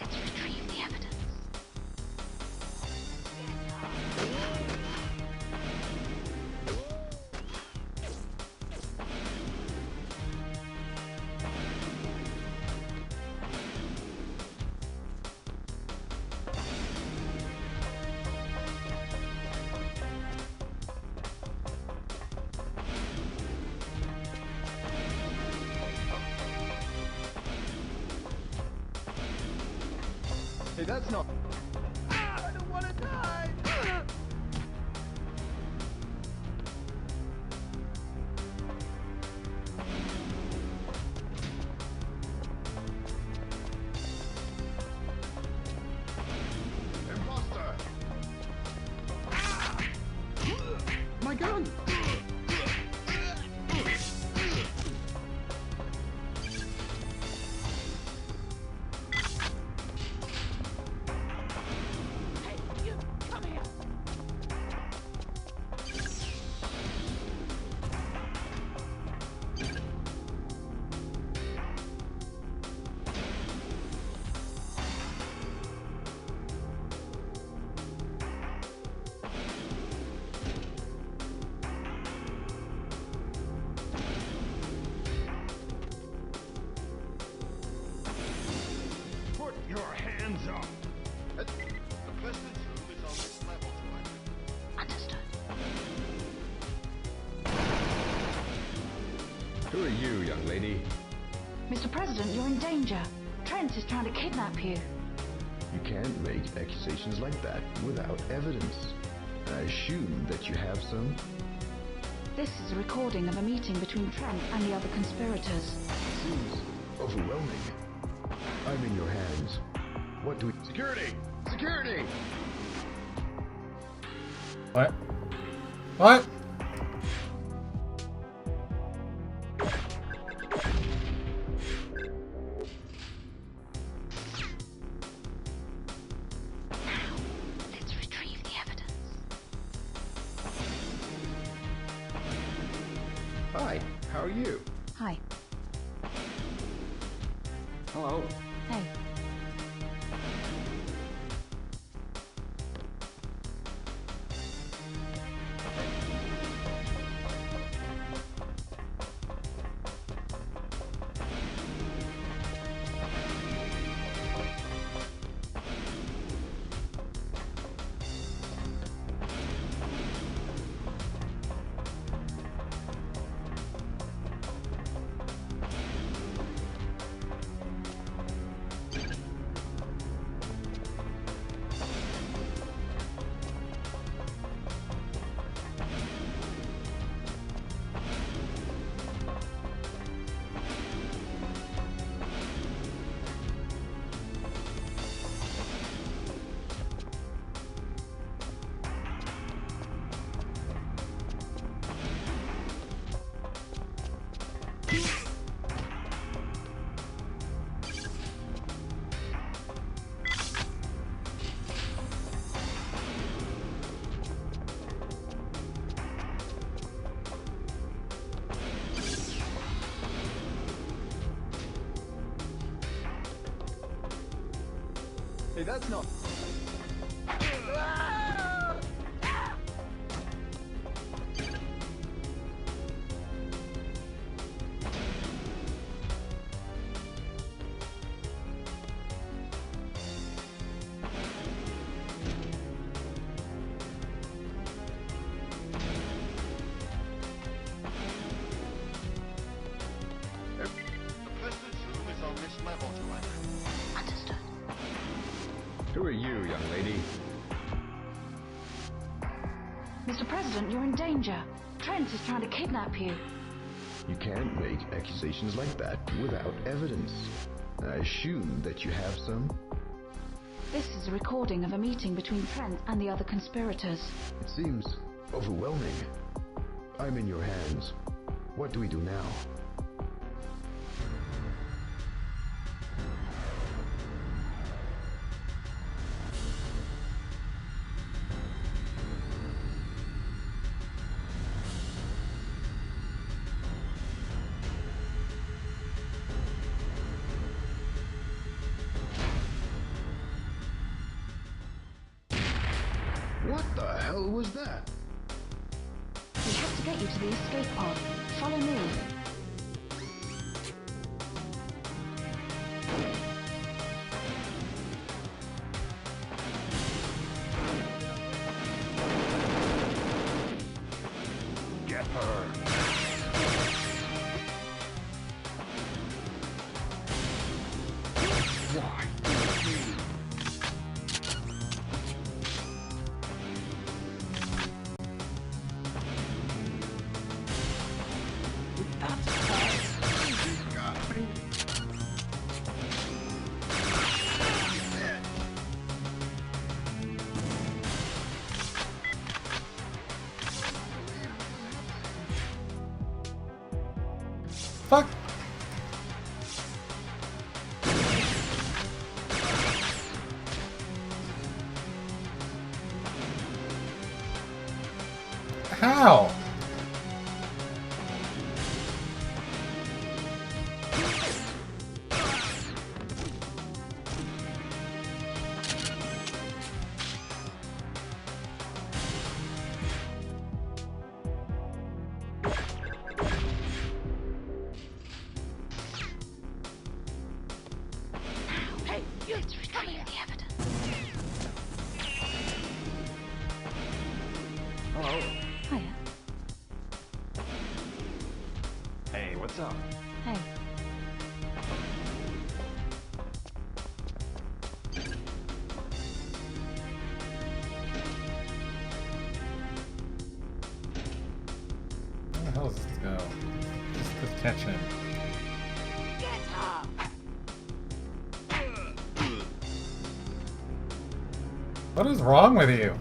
Let's retrieve the evidence.
Hey, that's not.
I don't want to die!
Imposter! My gun!
Put your hands up.
The president's room is on this level, Joanna.
Understood.
Who are you, young lady?
Mr. President, you're in danger. Trent is trying to kidnap you.
You can't make accusations like that without evidence. I assume that you have some.
This is a recording of a meeting between Trent and the other conspirators.
Seems overwhelming. I'm in your hands. What do we... Security! Security!
What? What?
Let's retrieve the evidence.
Hi, how are you?
Hi.
Hello.
Hey.
Hey, that's not.
The president's room is on this level, Joanna.
Understood.
Who are you, young lady?
Mr. President, you're in danger. Trent is trying to kidnap you.
You can't make accusations like that without evidence. I assume that you have some?
This is a recording of a meeting between Trent and the other conspirators.
It seems overwhelming. I'm in your hands. What do we do now? What the hell was that?
We have to get you to the escape pod. Follow me.
Get her. Why?
Fuck! How?
Hey, it's retrieving the evidence.
Hello.
Hiya.
Hey, what's up?
Hey.
Where the hell does this go? Just catch him. What is wrong with you?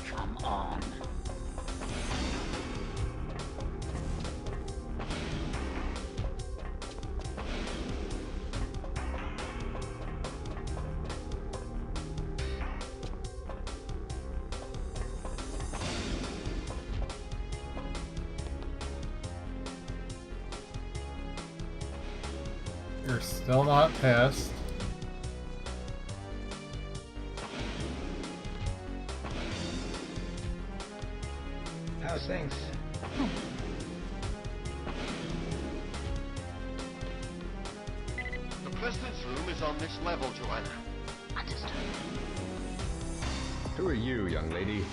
Come on.
You're still not pissed.
How's things?
The president's room is on this level, Joanna.
Understood.
Who are you, young lady?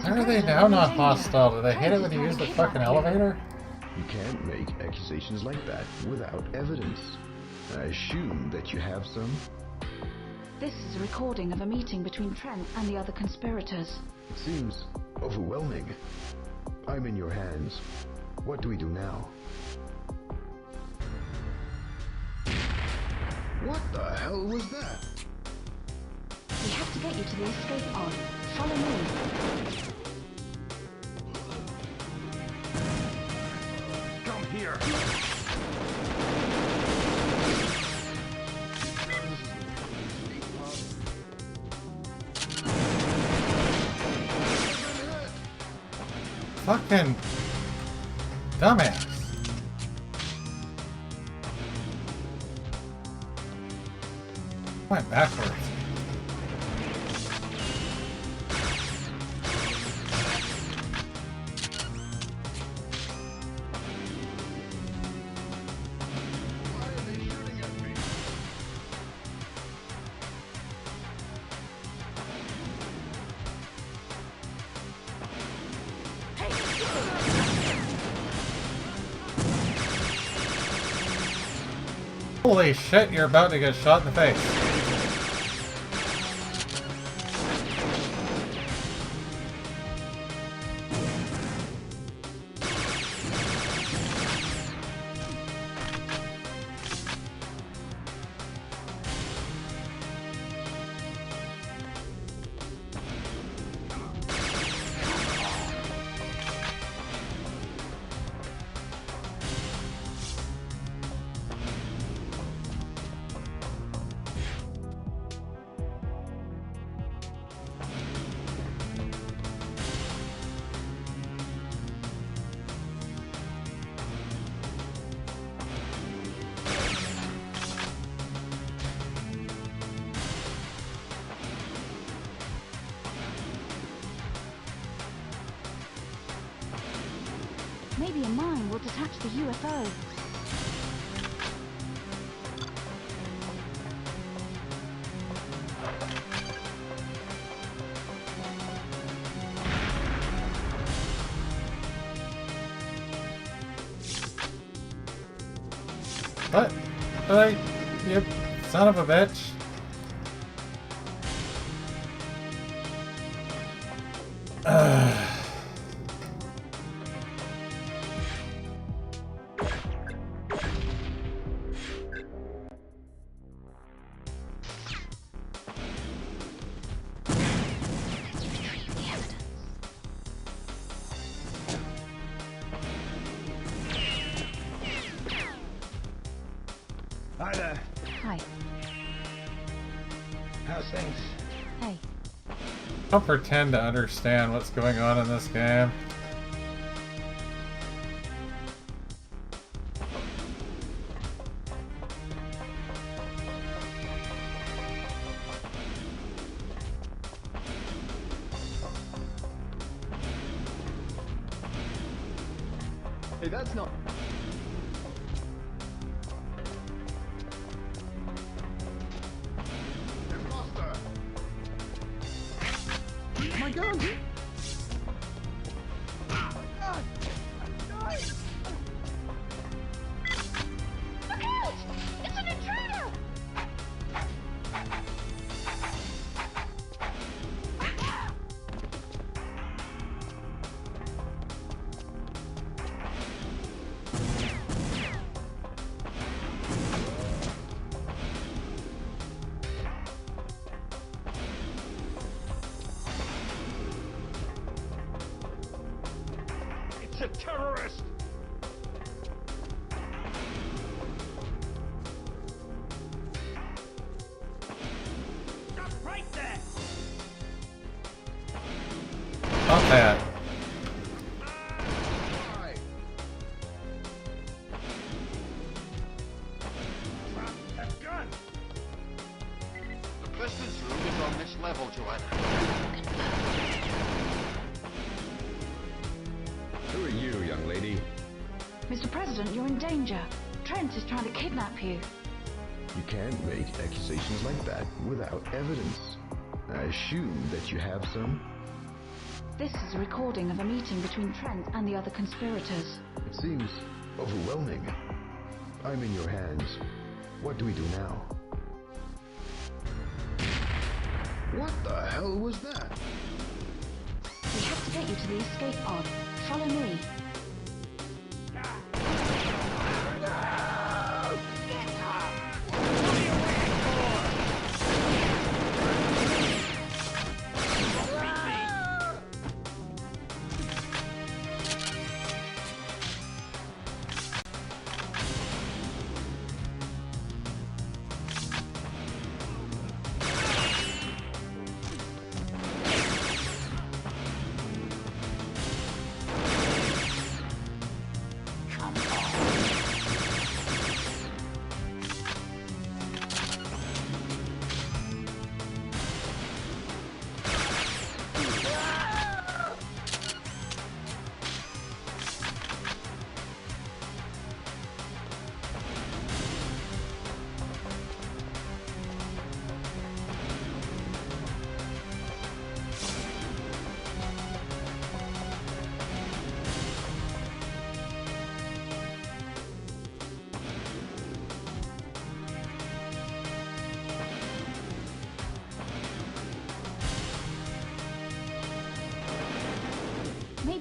How are they now not hostile? Do they hate it when you use the fucking elevator?
You can't make accusations like that without evidence. I assume that you have some?
This is a recording of a meeting between Trent and the other conspirators.
It seems overwhelming. I'm in your hands. What do we do now? What the hell was that?
We have to get you to the escape pod. Follow me.
Come here.
Fucking dumbass. Went backwards. Holy shit, you're about to get shot in the face.
Maybe a mine will detach the UFO.
What? You son of a bitch.
Hi there.
Hi.
How's things?
Hey.
Don't pretend to understand what's going on in this game.
Hey, that's not... My gun!
Look out! It's an intruder!
It's a terrorist! Stop right there!
Not that.
Drop that gun!
The Pistons room is on this level, Joanna.
Who are you, young lady?
Mr. President, you're in danger. Trent is trying to kidnap you.
You can't make accusations like that without evidence. I assume that you have some.
This is a recording of a meeting between Trent and the other conspirators.
It seems overwhelming. I'm in your hands. What do we do now? What the hell was that?
We have to get you to the escape pod. Follow me.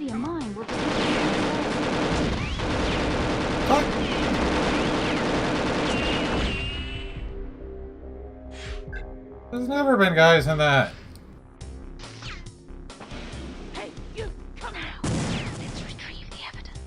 Maybe a mine will
There's never been guys in that.
Hey, you, come out! Let's retrieve the evidence.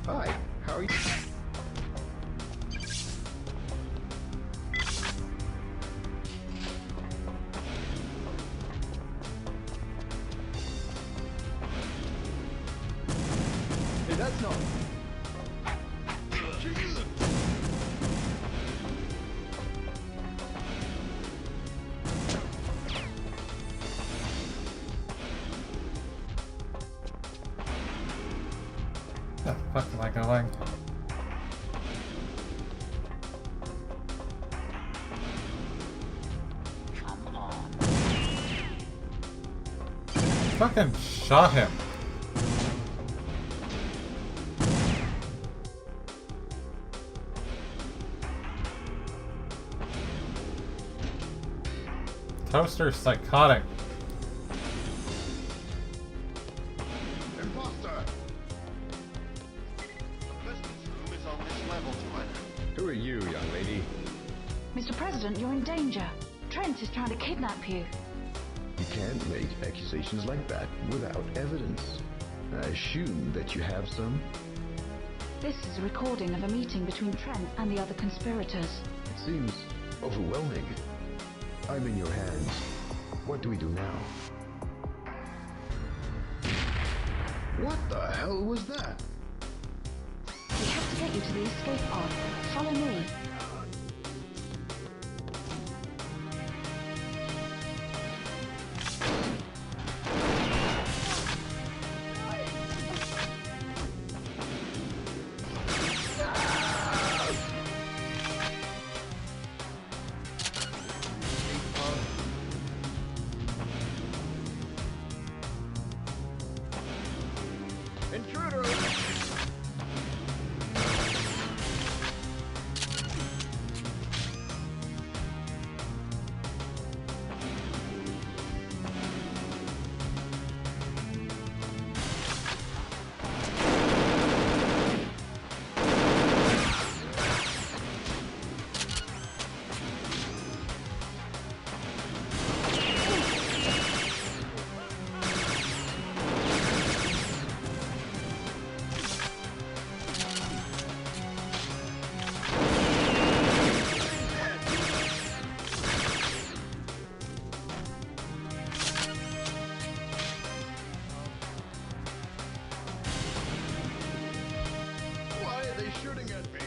Hi, how are you?
Hey, that's not.
Where the fuck am I going?
Come on.
Fucking shot him. Toaster's psychotic.
Imposter! The president's room is on this level, Joanna.
Who are you, young lady?
Mr. President, you're in danger. Trent is trying to kidnap you.
You can't make accusations like that without evidence. I assume that you have some.
This is a recording of a meeting between Trent and the other conspirators.
It seems overwhelming. I'm in your hands. What do we do now? What the hell was that?
We have to get you to the escape pod. Follow me.
Intruder! Why are they shooting at me?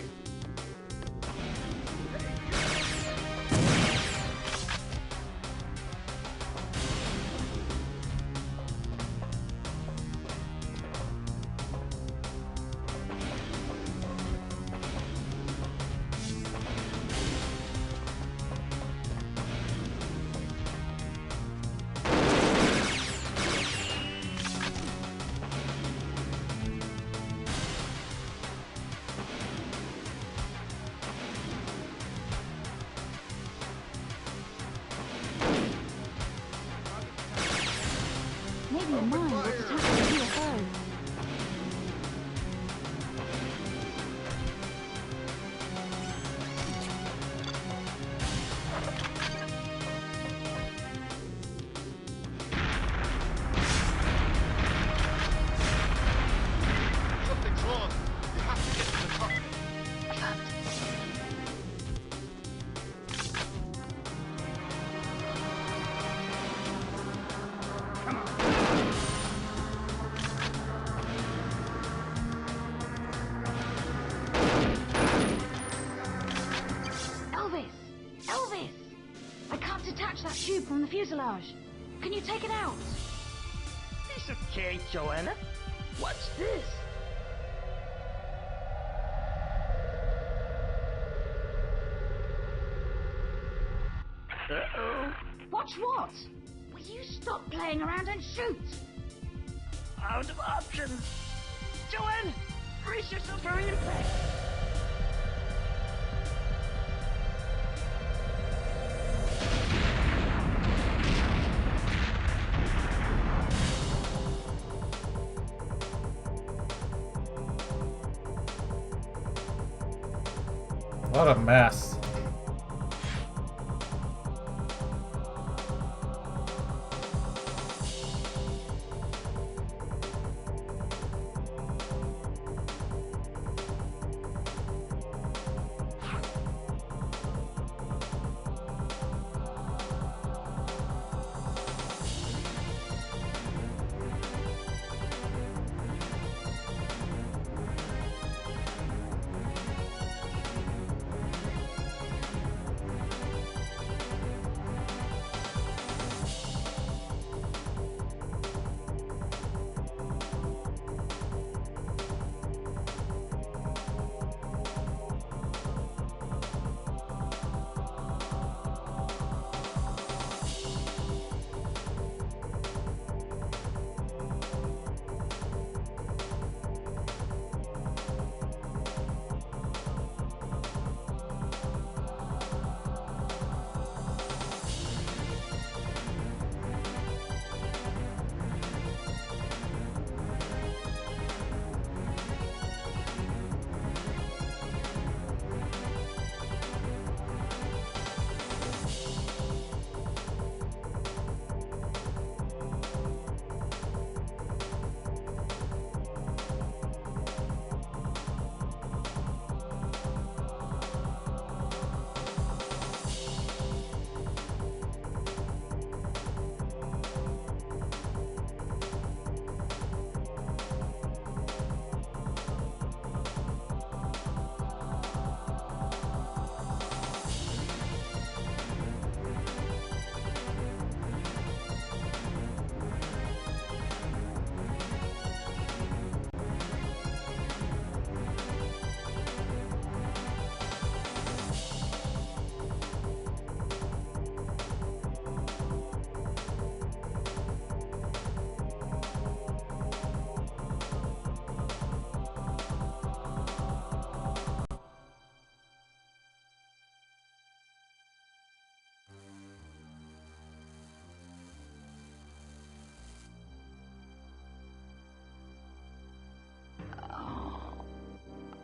Maybe a mine will detect the UFO.
Something's wrong. You have to get to the cockpit.
Elvis! Elvis! I can't detach that tube from the fuselage. Can you take it out?
piece of cake, Joanna. What's this? Uh-oh.
Watch what? Will you stop playing around and shoot?
Out of options. Joanne, brace yourself for impact.
What a mess.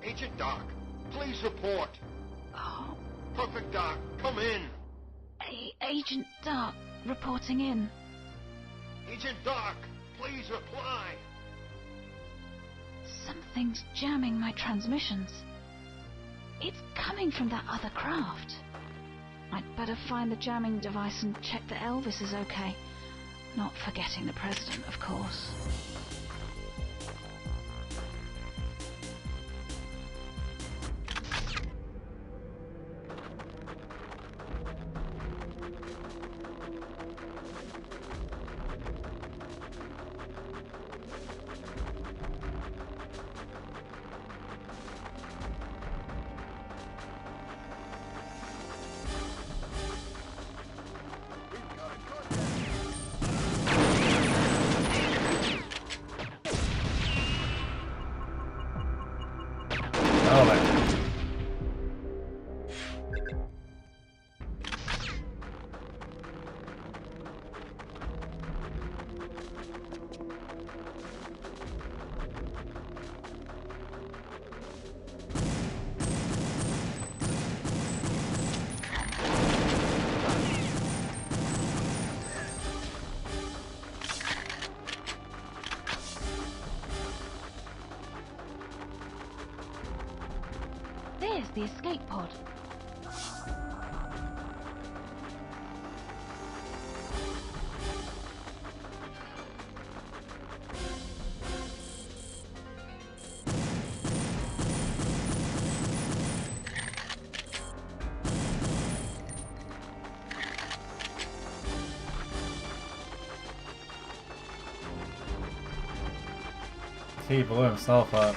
Agent Doc, please report. Perfect Doc, come in.
Agent Dark, reporting in.
Agent Doc, please reply.
Something's jamming my transmissions. It's coming from that other craft. I'd better find the jamming device and check that Elvis is okay. Not forgetting the President, of course. There's the escape pod.
he blew himself up.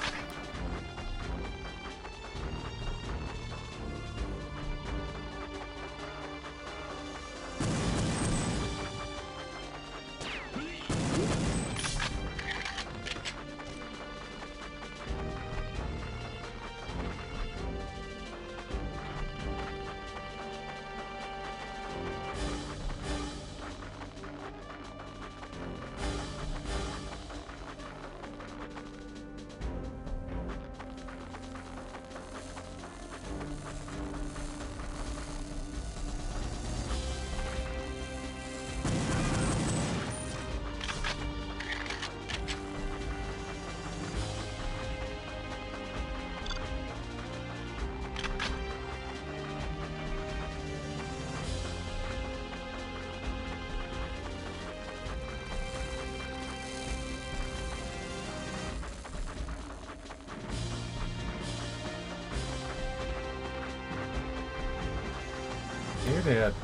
You did.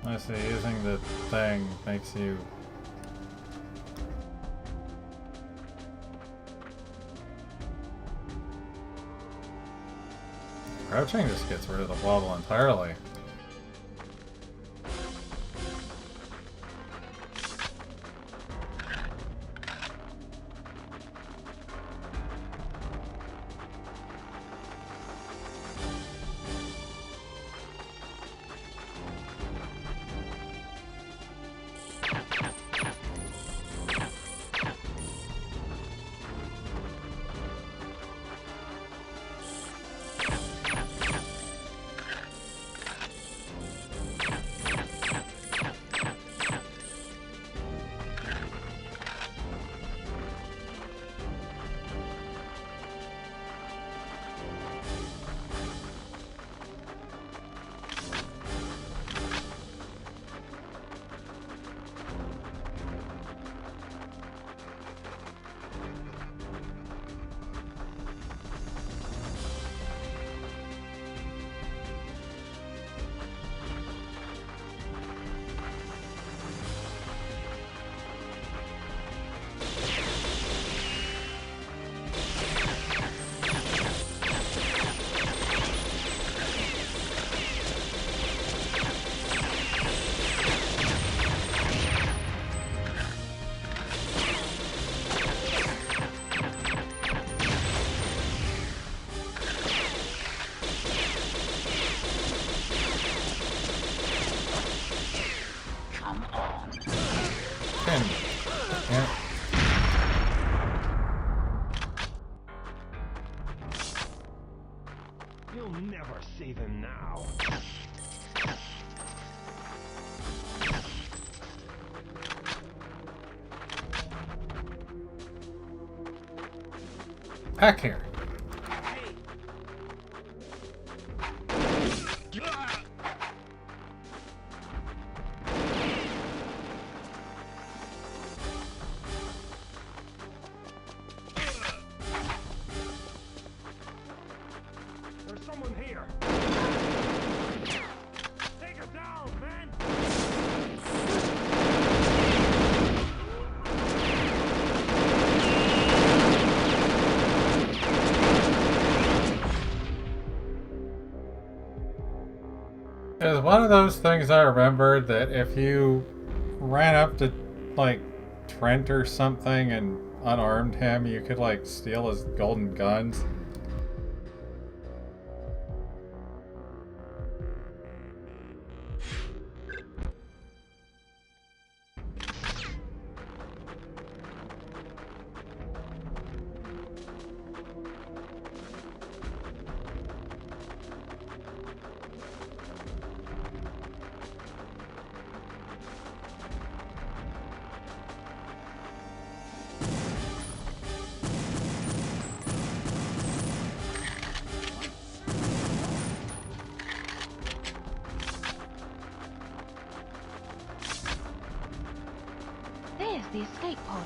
I see, using the thing makes you... Crouching just gets rid of the wobble entirely.
You'll never save him now.
Back here.
There's someone here. Take her down, man.
It was one of those things I remembered that if you ran up to, like, Trent or something and unarmed him, you could, like, steal his golden guns.
There's the escape pod.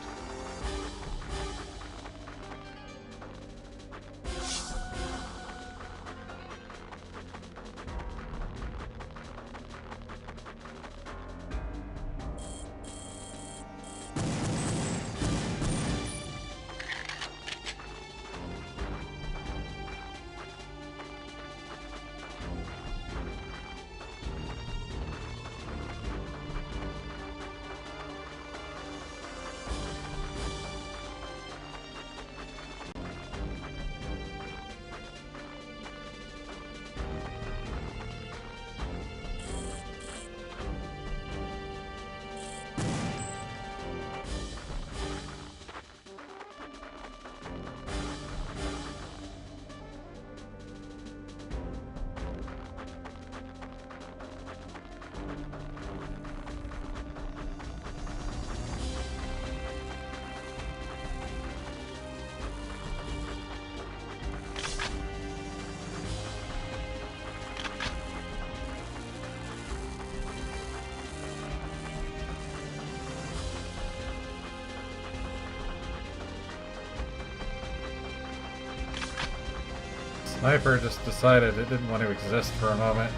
Sniper just decided it didn't want to exist for a moment.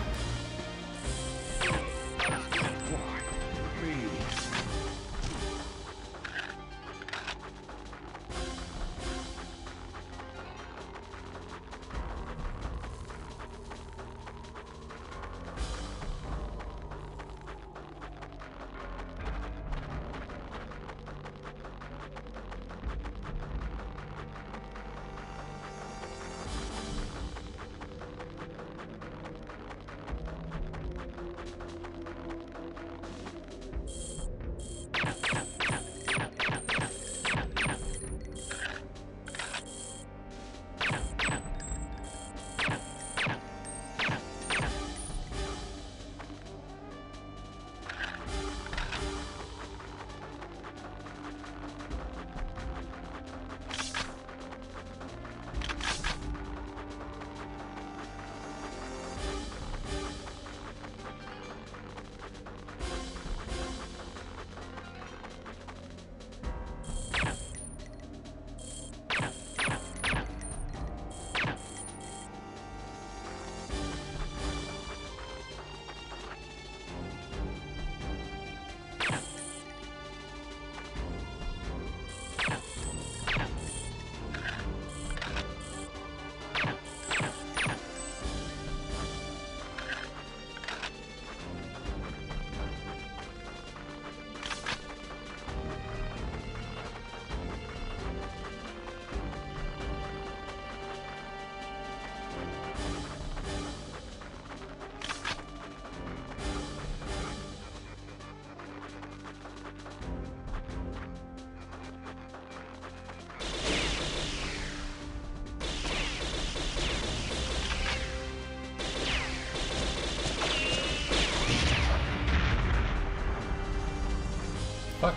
Fuck.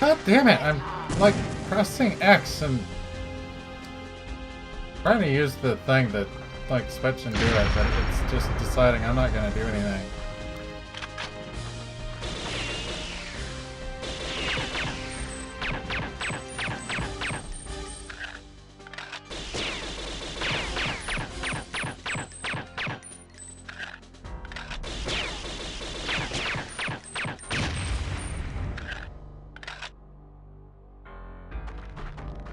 God damn it! I'm like pressing X and trying to use the thing that like switch and do it, but it's just deciding I'm not gonna do anything.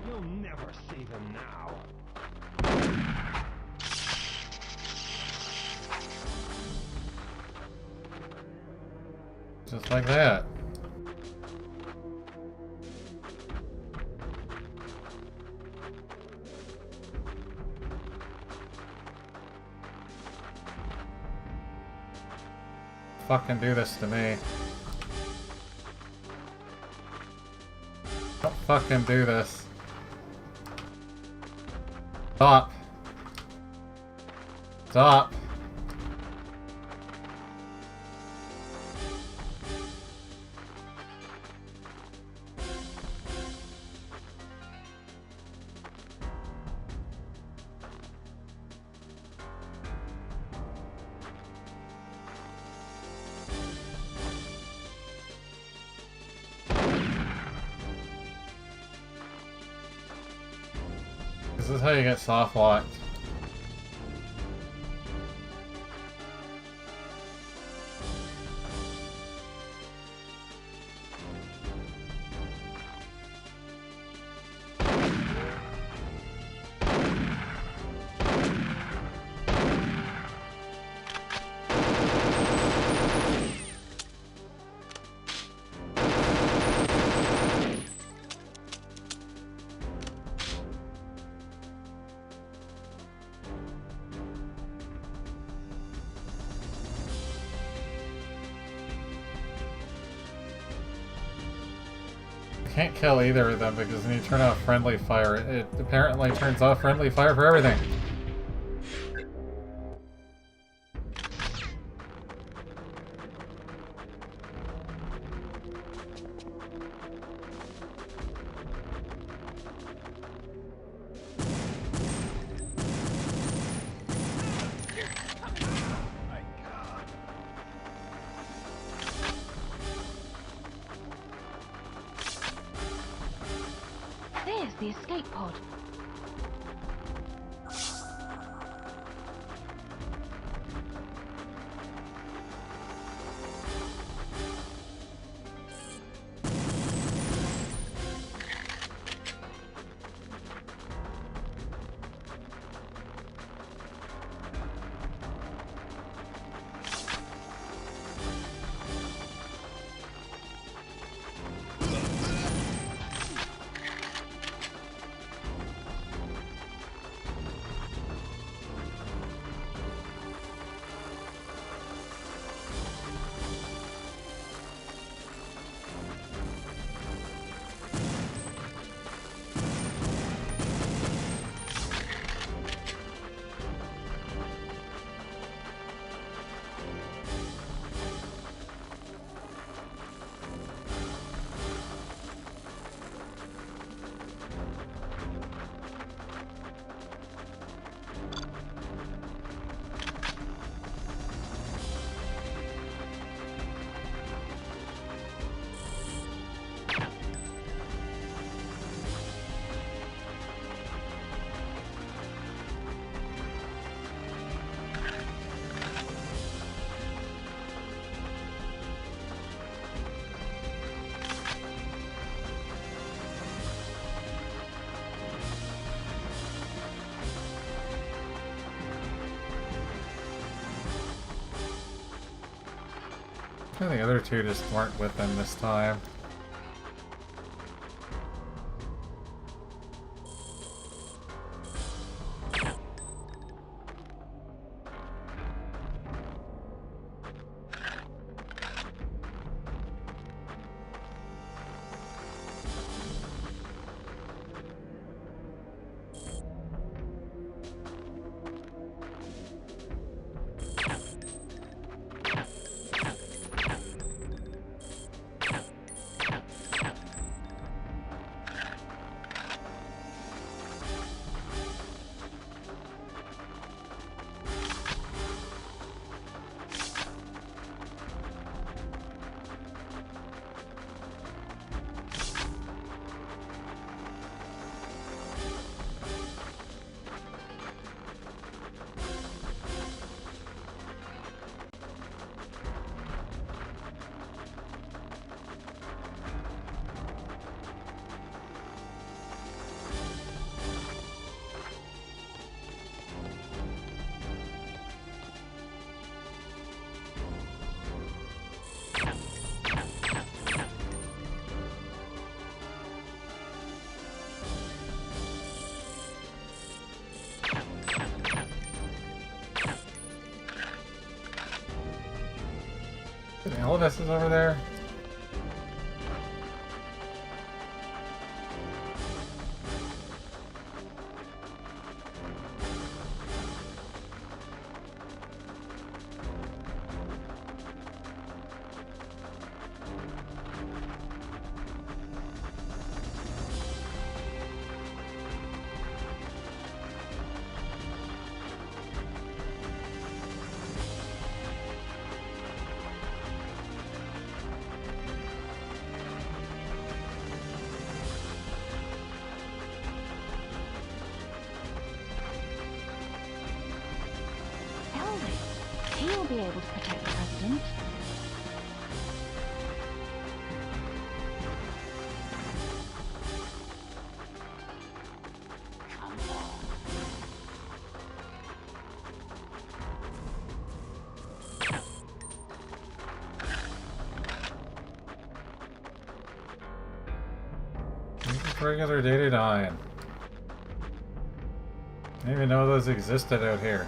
You'll never save him now.
Just like that. Fucking do this to me. Don't fucking do this. Stop. Stop. This is how you get soft locked. Can't kill either of them because when you turn off friendly fire, it apparently turns off friendly fire for everything.
There's the escape pod.
Yeah, the other two just weren't with them this time. Elvis is over there.
be able to protect the president.
Regular Data 9. I didn't even know those existed out here.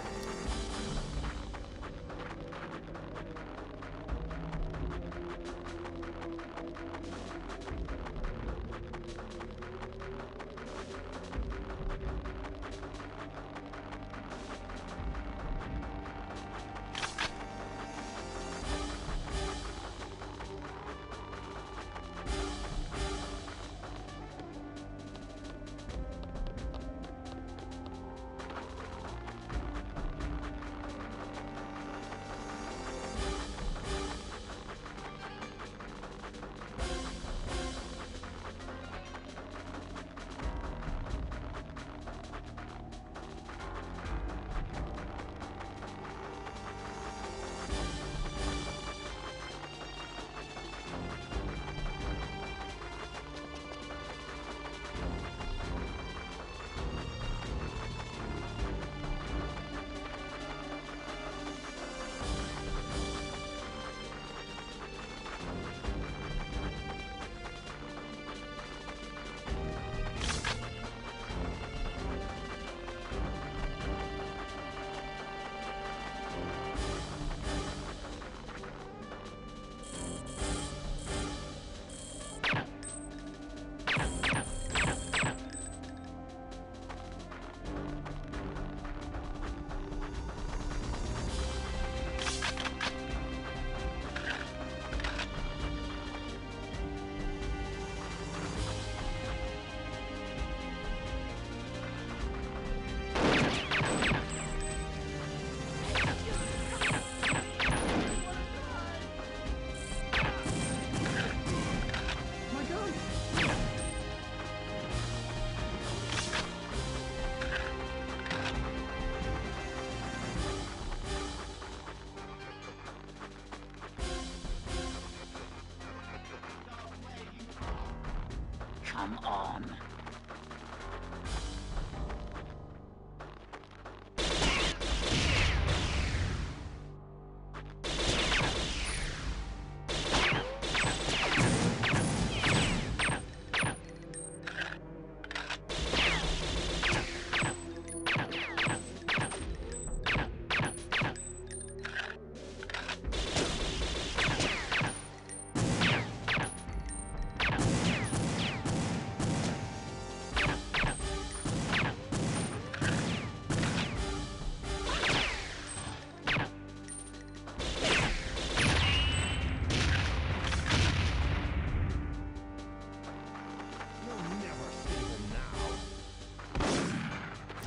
Come on.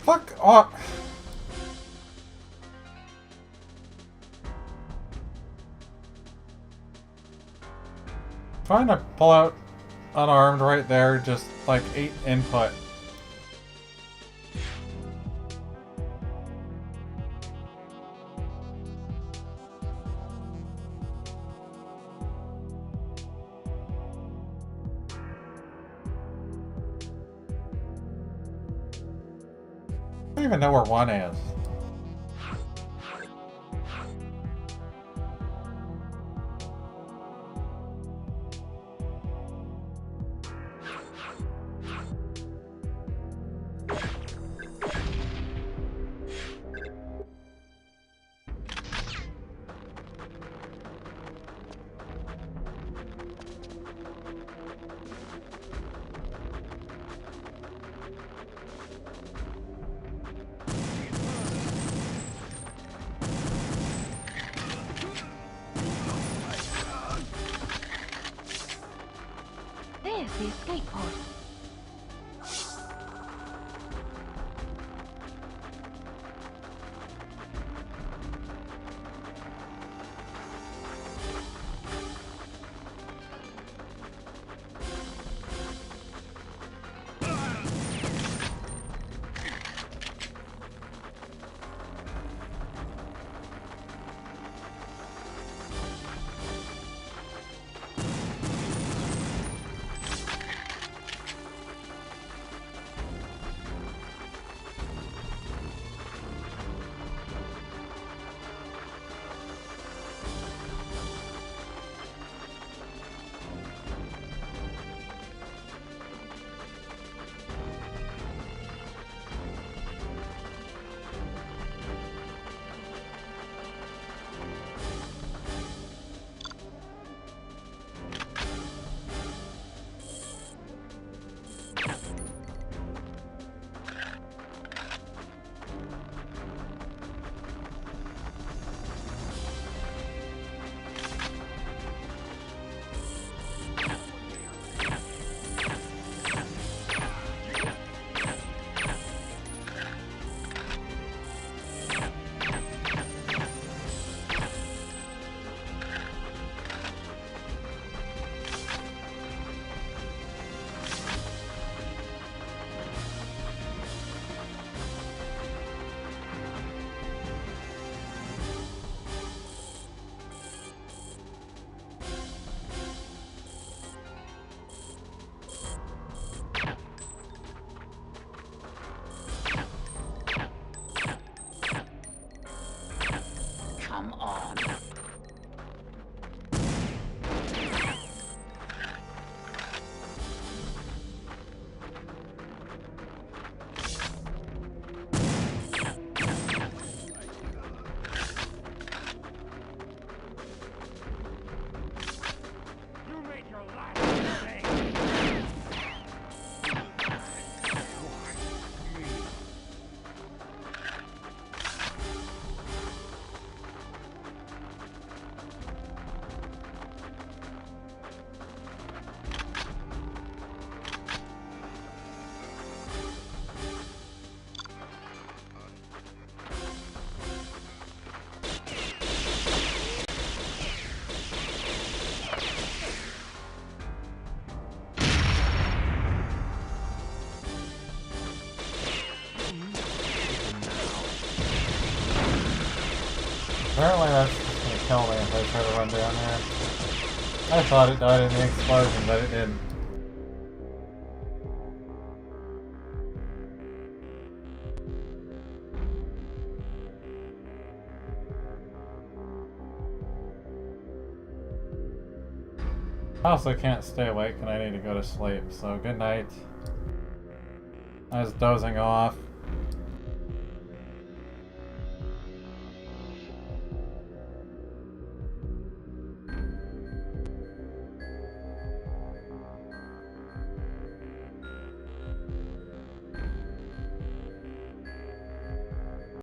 Fuck off! Trying to pull out unarmed right there, just like 8 input. I don't even know where one is.
There's the escape pod.
apparently that's just gonna kill me if I try to run down here. I thought it died in the explosion, but it didn't. I also can't stay awake and I need to go to sleep, so good night. I was dozing off.